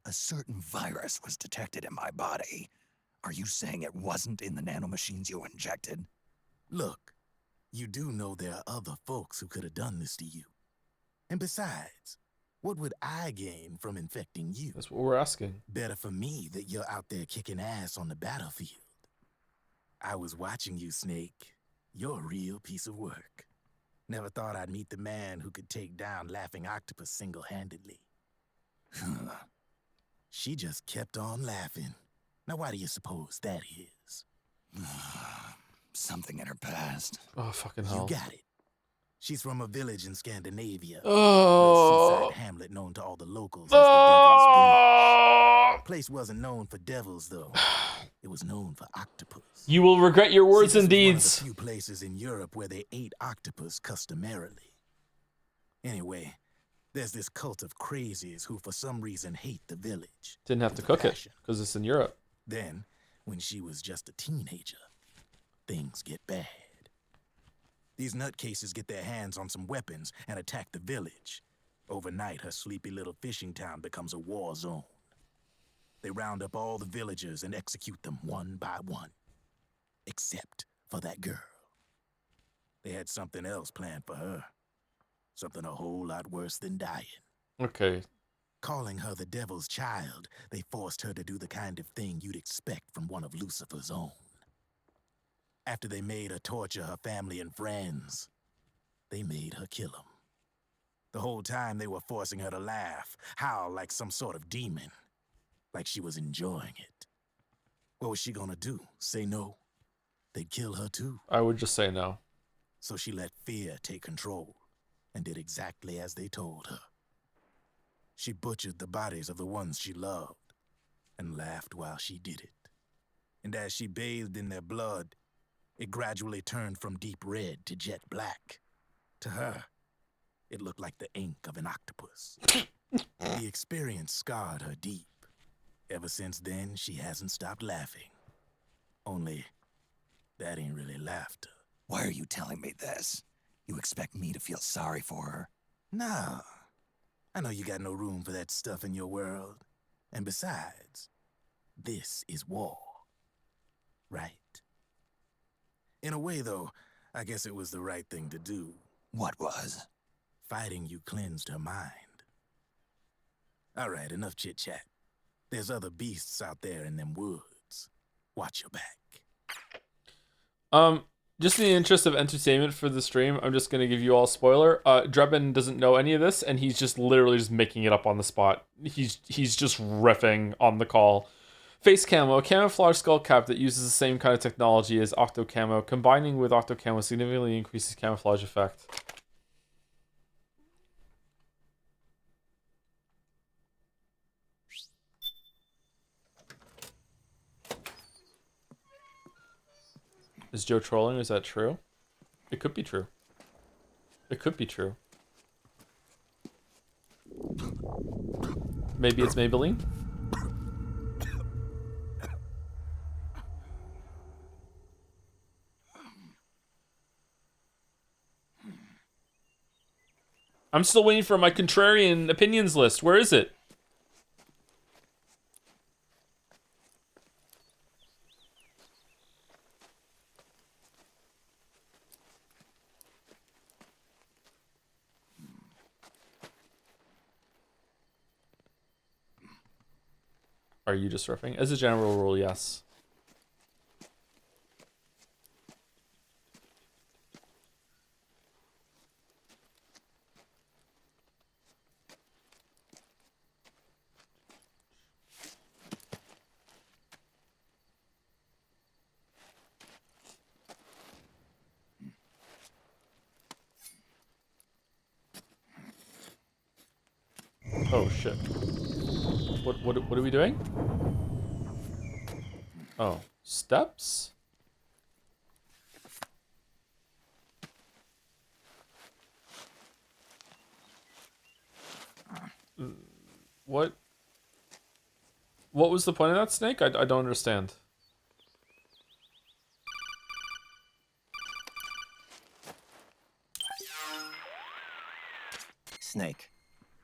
[SPEAKER 10] A certain virus was detected in my body. Are you saying it wasn't in the nanomachines you injected?
[SPEAKER 3] Look, you do know there are other folks who could have done this to you. And besides, what would I gain from infecting you?
[SPEAKER 1] That's what we're asking.
[SPEAKER 3] Better for me that you're out there kicking ass on the battlefield. I was watching you, Snake. You're a real piece of work. Never thought I'd meet the man who could take down Laughing Octopus single-handedly. She just kept on laughing. Now why do you suppose that is?
[SPEAKER 10] Something in her past.
[SPEAKER 1] Oh, fucking hell.
[SPEAKER 3] You got it. She's from a village in Scandinavia.
[SPEAKER 1] Oh.
[SPEAKER 3] A seaside hamlet known to all the locals as the Devil's Village. Place wasn't known for devils, though. It was known for octopus.
[SPEAKER 1] You will regret your words
[SPEAKER 3] See, this
[SPEAKER 1] and
[SPEAKER 3] was one of
[SPEAKER 1] deeds.
[SPEAKER 3] the few places in Europe where they ate octopus customarily. Anyway, there's this cult of crazies who for some reason hate the village.
[SPEAKER 1] Didn't have to cook it because it's in Europe.
[SPEAKER 3] Then, when she was just a teenager, things get bad. These nutcases get their hands on some weapons and attack the village. Overnight, her sleepy little fishing town becomes a war zone. They round up all the villagers and execute them one by one. Except for that girl. They had something else planned for her. Something a whole lot worse than dying.
[SPEAKER 1] Okay.
[SPEAKER 3] Calling her the devil's child, they forced her to do the kind of thing you'd expect from one of Lucifer's own. After they made her torture her family and friends, they made her kill them. The whole time they were forcing her to laugh, howl like some sort of demon.
[SPEAKER 8] like she was enjoying it. What was she gonna do? Say no? They'd kill her too.
[SPEAKER 1] I would just say no.
[SPEAKER 8] So she let fear take control and did exactly as they told her. She butchered the bodies of the ones she loved and laughed while she did it. And as she bathed in their blood, it gradually turned from deep red to jet black. To her, it looked like the ink of an octopus. The experience scarred her deep. Ever since then, she hasn't stopped laughing. Only, that ain't really laughter.
[SPEAKER 10] Why are you telling me this? You expect me to feel sorry for her?
[SPEAKER 8] Nah. I know you got no room for that stuff in your world. And besides, this is war. Right? In a way, though, I guess it was the right thing to do.
[SPEAKER 10] What was?
[SPEAKER 8] Fighting you cleansed her mind. All right, enough chit-chat. There's other beasts out there in them woods. Watch your back.
[SPEAKER 1] Just in the interest of entertainment for the stream, I'm just going to give you all a spoiler. Drebin doesn't know any of this, and he's just literally just making it up on the spot. He's just riffing on the call. Face camo, a camouflage skull cap that uses the same kind of technology as Octo Camo. Combining with Octo Camo significantly increases camouflage effect. Is Joe trolling? Is that true? It could be true. It could be true. Maybe it's Maybelline? I'm still waiting for my contrarian opinions list. Where is it? Are you just riffing? As a general rule, yes. Oh shit. What are we doing? Oh, steps? What was the point of that, Snake? I don't understand.
[SPEAKER 6] Snake,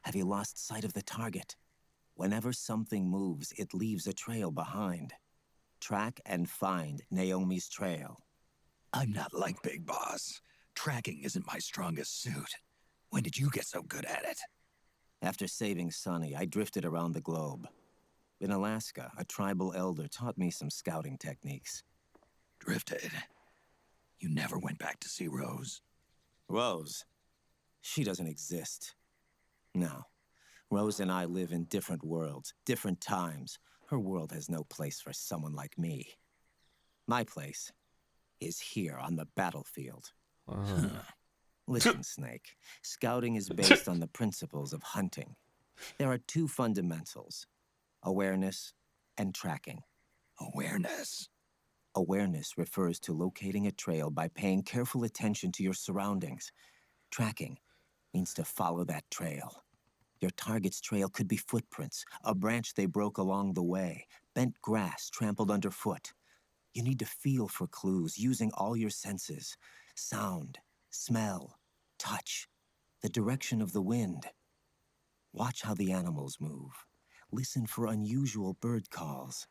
[SPEAKER 6] have you lost sight of the target? Whenever something moves, it leaves a trail behind. Track and find Naomi's trail.
[SPEAKER 10] I'm not like Big Boss. Tracking isn't my strongest suit. When did you get so good at it?
[SPEAKER 6] After saving Sony, I drifted around the globe. In Alaska, a tribal elder taught me some scouting techniques.
[SPEAKER 10] Drifted? You never went back to see Rose?
[SPEAKER 6] Rose? She doesn't exist. No. Rose and I live in different worlds, different times. Her world has no place for someone like me. My place is here on the battlefield. Listen, Snake. Scouting is based on the principles of hunting. There are two fundamentals: awareness and tracking.
[SPEAKER 10] Awareness?
[SPEAKER 6] Awareness refers to locating a trail by paying careful attention to your surroundings. Tracking means to follow that trail. Your target's trail could be footprints, a branch they broke along the way, bent grass trampled underfoot. You need to feel for clues using all your senses: sound, smell, touch, the direction of the wind. Watch how the animals move. Listen for unusual bird calls.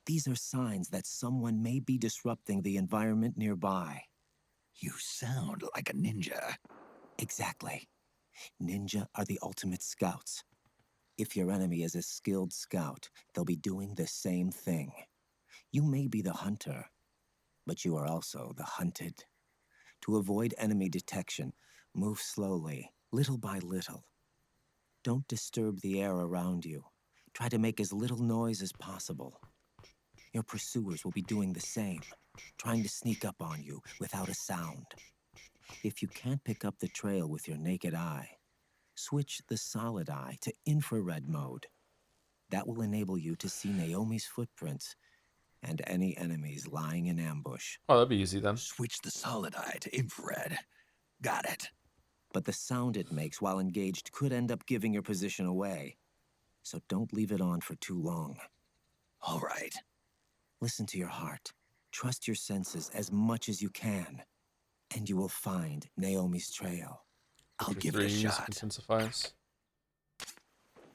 [SPEAKER 6] These are signs that someone may be disrupting the environment nearby.
[SPEAKER 10] You sound like a ninja.
[SPEAKER 6] Exactly. Ninja are the ultimate scouts. If your enemy is a skilled scout, they'll be doing the same thing. You may be the hunter, but you are also the hunted. To avoid enemy detection, move slowly, little by little. Don't disturb the air around you. Try to make as little noise as possible. Your pursuers will be doing the same, trying to sneak up on you without a sound. If you can't pick up the trail with your naked eye, switch the solid eye to infrared mode. That will enable you to see Naomi's footprints and any enemies lying in ambush.
[SPEAKER 1] Oh, that'd be easy then.
[SPEAKER 10] Switch the solid eye to infrared. Got it.
[SPEAKER 6] But the sound it makes while engaged could end up giving your position away. So don't leave it on for too long.
[SPEAKER 10] All right.
[SPEAKER 6] Listen to your heart. Trust your senses as much as you can. And you will find Naomi's trail.
[SPEAKER 10] I'll give it a shot.
[SPEAKER 1] Intensifies.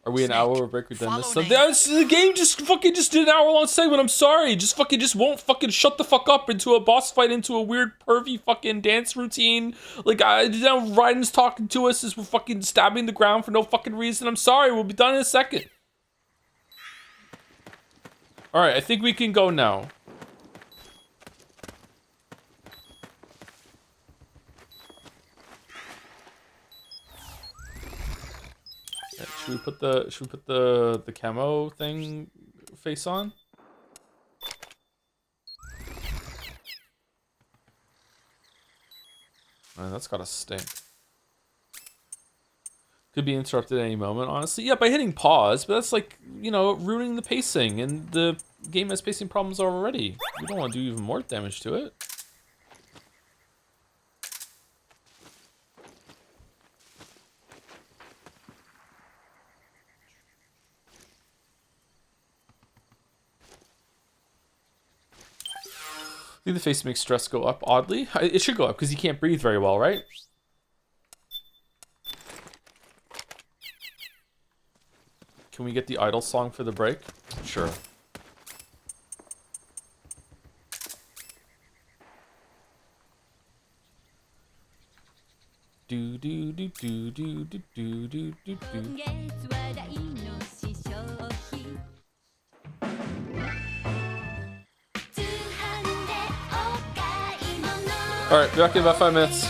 [SPEAKER 1] Are we an hour break? We've done this.
[SPEAKER 7] follow
[SPEAKER 1] The game just did an hour-long segment. I'm sorry. Just won't fucking shut the fuck up into a boss fight, into a weird pervy fucking dance routine. Like, Raiden's talking to us as we're fucking stabbing the ground for no fucking reason. I'm sorry. We'll be done in a second. All right, I think we can go now. Should we put the camo thing face on? Man, that's gotta stink. Could be interrupted at any moment, honestly. Yeah, by hitting pause, but that's like, you know, ruining the pacing, and the game has pacing problems already. We don't want to do even more damage to it. I think the face makes stress go up oddly. It should go up because you can't breathe very well, right? Can we get the idle song for the break? Sure. Do do do do do do do do do do. Alright, be back in about 5 minutes.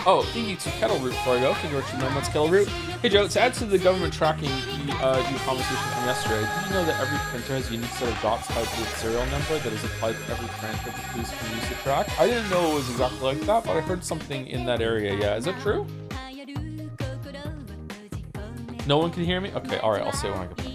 [SPEAKER 1] Oh, thinking to kettle root before I go. Can you watch 9 months kettle root? Hey Joe, to add to the government tracking conversation from yesterday, did you know that every printer has a unique set of dots tied to its serial number that is applied to every transcript the police can use to track? I didn't know it was exactly like that, but I heard something in that area. Yeah, is that true? No one can hear me? Okay, alright, I'll say it when I get back.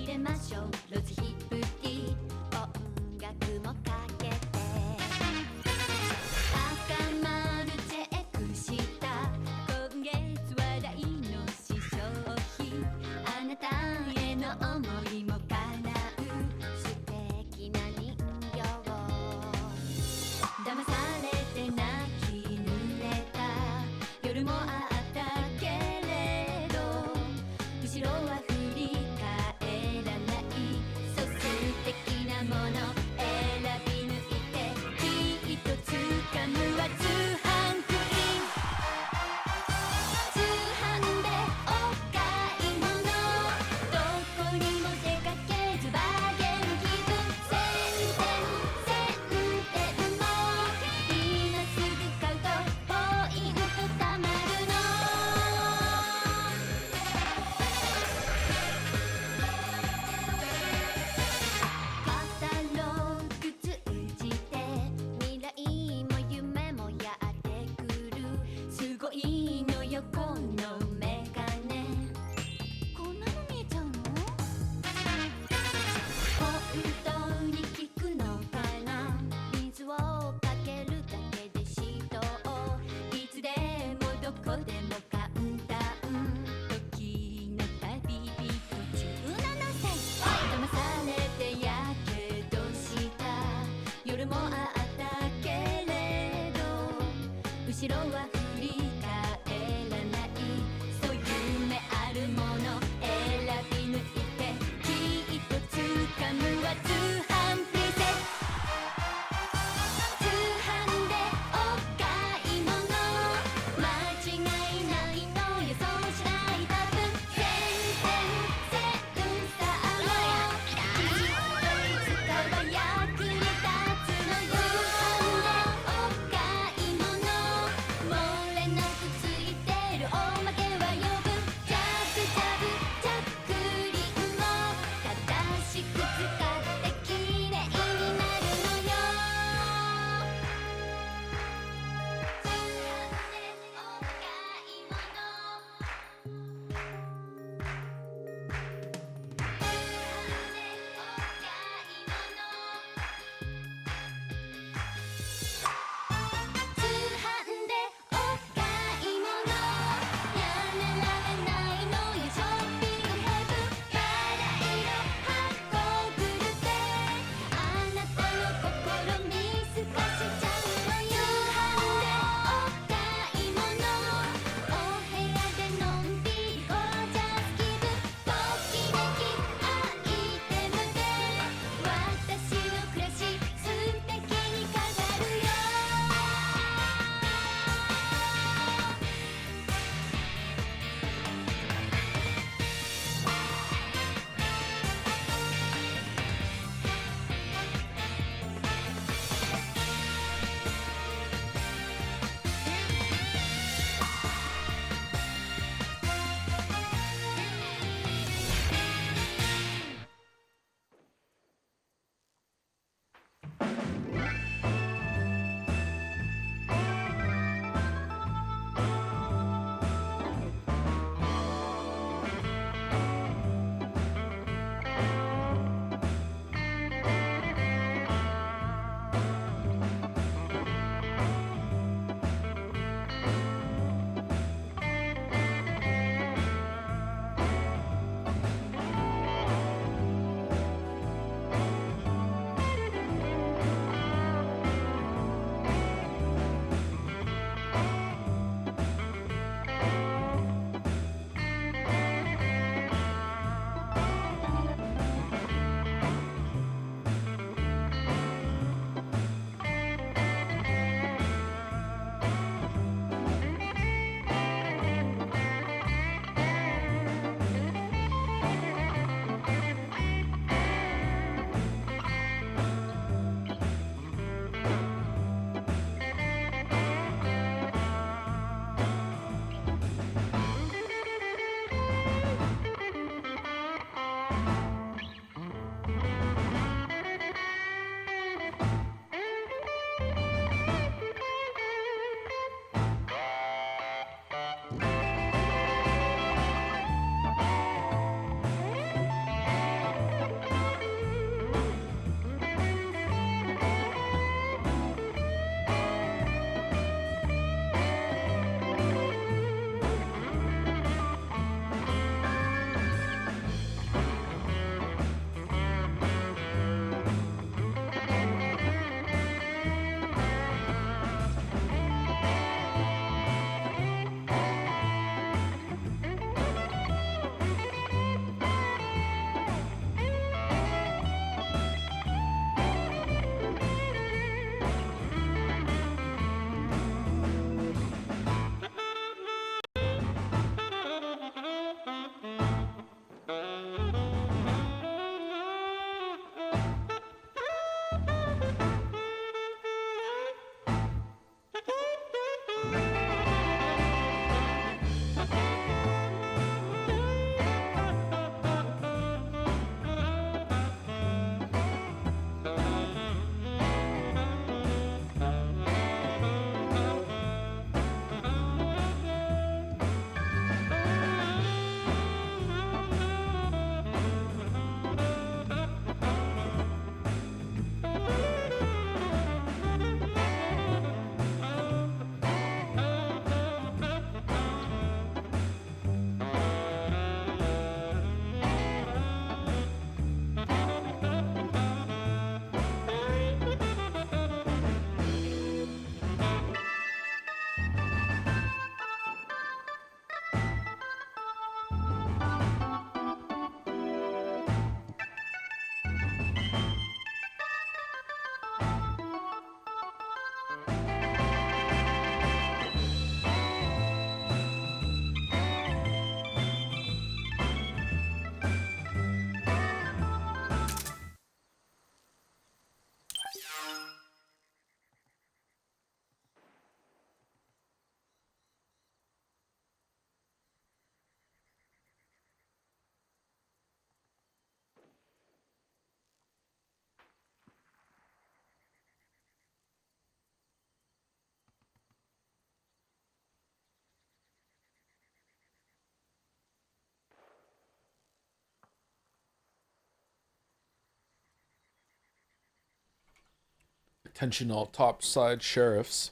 [SPEAKER 1] Attention all topside sheriffs.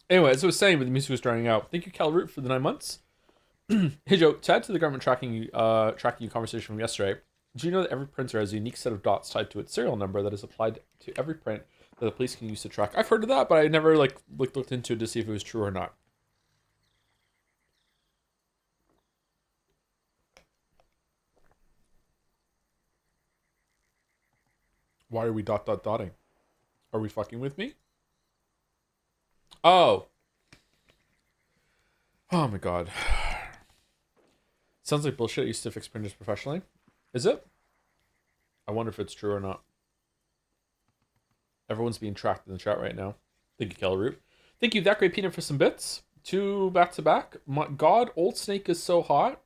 [SPEAKER 1] Anyway, as I was saying, but the music was drowning out. Thank you, Cal Root, for the 9 months. Hey Joe, to add to the government tracking you conversation from yesterday, do you know that every printer has a unique set of dots tied to its serial number that is applied to every print that the police can use to track? I've heard of that, but I never looked into it to see if it was true or not. Why are we dotting? Are we fucking with me? Oh my god. Sounds like bullshit. I used to fix printers professionally. Is it? I wonder if it's true or not. Everyone's being tracked in the chat right now. Thank you, Kelly Root. Thank you, That Great Peanut, for some bits. 2 back-to-back. My god, Old Snake is so hot.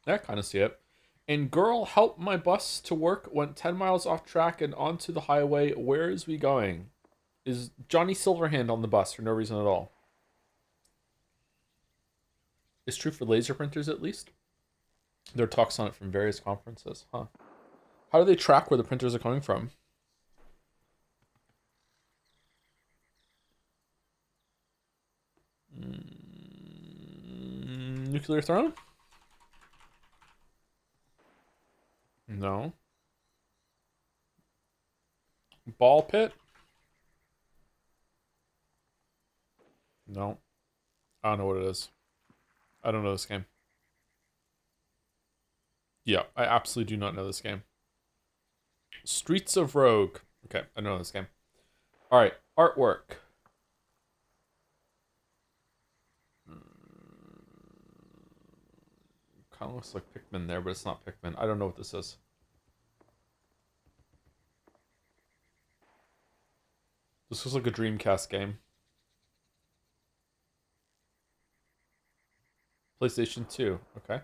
[SPEAKER 1] I kind of see it. And girl, help, my bus to work went 10 miles off track and onto the highway. Where is we going? Is Johnny Silverhand on the bus for no reason at all? It's true for laser printers, at least. There are talks on it from various conferences. Huh. How do they track where the printers are coming from? Nuclear throne? No. Ball pit? No. I don't know what it is. I don't know this game. Yeah, I absolutely do not know this game. Streets of Rogue. Okay, I know this game. Alright, artwork. Kind of looks like Pikmin there, but it's not Pikmin. I don't know what this is. This looks like a Dreamcast game. PlayStation 2, okay.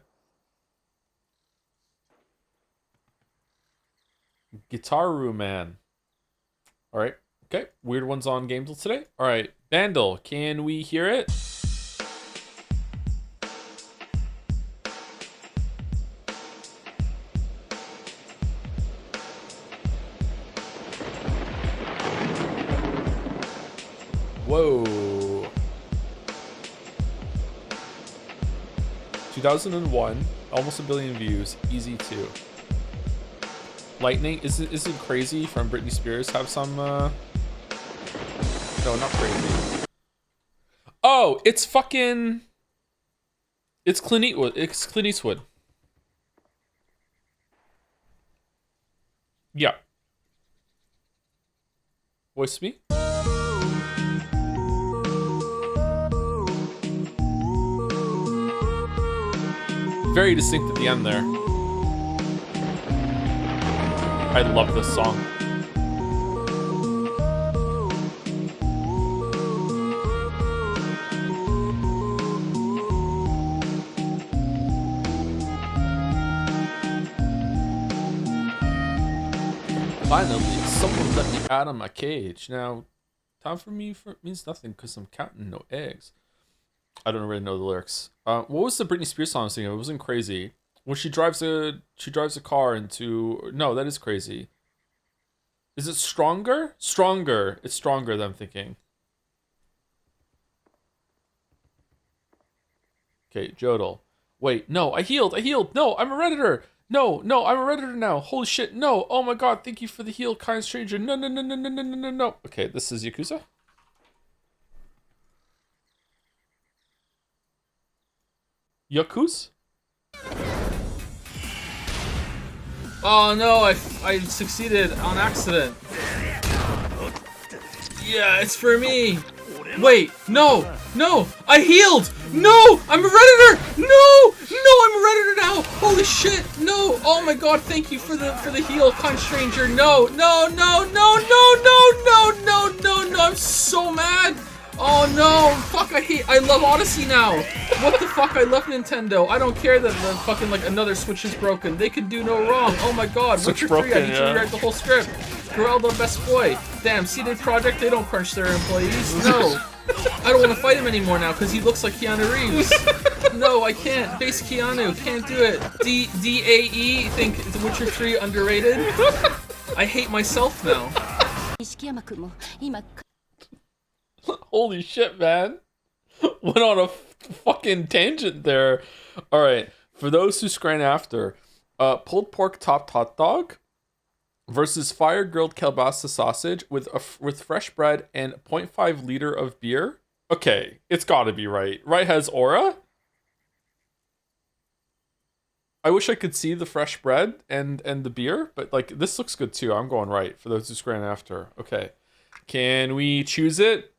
[SPEAKER 1] Guitaru Man. Alright, okay. Weird ones on games today. Alright, Vandal, can we hear it? Whoa. 2001, almost 1 billion views, easy too. Lightning, isn't crazy from Britney Spears have some no, not crazy. Oh, it's fucking, it's Clint Eastwood. It's Clint Eastwood. Yeah. Voice me? Very distinct at the end there. I love this song. Finally, someone let me out of my cage. Now, time for me means nothing because I'm counting no eggs. I don't really know the lyrics. What was the Britney Spears song singing? It wasn't Crazy. When she drives a car into, no, that is Crazy. Is it Stronger? Stronger. It's Stronger than I'm thinking. Okay, Jodel. Wait, no, I healed. No, I'm a Redditor. No, I'm a Redditor now. Holy shit, no. Oh my god, thank you for the heal, kind stranger. No. Okay, this is Yakuza. Yakuza? Oh no, I succeeded on accident. Yeah, it's for me. Wait, no, I healed. No, I'm a Redditor. No, I'm a Redditor now. Holy shit, no. Oh my god, thank you for the heal, kind stranger. No. I'm so mad. Oh no, fuck, I love Odyssey now. What the fuck, I love Nintendo. I don't care that the fucking, like, another Switch is broken. They could do no wrong. Oh my god, Witcher 3, I need to rewrite the whole script. Geraldo, best boy. Damn, CD Projekt, they don't crunch their employees. No. I don't want to fight him anymore now, because he looks like Keanu Reeves. No, I can't. Base Keanu, can't do it. DAE, think The Witcher 3 underrated? I hate myself now. Holy shit, man. Went on a fucking tangent there. All right. For those who scran after, pulled pork topped hot dog versus fire grilled kielbasa sausage with fresh bread and 0.5 liter of beer. Okay, it's got to be right. Right has aura. I wish I could see the fresh bread and the beer, but like this looks good too. I'm going right for those who scran after. Okay. Can we choose it?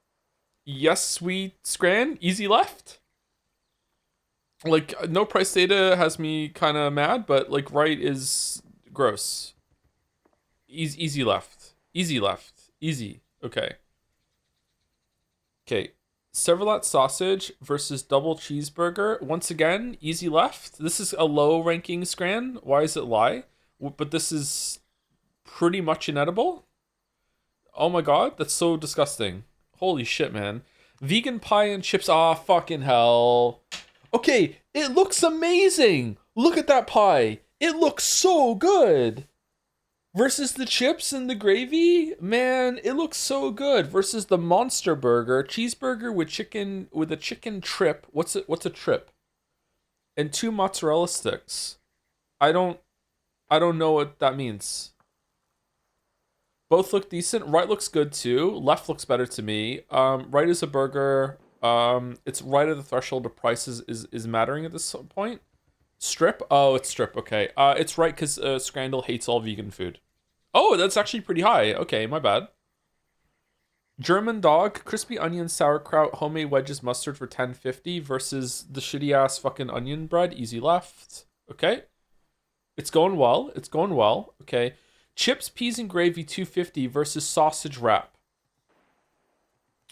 [SPEAKER 1] Yes, we scran. Easy left. Like no price data has me kind of mad, but like right is gross. Easy left. Easy left. Easy. Okay. Okay. Servalat sausage versus double cheeseburger. Once again, easy left. This is a low ranking scran. Why is it lie? But this is pretty much inedible. Oh my god, that's so disgusting. Holy shit, man. Vegan pie and chips. Ah, fucking hell. Okay, it looks amazing. Look at that pie. It looks so good. Versus the chips and the gravy, man, it looks so good. Versus the monster burger, cheeseburger with chicken with a chicken trip. What's a trip? And 2 mozzarella sticks. I don't know what that means. Both look decent. Right looks good too. Left looks better to me. Right is a burger. It's right at the threshold of price is mattering at this point. Strip? Oh, it's strip. Okay. It's right because Scrandle hates all vegan food. Oh, that's actually pretty high. Okay, my bad. German dog, crispy onion, sauerkraut, homemade wedges, mustard for $10.50 versus the shitty ass fucking onion bread. Easy left. Okay. It's going well. It's going well. Okay. Chips, peas, and gravy $2.50 versus sausage wrap.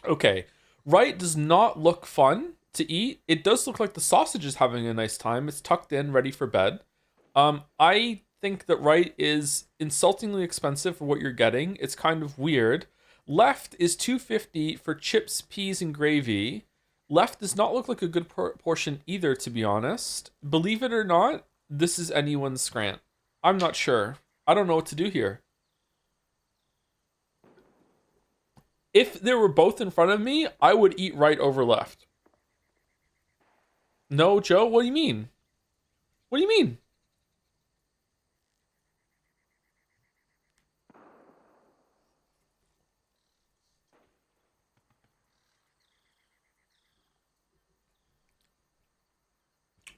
[SPEAKER 1] Okay. Right does not look fun to eat. It does look like the sausage is having a nice time. It's tucked in, ready for bed. I think that right is insultingly expensive for what you're getting. It's kind of weird. Left is $2.50 for chips, peas, and gravy. Left does not look like a good portion either, to be honest. Believe it or not, this is anyone's scrant. I'm not sure. I don't know what to do here. If they were both in front of me, I would eat right over left. No, Joe, what do you mean? What do you mean?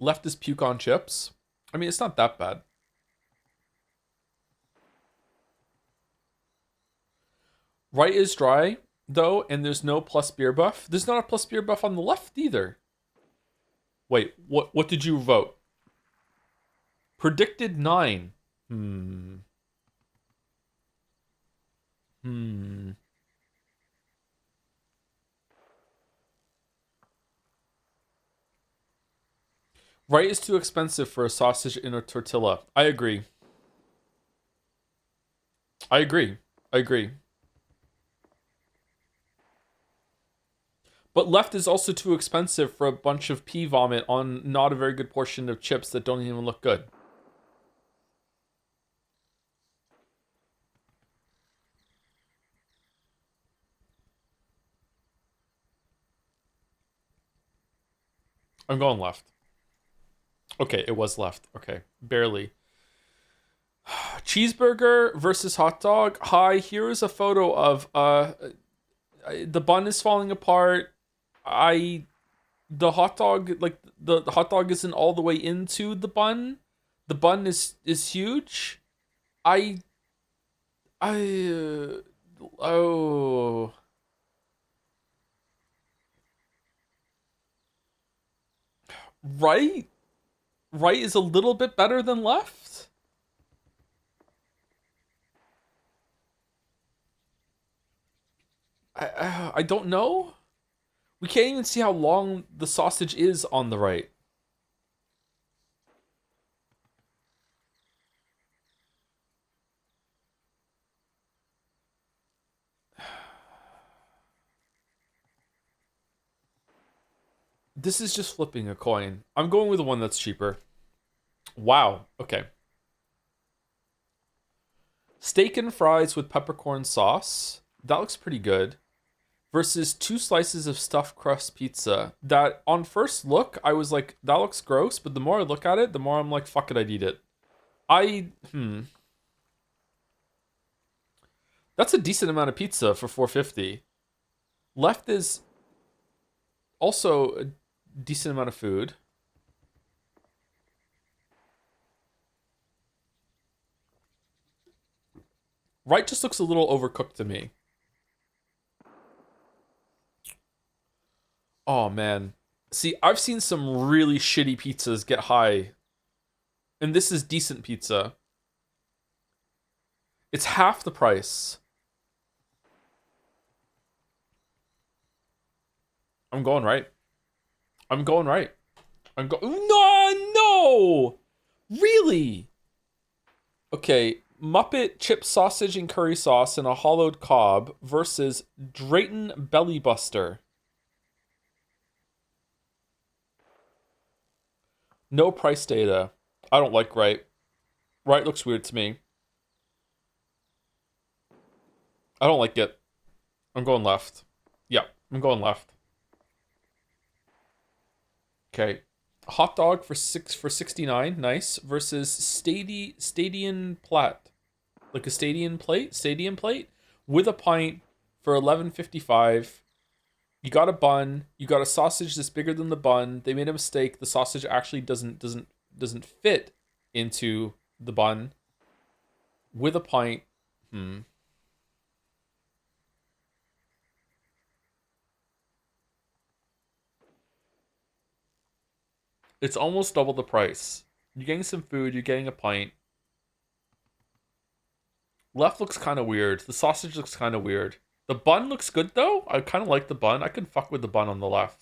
[SPEAKER 1] Left is puke on chips. I mean, it's not that bad. Right is dry, though, and there's no plus beer buff. There's not a plus beer buff on the left either. Wait, what did you vote? Predicted 9. Right is too expensive for a sausage in a tortilla. I agree. I agree. But left is also too expensive for a bunch of pea vomit on not a very good portion of chips that don't even look good. I'm going left. Okay, it was left. Okay, barely. Cheeseburger versus hot dog. Hi, here is a photo of the bun is falling apart. The hot dog, like the hot dog isn't all the way into the bun. The bun is huge. Oh. Right is a little bit better than left. I don't know. We can't even see how long the sausage is on the right. This is just flipping a coin. I'm going with the one that's cheaper. Wow. Okay. Steak and fries with peppercorn sauce That looks pretty good. Versus 2 slices of stuffed crust pizza. That, on first look, I was like, that looks gross. But the more I look at it, the more I'm like, fuck it, I'd eat it. That's a decent amount of pizza for $4.50. Left is also a decent amount of food. Right just looks a little overcooked to me. Oh, man. See, I've seen some really shitty pizzas get high. And this is decent pizza. It's half the price. I'm going right. I'm going right. No! Really? Okay, Muppet chip sausage and curry sauce and a hollowed cob versus Drayton Belly Buster. No price data. I don't like right. Right looks weird to me. I don't like it. I'm going left. Yeah, I'm going left. Okay. Hot dog for 69, nice, versus Stadium Plat. Like a stadium plate with a pint for $11.55. You got a bun, you got a sausage that's bigger than the bun. They made a mistake. The sausage actually doesn't fit into the bun. With a pint. It's almost double the price. You're getting some food, you're getting a pint. Left looks kind of weird. The sausage looks kind of weird. The bun looks good, though. I kind of like the bun. I can fuck with the bun on the left.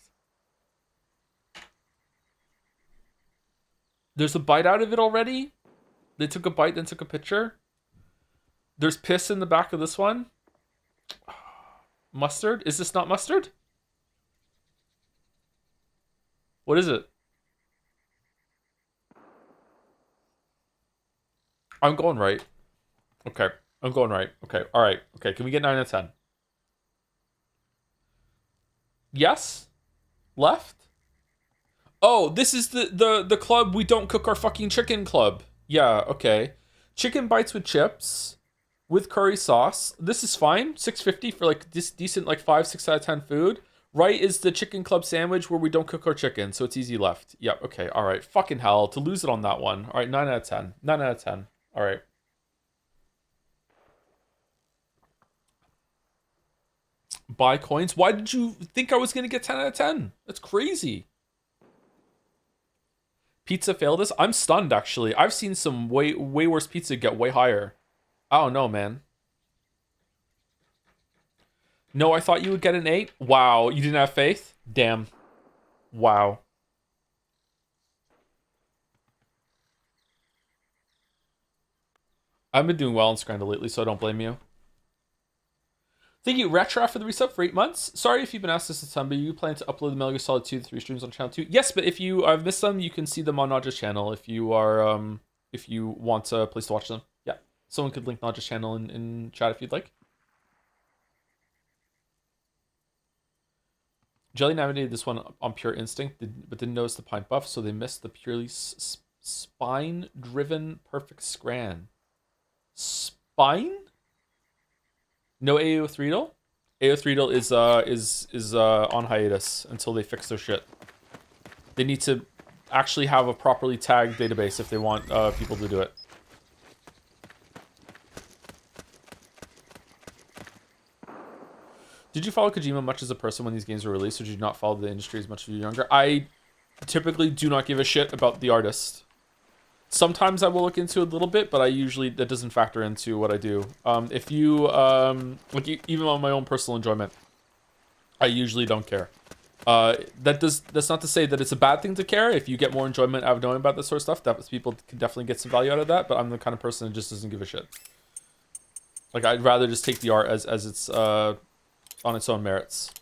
[SPEAKER 1] There's a bite out of it already. They took a bite, then took a picture. There's piss in the back of this one. Mustard? Is this not mustard? What is it? I'm going right. Okay. I'm going right. Okay. All right. Okay. Can we get 9 out of 10? Yes? Left? Oh, this is the club we don't cook our fucking chicken club. Yeah, okay. Chicken bites with chips with curry sauce. This is fine. $6.50 for like this decent like 5-6 out of 10 food. Right is the chicken club sandwich where we don't cook our chicken, so it's easy left. Yep, okay. All right. Fucking hell, to lose it on that one. All right, 9 out of 10. 9 out of 10. All right. Buy coins? Why did you think I was going to get 10 out of 10? That's crazy. Pizza failed us? I'm stunned, actually. I've seen some way worse pizza get way higher. I don't know, man. No, I thought you would get an 8. Wow, you didn't have faith? Damn. Wow. I've been doing well on Scramble lately, so I don't blame you. Thank you, Retro, for the resub for 8 months. Sorry if you've been asked this at some, but you plan to upload the Metal Gear Solid 2 3 streams on channel 2? Yes, but if you have missed them, you can see them on Naja's channel if you are if you want a place to watch them. Yeah. Someone could link Naja's channel in chat if you'd like. Jelly navigated this one on pure instinct, but didn't notice the pint buff, so they missed the purely spine-driven perfect scran. Spine? No AO3DL? AO3DL is on hiatus until they fix their shit. They need to actually have a properly tagged database if they want people to do it. Did you follow Kojima much as a person when these games were released, or did you not follow the industry as much as you were younger? I typically do not give a shit about the artist. Sometimes I will look into it a little bit, but that doesn't factor into what I do. If you, like even on my own personal enjoyment, I usually don't care. That's not to say that it's a bad thing to care. If you get more enjoyment out of knowing about this sort of stuff, that people can definitely get some value out of that, but I'm the kind of person that just doesn't give a shit. Like, I'd rather just take the art as it's, on its own merits.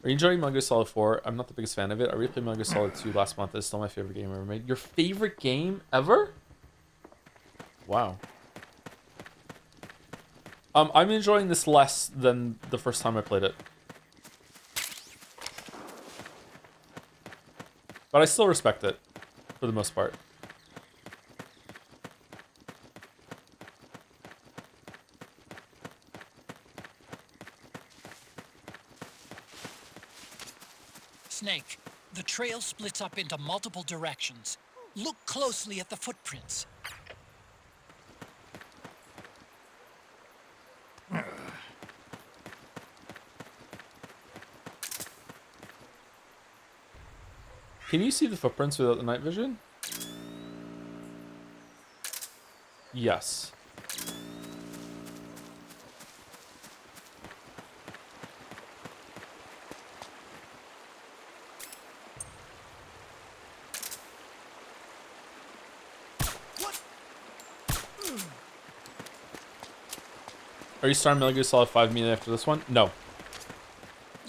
[SPEAKER 1] Are Are you enjoying Metal Gear Solid 4? I'm not the biggest fan of it. I replayed Metal Gear Solid 2 last month. It's still my favorite game ever made. Your favorite game ever? Wow. I'm enjoying this less than the first time I played it. But I still respect it, for the most part.
[SPEAKER 2] Snake, the trail splits up into multiple directions. Look closely at the footprints.
[SPEAKER 1] Can you see the footprints without the night vision? Yes. Are you starting Metal Gear Solid 5 immediately after this one? No.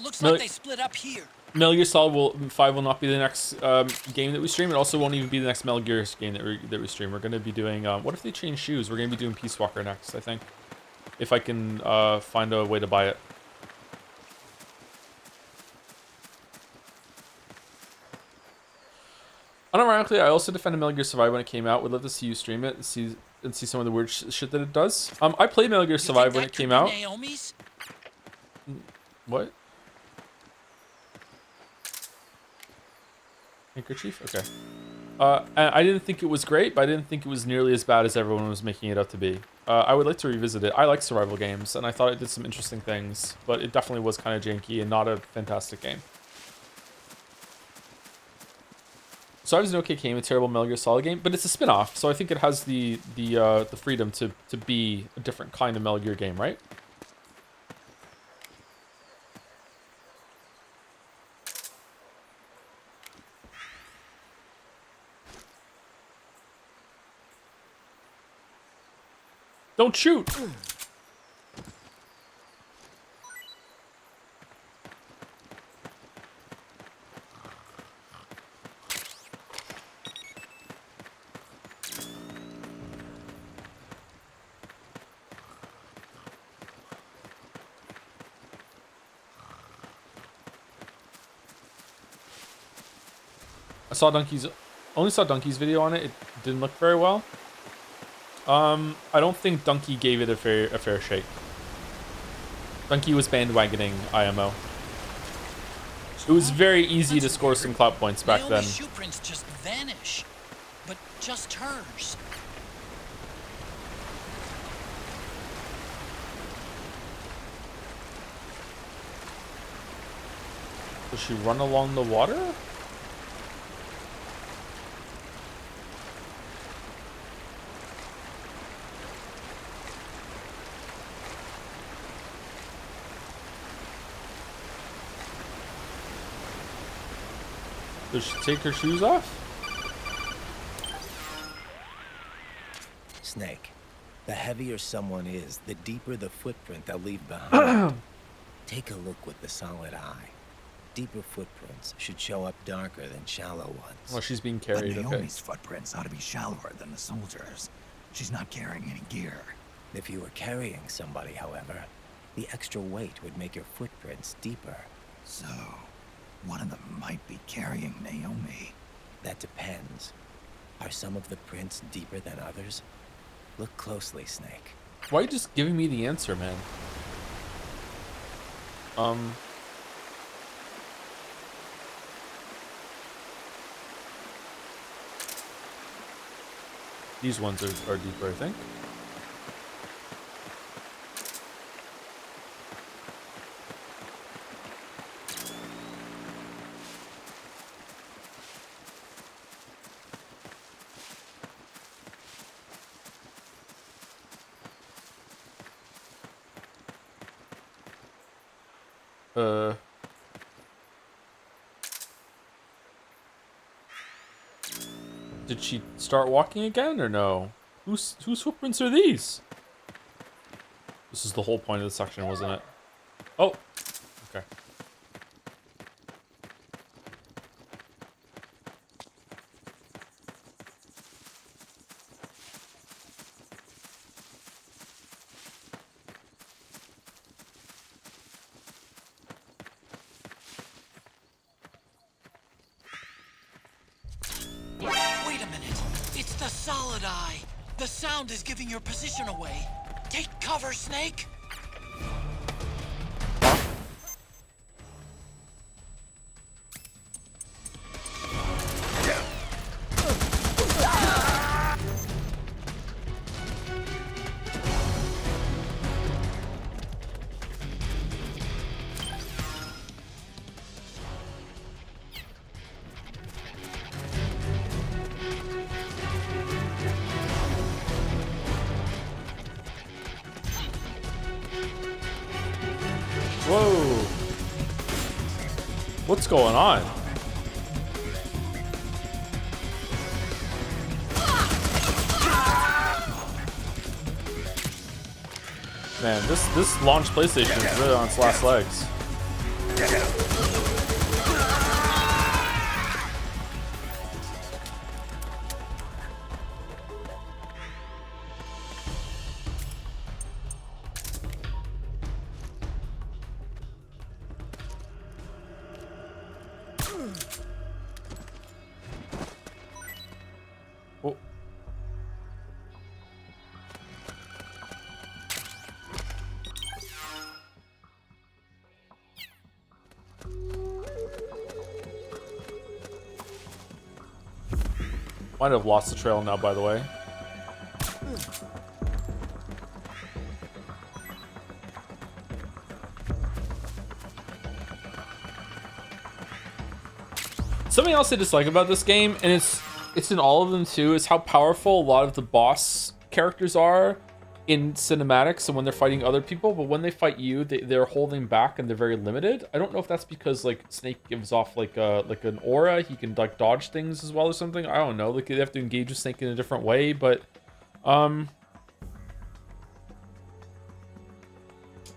[SPEAKER 2] Looks like they split up here.
[SPEAKER 1] Metal Gear Solid 5 will not be the next game that we stream. It also won't even be the next Metal Gear game that we stream. We're going to be doing... what if they change shoes? We're going to be doing Peace Walker next, I think. If I can find a way to buy it. Unironically, I also defended Metal Gear Survive when it came out. Would love to see you stream it and see some of the weird shit that it does. I played Metal Gear Survive when it came out.
[SPEAKER 2] Naomi's?
[SPEAKER 1] What? Handkerchief? Okay. I didn't think it was great, but I didn't think it was nearly as bad as everyone was making it out to be. I would like to revisit it. I like survival games, and I thought it did some interesting things, but it definitely was kind of janky and not a fantastic game. Survive is an okay game, a terrible Metal Gear Solid game, but it's a spin-off, so I think it has the freedom to be a different kind of Metal Gear game, right? Don't shoot! Only saw Donkey's video on it. It didn't look very well. I don't think Donkey gave it a fair shake. Donkey was bandwagoning IMO. It was very easy to score some clout points back then.
[SPEAKER 2] Naomi's shoe prints just vanish, but just hers.
[SPEAKER 1] Does she run along the water? Does she take her shoes off?
[SPEAKER 6] Snake, the heavier someone is, the deeper the footprint they'll leave behind. Take a look with the solid eye. Deeper footprints should show up darker than shallow ones.
[SPEAKER 1] Well, she's being carried,
[SPEAKER 10] But
[SPEAKER 1] okay.
[SPEAKER 10] Naomi's footprints ought to be shallower than the soldiers. She's not carrying any gear.
[SPEAKER 6] If you were carrying somebody, however, the extra weight would make your footprints deeper.
[SPEAKER 10] So, one of them might be carrying Naomi.
[SPEAKER 6] That depends. Are some of the prints deeper than others? Look closely, Snake.
[SPEAKER 1] Why are you just giving me the answer, man? These ones are deeper, I think. Did she start walking again or no? Whose footprints are these? This is the whole point of the section, wasn't it? Oh, okay.
[SPEAKER 2] Solid eye. The sound is giving your position away. Take cover, Snake.
[SPEAKER 1] Whoa. What's going on? Man, this launch PlayStation is really on its last legs. Oh. Might have lost the trail now, by the way. Something else I dislike about this game, and it's in all of them too, is how powerful a lot of the boss characters are in cinematics and when they're fighting other people, but when they fight you, they're holding back and they're very limited. I don't know if that's because like Snake gives off like an aura, he can like dodge things as well or something. I don't know. Like they have to engage with Snake in a different way, but I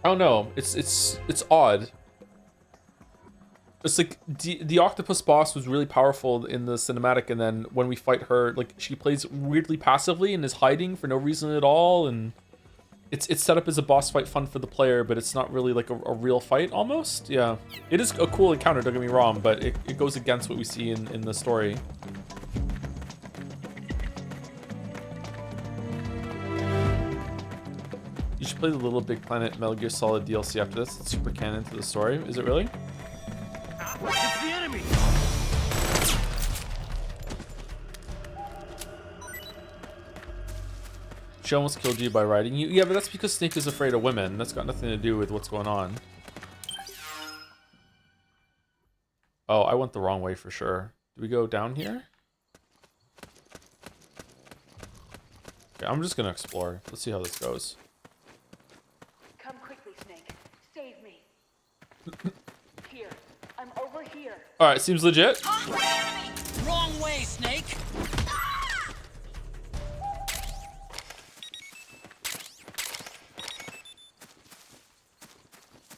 [SPEAKER 1] don't know. It's odd. It's like the octopus boss was really powerful in the cinematic, and then when we fight her, like she plays weirdly passively and is hiding for no reason at all, and it's set up as a boss fight fun for the player, but it's not really like a real fight almost. Yeah, it is a cool encounter, don't get me wrong, but it goes against what we see in the story. You should play the Little Big Planet Metal Gear Solid DLC after this. It's super canon to the story. Is it really?
[SPEAKER 4] It's the enemy!
[SPEAKER 1] She almost killed you by riding you. Yeah, but that's because Snake is afraid of women. That's got nothing to do with what's going on. Oh, I went the wrong way for sure. Do we go down here? Okay, I'm just gonna explore. Let's see how this goes.
[SPEAKER 16] Come quickly, Snake. Save me. Here. I'm over here.
[SPEAKER 1] Alright, seems legit.
[SPEAKER 2] Wrong way, Snake.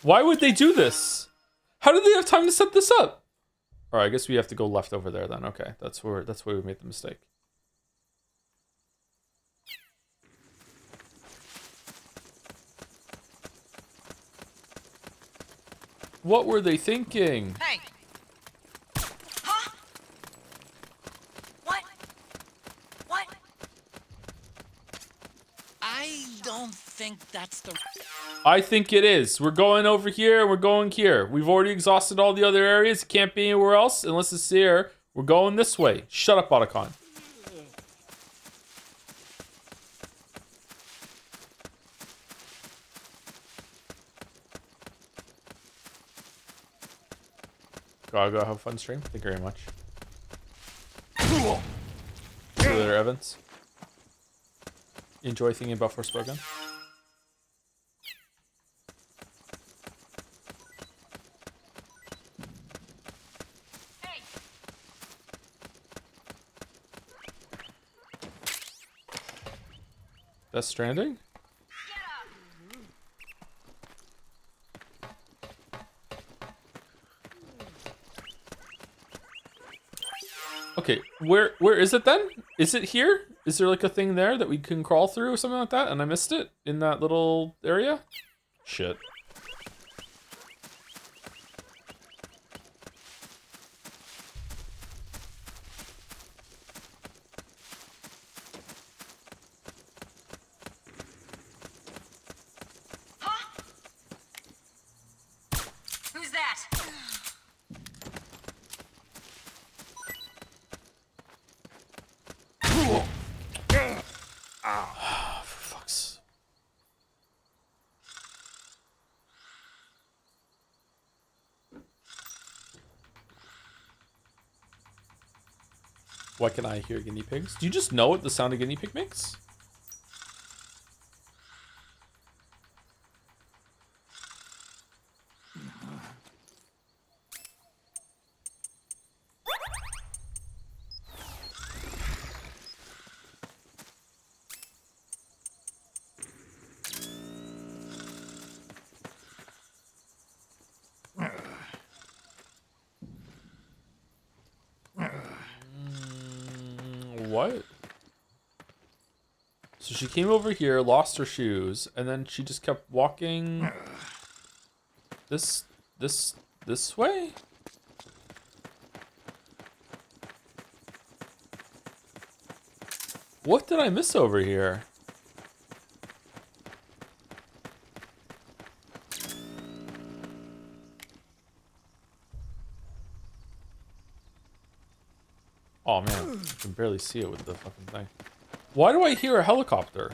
[SPEAKER 1] Why would they do this? How did they have time to set this up? Alright, I guess we have to go left over there then. Okay, that's where we made the mistake. What were they thinking?
[SPEAKER 15] Hey! Huh? What? What?
[SPEAKER 2] I don't think that's the...
[SPEAKER 1] I think it is. We're going over here and we're going here. We've already exhausted all the other areas. It can't be anywhere else unless it's here. We're going this way. Shut up, Otacon. Go have a fun stream. Thank you very much. See you later, Evans. Enjoy thinking about Forspoken. Death Stranding? Okay, where is it then? Is it here? Is there like a thing there that we can crawl through or something like that and I missed it in that little area? Shit. Why can I hear guinea pigs? Do you just know what the sound of guinea pig makes? What? So she came over here, lost her shoes, and then she just kept walking this way? What did I miss over here? Oh man, I can barely see it with the fucking thing. Why do I hear a helicopter?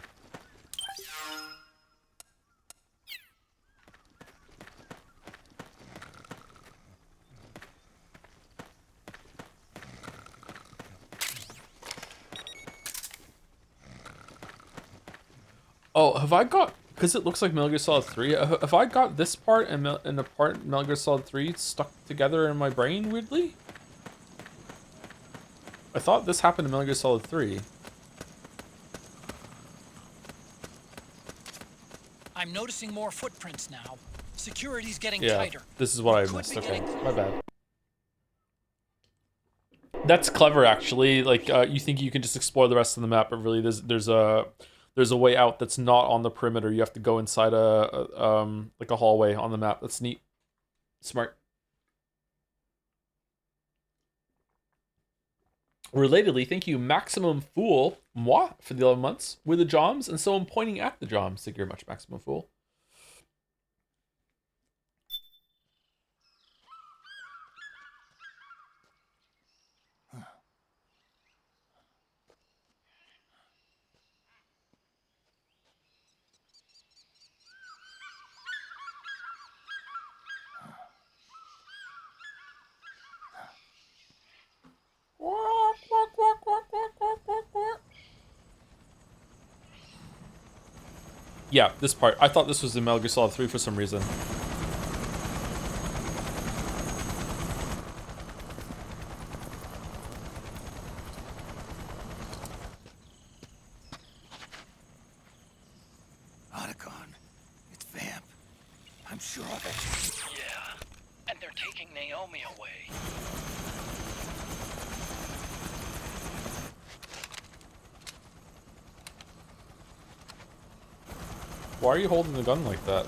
[SPEAKER 1] Oh, have I got... Because it looks like Metal Gear Solid 3. Have I got this part and the part in Metal Gear Solid 3 stuck together in my brain, weirdly? I thought this happened in Metal Gear Solid 3.
[SPEAKER 2] I'm noticing more footprints now. Security's getting
[SPEAKER 1] Yeah,
[SPEAKER 2] tighter.
[SPEAKER 1] this is what I missed. Okay, my bad. That's clever, actually. Like, you think you can just explore the rest of the map, but really there's a way out that's not on the perimeter. You have to go inside like a hallway on the map. That's neat. Smart. Relatedly, thank you, Maximum Fool, moi, for the 11 months with the Joms, and someone pointing at the Joms. Thank you very much, Maximum Fool. Yeah, this part. I thought this was in Metal Gear Solid 3 for some reason.
[SPEAKER 10] Otacon, it's Vamp. I'm sure of it.
[SPEAKER 7] Yeah, and they're taking Naomi away.
[SPEAKER 1] Why are you holding the gun like that?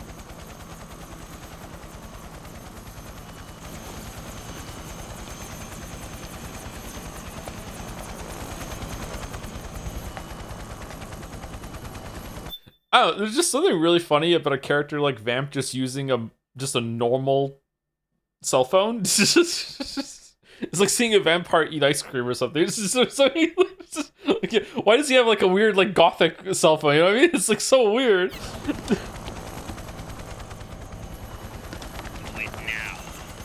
[SPEAKER 1] Oh, there's just something really funny about a character like Vamp just using a normal cell phone. It's like seeing a vampire eat ice cream or something. It's just so like, why does he have like a weird like gothic cell phone? You know what I mean? It's like so weird.
[SPEAKER 17] Do it now,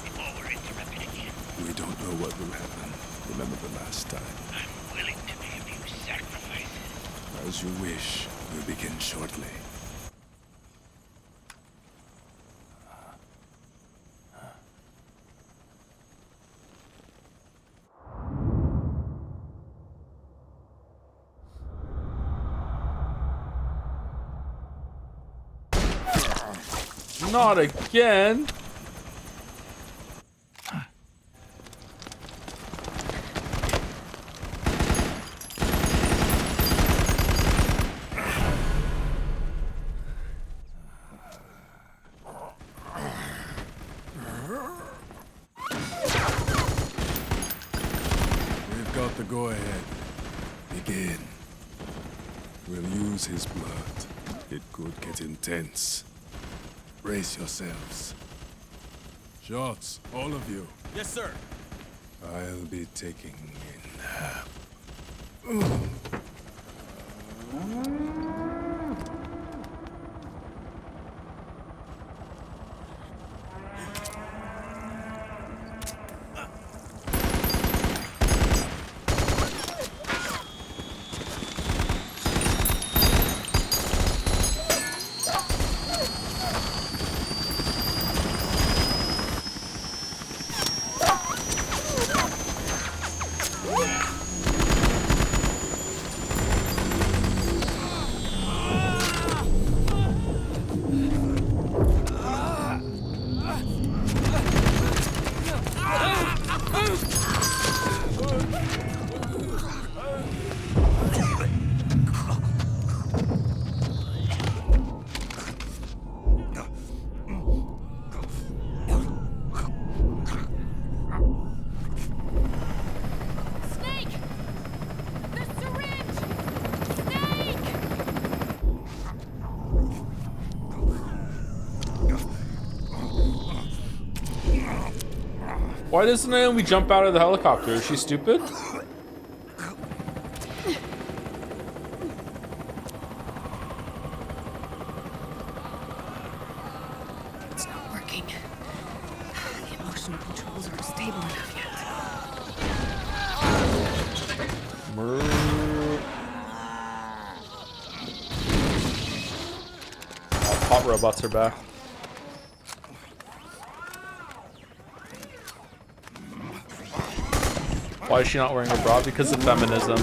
[SPEAKER 17] before we're interrupted again.
[SPEAKER 8] We don't know what will happen. Remember the last time.
[SPEAKER 17] I'm willing to make a few sacrifices.
[SPEAKER 8] As you wish. We'll begin shortly.
[SPEAKER 1] Not again.
[SPEAKER 8] We've got the go-ahead. Begin. We'll use his blood. It could get intense. Brace yourselves. Shots, all of you.
[SPEAKER 12] Yes, sir.
[SPEAKER 8] I'll be taking in half.
[SPEAKER 1] Why doesn't Naomi jump out of the helicopter? Is she stupid?
[SPEAKER 13] It's not working. The emotional controls aren't stable enough yet.
[SPEAKER 1] Hot robots are back. Why is she not wearing a bra? Because of feminism.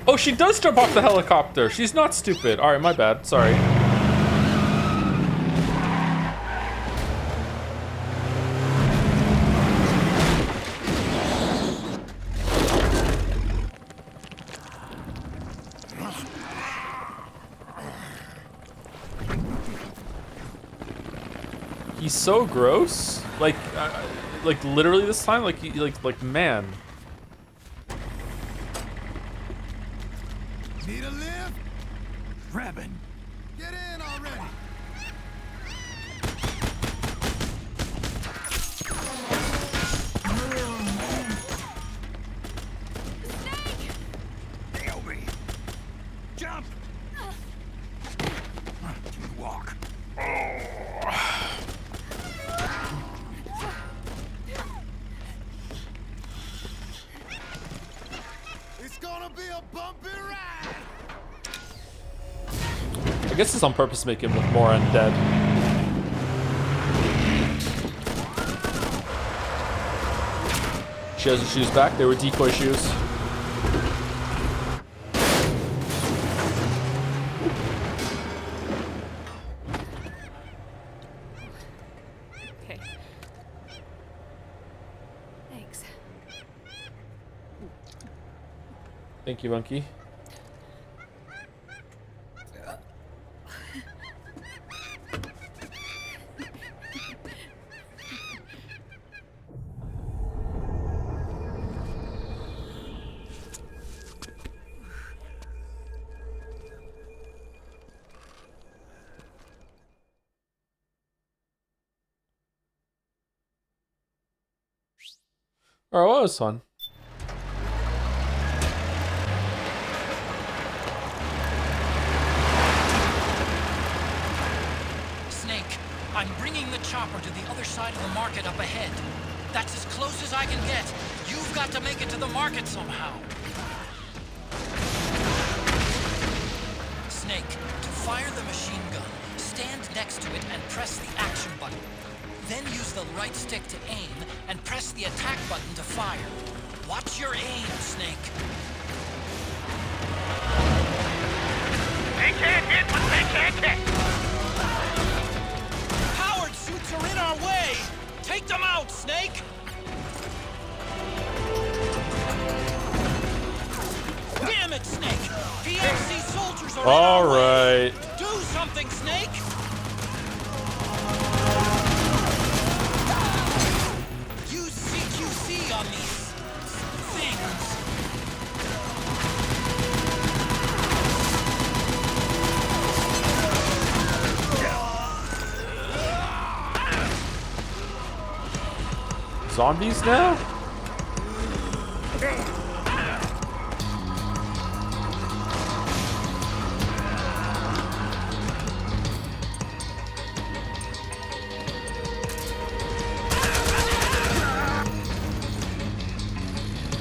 [SPEAKER 1] Oh, she does jump off the helicopter. She's not stupid. All right, my bad. Sorry. He's so gross. Like literally this time. Like man.
[SPEAKER 4] Need a lift? Grabbing. Get in already.
[SPEAKER 10] Naomi! Jump! Walk.
[SPEAKER 4] It's gonna be a bumpy ride.
[SPEAKER 1] I guess it's on purpose to make him look more undead. She has her shoes back. They were decoy shoes.
[SPEAKER 13] Okay. Thanks.
[SPEAKER 1] Thank you, Monkey. Oh, well, that was fun.
[SPEAKER 2] Snake, I'm bringing the chopper to the other side of the market up ahead. That's as close as I can get. You've got to make it to the market somehow. Snake, to fire the machine gun, stand next to it and press the action button. Then use the right stick to aim and press the attack button to fire. Watch your aim, Snake.
[SPEAKER 5] They can't hit what they can't hit.
[SPEAKER 2] Powered suits are in our way! Take them out, Snake! Damn it, Snake! PMC soldiers are in our way!
[SPEAKER 1] Alright.
[SPEAKER 2] Do something, Snake! Use CQC on these things.
[SPEAKER 1] Zombies now?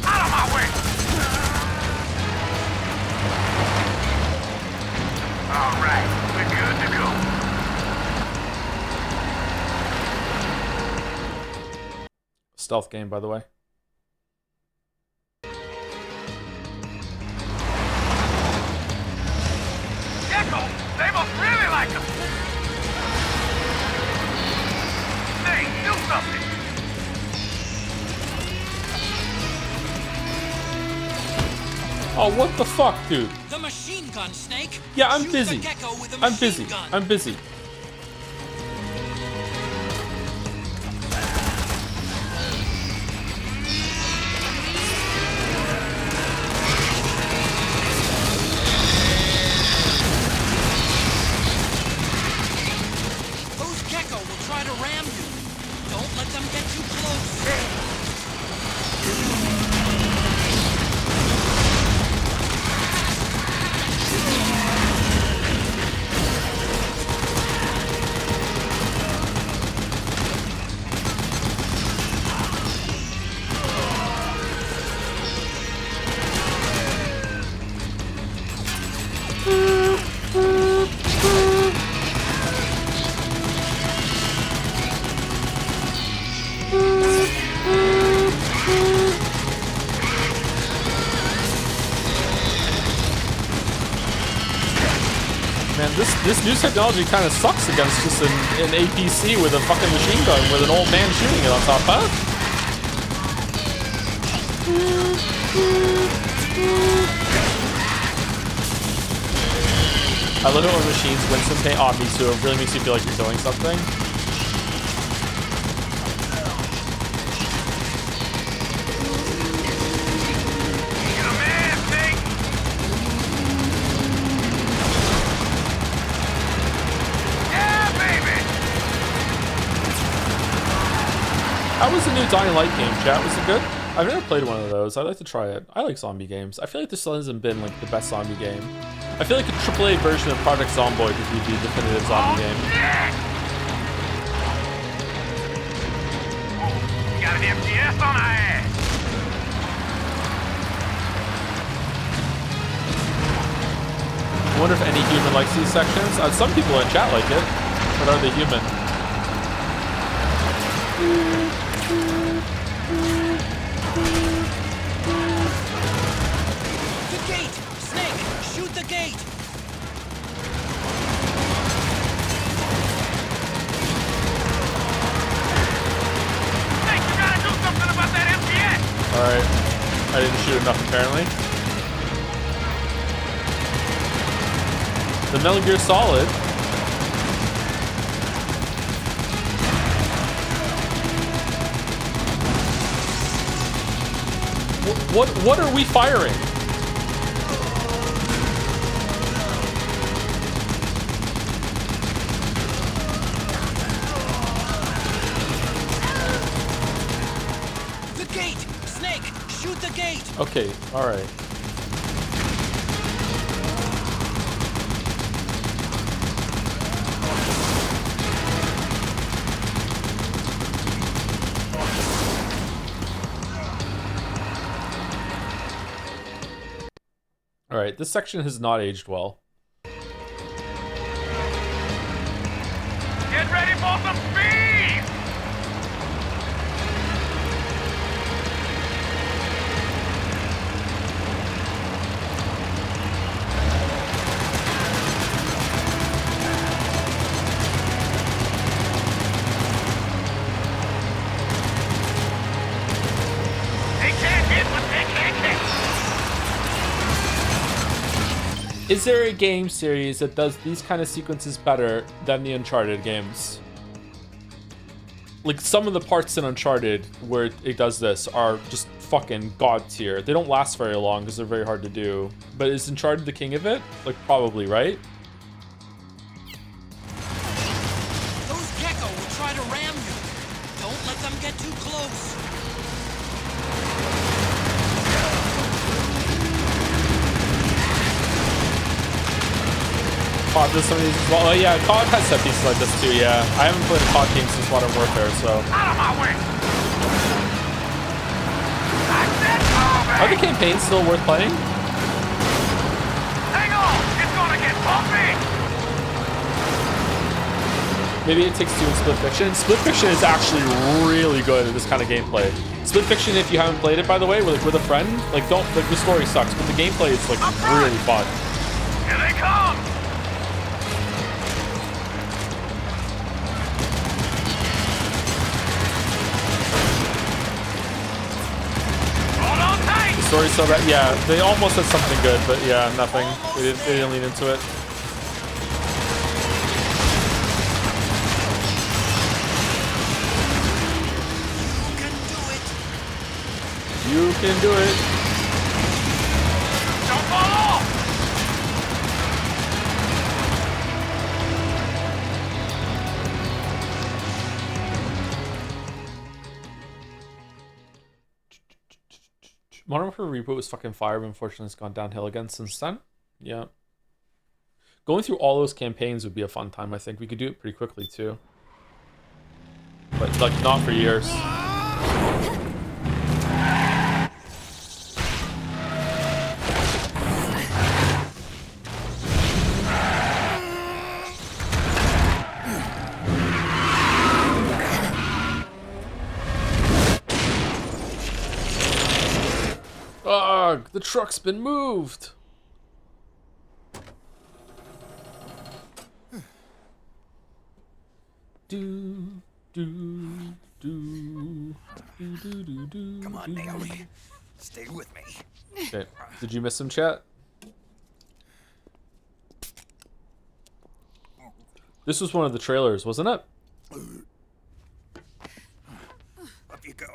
[SPEAKER 5] Out of my way! All right, we're good to go.
[SPEAKER 1] Stealth game, by the way.
[SPEAKER 5] Gecko, they must really like them. Hey, do something.
[SPEAKER 1] Oh, what the fuck, dude?
[SPEAKER 7] The machine gun, Snake.
[SPEAKER 1] Yeah, I'm
[SPEAKER 7] Shoot
[SPEAKER 1] busy.
[SPEAKER 7] The gecko with a
[SPEAKER 1] I'm
[SPEAKER 7] machine
[SPEAKER 1] busy.
[SPEAKER 7] gun.
[SPEAKER 1] I'm busy.
[SPEAKER 7] Those gecko will try to ram you. Don't let them get too close.
[SPEAKER 1] Man, this new technology kind of sucks against just an APC with a fucking machine gun with an old man shooting it on top, huh? I love it when machines win some paint. Oh, me too. It really makes you feel like you're doing something. How was the new Dying Light game, chat? Was it good? I've never played one of those. I'd like to try it. I like zombie games. I feel like this hasn't been like the best zombie game. I feel like a AAA version of Project Zomboid would be the definitive zombie game.
[SPEAKER 5] We got an MTS on our ass.
[SPEAKER 1] I wonder if any human likes these sections. Some people in chat like it, but are they human?
[SPEAKER 7] The gate! Snake, shoot the gate!
[SPEAKER 5] Snake, you gotta do something about that MTS!
[SPEAKER 1] Alright. I didn't shoot enough, apparently. The Metal Gear Solid. What are we firing?
[SPEAKER 7] The gate! Snake, shoot the gate!
[SPEAKER 1] Okay, alright. Alright, this section has not aged well.
[SPEAKER 5] Get ready for some speed! They can't hit what they can't hit!
[SPEAKER 1] Is there a game series that does these kind of sequences better than the Uncharted games? Like, some of the parts in Uncharted where it does this are just fucking god tier. They don't last very long because they're very hard to do. But is Uncharted the king of it? Like, probably, right?
[SPEAKER 7] Those gecko will try to ram you. Don't let them get too close.
[SPEAKER 1] COD does some of these as well. Oh yeah, COD has set pieces like this too, yeah. I haven't played a COD game since Modern Warfare, so.
[SPEAKER 5] Out of my way!
[SPEAKER 1] Are the campaigns still worth playing?
[SPEAKER 5] Hang on! It's gonna get bumpy!
[SPEAKER 1] Maybe It Takes Two and Split Fiction. Split Fiction is actually really good at this kind of gameplay. Split Fiction, if you haven't played it, by the way, with a friend, like the story sucks, but the gameplay is like really fun.
[SPEAKER 5] Here they come!
[SPEAKER 1] story so bad. Yeah, they almost had something good, but yeah, nothing. They didn't lean into it. You can do it.
[SPEAKER 5] Don't fall off!
[SPEAKER 1] Modern Warfare Reboot was fucking fire, but unfortunately it's gone downhill again since then. Yeah. Going through all those campaigns would be a fun time, I think. We could do it pretty quickly, too. But, like, not for years. Ugh, the truck's been moved. Come
[SPEAKER 10] on, Naomi. Stay with me.
[SPEAKER 1] Okay. Did you miss some chat? This was one of the trailers, wasn't it?
[SPEAKER 10] Up you go.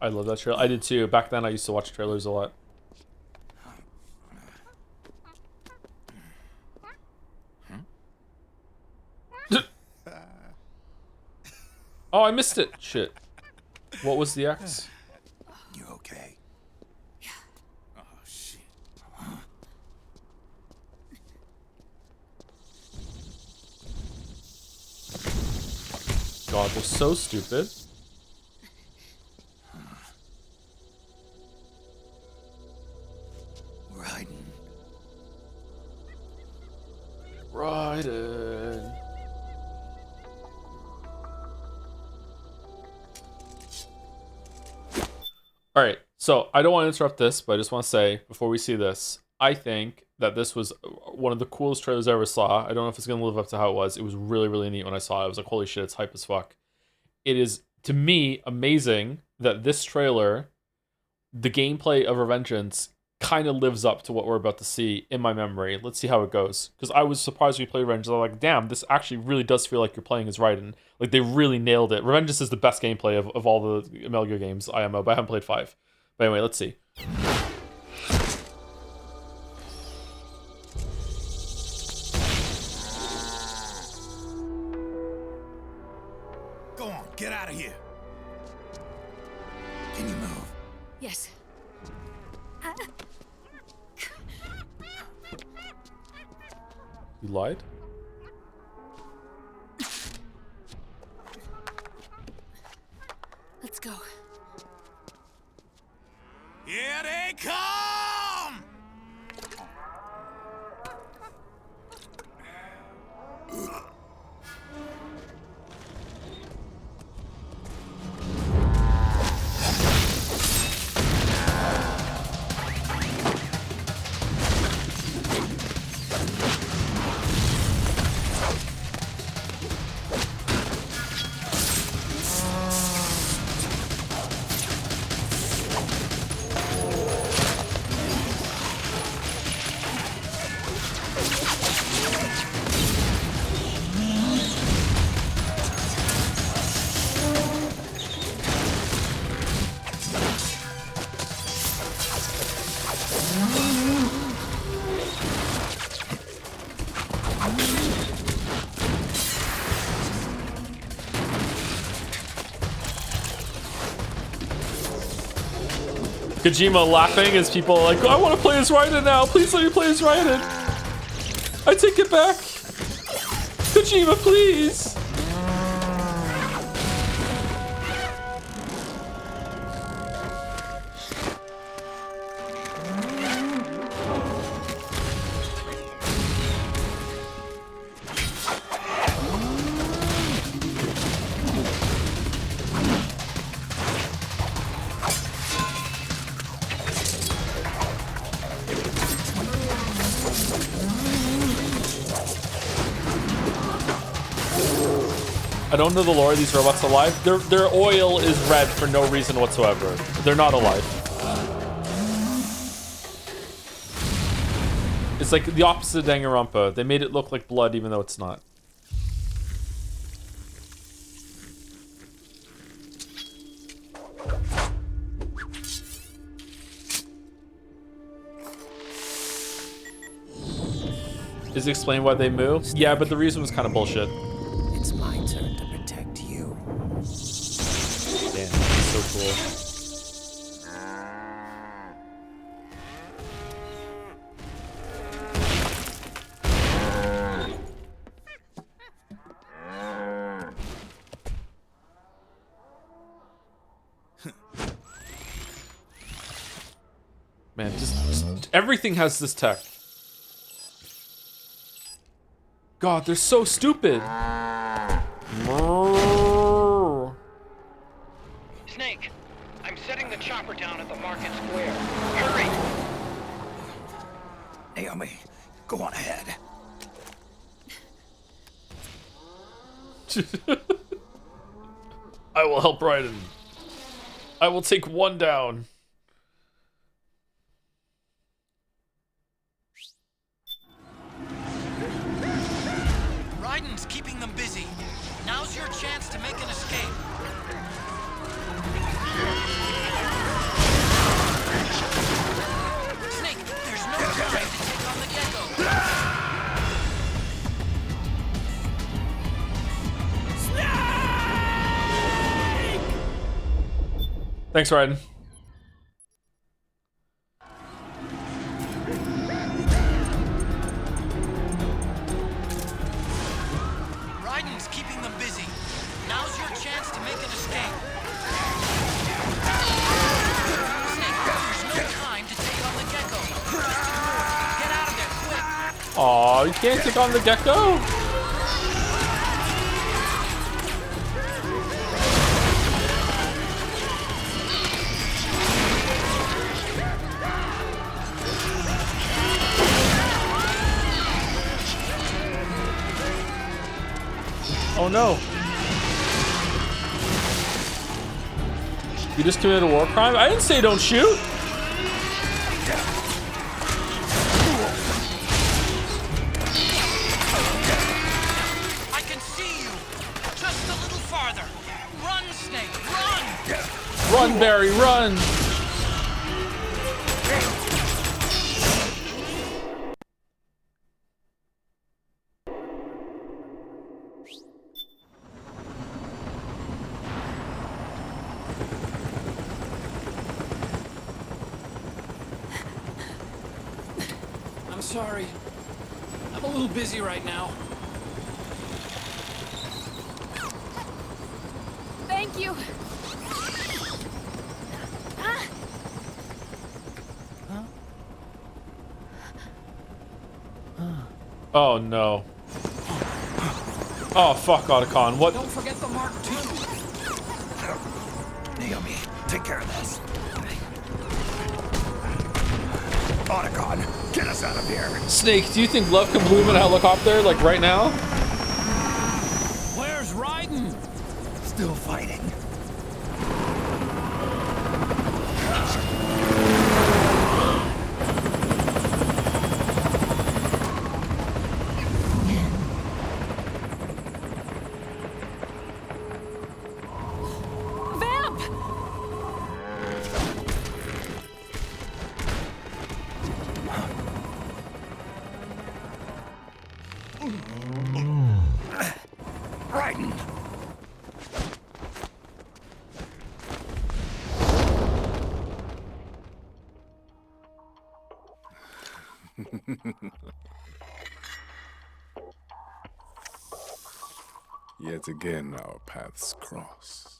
[SPEAKER 1] I love that trailer. I did too. Back then I used to watch trailers a lot. Oh, I missed it. Shit. What was the X?
[SPEAKER 10] You okay? Yeah. Oh, shit.
[SPEAKER 1] God, they're so stupid.
[SPEAKER 10] We're hiding.
[SPEAKER 1] Raiden. All right, so I don't want to interrupt this, but I just want to say before we see this, I think that this was one of the coolest trailers I ever saw. I don't know if it's going to live up to how it was. It was really, really neat when I saw it. I was like, holy shit, it's hype as fuck. It is, to me, amazing that this trailer, the gameplay of Revengeance, kind of lives up to what we're about to see in my memory. Let's see how it goes. Because I was surprised when we played Revengeance. I was like, damn, this actually really does feel like you're playing as Raiden. Like, they really nailed it. Revengeance is the best gameplay of all the Metal Gear games, IMO, but I haven't played 5. But anyway, let's see.
[SPEAKER 8] Go on, get out of here.
[SPEAKER 10] Can you move?
[SPEAKER 13] Yes.
[SPEAKER 1] You lied?
[SPEAKER 13] Let's go.
[SPEAKER 8] Here they come!
[SPEAKER 1] Kojima laughing as people are like, I want to play as Raiden now. Please let me play as Raiden. I take it back. Kojima, please. I don't know the lore of these robots alive. Their oil is red for no reason whatsoever. They're not alive. It's like the opposite of Danganronpa. They made it look like blood even though it's not. Does it explain why they moved? Yeah, but the reason was kind of bullshit.
[SPEAKER 6] It's my turn to protect you.
[SPEAKER 1] Damn, that's so cool. Man, just everything has this tech. God, they're so stupid.
[SPEAKER 7] Snake, I'm setting the chopper down at the market square. Hurry!
[SPEAKER 10] Naomi, go on ahead.
[SPEAKER 1] I will help Raiden. I will take one down.
[SPEAKER 7] Raiden's keeping them busy. Now's your chance to make an escape. Snake, there's no time to take on the gecko.
[SPEAKER 1] Thanks, Raiden.
[SPEAKER 7] Raiden's keeping them busy. Now's your chance to make an escape. Snake, there's no time to take on the gecko. Get out of there, quick!
[SPEAKER 1] Aw, you can't take on the gecko? Oh no. You just committed a war crime? I didn't say don't shoot.
[SPEAKER 7] I can see you. Just a little farther. Run, Snake, run!
[SPEAKER 1] Run, Barry, run.
[SPEAKER 2] I'm sorry. I'm a little busy right now.
[SPEAKER 11] Thank you.
[SPEAKER 1] Oh no. Oh fuck, Otacon. What?
[SPEAKER 2] Don't forget the Mark II.
[SPEAKER 10] Naomi, take care of this. Otacon, get us out of here.
[SPEAKER 1] Snake, do you think love can bloom in a helicopter like right now?
[SPEAKER 2] Where's Raiden?
[SPEAKER 10] Still fighting.
[SPEAKER 11] Vamp!
[SPEAKER 10] Raiden!
[SPEAKER 18] Yet again, our paths cross.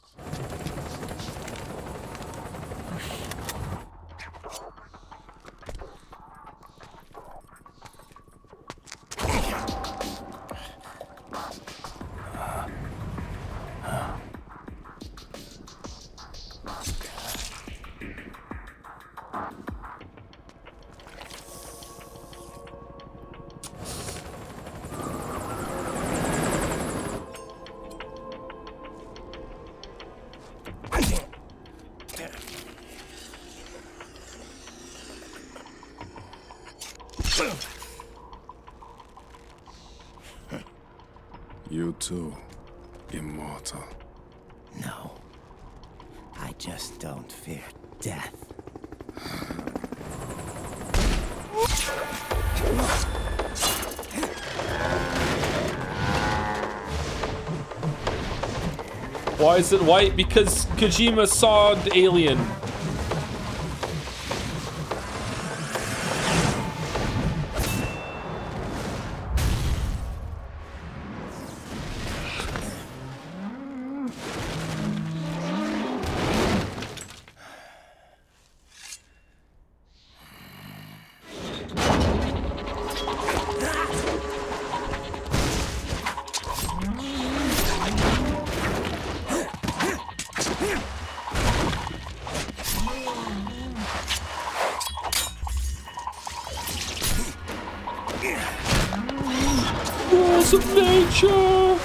[SPEAKER 18] You too, immortal.
[SPEAKER 6] No. I just don't fear death.
[SPEAKER 1] Why is it white? Because Kojima saw the Alien. Laws of nature!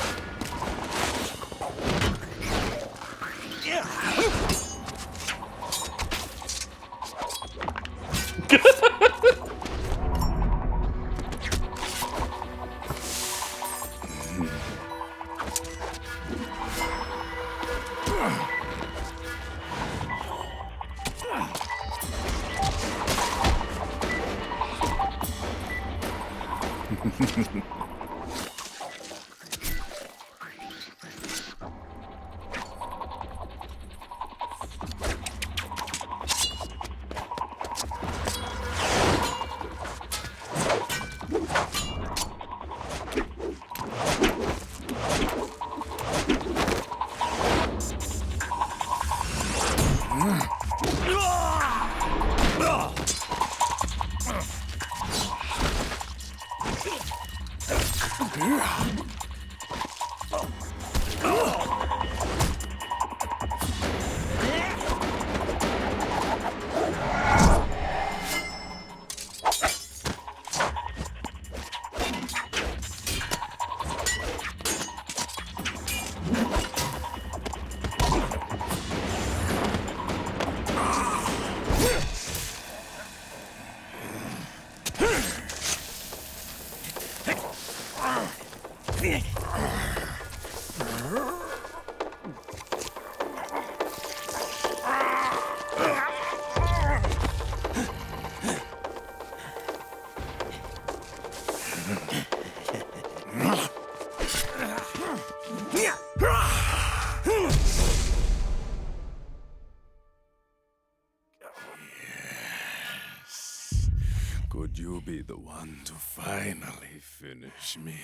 [SPEAKER 18] Could you be the one to finally finish me?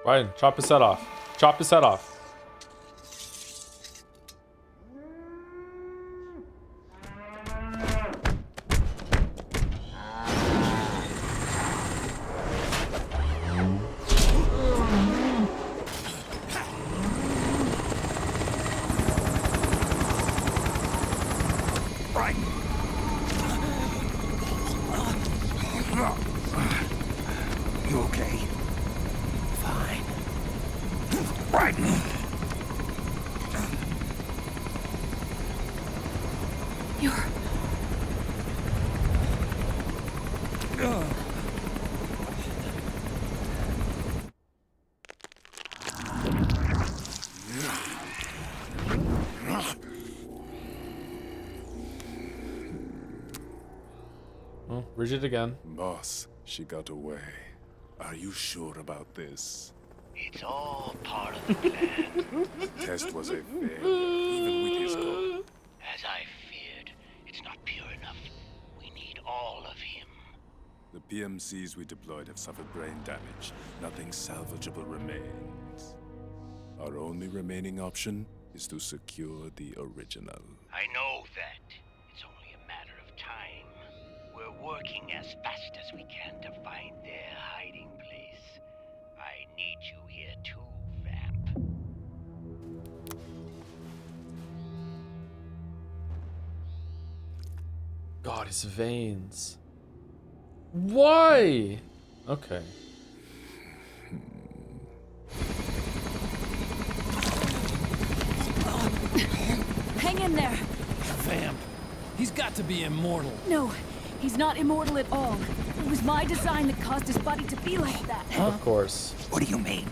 [SPEAKER 1] Ryan, chop his head off. Chop his head off.
[SPEAKER 10] You okay?
[SPEAKER 6] Fine.
[SPEAKER 10] Right.
[SPEAKER 13] You're...
[SPEAKER 1] Oh, Bridget again.
[SPEAKER 18] Boss, she got away. Are you sure about this?
[SPEAKER 17] It's all part of the plan.
[SPEAKER 18] Test was a failure, even with his code.
[SPEAKER 17] As I feared, it's not pure enough. We need all of him.
[SPEAKER 18] The PMCs we deployed have suffered brain damage. Nothing salvageable remains. Our only remaining option is to secure the original.
[SPEAKER 17] I know that. It's only a matter of time. We're working as fast as we can to find their hiding place. I need you here too, Vamp.
[SPEAKER 1] God, his veins. Why? Okay.
[SPEAKER 13] Hang in there.
[SPEAKER 2] Vamp. He's got to be immortal.
[SPEAKER 13] No, he's not immortal at all. It was my design that caused his body to be like that.
[SPEAKER 1] Of course.
[SPEAKER 10] What do you mean?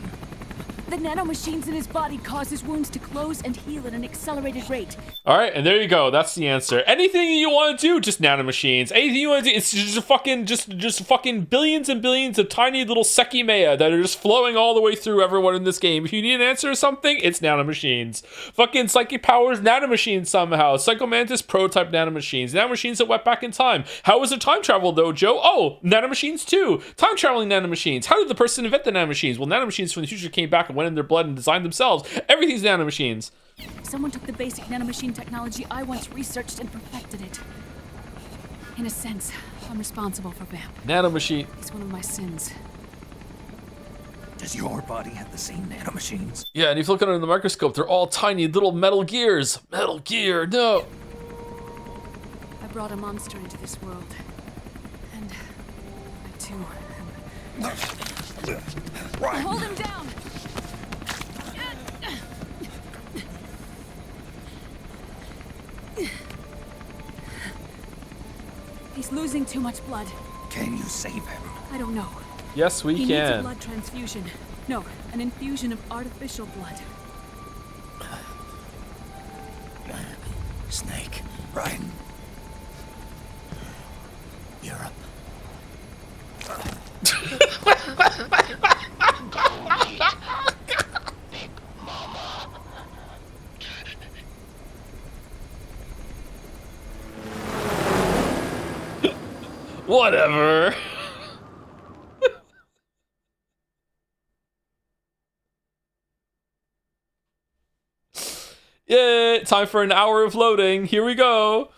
[SPEAKER 13] The nanomachines in his body cause his wounds to close and heal at an accelerated rate.
[SPEAKER 1] All right, and there you go. That's the answer. Anything you want to do, just nanomachines. Anything you want to do, it's just fucking billions and billions of tiny little Sekimea that are just flowing all the way through everyone in this game. If you need an answer to something, it's nanomachines. Fucking psychic powers, nanomachines somehow. Psychomantis prototype nanomachines. Nanomachines that went back in time. How was it time travel though, Joe? Oh, nanomachines too. Time traveling nanomachines. How did the person invent the nanomachines? Well, nanomachines from the future came back and went in their blood and designed themselves. Everything's nanomachines.
[SPEAKER 13] Someone took the basic nanomachine technology I once researched and perfected it. In a sense, I'm responsible for Vamp.
[SPEAKER 1] Nanomachine.
[SPEAKER 13] It's one of my sins.
[SPEAKER 10] Does your body have the same nanomachines?
[SPEAKER 1] Yeah, and if you look under the microscope, they're all tiny little metal gears. Metal Gear, no.
[SPEAKER 13] I brought a monster into this world. And I too am... Hold him down! He's losing too much blood.
[SPEAKER 10] Can you save him?
[SPEAKER 13] I don't know.
[SPEAKER 1] Yes, we
[SPEAKER 13] He needs a
[SPEAKER 1] can.
[SPEAKER 13] blood transfusion. No, an infusion of artificial blood.
[SPEAKER 10] Snake, Ryan. Europe.
[SPEAKER 1] Whatever. Yeah, time for an hour of loading. Here we go.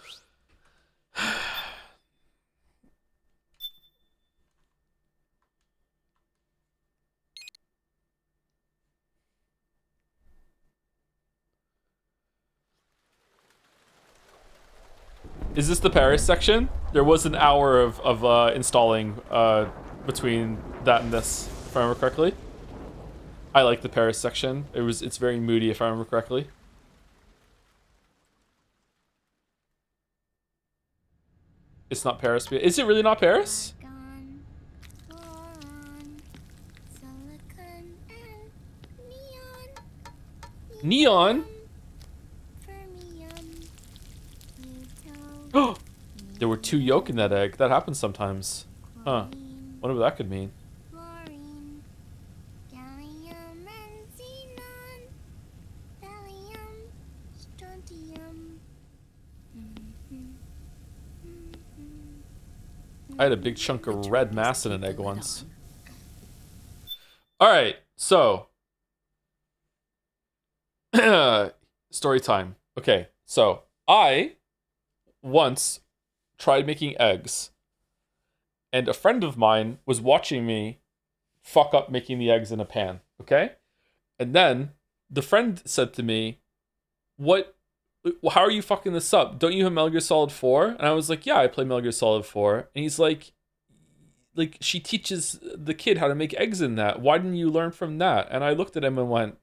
[SPEAKER 1] Is this the Paris section? There was an hour of installing between that and this, if I remember correctly. I like the Paris section. It's very moody, if I remember correctly. It's not Paris. Is it really not Paris? Neon? Oh, there were 2 yolk in that egg. That happens sometimes. Huh. Wonder what that could mean. I had a big chunk of red mass in an egg once. Alright, so. Story time. Okay, so I once tried making eggs, and a friend of mine was watching me fuck up making the eggs in a pan, okay? And then the friend said to me, how are you fucking this up? Don't you have Metal Gear Solid 4? And I was like, yeah, I play Metal Gear Solid 4. And he's like, she teaches the kid how to make eggs in that. Why didn't you learn from that? And I looked at him and went,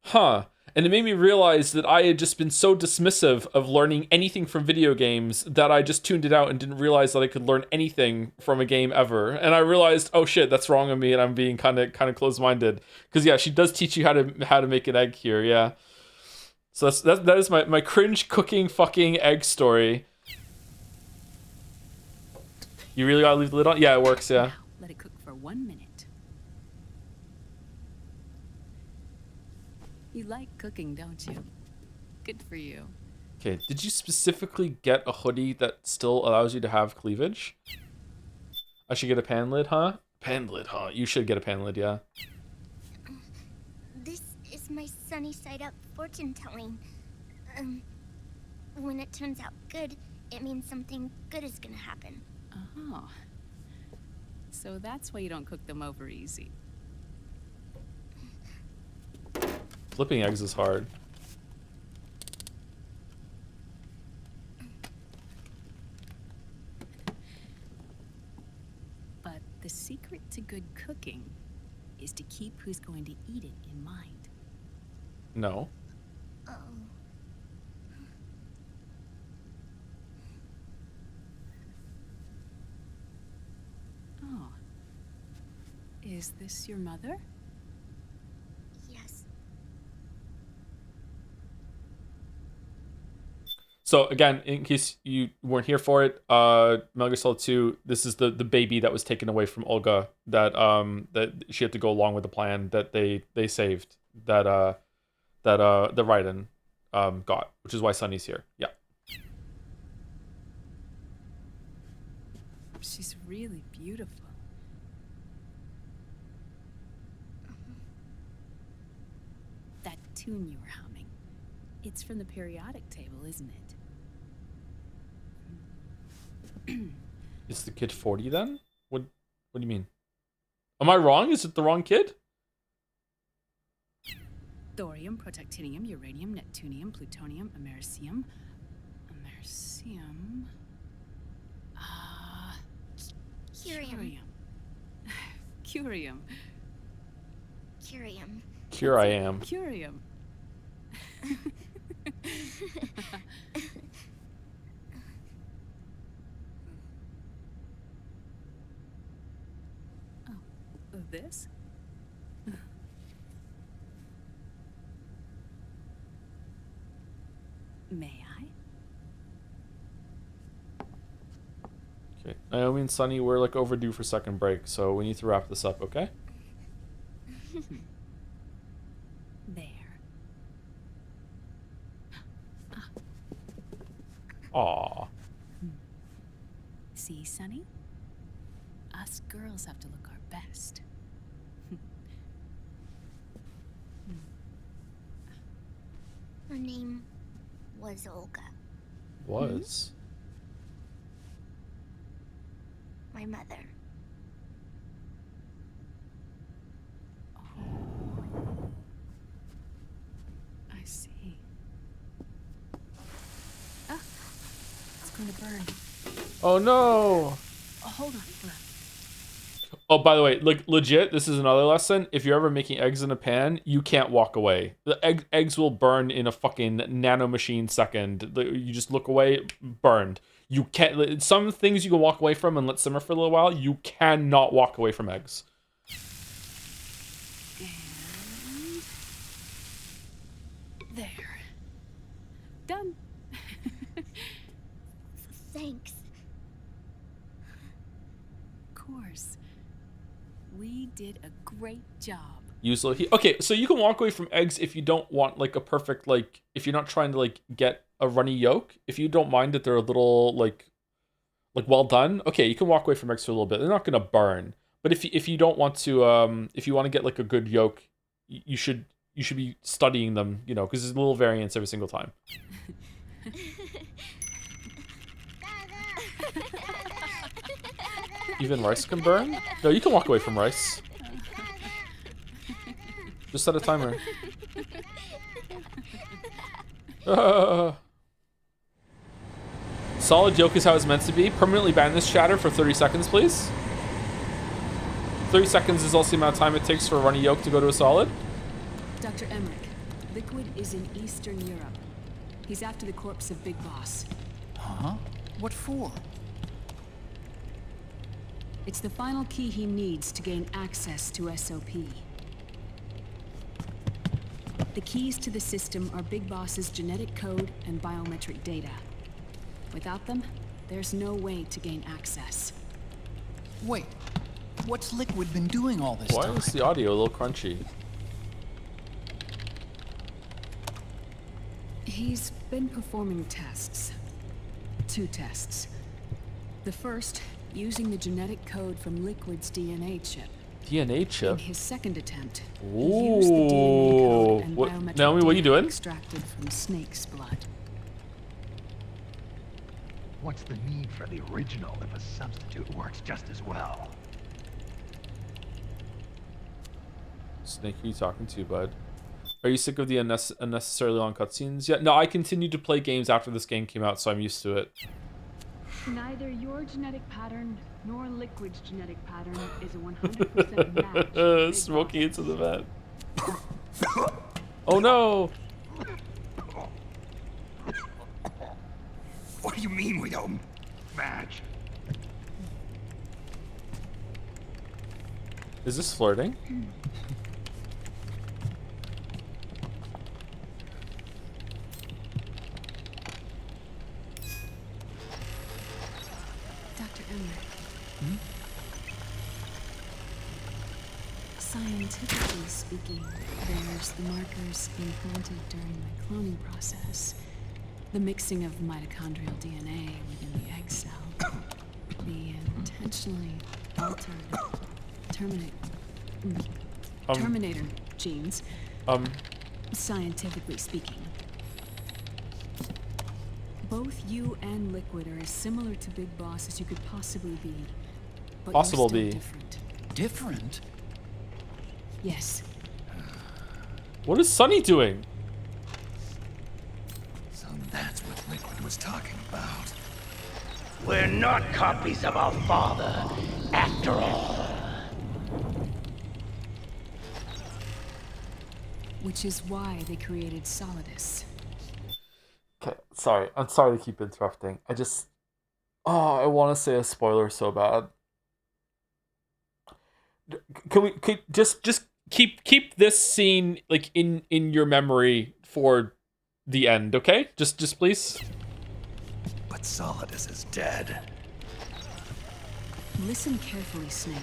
[SPEAKER 1] huh. And it made me realize that I had just been so dismissive of learning anything from video games that I just tuned it out and didn't realize that I could learn anything from a game ever. And I realized, oh shit, that's wrong of me, and I'm being kind of closed-minded. Because yeah, she does teach you how to make an egg here, yeah. So that is my cringe cooking fucking egg story. You really gotta leave the lid on? Yeah, it works, yeah.
[SPEAKER 13] Now, let it cook for 1 minute. You like cooking, don't you? Good for you.
[SPEAKER 1] Okay, did you specifically get a hoodie that still allows you to have cleavage? I should get a pan lid, huh? Pan lid, huh? You should get a pan lid, yeah.
[SPEAKER 19] This is my sunny side up fortune telling. When it turns out good, it means something good is gonna happen.
[SPEAKER 13] Oh. So that's why you don't cook them over easy.
[SPEAKER 1] Flipping eggs is hard.
[SPEAKER 13] The secret to good cooking is to keep who's going to eat it in mind.
[SPEAKER 1] No.
[SPEAKER 19] Oh.
[SPEAKER 13] Oh. Is this your mother?
[SPEAKER 19] Yes.
[SPEAKER 1] So again, in case you weren't here for it, Metal Gear Solid 2, this is the baby that was taken away from Olga that that she had to go along with the plan that they saved that the Raiden got, which is why Sonny's here. Yeah.
[SPEAKER 13] She's really beautiful. That tune you were humming, it's from the periodic table, isn't it?
[SPEAKER 1] Is the kid 40 then? What do you mean? Am I wrong? Is it the wrong kid?
[SPEAKER 13] Thorium, protactinium, uranium, neptunium, plutonium, americium. Americium.
[SPEAKER 19] Curium.
[SPEAKER 13] Curium.
[SPEAKER 19] Curium.
[SPEAKER 1] Here I am.
[SPEAKER 13] Curium. Oh, this? May I?
[SPEAKER 1] Okay. Naomi and Sonny, we're like overdue for second break, so we need to wrap this up, okay?
[SPEAKER 13] There.
[SPEAKER 1] Aw.
[SPEAKER 13] See, Sonny? Us girls have to look our best.
[SPEAKER 19] Her name was Olga.
[SPEAKER 1] Was.
[SPEAKER 19] My mother.
[SPEAKER 13] I see. Ah, it's going to burn.
[SPEAKER 1] Oh no!
[SPEAKER 13] Oh, hold on.
[SPEAKER 1] Oh, by the way, like legit, this is another lesson. If you're ever making eggs in a pan, you can't walk away. The eggs will burn in a fucking nanomachine second. You just look away, burned. You can't. Some things you can walk away from and let simmer for a little while. You cannot walk away from eggs.
[SPEAKER 13] And there. Done.
[SPEAKER 19] Thanks.
[SPEAKER 13] Of course. We did a great job.
[SPEAKER 1] Usually, okay, so you can walk away from eggs if you don't want like a perfect, like if you're not trying to like get a runny yolk. If you don't mind that they're a little like well done, okay, you can walk away from eggs for a little bit. They're not gonna burn. But if you don't want to, if you want to get like a good yolk, you should be studying them, you know, because there's little variants every single time. Even rice can burn? No, you can walk away from rice. Just set a timer. Solid yolk is how it's meant to be. Permanently ban this chatter for 30 seconds, please. 30 seconds is also the amount of time it takes for a runny yolk to go to a solid.
[SPEAKER 13] Dr. Emmerich, Liquid is in Eastern Europe. He's after the corpse of Big Boss.
[SPEAKER 2] Huh? What for?
[SPEAKER 13] It's the final key he needs to gain access to SOP. The keys to the system are Big Boss's genetic code and biometric data. Without them, there's no way to gain access.
[SPEAKER 2] Wait, what's Liquid been doing all this time?
[SPEAKER 1] Why is the audio a little crunchy?
[SPEAKER 13] He's been performing tests. 2 tests. The first, using the genetic code from Liquid's DNA chip.
[SPEAKER 1] DNA chip?
[SPEAKER 13] In his second attempt,
[SPEAKER 1] Ooh.
[SPEAKER 13] he used the DNA code and biometric
[SPEAKER 1] Naomi, what are you
[SPEAKER 13] data
[SPEAKER 1] doing?
[SPEAKER 13] extracted from Snake's blood.
[SPEAKER 10] What's the need for the original if a substitute works just as well?
[SPEAKER 1] Snake, who are you talking to, bud? Are you sick of the unnecessarily long cutscenes? Yeah, no, I continued to play games after this game came out, so I'm used to it.
[SPEAKER 13] Neither your genetic pattern nor Liquid's genetic pattern is a 100% match.
[SPEAKER 1] Smoking into the vent. Oh no!
[SPEAKER 10] What do you mean we don't match?
[SPEAKER 1] Is this flirting?
[SPEAKER 13] Dr. Emmer. Scientifically speaking, there's the markers implanted during my cloning process. The mixing of mitochondrial DNA within the egg cell. The intentionally altered Terminator genes. Scientifically speaking. Both you and Liquid are as similar to Big Boss as you could possibly be. But you're still different.
[SPEAKER 2] Different?
[SPEAKER 13] Yes.
[SPEAKER 1] What is Sonny doing?
[SPEAKER 10] So that's what Liquid was talking about.
[SPEAKER 17] We're not copies of our father, after all.
[SPEAKER 13] Which is why they created Solidus.
[SPEAKER 1] Okay, sorry. I'm sorry to keep interrupting. I want to say a spoiler so bad. Can we just keep this scene like in your memory for the end, okay? Just please.
[SPEAKER 10] But Solidus is dead.
[SPEAKER 13] Listen carefully, Snake.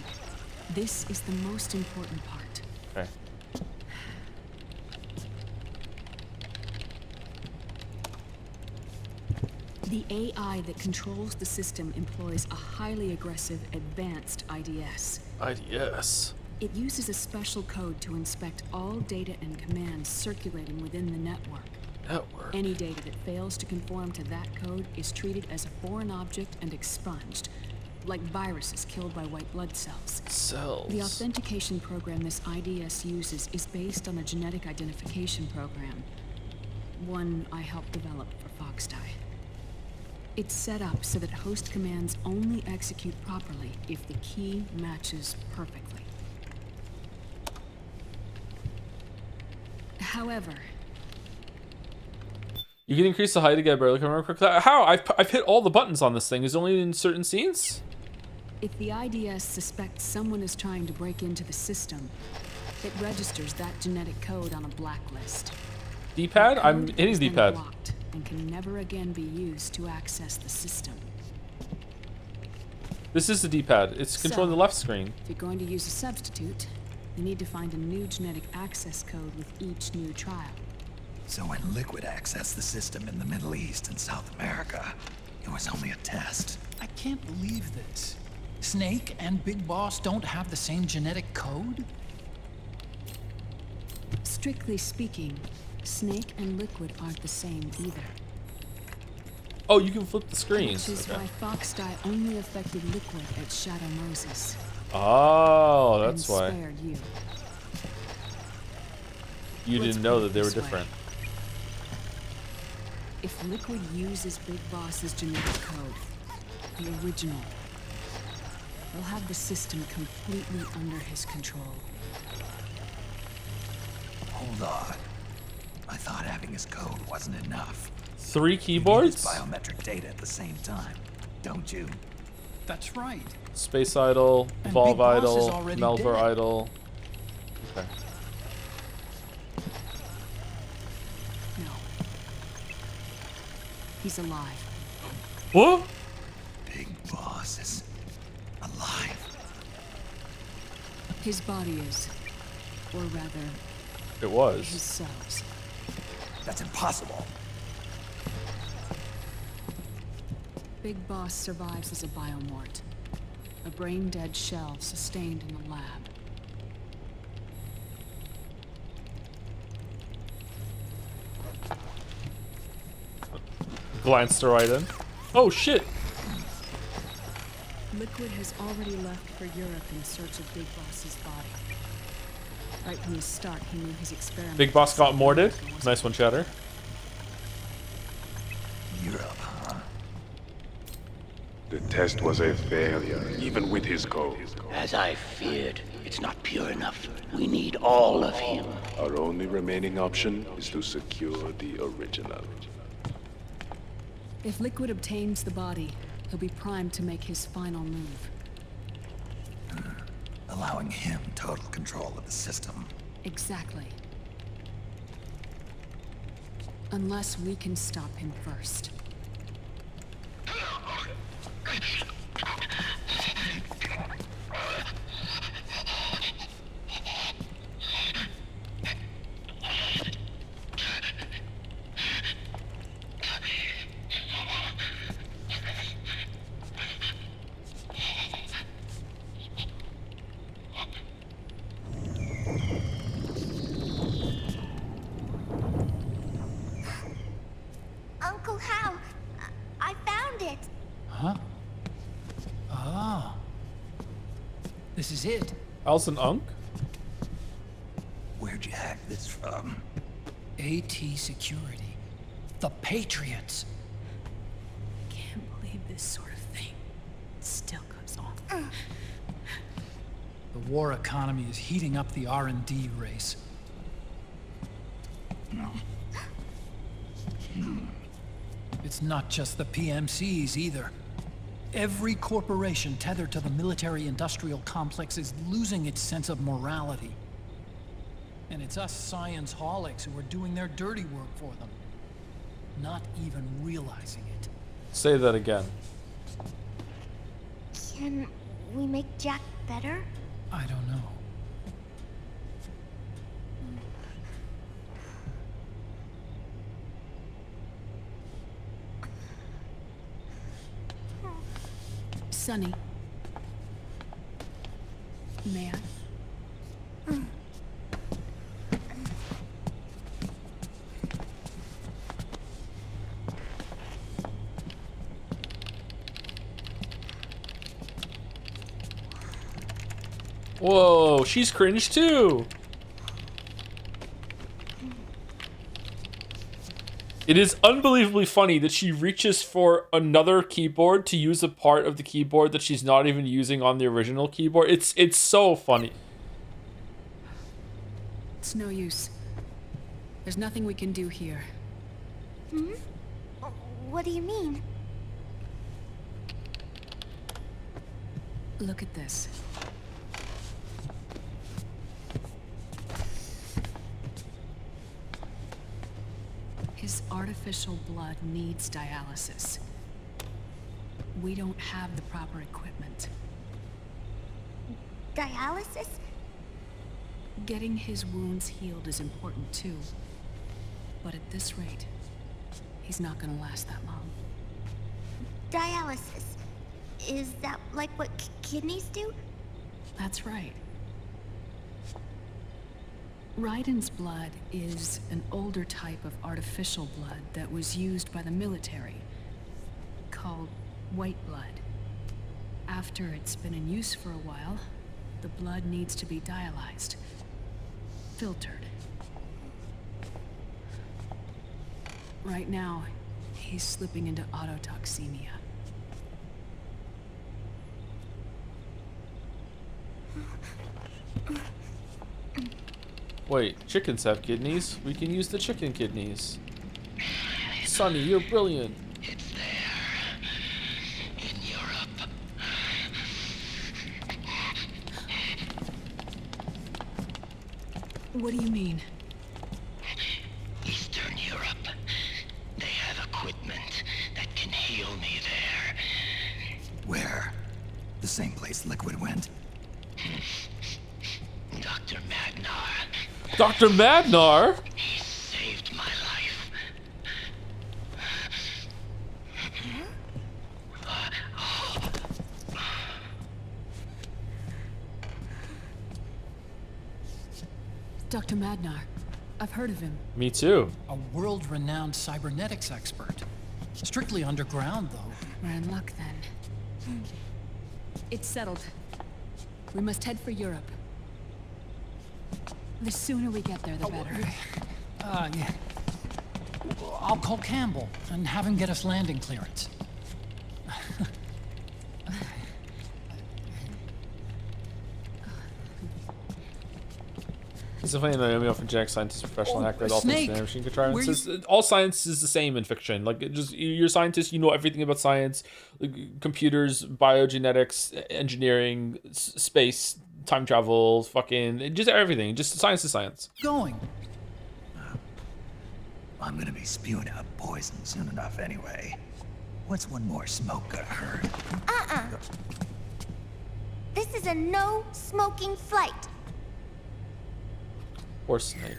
[SPEAKER 13] This is the most important part.
[SPEAKER 1] Okay.
[SPEAKER 13] The AI that controls the system employs a highly aggressive, advanced IDS.
[SPEAKER 1] IDS.
[SPEAKER 13] It uses a special code to inspect all data and commands circulating within the network. Any data that fails to conform to that code is treated as a foreign object and expunged, like viruses killed by white blood cells. The authentication program this IDS uses is based on a genetic identification program, one I helped develop for Foxdie. It's set up so that host commands only execute properly if the key matches perfectly. However,
[SPEAKER 1] you can increase the height to get barely camera quick. How? I've hit all the buttons on this thing. Is it only in certain scenes?
[SPEAKER 13] if the IDS suspects someone is trying to break into the system, it registers that genetic code on a blacklist.
[SPEAKER 1] D-pad? I'm hitting D-pad.
[SPEAKER 13] And can never again be used to access the system.
[SPEAKER 1] This is the D-pad. It's controlling the left screen.
[SPEAKER 13] If you're going to use a substitute, you need to find a new genetic access code with each new trial.
[SPEAKER 10] So when Liquid accessed the system in the Middle East and South America, it was only a test.
[SPEAKER 2] I can't believe this. Snake and Big Boss don't have the same genetic code?
[SPEAKER 13] Strictly speaking, Snake and Liquid aren't the same either.
[SPEAKER 1] Oh, you can flip the screens.
[SPEAKER 13] Which is why Foxdie only affected Liquid at Shadow Moses.
[SPEAKER 1] Oh, that's
[SPEAKER 13] and
[SPEAKER 1] why.
[SPEAKER 13] Spared you.
[SPEAKER 1] You didn't know that they were different.
[SPEAKER 13] If Liquid uses Big Boss's genetic code, the original, he'll have the system completely under his control.
[SPEAKER 10] Hold on. I thought having his code wasn't enough.
[SPEAKER 1] 3 keyboards?
[SPEAKER 10] Biometric data at the same time, don't you?
[SPEAKER 2] That's right.
[SPEAKER 1] Space Idol,
[SPEAKER 2] And
[SPEAKER 1] Evolve
[SPEAKER 2] Big Boss is
[SPEAKER 1] Idol,
[SPEAKER 2] already
[SPEAKER 1] Melver
[SPEAKER 2] dead.
[SPEAKER 1] Idol. Okay.
[SPEAKER 13] No. He's alive.
[SPEAKER 1] What?
[SPEAKER 10] Big Boss is alive.
[SPEAKER 13] His body is, or rather,
[SPEAKER 1] It was.
[SPEAKER 13] his cells.
[SPEAKER 10] That's impossible.
[SPEAKER 13] Big Boss survives as a biomort, a brain-dead shell sustained in the lab.
[SPEAKER 1] Glanced right in. Oh shit!
[SPEAKER 13] Liquid has already left for Europe in search of Big Boss's body. Right from the start, he knew his experiment.
[SPEAKER 1] Big Boss got morted. Nice one, Chatter.
[SPEAKER 10] Europe, huh?
[SPEAKER 18] The test was a failure, even with his code.
[SPEAKER 9] As I feared, it's not pure enough. We need all of him.
[SPEAKER 18] Our only remaining option is to secure the original.
[SPEAKER 13] If Liquid obtains the body, he'll be primed to make his final move.
[SPEAKER 10] Allowing him total control of the system.
[SPEAKER 13] Exactly. Unless we can stop him first.
[SPEAKER 19] Uncle Hal, I found it.
[SPEAKER 2] Huh? Ah. This is it.
[SPEAKER 1] Alison Unk?
[SPEAKER 10] Where'd you hack this from?
[SPEAKER 2] AT Security. The Patriots.
[SPEAKER 13] Can't believe this sort of thing still goes on.
[SPEAKER 2] The war economy is heating up the R&D race. It's not just the PMCs either. Every corporation tethered to the military-industrial complex is losing its sense of morality. And it's us science-holics who are doing their dirty work for them, not even realizing it.
[SPEAKER 1] Say that again.
[SPEAKER 19] Can we make Jack better?
[SPEAKER 2] I don't know.
[SPEAKER 13] Sonny. May I?
[SPEAKER 1] Whoa, she's cringe too. It is unbelievably funny that she reaches for another keyboard to use a part of the keyboard that she's not even using on the original keyboard. It's so funny.
[SPEAKER 13] It's no use. There's nothing we can do here.
[SPEAKER 19] Hmm? What do you mean?
[SPEAKER 13] Look at this. His artificial blood needs dialysis. We don't have the proper equipment.
[SPEAKER 19] Dialysis?
[SPEAKER 13] Getting his wounds healed is important too. But at this rate, he's not gonna last that long.
[SPEAKER 19] Dialysis. Is that like what kidneys do?
[SPEAKER 13] That's right. Raiden's blood is an older type of artificial blood that was used by the military, called white blood. After it's been in use for a while, the blood needs to be dialyzed, filtered. Right now, he's slipping into autotoxemia.
[SPEAKER 1] Wait, chickens have kidneys? We can use the chicken kidneys. Sonny, you're brilliant.
[SPEAKER 17] It's there. In Europe.
[SPEAKER 13] What do you mean?
[SPEAKER 17] Eastern Europe. They have equipment that can heal me there.
[SPEAKER 10] Where? The same place Liquid went?
[SPEAKER 17] Dr. Magnar.
[SPEAKER 1] Dr. Magnar?
[SPEAKER 17] He saved my life.
[SPEAKER 13] Dr. Magnar. I've heard of him.
[SPEAKER 1] Me too.
[SPEAKER 2] A world-renowned cybernetics expert. Strictly underground, though.
[SPEAKER 13] We're in luck then. It's settled. We must head for Europe. The sooner we get there, the better.
[SPEAKER 2] Yeah. I'll call Campbell and have him get us landing clearance.
[SPEAKER 1] He's definitely an enemy of a genetic scientist, professional hacker, all things
[SPEAKER 2] Snake!
[SPEAKER 1] machine contrivance.
[SPEAKER 2] Where
[SPEAKER 1] Says, all science is the same in fiction. Like, it just you're a scientist, you know everything about science, like, computers, biogenetics, engineering, space, time travel, fucking just everything. Just science is science.
[SPEAKER 2] Going.
[SPEAKER 10] I'm gonna be spewing out poison soon enough anyway. What's one more smoke gonna hurt?
[SPEAKER 19] This is a no smoking flight.
[SPEAKER 1] Or Snake.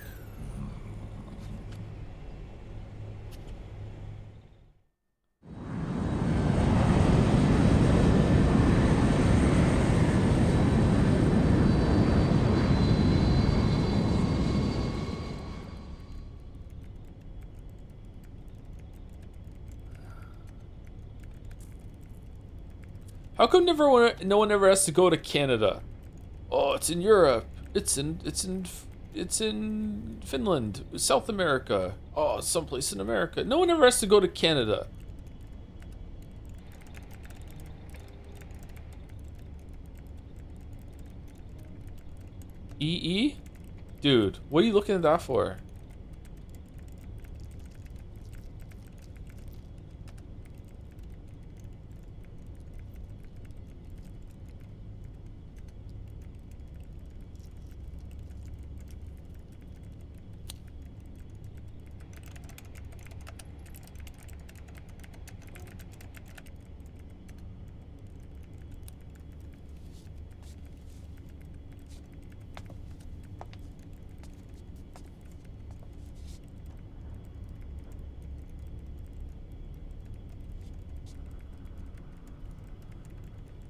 [SPEAKER 1] How come no one ever has to go to Canada? Oh, it's in Europe. It's in Finland, South America. Oh, someplace in America. No one ever has to go to Canada. EE? Dude, what are you looking at that for?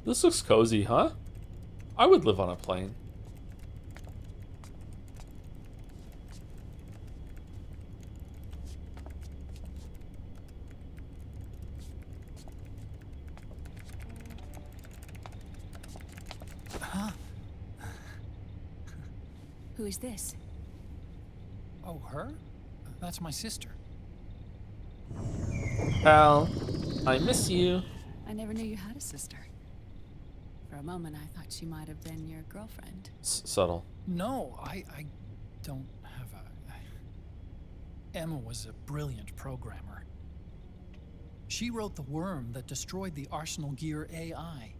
[SPEAKER 1] This looks cozy, huh? I would live on a plane.
[SPEAKER 2] Huh?
[SPEAKER 13] Who is this?
[SPEAKER 2] Oh, her? That's my sister.
[SPEAKER 1] Pal, I miss you.
[SPEAKER 13] I never knew you had a sister. For a moment, I thought she might have been your girlfriend.
[SPEAKER 1] Subtle.
[SPEAKER 2] No, I don't have a... Emma was a brilliant programmer. She wrote the worm that destroyed the Arsenal Gear AI.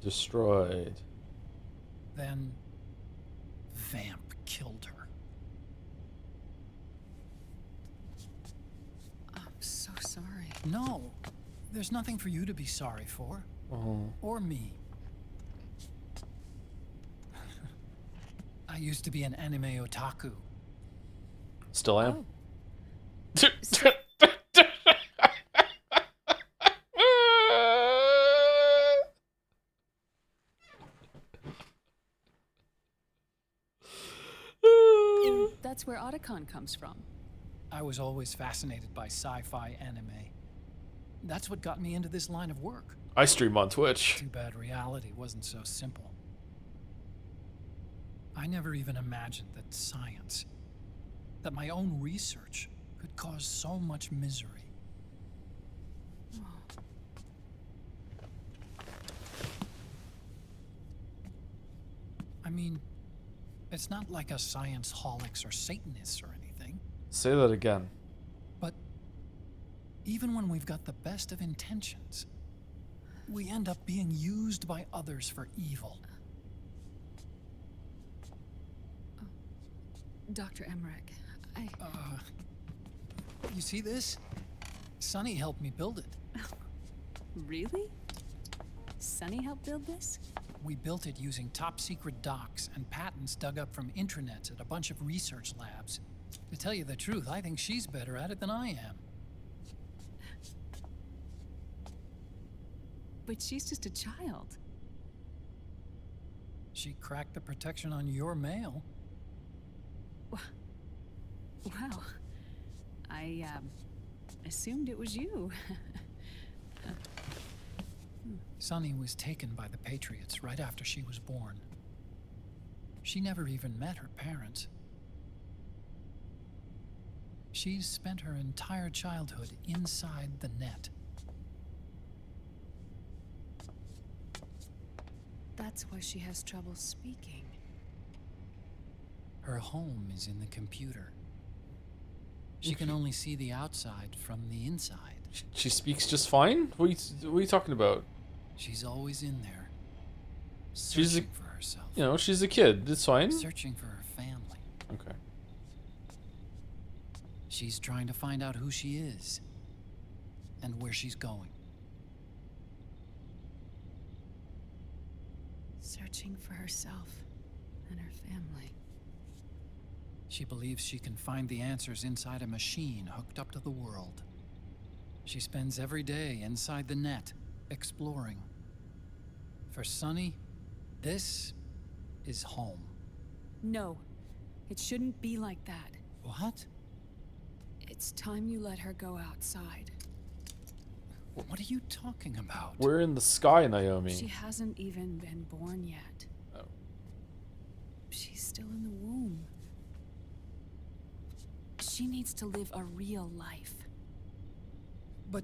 [SPEAKER 1] Destroyed.
[SPEAKER 2] Then Vamp killed her.
[SPEAKER 13] I'm so sorry.
[SPEAKER 2] No, there's nothing for you to be sorry for.
[SPEAKER 1] Oh.
[SPEAKER 2] Or me. I used to be an anime otaku.
[SPEAKER 1] Still am.
[SPEAKER 13] That's where Otacon comes from.
[SPEAKER 2] I was always fascinated by sci-fi anime. That's what got me into this line of work.
[SPEAKER 1] I stream on Twitch.
[SPEAKER 2] Too bad reality wasn't so simple. I never even imagined that science, that my own research, could cause so much misery. I mean, it's not like us science holics or Satanists or anything.
[SPEAKER 1] Say that again.
[SPEAKER 2] But even when we've got the best of intentions, we end up being used by others for evil.
[SPEAKER 13] Dr. Emmerich,
[SPEAKER 2] You see this? Sony helped me build it.
[SPEAKER 13] Really? Sonny helped build this?
[SPEAKER 2] We built it using top-secret docs and patents dug up from intranets at a bunch of research labs. To tell you the truth, I think she's better at it than I am.
[SPEAKER 13] But she's just a child.
[SPEAKER 2] She cracked the protection on your mail.
[SPEAKER 13] Wow. I, assumed it was you.
[SPEAKER 2] Sony was taken by the Patriots right after she was born. She never even met her parents. She's spent her entire childhood inside the net.
[SPEAKER 13] That's why she has trouble speaking.
[SPEAKER 2] Her home is in the computer. She can only see the outside from the inside.
[SPEAKER 1] She speaks just fine? What are you talking about?
[SPEAKER 2] She's always in there.
[SPEAKER 1] She's
[SPEAKER 2] Searching for herself.
[SPEAKER 1] You know, she's a kid. It's fine.
[SPEAKER 2] Searching for her family.
[SPEAKER 1] Okay.
[SPEAKER 2] She's trying to find out who she is and where she's going.
[SPEAKER 13] Searching for herself and her family.
[SPEAKER 2] She believes she can find the answers inside a machine hooked up to the world. She spends every day inside the net, exploring. For Sonny, this is home.
[SPEAKER 13] No, it shouldn't be like that.
[SPEAKER 2] What?
[SPEAKER 13] It's time you let her go outside.
[SPEAKER 2] What are you talking about?
[SPEAKER 1] We're in the sky, Naomi.
[SPEAKER 13] She hasn't even been born yet.
[SPEAKER 1] Oh.
[SPEAKER 13] She's still in the womb. She needs to live a real life.
[SPEAKER 2] But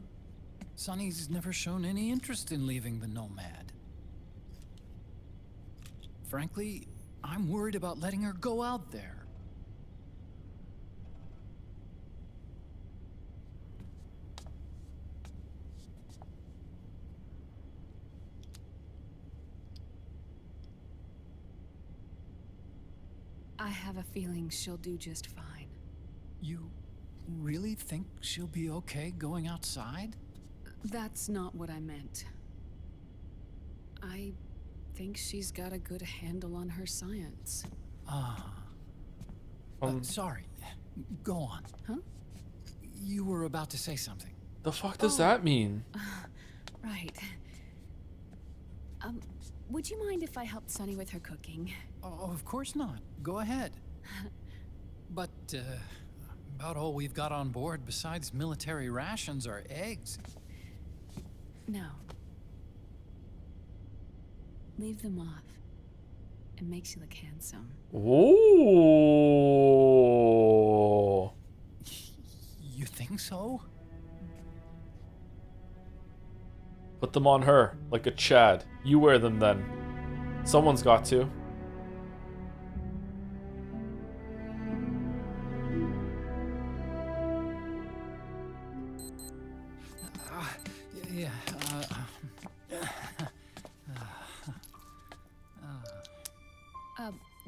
[SPEAKER 2] Sonny's never shown any interest in leaving the Nomad. Frankly, I'm worried about letting her go out there.
[SPEAKER 13] I have a feeling she'll do just fine.
[SPEAKER 2] You really think she'll be okay going outside?
[SPEAKER 13] That's not what I meant. I think she's got a good handle on her science.
[SPEAKER 2] Sorry. Go on.
[SPEAKER 13] Huh?
[SPEAKER 2] You were about to say something.
[SPEAKER 1] The fuck does that mean?
[SPEAKER 13] Right. Would you mind if I helped Sonny with her cooking?
[SPEAKER 2] Oh, of course not. Go ahead. But, about all we've got on board besides military rations are eggs.
[SPEAKER 13] No. Leave them off. It makes you look handsome.
[SPEAKER 1] Ooh.
[SPEAKER 2] You think so?
[SPEAKER 1] Put them on her, like a Chad. You wear them then. Someone's got to.
[SPEAKER 2] Yeah,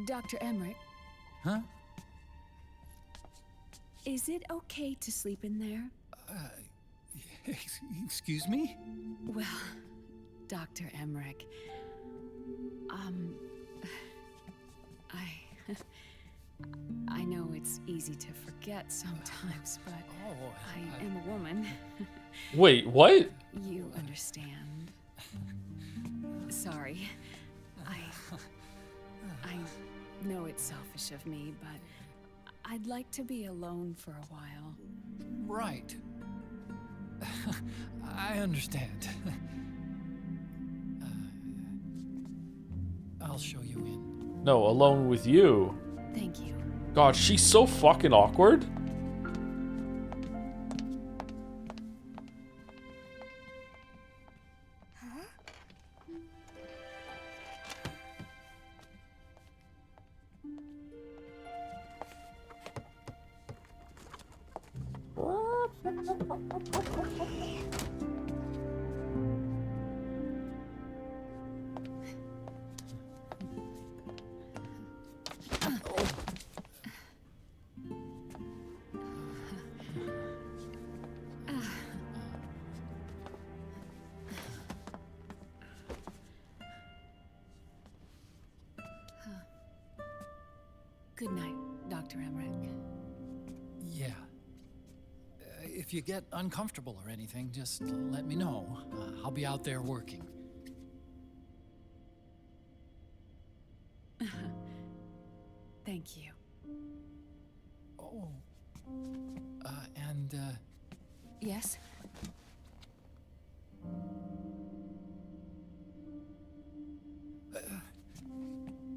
[SPEAKER 13] Dr. Emmerich?
[SPEAKER 2] Huh?
[SPEAKER 13] Is it okay to sleep in there?
[SPEAKER 2] Excuse me?
[SPEAKER 13] Well, Dr. Emmerich, I know it's easy to forget sometimes, but I am a woman.
[SPEAKER 1] Wait, what?
[SPEAKER 13] You understand. Sorry. I know it's selfish of me, but I'd like to be alone for a while.
[SPEAKER 2] Right. I understand. I'll show you in.
[SPEAKER 1] No, alone with you.
[SPEAKER 13] Thank you.
[SPEAKER 1] God, she's so fucking awkward.
[SPEAKER 13] Good night, Dr. Emmerich.
[SPEAKER 2] Yeah. If you get uncomfortable or anything, just let me know. I'll be out there working.
[SPEAKER 13] Thank you.
[SPEAKER 2] Oh.
[SPEAKER 13] Yes?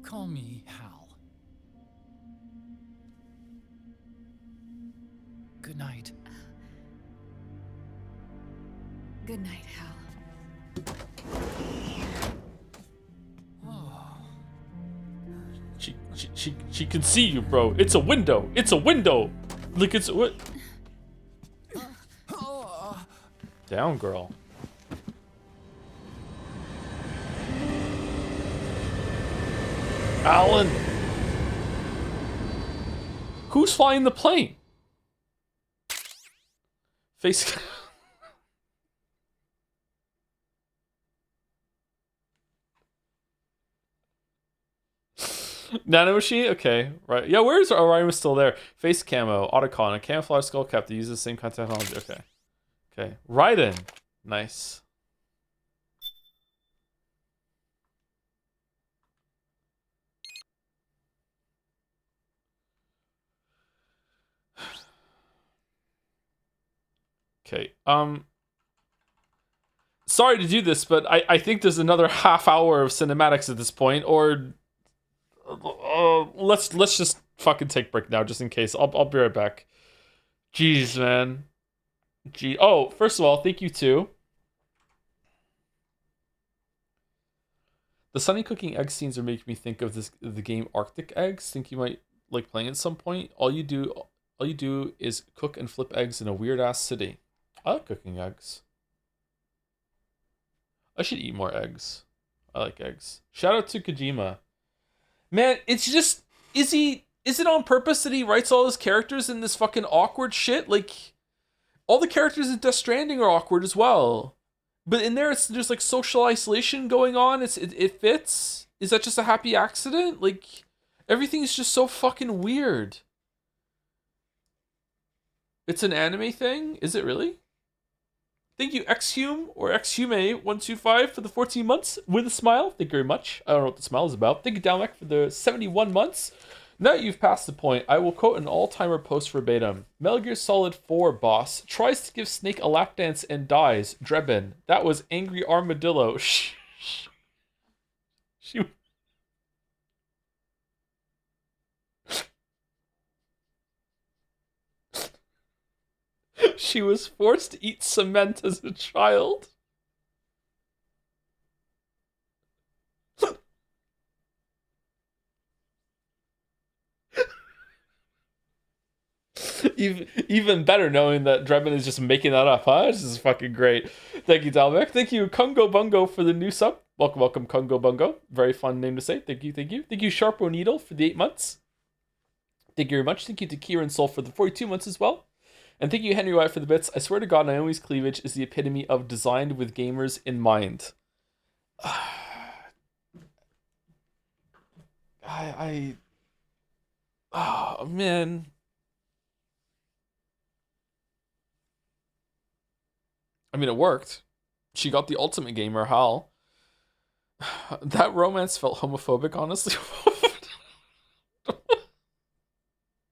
[SPEAKER 2] Call me Hal. Good night.
[SPEAKER 13] Good night, Hal.
[SPEAKER 1] She can see you, bro. It's a window. It's a window. Look, it's what? Down, girl. Alan. Who's flying the plane? Face. Nano machine? Okay, right. Yeah, where's Orion was still there. Face camo, autocon, a camouflage skull cap that uses the same kind of technology. Okay. Okay. Raiden. Nice. Okay. Sorry to do this, but I think there's another half hour of cinematics at this point, or let's just fucking take a break now, just in case. I'll be right back. Jeez, man. Gee. Oh, first of all, thank you too. The Sunny cooking egg scenes are making me think of the game Arctic Eggs. Think you might like playing at some point. All you do is cook and flip eggs in a weird ass city. I like cooking eggs. I should eat more eggs. I like eggs. Shout out to Kojima. Man, it's just is it on purpose that he writes all his characters in this fucking awkward shit? Like all the characters in Death Stranding are awkward as well. But in there, there's like social isolation going on. It fits. Is that just a happy accident? Like everything's just so fucking weird. It's an anime thing? Is it really? Thank you, Exhume or Exhume125 for the 14 months with a smile. Thank you very much. I don't know what the smile is about. Thank you, Dalmec, for the 71 months. Now that you've passed the point, I will quote an all-timer post verbatim. Metal Gear Solid 4 boss tries to give Snake a lap dance and dies. Drebin. That was Angry Armadillo. She was forced to eat cement as a child. Even better knowing that Drebin is just making that up, huh? This is fucking great. Thank you, Dalmec. Thank you, Kungo Bungo, for the new sub. Welcome, Kungo Bungo. Very fun name to say. Thank you. Thank you, Sharpo Needle, for the 8 months. Thank you very much. Thank you to Kieran Soul for the 42 months as well. And thank you, Henry White, for the bits. I swear to God, Naomi's cleavage is the epitome of designed with gamers in mind. Oh, man. I mean, it worked. She got the ultimate gamer, Hal. That romance felt homophobic, honestly.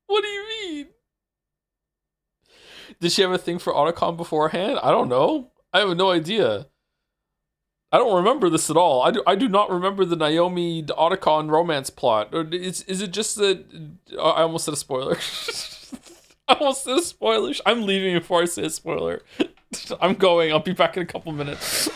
[SPEAKER 1] What do you mean? Did she have a thing for Otacon beforehand? I don't know. I have no idea. I don't remember this at all. I do not remember the Naomi Otacon romance plot. Or is it just that... I almost said a spoiler. I'm leaving before I say a spoiler. I'm going. I'll be back in a couple minutes.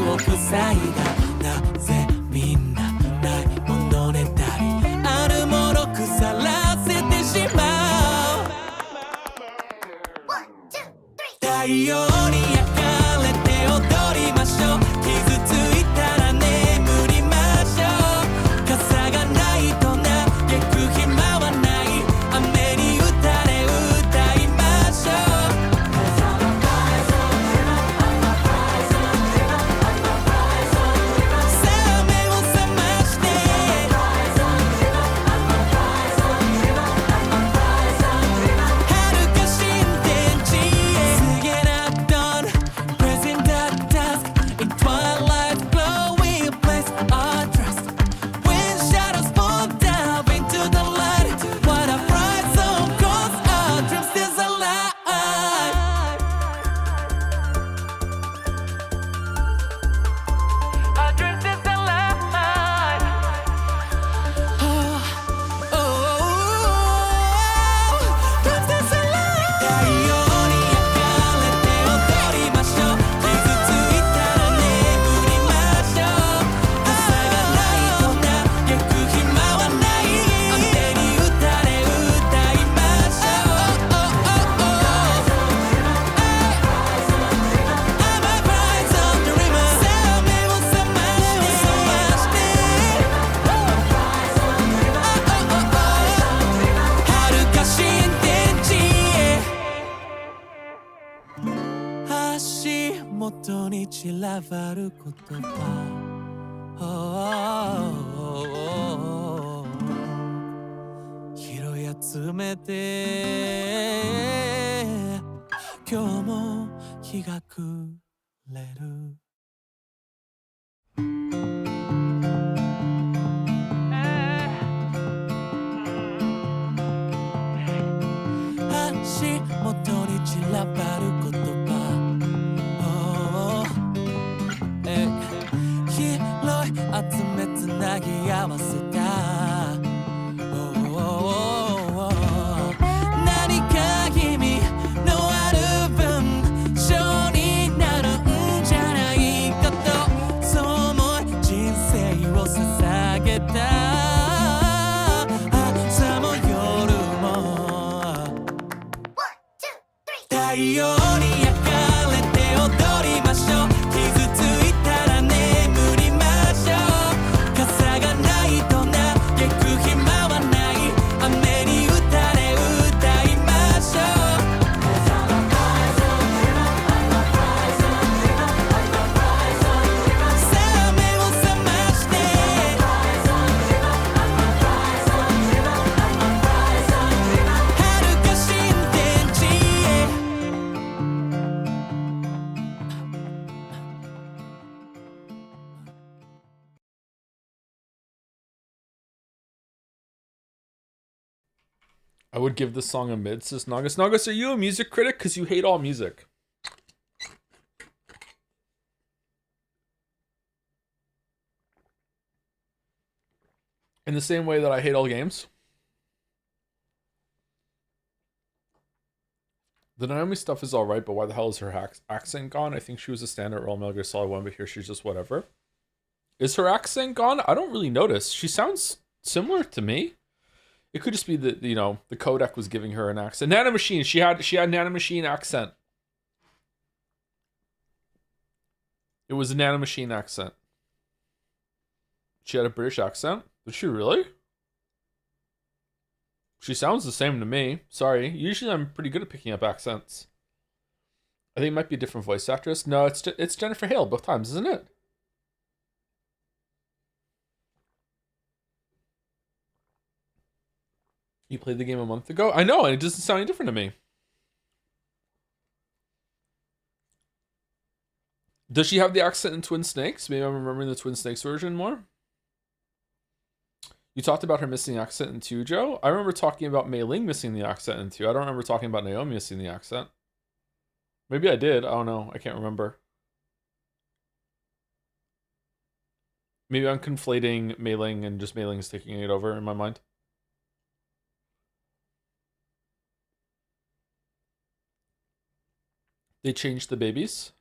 [SPEAKER 20] を塞いだ。なぜみんなないものねだりあるもの腐らせてしまう。太陽に焼かれて踊りましょう。傷ついたら眠りましょう。傘がないと嘆く暇はない。雨に打たれ歌いましょう。さあ目を覚まして遥か新天地へ。Singing at dawn, present at dusk, in twilight's glowing place our trust. When shadows fall down into the light, what a bright song calls our dreams still alive. Our dreams still alive. Oh, dreams still alive. 太陽に焼かれて踊りましょう。傷ついたら眠りましょう。傘がないと嘆く暇はない。雨に打たれ歌いましょう。I'm a bright sun dreamer. さあ目を覚まして遥か新天地へ。足元に散らばる言葉。拾い集めて今日も日が暮れる。足元に散らばる言葉。拾い集めつなぎ合わせた。何か意味のある文章になるんじゃないかとそう思い人生を捧げた。朝も夜も太陽に焼かれて踊りましょう。傷ついたら眠りましょう。傘がないと嘆く暇はない。雨に打たれ歌いましょう。さあ目を覚まして遥か新天地へ。
[SPEAKER 1] I would give this song a mid, says Nagus. Nagus, are you a music critic? Because you hate all music. In the same way that I hate all games. The Naomi stuff is alright, but why the hell is her accent gone? I think she was a standard role Metal Gear Solid 1, but here she's just whatever. Is her accent gone? I don't really notice. She sounds similar to me. It could just be that, you know, the codec was giving her an accent. Nanomachine, she had Nanomachine accent. It was a Nanomachine accent. She had a British accent? Did she really? She sounds the same to me. Sorry. Usually I'm pretty good at picking up accents. I think it might be a different voice actress. No, it's Jennifer Hale both times, isn't it? You played the game a month ago? I know, and it doesn't sound any different to me. Does she have the accent in Twin Snakes? Maybe I'm remembering the Twin Snakes version more. You talked about her missing accent in 2, Joe. I remember talking about Mei Ling missing the accent in 2. I don't remember talking about Naomi missing the accent. Maybe I did. I don't know. I can't remember. Maybe I'm conflating Mei Ling and just Mei Ling's taking it over in my mind. They changed the babies.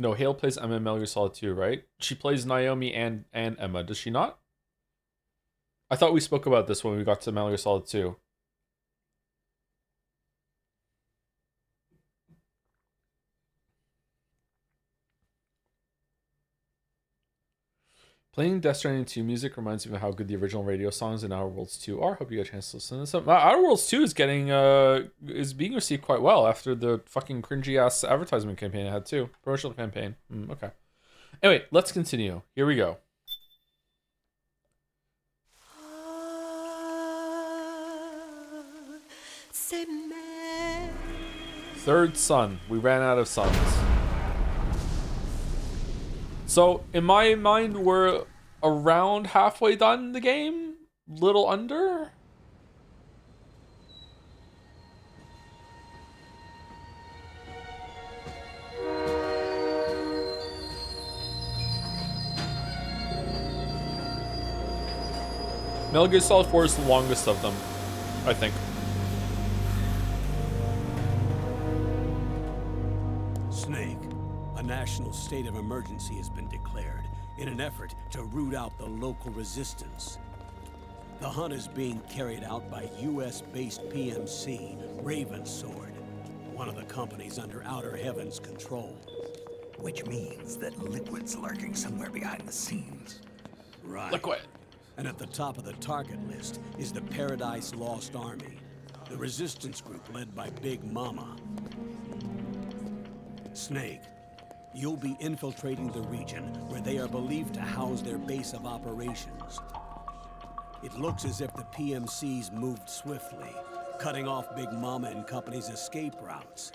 [SPEAKER 1] No, Hale plays Emma in Metal Gear Solid 2, right? She plays Naomi and Emma, does she not? I thought we spoke about this when we got to Metal Gear Solid 2. Playing Death Stranding 2 music reminds me of how good the original radio songs in Outer Worlds 2 are. Hope you get a chance to listen to this. Outer Worlds 2 is getting is being received quite well after the fucking cringy ass advertisement campaign it had too. Promotional campaign. Okay. Anyway, let's continue. Here we go. Third sun. We ran out of suns. So, in my mind, we're around halfway done the game? Little under? Metal Gear Solid 4 is the longest of them, I think.
[SPEAKER 21] Snake, a national state of emergency has been declared in an effort to root out the local resistance. The hunt is being carried out by US-based PMC Ravensword, one of the companies under Outer Heaven's control.
[SPEAKER 10] Which means that Liquid's lurking somewhere behind the scenes.
[SPEAKER 21] Right.
[SPEAKER 1] Liquid.
[SPEAKER 21] And at the top of the target list is the Paradise Lost Army, the resistance group led by Big Mama. Snake, you'll be infiltrating the region where they are believed to house their base of operations. It looks as if the PMCs moved swiftly, cutting off Big Mama and company's escape routes.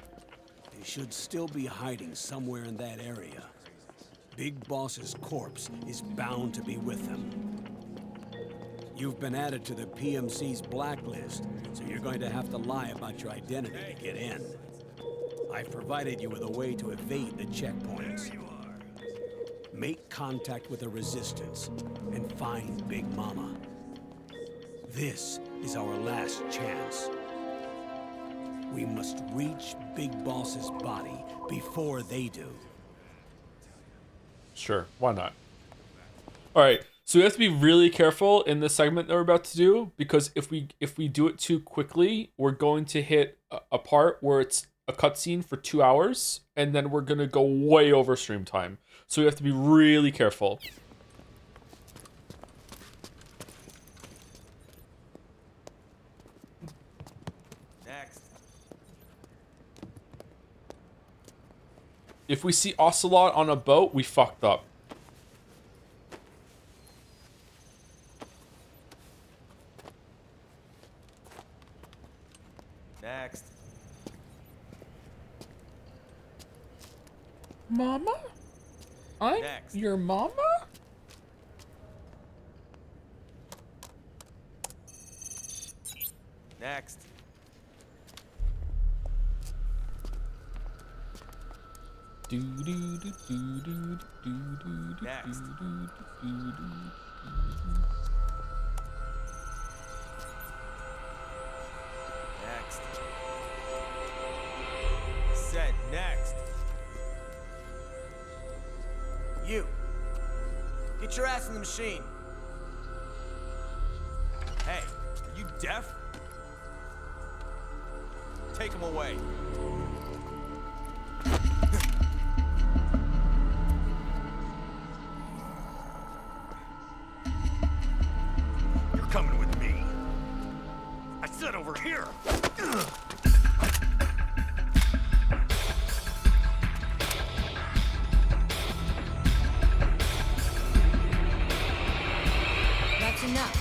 [SPEAKER 21] They should still be hiding somewhere in that area. Big Boss's corpse is bound to be with them. You've been added to the PMC's blacklist, so you're going to have to lie about your identity to get in. I've provided you with a way to evade the checkpoints. Make contact with the Resistance and find Big Mama. This is our last chance. We must reach Big Boss's body before they do.
[SPEAKER 1] Sure, why not? Alright, so we have to be really careful in this segment that we're about to do, because if we do it too quickly, we're going to hit a part where it's a cutscene for 2 hours, and then we're going to go way over stream time. So we have to be really careful.
[SPEAKER 21] Next.
[SPEAKER 1] If we see Ocelot on a boat, we fucked up.
[SPEAKER 21] Next.
[SPEAKER 1] Mama? I'm
[SPEAKER 21] Next.
[SPEAKER 1] your mama?
[SPEAKER 21] Next.
[SPEAKER 1] Do do do do do do do do
[SPEAKER 21] Next.
[SPEAKER 1] do do do.
[SPEAKER 21] Next. Said next. You. Get your ass in the machine. Hey, are you deaf? Take him away.
[SPEAKER 4] You're coming with me. I said over here.
[SPEAKER 22] That's enough.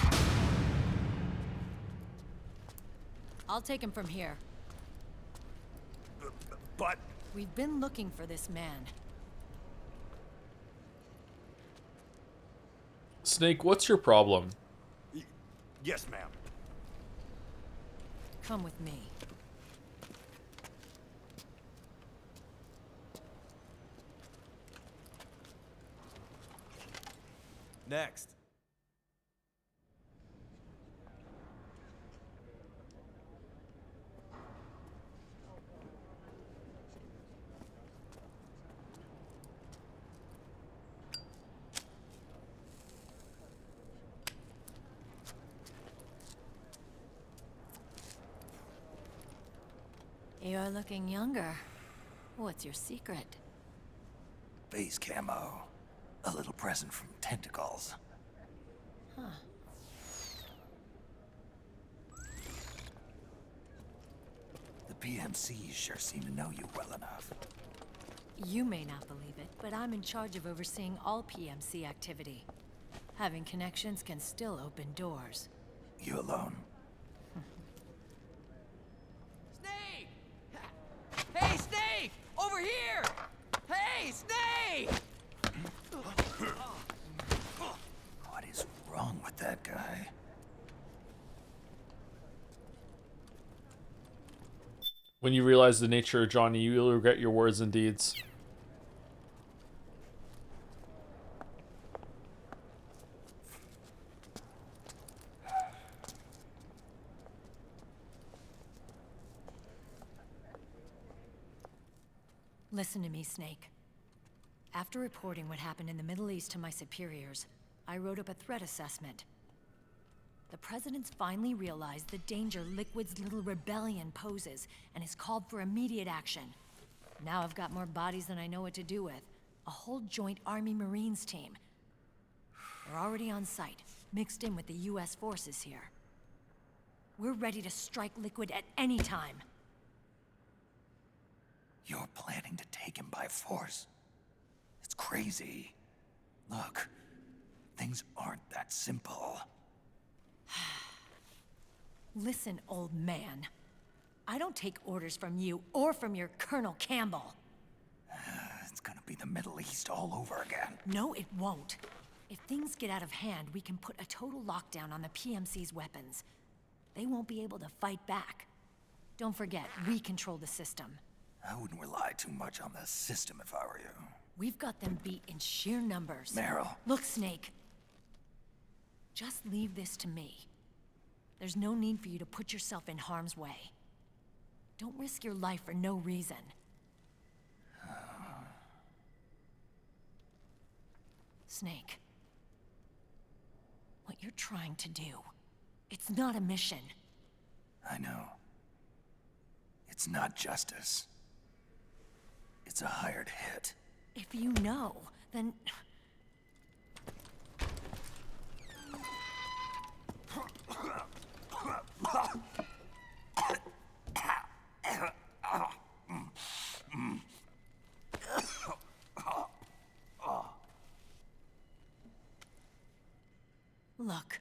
[SPEAKER 22] I'll take him from here.
[SPEAKER 4] But
[SPEAKER 22] We've been looking for this man.
[SPEAKER 1] Snake, what's your problem?
[SPEAKER 4] yes, ma'am.
[SPEAKER 22] Come with me.
[SPEAKER 21] Next.
[SPEAKER 22] looking younger. What's your secret?
[SPEAKER 10] Base camo. A little present from Tentacles.
[SPEAKER 22] Huh.
[SPEAKER 10] The PMCs sure seem to know you well enough.
[SPEAKER 22] You may not believe it, but I'm in charge of overseeing all PMC activity. Having connections can still open doors.
[SPEAKER 10] You alone?
[SPEAKER 7] Snake! Hey, Snake! Over here! Hey, Snake!
[SPEAKER 10] What is wrong with that guy?
[SPEAKER 1] When you realize the nature of Johnny, you will regret your words and deeds.
[SPEAKER 22] Listen to me, Snake. After reporting what happened in the Middle East to my superiors, I wrote up a threat assessment. The President's finally realized the danger Liquid's little rebellion poses and has called for immediate action. Now I've got more bodies than I know what to do with. A whole joint Army Marines team. They're already on site, mixed in with the US forces here. We're ready to strike Liquid at any time.
[SPEAKER 10] You're planning to take him by force? It's crazy. Look, things aren't that simple.
[SPEAKER 22] Listen, old man. I don't take orders from you or from your Colonel Campbell.
[SPEAKER 10] It's gonna be the Middle East all over again.
[SPEAKER 22] No, it won't. If things get out of hand, we can put a total lockdown on the PMC's weapons. They won't be able to fight back. Don't forget, we control the system.
[SPEAKER 10] I wouldn't rely too much on the system if I were you.
[SPEAKER 22] We've got them beat in sheer numbers.
[SPEAKER 10] Meryl.
[SPEAKER 22] Look, Snake. Just leave this to me. There's no need for you to put yourself in harm's way. Don't risk your life for no reason. Snake. What you're trying to do, it's not a mission.
[SPEAKER 10] I know. It's not justice. It's a hired hit.
[SPEAKER 22] If you know, then... Look,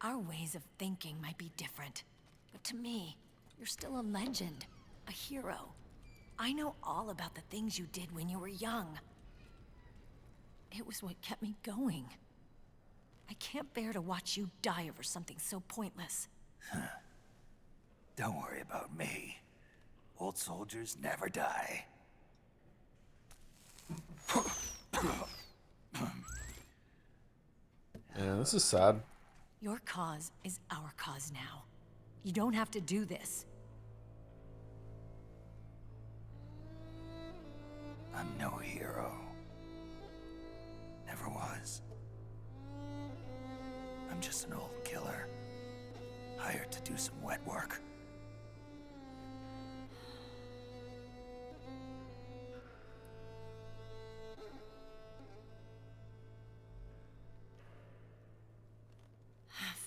[SPEAKER 22] our ways of thinking might be different, but to me, you're still a legend, a hero. I know all about the things you did when you were young. It was what kept me going. I can't bear to watch you die over something so pointless.
[SPEAKER 10] Don't worry about me. Old soldiers never die.
[SPEAKER 1] Yeah, this is sad.
[SPEAKER 22] Your cause is our cause now. You don't have to do this.
[SPEAKER 10] I'm no hero. Never was. I'm just an old killer. Hired to do some wet work.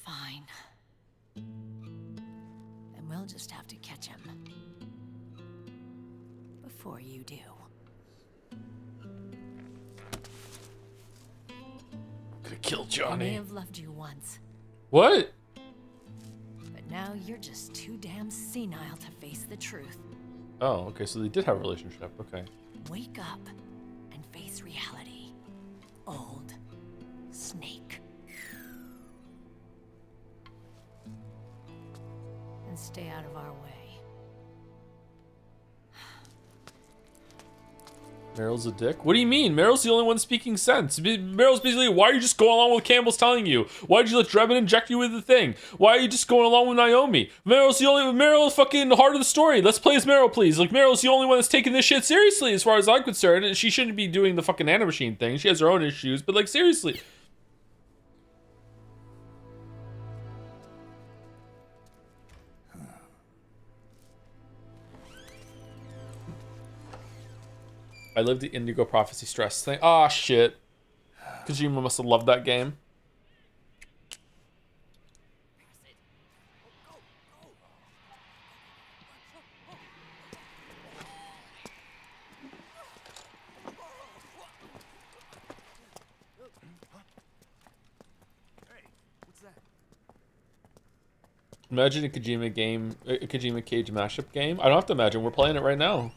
[SPEAKER 22] Fine. Then we'll just have to catch him. Before you do.
[SPEAKER 1] Could kill
[SPEAKER 22] I may
[SPEAKER 1] Johnny.
[SPEAKER 22] have loved you once,
[SPEAKER 1] What?
[SPEAKER 22] but now you're just too damn senile to face the truth.
[SPEAKER 1] Oh, okay, so they did have a relationship. Okay.
[SPEAKER 22] Wake up and face reality. Old Snake. And stay out of our way.
[SPEAKER 1] Meryl's a dick? What do you mean? Meryl's the only one speaking sense. Meryl's basically, why are you just going along with what Campbell's telling you? Why did you let Drebin inject you with the thing? Why are you just going along with Naomi? Meryl's fucking heart of the story. Let's play as Meryl, please. Like, Meryl's the only one that's taking this shit seriously as far as I'm concerned. She shouldn't be doing the fucking nanomachine thing. She has her own issues, but like, seriously. I lived the Indigo Prophecy stress thing. Ah, shit. Kojima must have loved that game. Imagine a Kojima game, a Kojima Cage mashup game. I don't have to imagine. We're playing it right now.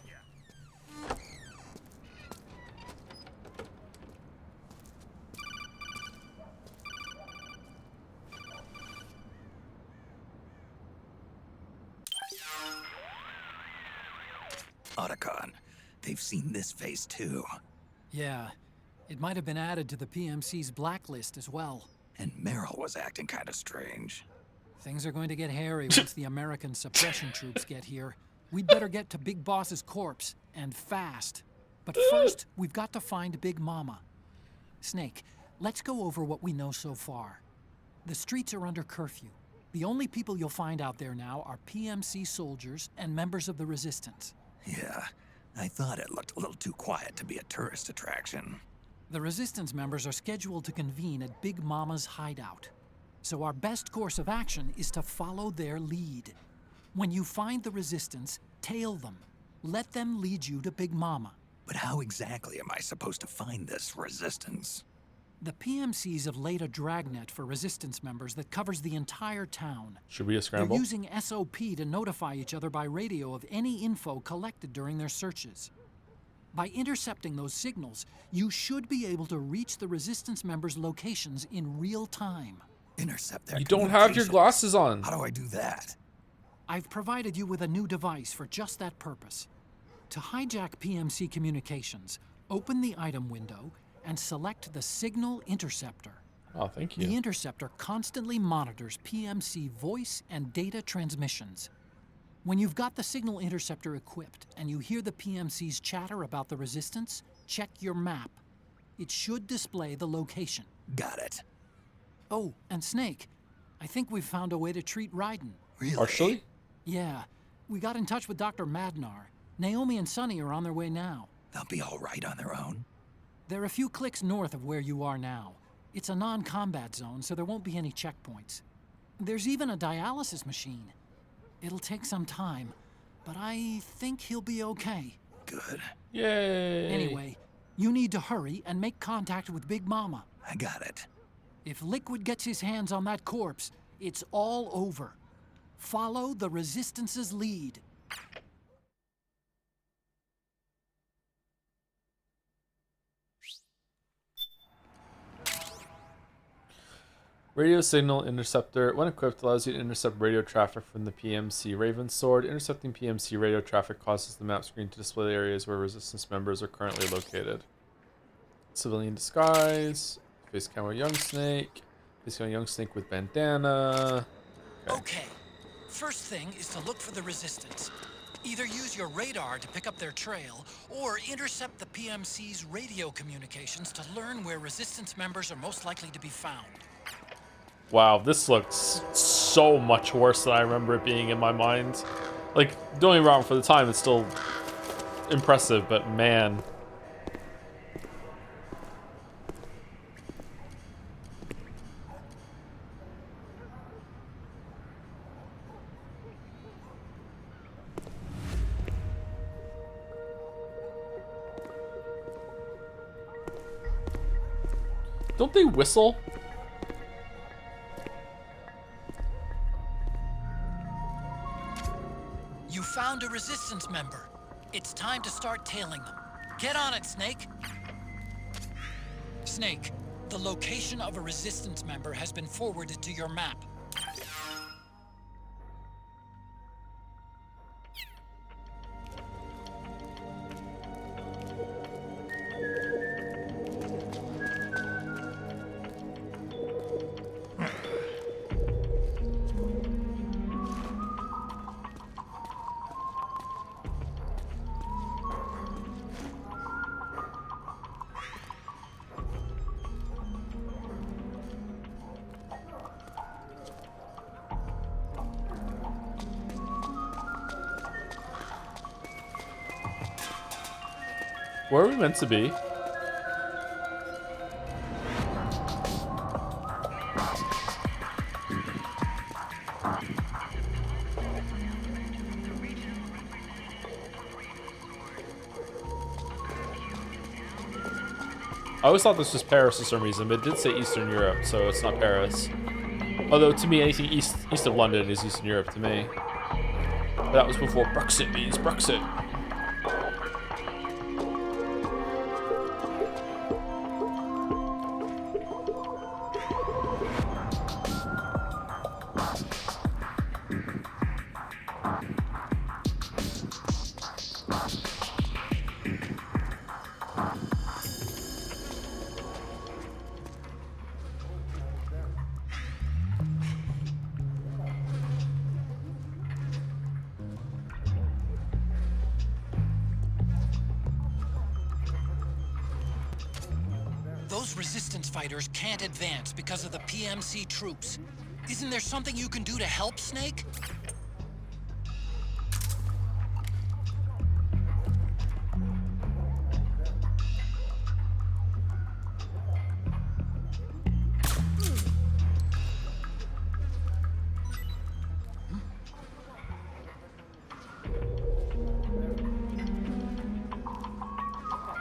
[SPEAKER 10] Otacon, they've seen this face too.
[SPEAKER 2] Yeah, it might have been added to the PMC's blacklist as well.
[SPEAKER 10] And Meryl was acting kind of strange.
[SPEAKER 2] Things are going to get hairy once the American suppression troops get here. We'd better get to Big Boss's corpse, and fast. But first, we've got to find Big Mama. Snake, let's go over what we know so far. The streets are under curfew. The only people you'll find out there now are PMC soldiers and members of the Resistance.
[SPEAKER 10] Yeah, I thought it looked a little too quiet to be a tourist attraction.
[SPEAKER 2] The Resistance members are scheduled to convene at Big Mama's hideout. So our best course of action is to follow their lead. When you find the Resistance, tail them. Let them lead you to Big Mama.
[SPEAKER 10] But how exactly am I supposed to find this Resistance?
[SPEAKER 2] The PMCs have laid a dragnet for Resistance members that covers the entire town.
[SPEAKER 1] Should we a scramble?
[SPEAKER 2] They're using SOP to notify each other by radio of any info collected during their searches. By intercepting those signals, you should be able to reach the Resistance members' locations in real time.
[SPEAKER 10] Intercept their
[SPEAKER 1] You don't have your glasses on.
[SPEAKER 10] How do I do that?
[SPEAKER 2] I've provided you with a new device for just that purpose. To hijack PMC communications, open the item window and select the Signal Interceptor.
[SPEAKER 1] Oh, thank you.
[SPEAKER 2] The interceptor constantly monitors PMC voice and data transmissions. When you've got the Signal Interceptor equipped and you hear the PMC's chatter about the Resistance, check your map. It should display the location.
[SPEAKER 10] Got it.
[SPEAKER 2] Oh, and Snake, I think we've found a way to treat Raiden.
[SPEAKER 10] Really?
[SPEAKER 1] Partially?
[SPEAKER 2] Yeah, we got in touch with Dr. Madnar. Naomi and Sonny are on their way now.
[SPEAKER 10] They'll be all right on their own.
[SPEAKER 2] They're a few clicks north of where you are now. It's a non-combat zone, so there won't be any checkpoints. There's even a dialysis machine. It'll take some time, but I think he'll be okay.
[SPEAKER 10] Good.
[SPEAKER 1] Yay!
[SPEAKER 2] Anyway, you need to hurry and make contact with Big Mama.
[SPEAKER 10] I got it.
[SPEAKER 2] If Liquid gets his hands on that corpse, it's all over. Follow the Resistance's lead.
[SPEAKER 1] Radio signal interceptor. When equipped, allows you to intercept radio traffic from the PMC Raven Sword. Intercepting PMC radio traffic causes the map screen to display the areas where Resistance members are currently located. Civilian disguise. Face camo young snake. Face camo young snake with bandana.
[SPEAKER 2] Okay. First thing is to look for the Resistance. Either use your radar to pick up their trail, or intercept the PMC's radio communications to learn where Resistance members are most likely to be found.
[SPEAKER 1] Wow, this looks so much worse than I remember it being in my mind. Like, don't get me wrong, for the time it's still impressive, but man. Don't they whistle?
[SPEAKER 2] You found a Resistance member. It's time to start tailing them. Get on it, Snake. Snake, the location of a Resistance member has been forwarded to your map.
[SPEAKER 1] Where are we meant to be? I always thought this was Paris for some reason, but it did say Eastern Europe, so it's not Paris. Although to me, anything east of London is Eastern Europe to me. But that was before Brexit means Brexit.
[SPEAKER 2] Those resistance fighters can't advance because of the PMC troops. Isn't there something you can do to help, Snake?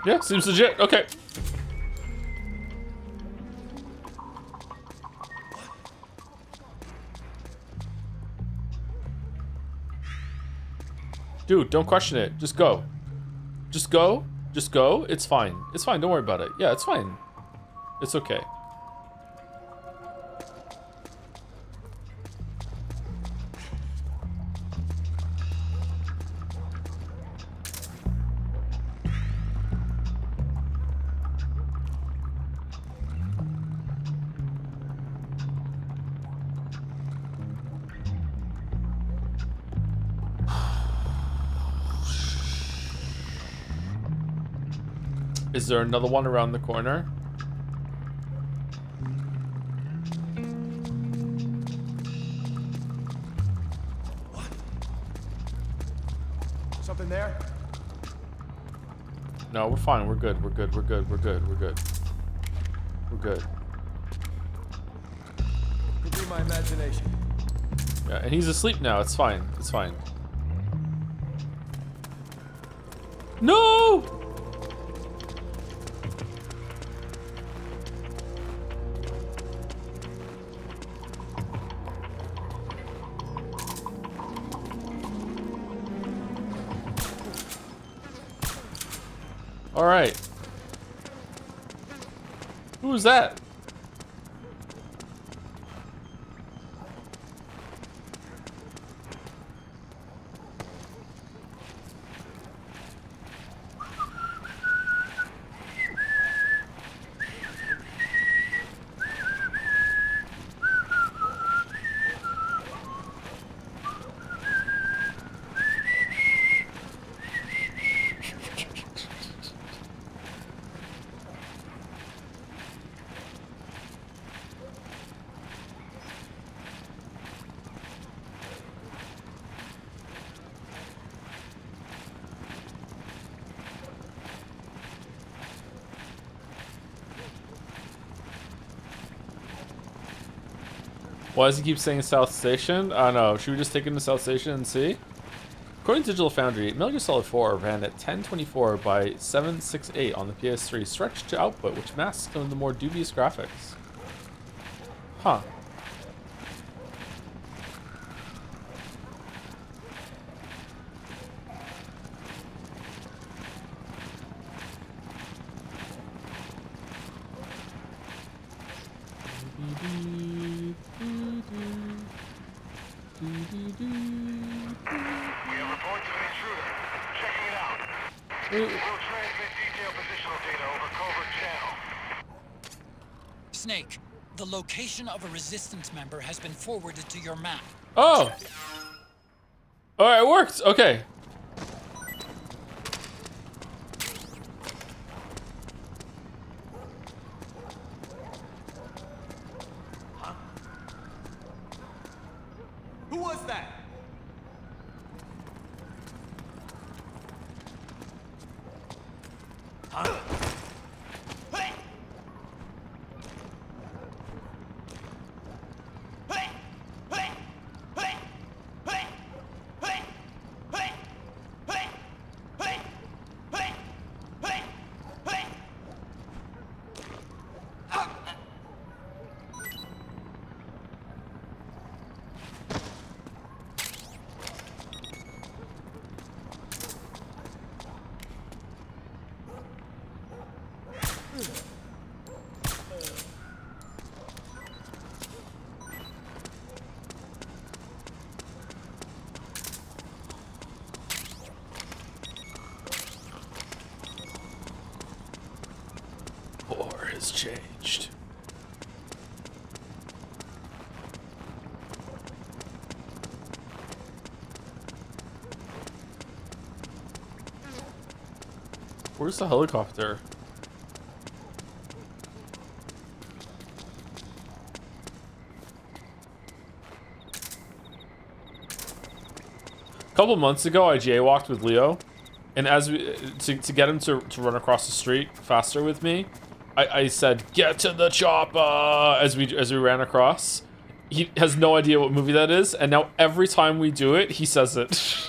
[SPEAKER 1] Yeah, seems legit. Okay. Dude, don't question it. Just go. Just go. Just go. It's fine. It's fine. Don't worry about it. Yeah, it's fine. It's okay. Is there another one around the corner?
[SPEAKER 4] Something there?
[SPEAKER 1] No, we're fine. We're good. We're good. We're good. We're good. We're good. We're good.
[SPEAKER 4] Could be my imagination.
[SPEAKER 1] Yeah, and he's asleep now. It's fine. It's fine. No! All right. Who was that? Why does he keep saying South Station? I don't know. Should we just take him to South Station and see? According to Digital Foundry, Metal Gear Solid 4 ran at 1024 by 768 on the PS3 stretched to output, which masks some of the more dubious graphics. Huh.
[SPEAKER 2] Snake, the location of a resistance member has been forwarded to your map.
[SPEAKER 1] Oh! Alright, it worked! Okay.
[SPEAKER 4] Who was that?
[SPEAKER 1] changed. Where's the helicopter? A couple months ago, I jaywalked with Leo, and as we to get him to run across the street faster with me, I said, "Get to the chopper!" as we ran across. He has no idea what movie that is, and now every time we do it, he says it.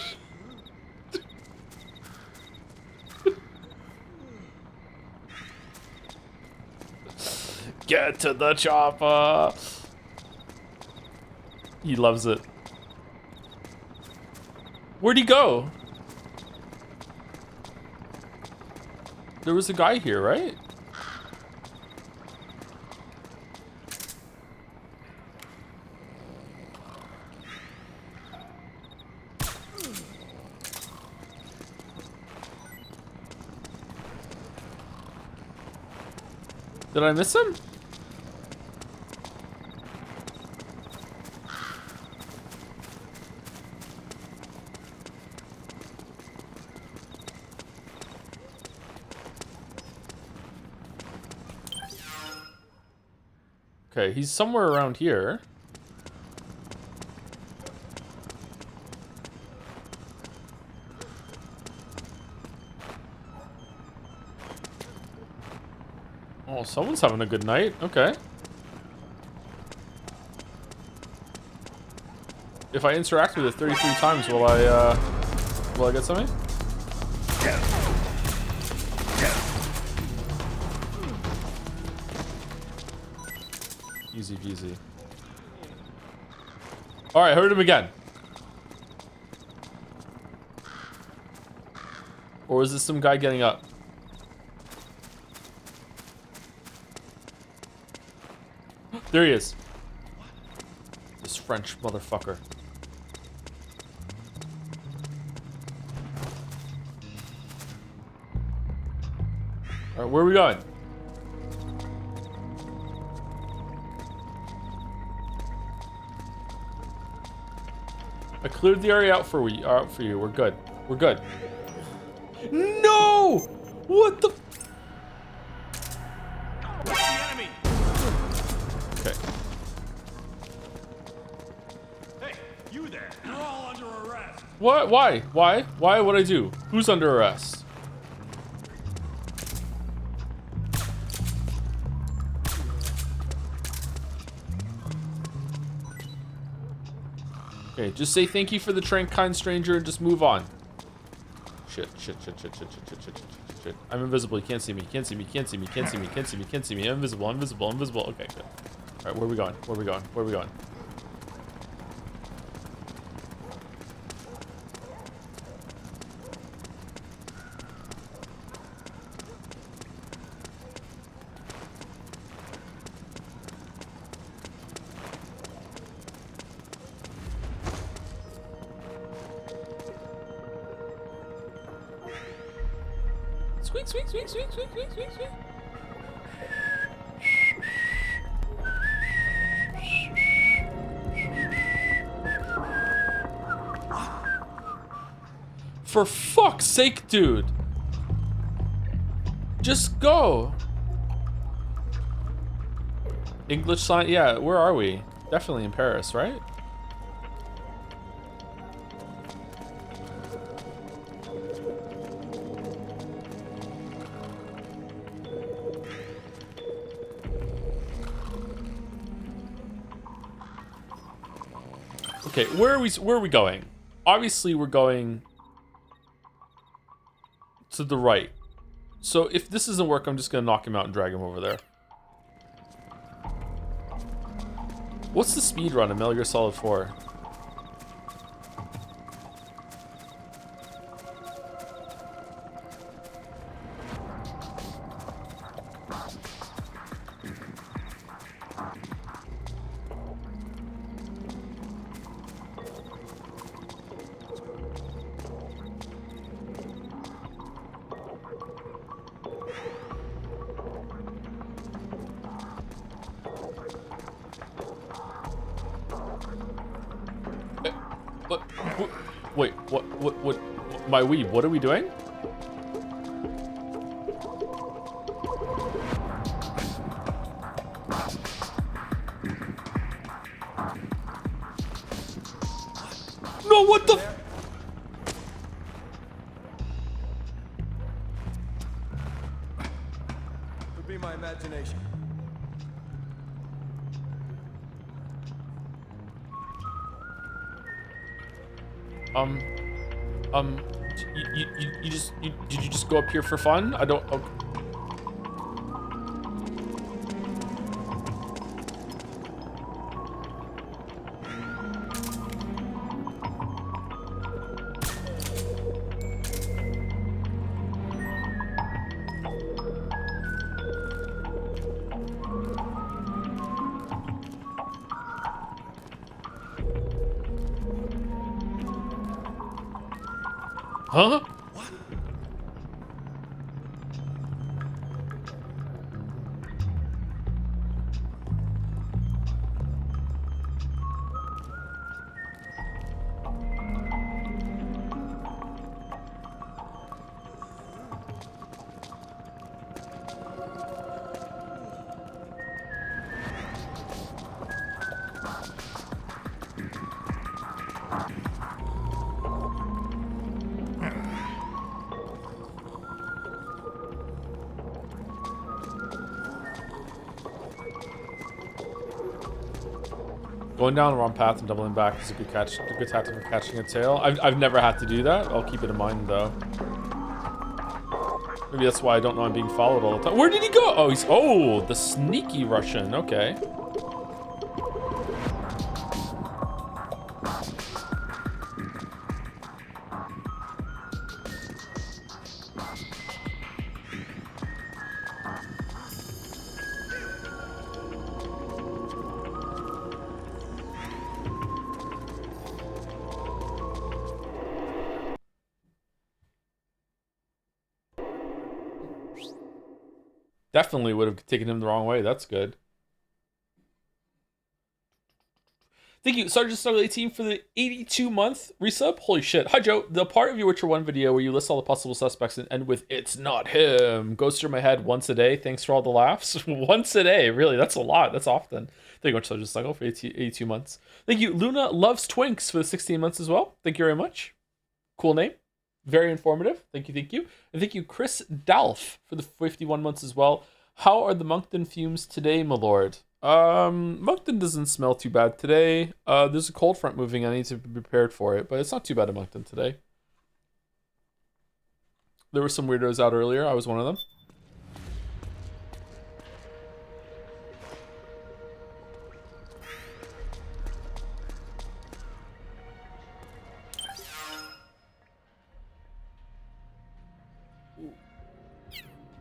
[SPEAKER 1] Get to the chopper! He loves it. Where'd he go? There was a guy here, right? Did I miss him? Okay, he's somewhere around here. Oh, someone's having a good night. Okay. If I interact with it 33 times, will I get something? Easy peasy. Alright, heard him again. Or is this some guy getting up? There he is. This French motherfucker. Alright, where are we going? I cleared the area out for you. We're good. We're good. No! What the?
[SPEAKER 5] Where's the enemy?
[SPEAKER 1] Okay.
[SPEAKER 5] Hey, you there? You're all under arrest.
[SPEAKER 1] What? Why? Why? Why would I do? Who's under arrest? Okay, just say thank you for the kind stranger and just move on. Shit. I'm invisible. You can't see me. Can't see me. Can't see me. Can't see me. Can't see me. Can't see me. I'm invisible. I'm invisible. I'm invisible. Okay, good. All right, where are we going? Where are we going? Where are we going? Sweet. For fuck's sake, dude. Just go. English sign. Yeah, where are we? Definitely in Paris, right? Okay, where are we going? Obviously, we're going to the right. So if this doesn't work, I'm just gonna knock him out and drag him over there. What's the speed run in Metal Gear Solid 4? Wait, what, my weeb, what are we doing? No, what the?
[SPEAKER 3] Could be my imagination.
[SPEAKER 1] Did you just go up here for fun? I don't. Okay. Huh? Going down the wrong path and doubling back is a good catch. A good tactic for catching a tail. I've never had to do that. I'll keep it in mind though. Maybe that's why I don't know I'm being followed all the time. Where did he go? Oh, oh, the sneaky Russian. Okay. Definitely would have taken him the wrong way. That's good. Thank you, Sergeant Snuggle 18 for the 82-month resub. Holy shit. Hi, Joe. The part of your Witcher 1 video where you list all the possible suspects and end with, "It's not him," goes through my head once a day. Thanks for all the laughs. Once a day. Really, that's a lot. That's often. Thank you much, Sergeant Snuggle, for 82 months. Thank you, Luna Loves Twinks, for the 16 months as well. Thank you very much. Cool name. Very informative. Thank you, thank you. And thank you, Chris Dalf, for the 51 months as well. How are the Moncton fumes today, my lord? Moncton doesn't smell too bad today. There's a cold front moving. I need to be prepared for it, but it's not too bad in Moncton today. There were some weirdos out earlier. I was one of them.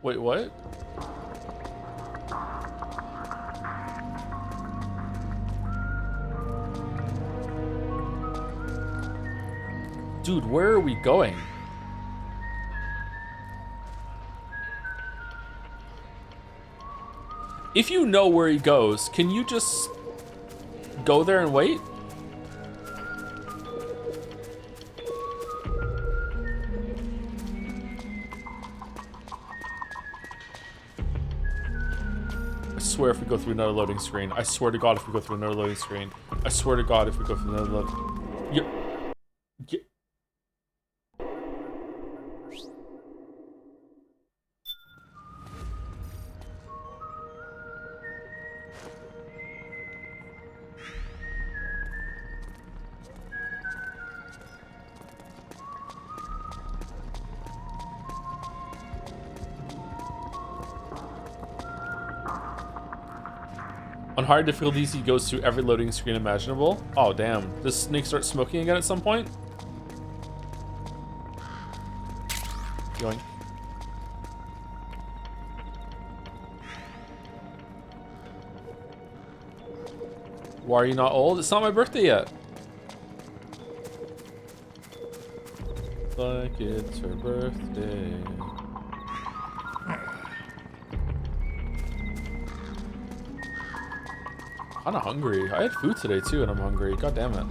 [SPEAKER 1] Wait, what? Dude, where are we going? If you know where he goes, can you just go there and wait? I swear if we go through another loading screen. I swear to God if we go through another loading screen. I swear to God if we go through another loading... On hard difficulties, he goes through every loading screen imaginable. Oh, damn. Does Snake start smoking again at some point? Yoink. Why are you not old? It's not my birthday yet. Like it's her birthday. I'm kinda hungry. I had food today too and I'm hungry. God damn it.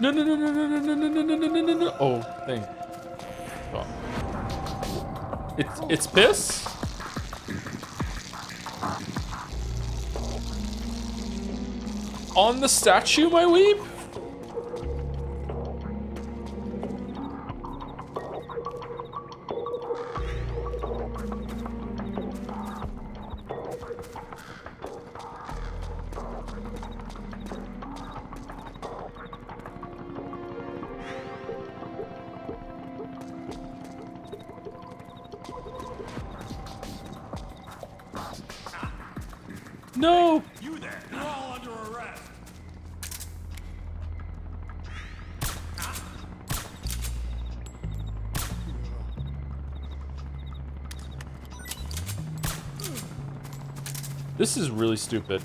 [SPEAKER 1] No, no, no, no, no, no, no, no, no, no, no, no, no. Oh, thing. Oh. It's piss? On the statue, my weeb? No!
[SPEAKER 4] You there! You're all under arrest!
[SPEAKER 1] This is really stupid.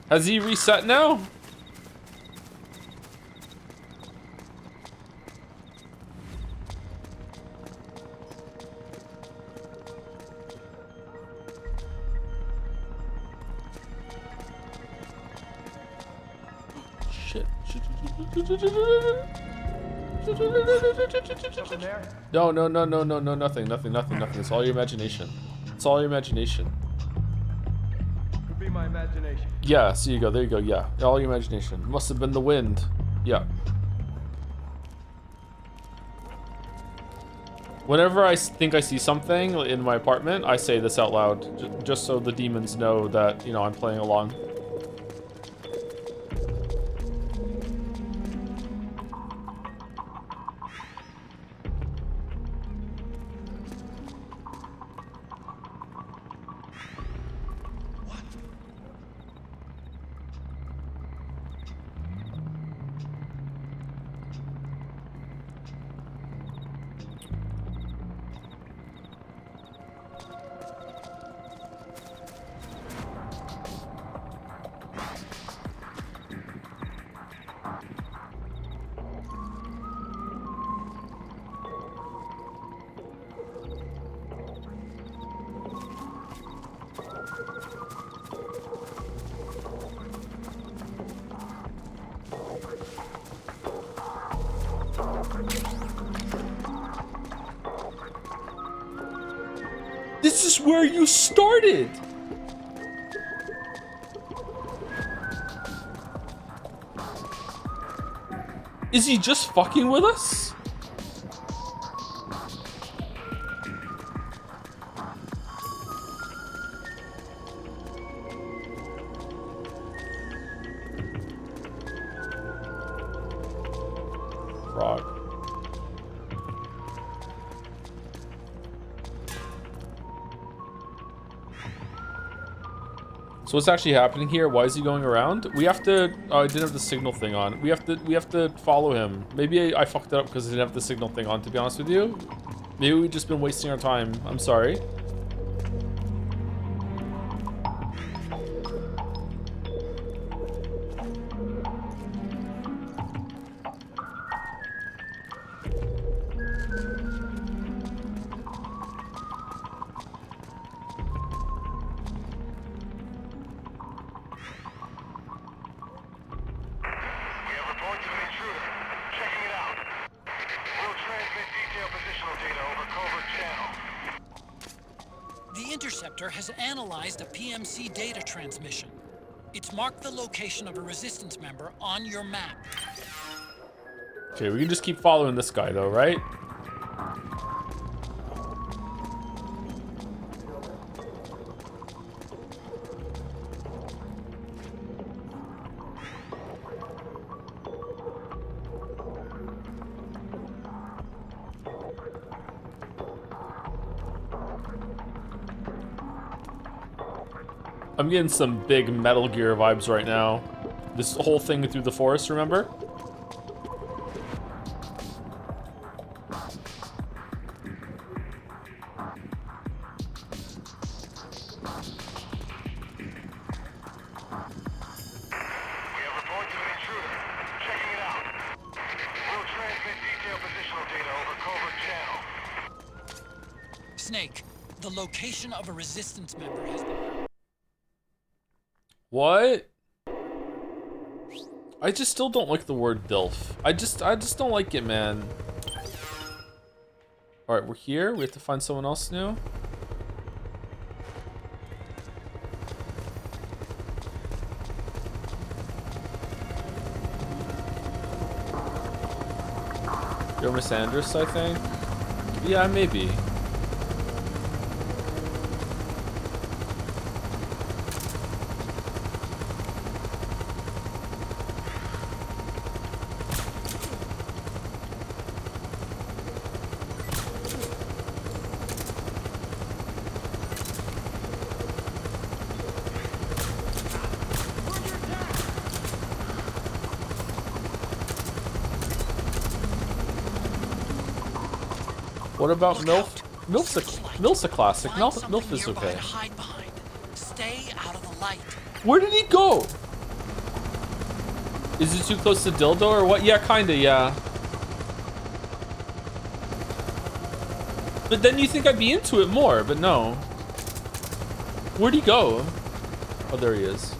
[SPEAKER 1] Has he reset now? Shit.
[SPEAKER 3] Something there?
[SPEAKER 1] No, no, no, no, no, no, nothing, nothing, nothing, nothing. It's all your imagination. It's all your imagination.
[SPEAKER 3] Could be my imagination.
[SPEAKER 1] Yeah, so you go, there you go, yeah. All your imagination. Must have been the wind. Yeah. Whenever I think I see something in my apartment, I say this out loud, just so the demons know that, you know, I'm playing along. This is where you started! Is he just fucking with us? Frog. So what's actually happening here? Why is he going around? We have to. Oh, I didn't have the signal thing on. We have to follow him. Maybe I fucked it up because I didn't have the signal thing on. To be honest with you, maybe we've just been wasting our time. I'm sorry.
[SPEAKER 2] The interceptor has analyzed a PMC data transmission. It's marked the location of a resistance member on your map.
[SPEAKER 1] Okay, we can just keep following this guy though, right? I'm getting some big Metal Gear vibes right now. This whole thing through the forest, remember?
[SPEAKER 2] Snake, The location of a resistance member has been...
[SPEAKER 1] What? I just still don't like the word DILF. I just don't like it, man. All right, we're here. We have to find someone else new. You're Miss Andrus, I think. Yeah, maybe. What about MILF? MILF's a classic. MILF is okay.
[SPEAKER 2] Hide behind. Stay out of the light.
[SPEAKER 1] Where did he go? Is it too close to dildo or what? Yeah, kinda, yeah. But then you think I'd be into it more, but no. Where'd he go? Oh, there he is.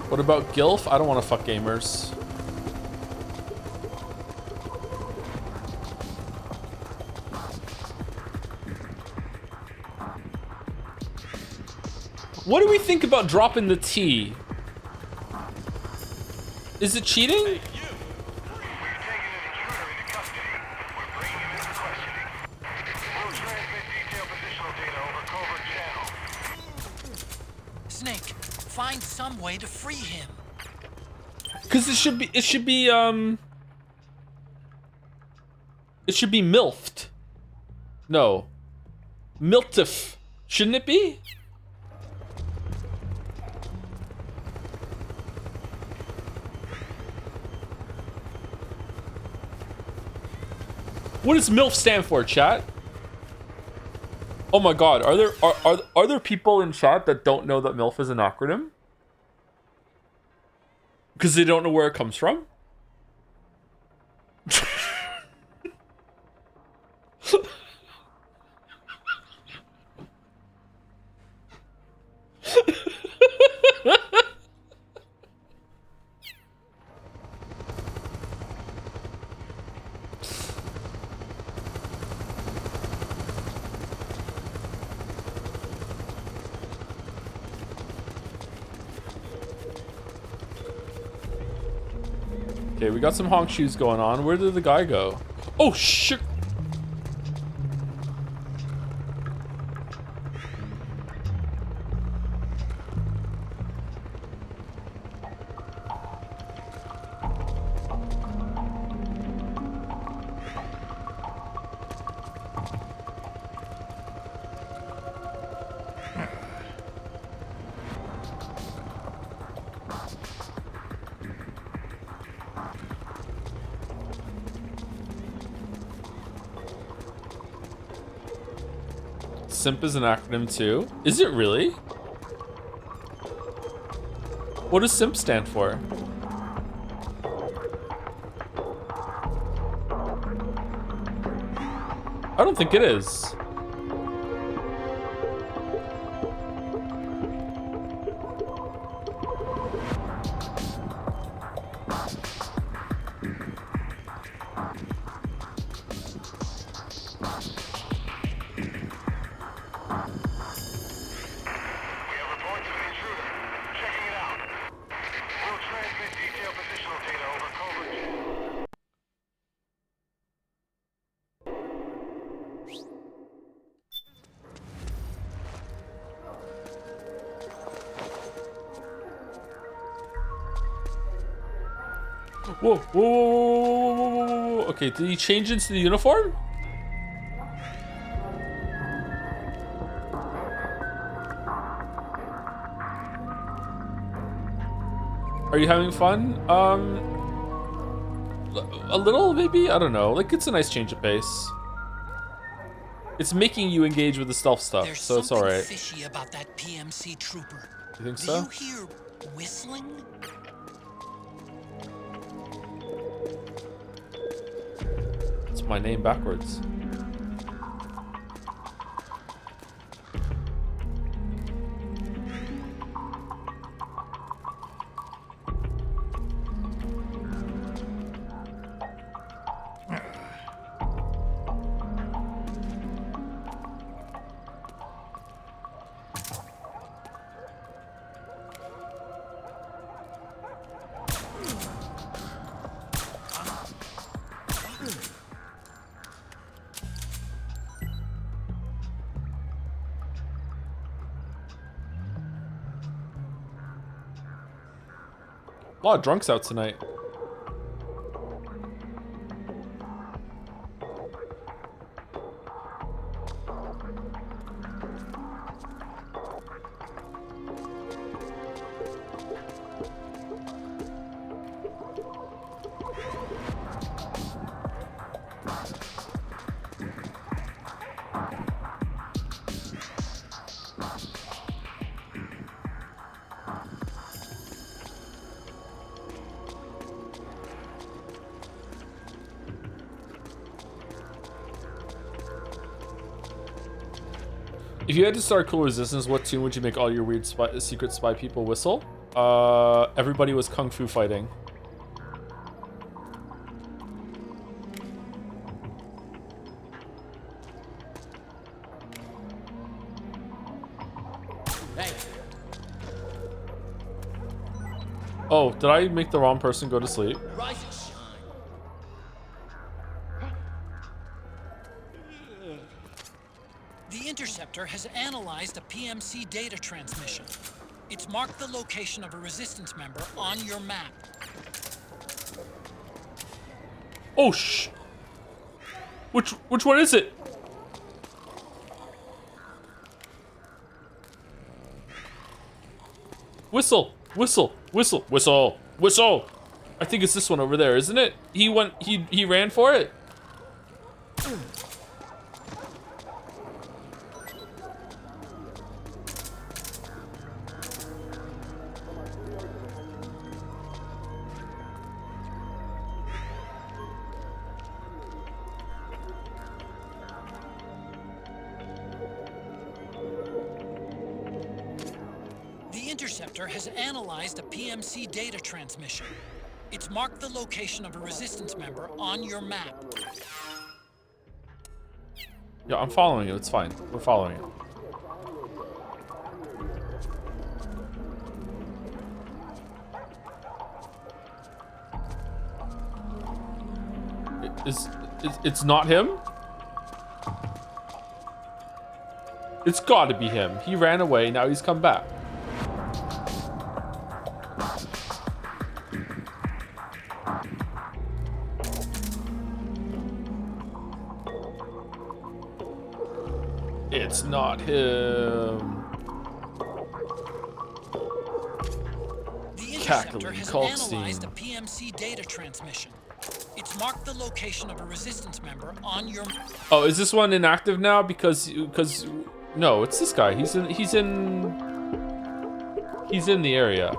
[SPEAKER 1] What about GILF? I don't want to fuck gamers. What do we think about dropping the T? Is it cheating?
[SPEAKER 2] Snake, find some way to free him.
[SPEAKER 1] Cause it should be MILFed. No. Miltif. Shouldn't it be? What does MILF stand for, chat? Oh my god, are there people in chat that don't know that MILF is an acronym? Because they don't know where it comes from? Okay, we got some honk shoes going on. Where did the guy go? Oh, shit. SIMP is an acronym too. Is it really? What does SIMP stand for? I don't think it is. Whoa, whoa, whoa, whoa, whoa, whoa, whoa. Okay, did he change into the uniform? Are you having fun? a little, maybe? I don't know. Like, it's a nice change of pace. It's making you engage with the stealth stuff,
[SPEAKER 2] There's
[SPEAKER 1] so it's alright.
[SPEAKER 2] fishy about that PMC trooper.
[SPEAKER 1] You think
[SPEAKER 2] Do
[SPEAKER 1] so?
[SPEAKER 2] you hear whistling?
[SPEAKER 1] It's my name backwards. A lot of drunks out tonight. If you had to start Cool Resistance, what tune would you make all your weird secret spy people whistle? Everybody was kung fu fighting.
[SPEAKER 2] Hey.
[SPEAKER 1] Oh, did I make the wrong person go to sleep?
[SPEAKER 2] Rise and shine. The Interceptor has analyzed a PMC data transmission. It's marked the location of a resistance member on your map.
[SPEAKER 1] Oh, shh. Which one is it? Whistle, whistle, whistle, whistle, whistle. I think it's this one over there, isn't it? He ran for it.
[SPEAKER 2] The Interceptor has analyzed a PMC data transmission. It's marked the location of a resistance member on your map.
[SPEAKER 1] Yeah, I'm following it. It's fine. We're following it. It's not him? It's gotta be him. He ran away, now he's come back. It's not him.
[SPEAKER 2] The Interceptor
[SPEAKER 1] Cackling
[SPEAKER 2] has
[SPEAKER 1] Kalkstein.
[SPEAKER 2] analyzed a PMC data transmission. It's marked the location of a resistance member on your map.
[SPEAKER 1] Oh, is this one inactive now? Because no, it's this guy. He's in the area.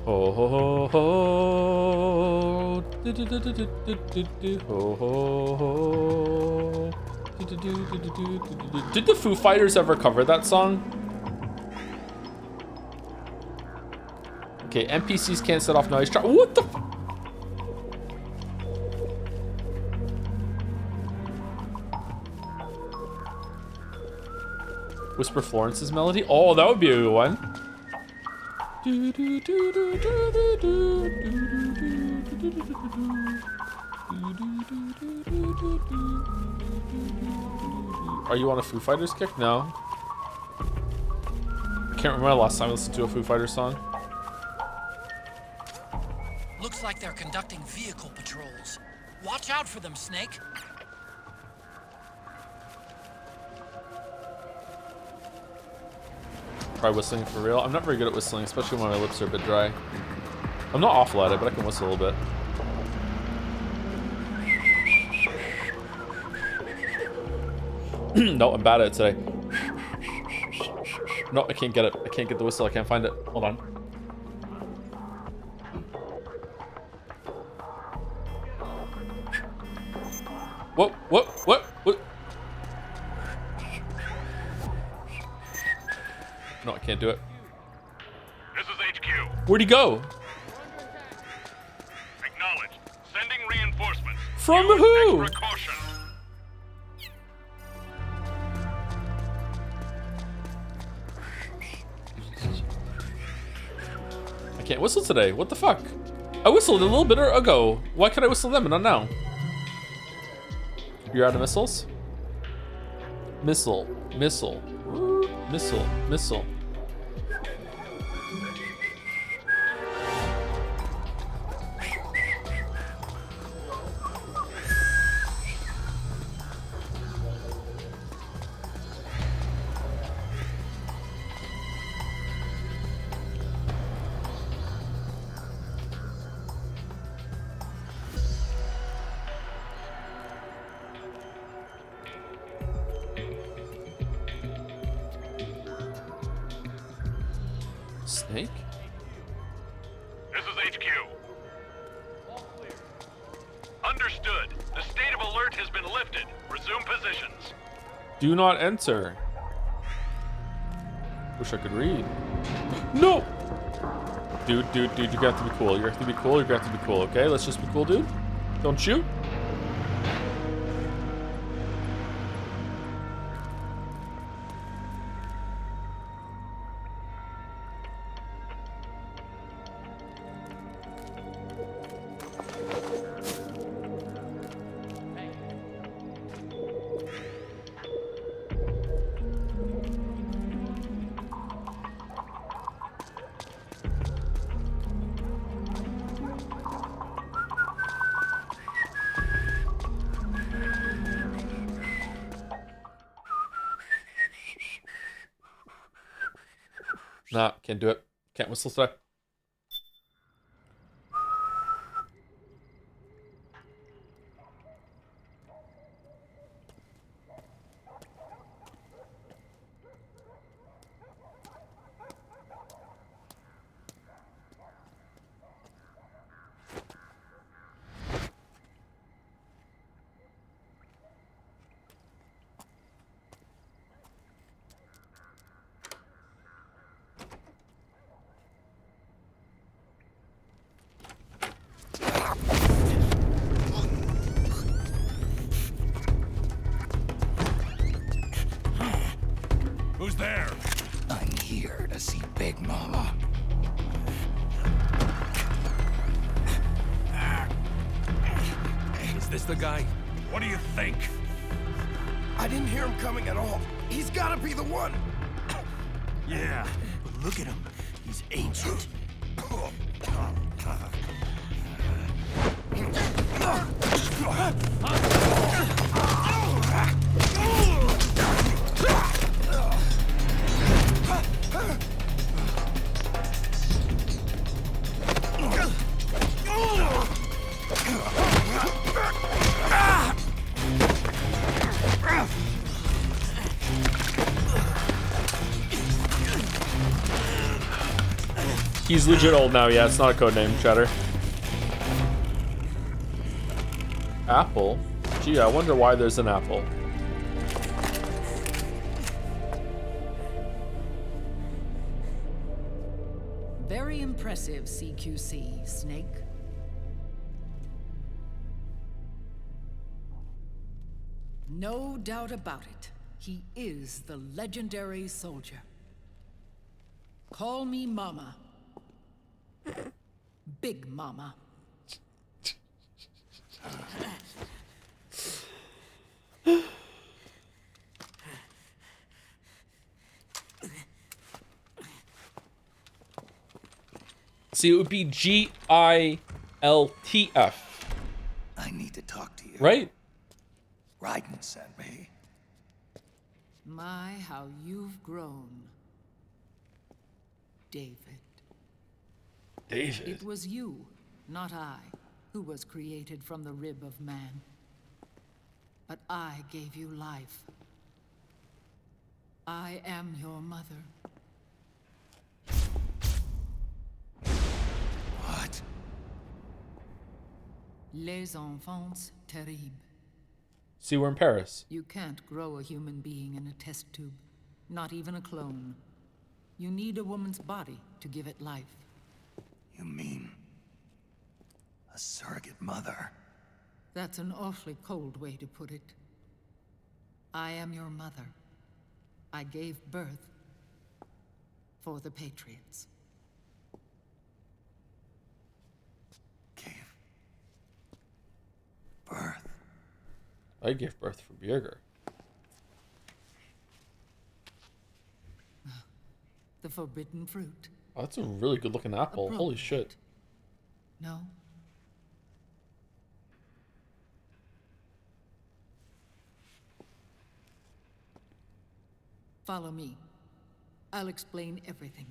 [SPEAKER 1] Ho ho ho ho. Do do do do do do do do. Ho ho ho. Do do do do do do do. Did the Foo Fighters ever cover that song? Okay, NPCs can't set off noise. What the? Whisper Florence's melody. Oh, that would be a good one. Are you on a Foo Fighters kick? No. Can't remember the last time I listened to a Foo Fighters song.
[SPEAKER 2] Looks like they're conducting vehicle patrols. Watch out for them, Snake.
[SPEAKER 1] Try whistling for real. I'm not very good at whistling, especially when my lips are a bit dry. I'm not awful at it, but I can whistle a little bit. No, I'm bad at it today. No, I can't get it. I can't get the whistle. I can't find it. Hold on. What? No, I can't do it.
[SPEAKER 5] This is HQ.
[SPEAKER 1] Where'd he go?
[SPEAKER 5] Acknowledged. Sending reinforcements.
[SPEAKER 1] From
[SPEAKER 5] Use
[SPEAKER 1] who?
[SPEAKER 5] extra caution.
[SPEAKER 1] I can't whistle today. What the fuck? I whistled a little bit ago. Why can't I whistle them and not now? You're out of missiles? Missile. Snake?
[SPEAKER 5] This is HQ. Understood. The state of alert has been lifted. Resume positions.
[SPEAKER 1] Do not enter. Wish I could read. No! Dude, you got to be cool. You have to be cool, okay? Let's just be cool, dude. Don't shoot. Nah, can't do it. Can't whistle today.
[SPEAKER 4] Who's there?
[SPEAKER 10] I'm here to see Big Mama.
[SPEAKER 4] Is this the guy? What do you think? I didn't hear him coming at all. He's gotta be the one. Yeah, but look at him. He's ancient.
[SPEAKER 1] He's legit old now, yeah, it's not a codename, Chatter. Apple? Gee, I wonder why there's an apple.
[SPEAKER 14] Very impressive, CQC, Snake. No doubt about it. He is the legendary soldier. Call me Mama. Big Mama.
[SPEAKER 1] See, it would be GILTF.
[SPEAKER 10] I need to talk to you.
[SPEAKER 1] Right?
[SPEAKER 10] Raiden sent me.
[SPEAKER 14] My, how you've grown. David.
[SPEAKER 1] David.
[SPEAKER 14] It was you, not I, who was created from the rib of man. But I gave you life. I am your mother.
[SPEAKER 10] What?
[SPEAKER 14] Les enfants terribles.
[SPEAKER 1] See, we're in Paris.
[SPEAKER 14] You can't grow a human being in a test tube. Not even a clone. You need a woman's body to give it life.
[SPEAKER 10] You mean... a surrogate mother?
[SPEAKER 14] That's an awfully cold way to put it. I am your mother. I gave birth for the Patriots.
[SPEAKER 10] Gave birth?
[SPEAKER 1] I gave birth for Bjerger.
[SPEAKER 14] The forbidden fruit.
[SPEAKER 1] Oh, that's a really good looking apple. Holy shit.
[SPEAKER 14] No? Follow me. I'll explain everything.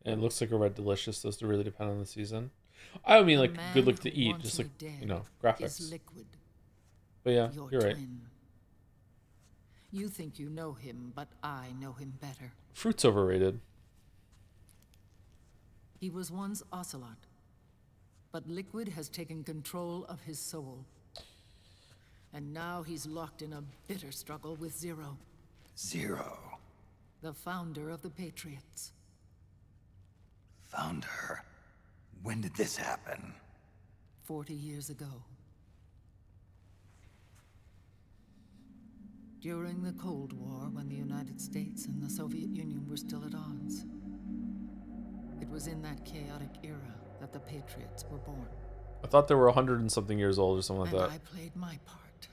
[SPEAKER 1] And it looks like a red delicious. Those do really depend on the season. I mean, like, good look to eat. Just like, you know, graphics.
[SPEAKER 14] Liquid,
[SPEAKER 1] but yeah,
[SPEAKER 14] your
[SPEAKER 1] you're right.
[SPEAKER 14] twin. You think you know him, but I know him better.
[SPEAKER 1] Fruit's overrated.
[SPEAKER 14] He was once Ocelot, but Liquid has taken control of his soul. And now he's locked in a bitter struggle with Zero.
[SPEAKER 10] Zero?
[SPEAKER 14] The founder of the Patriots.
[SPEAKER 10] Founder? When did this happen?
[SPEAKER 14] 40 years ago. During the Cold War, when the United States and the Soviet Union were still at odds. It was in that chaotic era that the Patriots were born.
[SPEAKER 1] I thought they were 100 and something years old or something like that.
[SPEAKER 14] I played my part.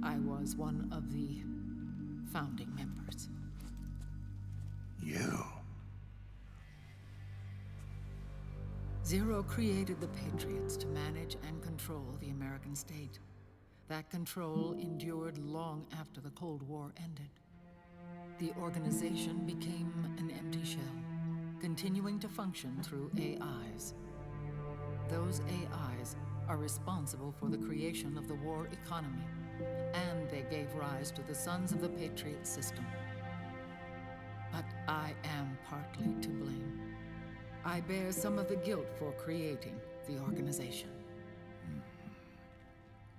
[SPEAKER 14] I was one of the founding members.
[SPEAKER 10] You?
[SPEAKER 14] Zero created the Patriots to manage and control the American state. That control endured long after the Cold War ended. The organization became an empty shell, continuing to function through AIs. Those AIs are responsible for the creation of the war economy, and they gave rise to the Sons of the Patriot system. But I am partly to blame. I bear some of the guilt for creating the organization.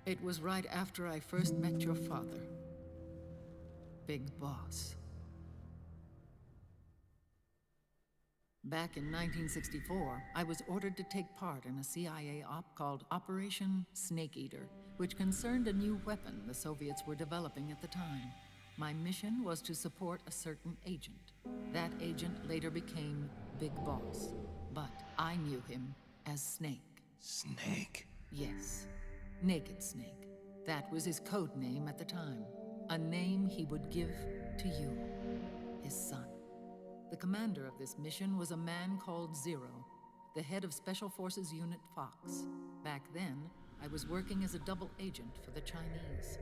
[SPEAKER 14] It was right after I first met your father, Big Boss. Back in 1964, I was ordered to take part in a CIA op called Operation Snake Eater, which concerned a new weapon the Soviets were developing at the time. My mission was to support a certain agent. That agent later became Big Boss, but I knew him as Snake.
[SPEAKER 10] Snake?
[SPEAKER 14] Yes, Naked Snake. That was his code name at the time, a name he would give to you, his son. The commander of this mission was a man called Zero, the head of Special Forces Unit Fox. Back then, I was working as a double agent for the Chinese.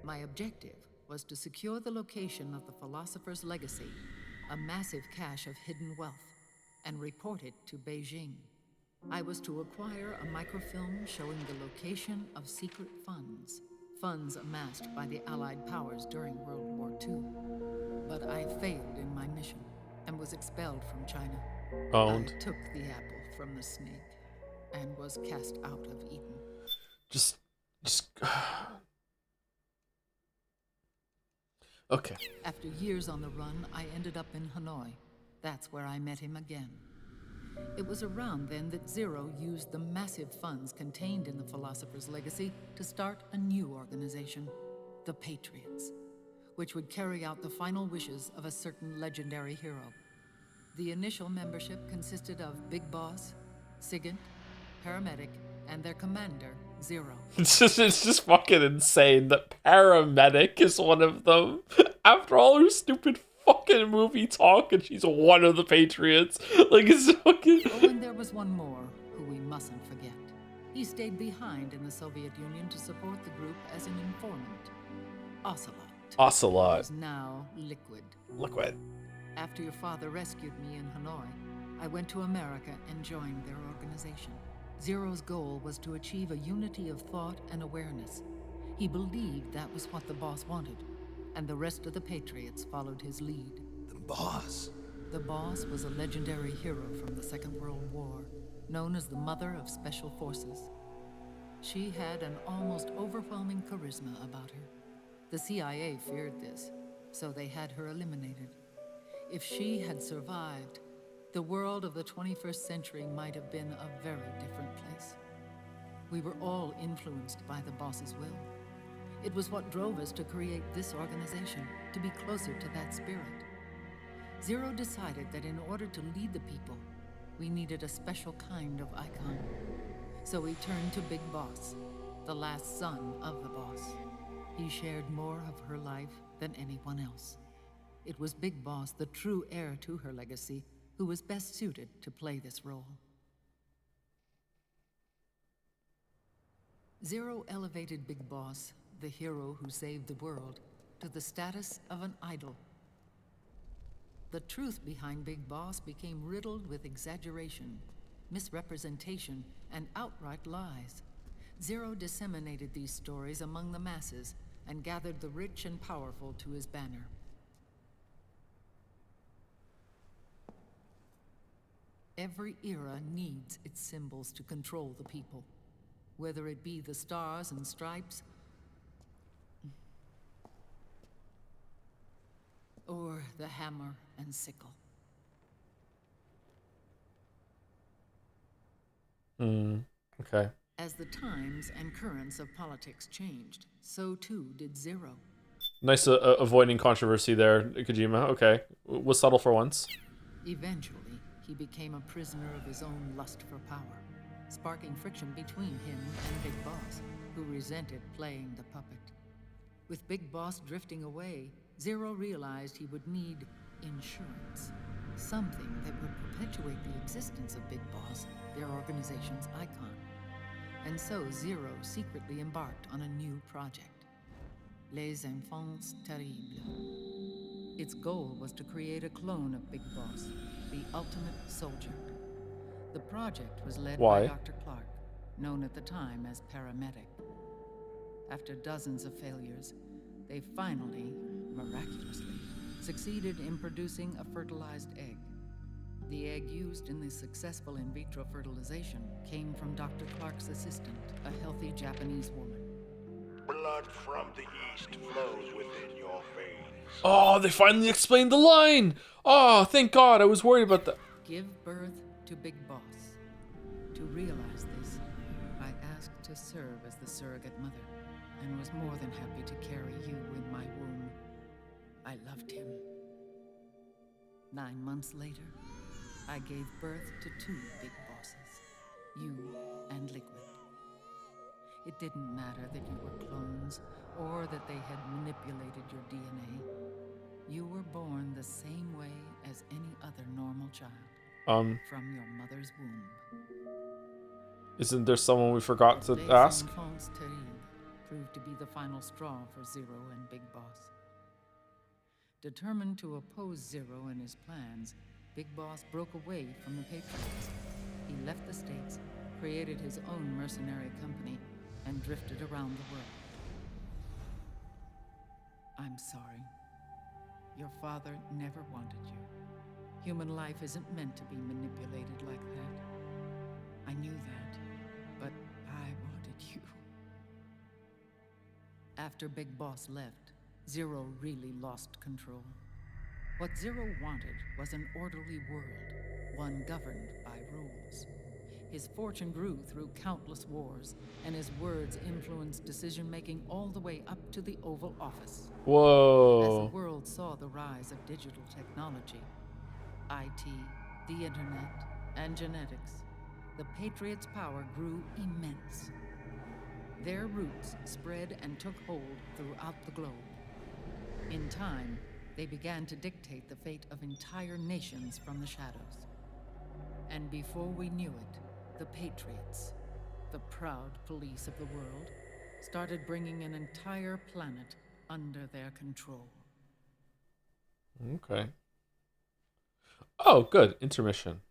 [SPEAKER 14] My objective was to secure the location of the Philosopher's Legacy, a massive cache of hidden wealth, and report it to Beijing. I was to acquire a microfilm showing the location of secret funds, funds amassed by the Allied powers during World War II. But I failed in my mission and was expelled from China.
[SPEAKER 1] Owned.
[SPEAKER 14] I took the apple from the snake and was cast out of Eden.
[SPEAKER 1] Just okay.
[SPEAKER 14] After years on the run, I ended up in Hanoi. That's where I met him again. It was around then that Zero used the massive funds contained in the Philosopher's Legacy to start a new organization, the Patriots, which would carry out the final wishes of a certain legendary hero. The initial membership consisted of Big Boss, Sigint, paramedic, and their commander, Zero.
[SPEAKER 1] It's just fucking insane that paramedic is one of them. After all her stupid fucking movie talk, and she's one of the Patriots. Like, it's fucking.
[SPEAKER 14] Oh, and there was one more who we mustn't forget. He stayed behind in the Soviet Union to support the group as an informant. Ocelot.
[SPEAKER 1] Ocelot.
[SPEAKER 14] Is now Liquid.
[SPEAKER 1] Liquid.
[SPEAKER 14] After your father rescued me in Hanoi, I went to America and joined their organization. Zero's goal was to achieve a unity of thought and awareness. He believed that was what the boss wanted, and the rest of the Patriots followed his lead.
[SPEAKER 10] The boss?
[SPEAKER 14] The boss was a legendary hero from the Second World War, known as the Mother of Special Forces. She had an almost overwhelming charisma about her. The CIA feared this, so they had her eliminated. If she had survived, the world of the 21st century might have been a very different place. We were all influenced by the boss's will. It was what drove us to create this organization, to be closer to that spirit. Zero decided that in order to lead the people, we needed a special kind of icon. So he turned to Big Boss, the last son of the boss. He shared more of her life than anyone else. It was Big Boss, the true heir to her legacy, who was best suited to play this role. Zero elevated Big Boss, the hero who saved the world, to the status of an idol. The truth behind Big Boss became riddled with exaggeration, misrepresentation, and outright lies. Zero disseminated these stories among the masses and gathered the rich and powerful to his banner. Every era needs its symbols to control the people, whether it be the stars and stripes, or the hammer and sickle.
[SPEAKER 1] Okay.
[SPEAKER 14] As the times and currents of politics changed, so too did Zero.
[SPEAKER 1] Nice avoiding controversy there, Kojima. Okay. Was subtle for once.
[SPEAKER 14] Eventually, he became a prisoner of his own lust for power, sparking friction between him and Big Boss, who resented playing the puppet. With Big Boss drifting away, Zero realized he would need insurance, something that would perpetuate the existence of Big Boss, their organization's icon. And so Zero secretly embarked on a new project, Les Enfants Terribles. Its goal was to create a clone of Big Boss, the ultimate soldier. The project was led by Dr. Clark, known at the time as Paramedic. After dozens of failures, they finally, miraculously, succeeded in producing a fertilized egg. The egg used in the successful in vitro fertilization came from Dr. Clark's assistant, a healthy Japanese woman.
[SPEAKER 4] Blood from the east flows within your veins.
[SPEAKER 1] Oh, they finally explained the line! Oh, thank God, I was worried about that.
[SPEAKER 14] Give birth to Big Boss. To realize this, I asked to serve as the surrogate mother, and was more than happy to carry you in my womb. I loved him. 9 months later, I gave birth to 2 Big Bosses, you and Liquid. It didn't matter that you were clones, or that they had manipulated your DNA. You were born the same way as any other normal child. From your mother's womb.
[SPEAKER 1] Isn't there someone we forgot to
[SPEAKER 14] Les
[SPEAKER 1] ask?
[SPEAKER 14] Enfants Terribles proved to be the final straw for Zero and Big Boss. Determined to oppose Zero and his plans, Big Boss broke away from the Patriots. He left the States, created his own mercenary company, and drifted around the world. I'm sorry. Your father never wanted you. Human life isn't meant to be manipulated like that. I knew that, but I wanted you. After Big Boss left, Zero really lost control. What Zero wanted was an orderly world, one governed by rules. His fortune grew through countless wars, and his words influenced decision-making all the way up to the Oval Office.
[SPEAKER 1] Whoa.
[SPEAKER 14] As the world saw the rise of digital technology, IT, the internet, and genetics, the Patriots' power grew immense. Their roots spread and took hold throughout the globe. In time, they began to dictate the fate of entire nations from the shadows. And before we knew it, the Patriots, the proud police of the world, started bringing an entire planet under their control.
[SPEAKER 1] Okay. Oh, good. Intermission.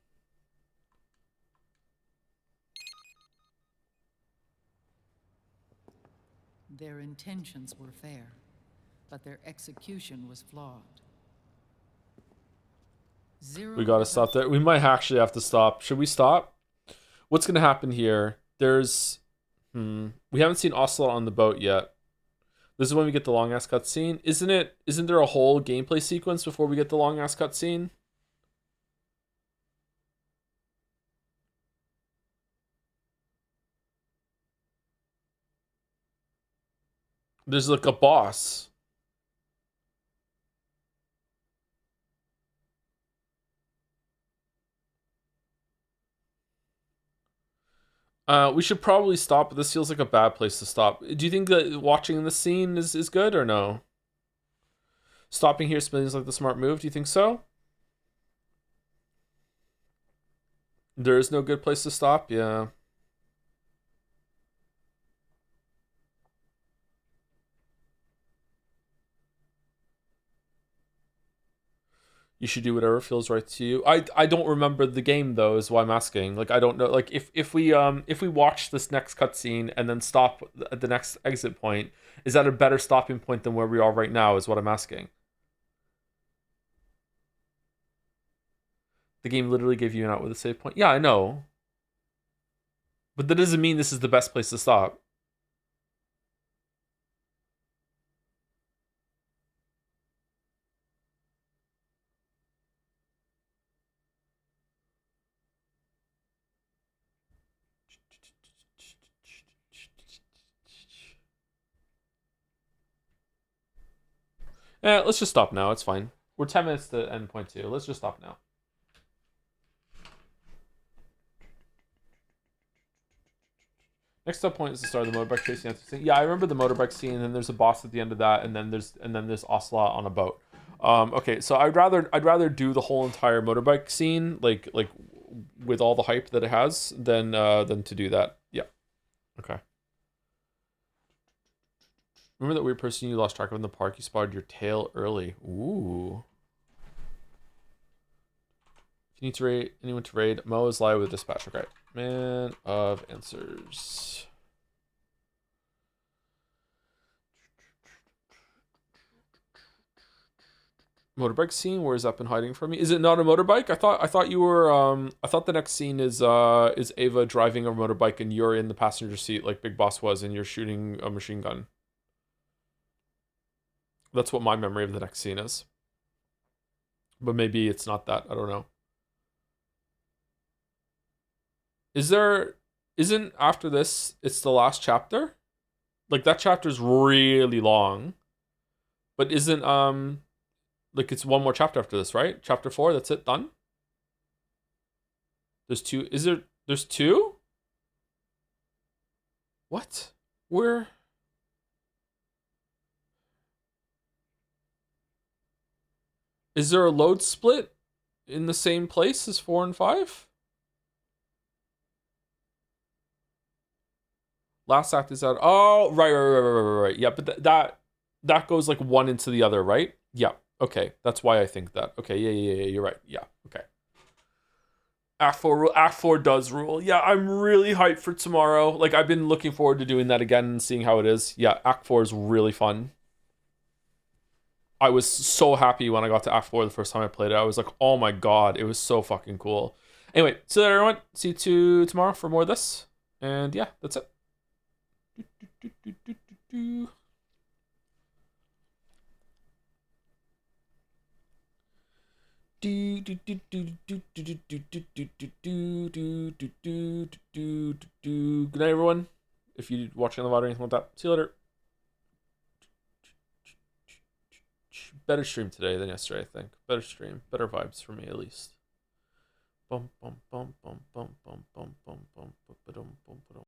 [SPEAKER 14] Their intentions were fair, but their execution was flawed.
[SPEAKER 1] We gotta stop there. We might actually have to stop. Should we stop? What's gonna happen here? There's... We haven't seen Ocelot on the boat yet. This is when we get the long-ass cutscene. Isn't there a whole gameplay sequence before we get the long-ass cutscene? There's like a boss. We should probably stop, but this feels like a bad place to stop. Do you think that watching the scene is good or no? Stopping here seems like the smart move. Do you think so? There is no good place to stop? Yeah. You should do whatever feels right to you. I don't remember the game though, is why I'm asking. Like I don't know. Like if we watch this next cutscene and then stop at the next exit point, is that a better stopping point than where we are right now? Is what I'm asking. The game literally gave you an out with a save point. Yeah, I know. But that doesn't mean this is the best place to stop. Let's just stop now. It's fine. We're 10 minutes to end point 2. Let's just stop now. Next up point is the start of the motorbike chasing. Yeah, I remember the motorbike scene, and then there's a boss at the end of that, and then there's Ocelot on a boat. Okay, so I'd rather do the whole entire motorbike scene, like with all the hype that it has, than to do that. Yeah. Okay. Remember that weird person you lost track of in the park? You spotted your tail early. Ooh. If you need to raid anyone to raid, Mo is live with dispatch. Okay. Man of answers. Motorbike scene? Where is that been hiding from me? Is it not a motorbike? I thought you were I thought the next scene is Ava driving a motorbike and you're in the passenger seat like Big Boss was and you're shooting a machine gun. That's what my memory of the next scene is. But maybe it's not that. I don't know. Isn't after this, it's the last chapter? Like, that chapter's really long. But isn't, like, it's one more chapter after this, right? Chapter 4, that's it, done? There's 2, there's 2? What? Where? Is there a load split in the same place as 4 and 5? Last act is out. Oh, right. Yeah, but that goes like one into the other, right? Yeah. Okay, that's why I think that. Okay, yeah. You're right. Yeah. Okay. Act 4 does rule. Yeah, I'm really hyped for tomorrow. Like, I've been looking forward to doing that again and seeing how it is. Yeah, Act 4 is really fun. I was so happy when I got to Act 4 the first time I played it. I was like, oh my god, it was so fucking cool. Anyway, so there, everyone. See you tomorrow for more of this. And yeah, that's it. Good night, everyone. If you're watching on the VOD or anything like that, see you later. Better stream today than yesterday, I think. Better stream. Better vibes for me, at least. Bum bum bum bum bum bum bum bum bum bum bum bum bum.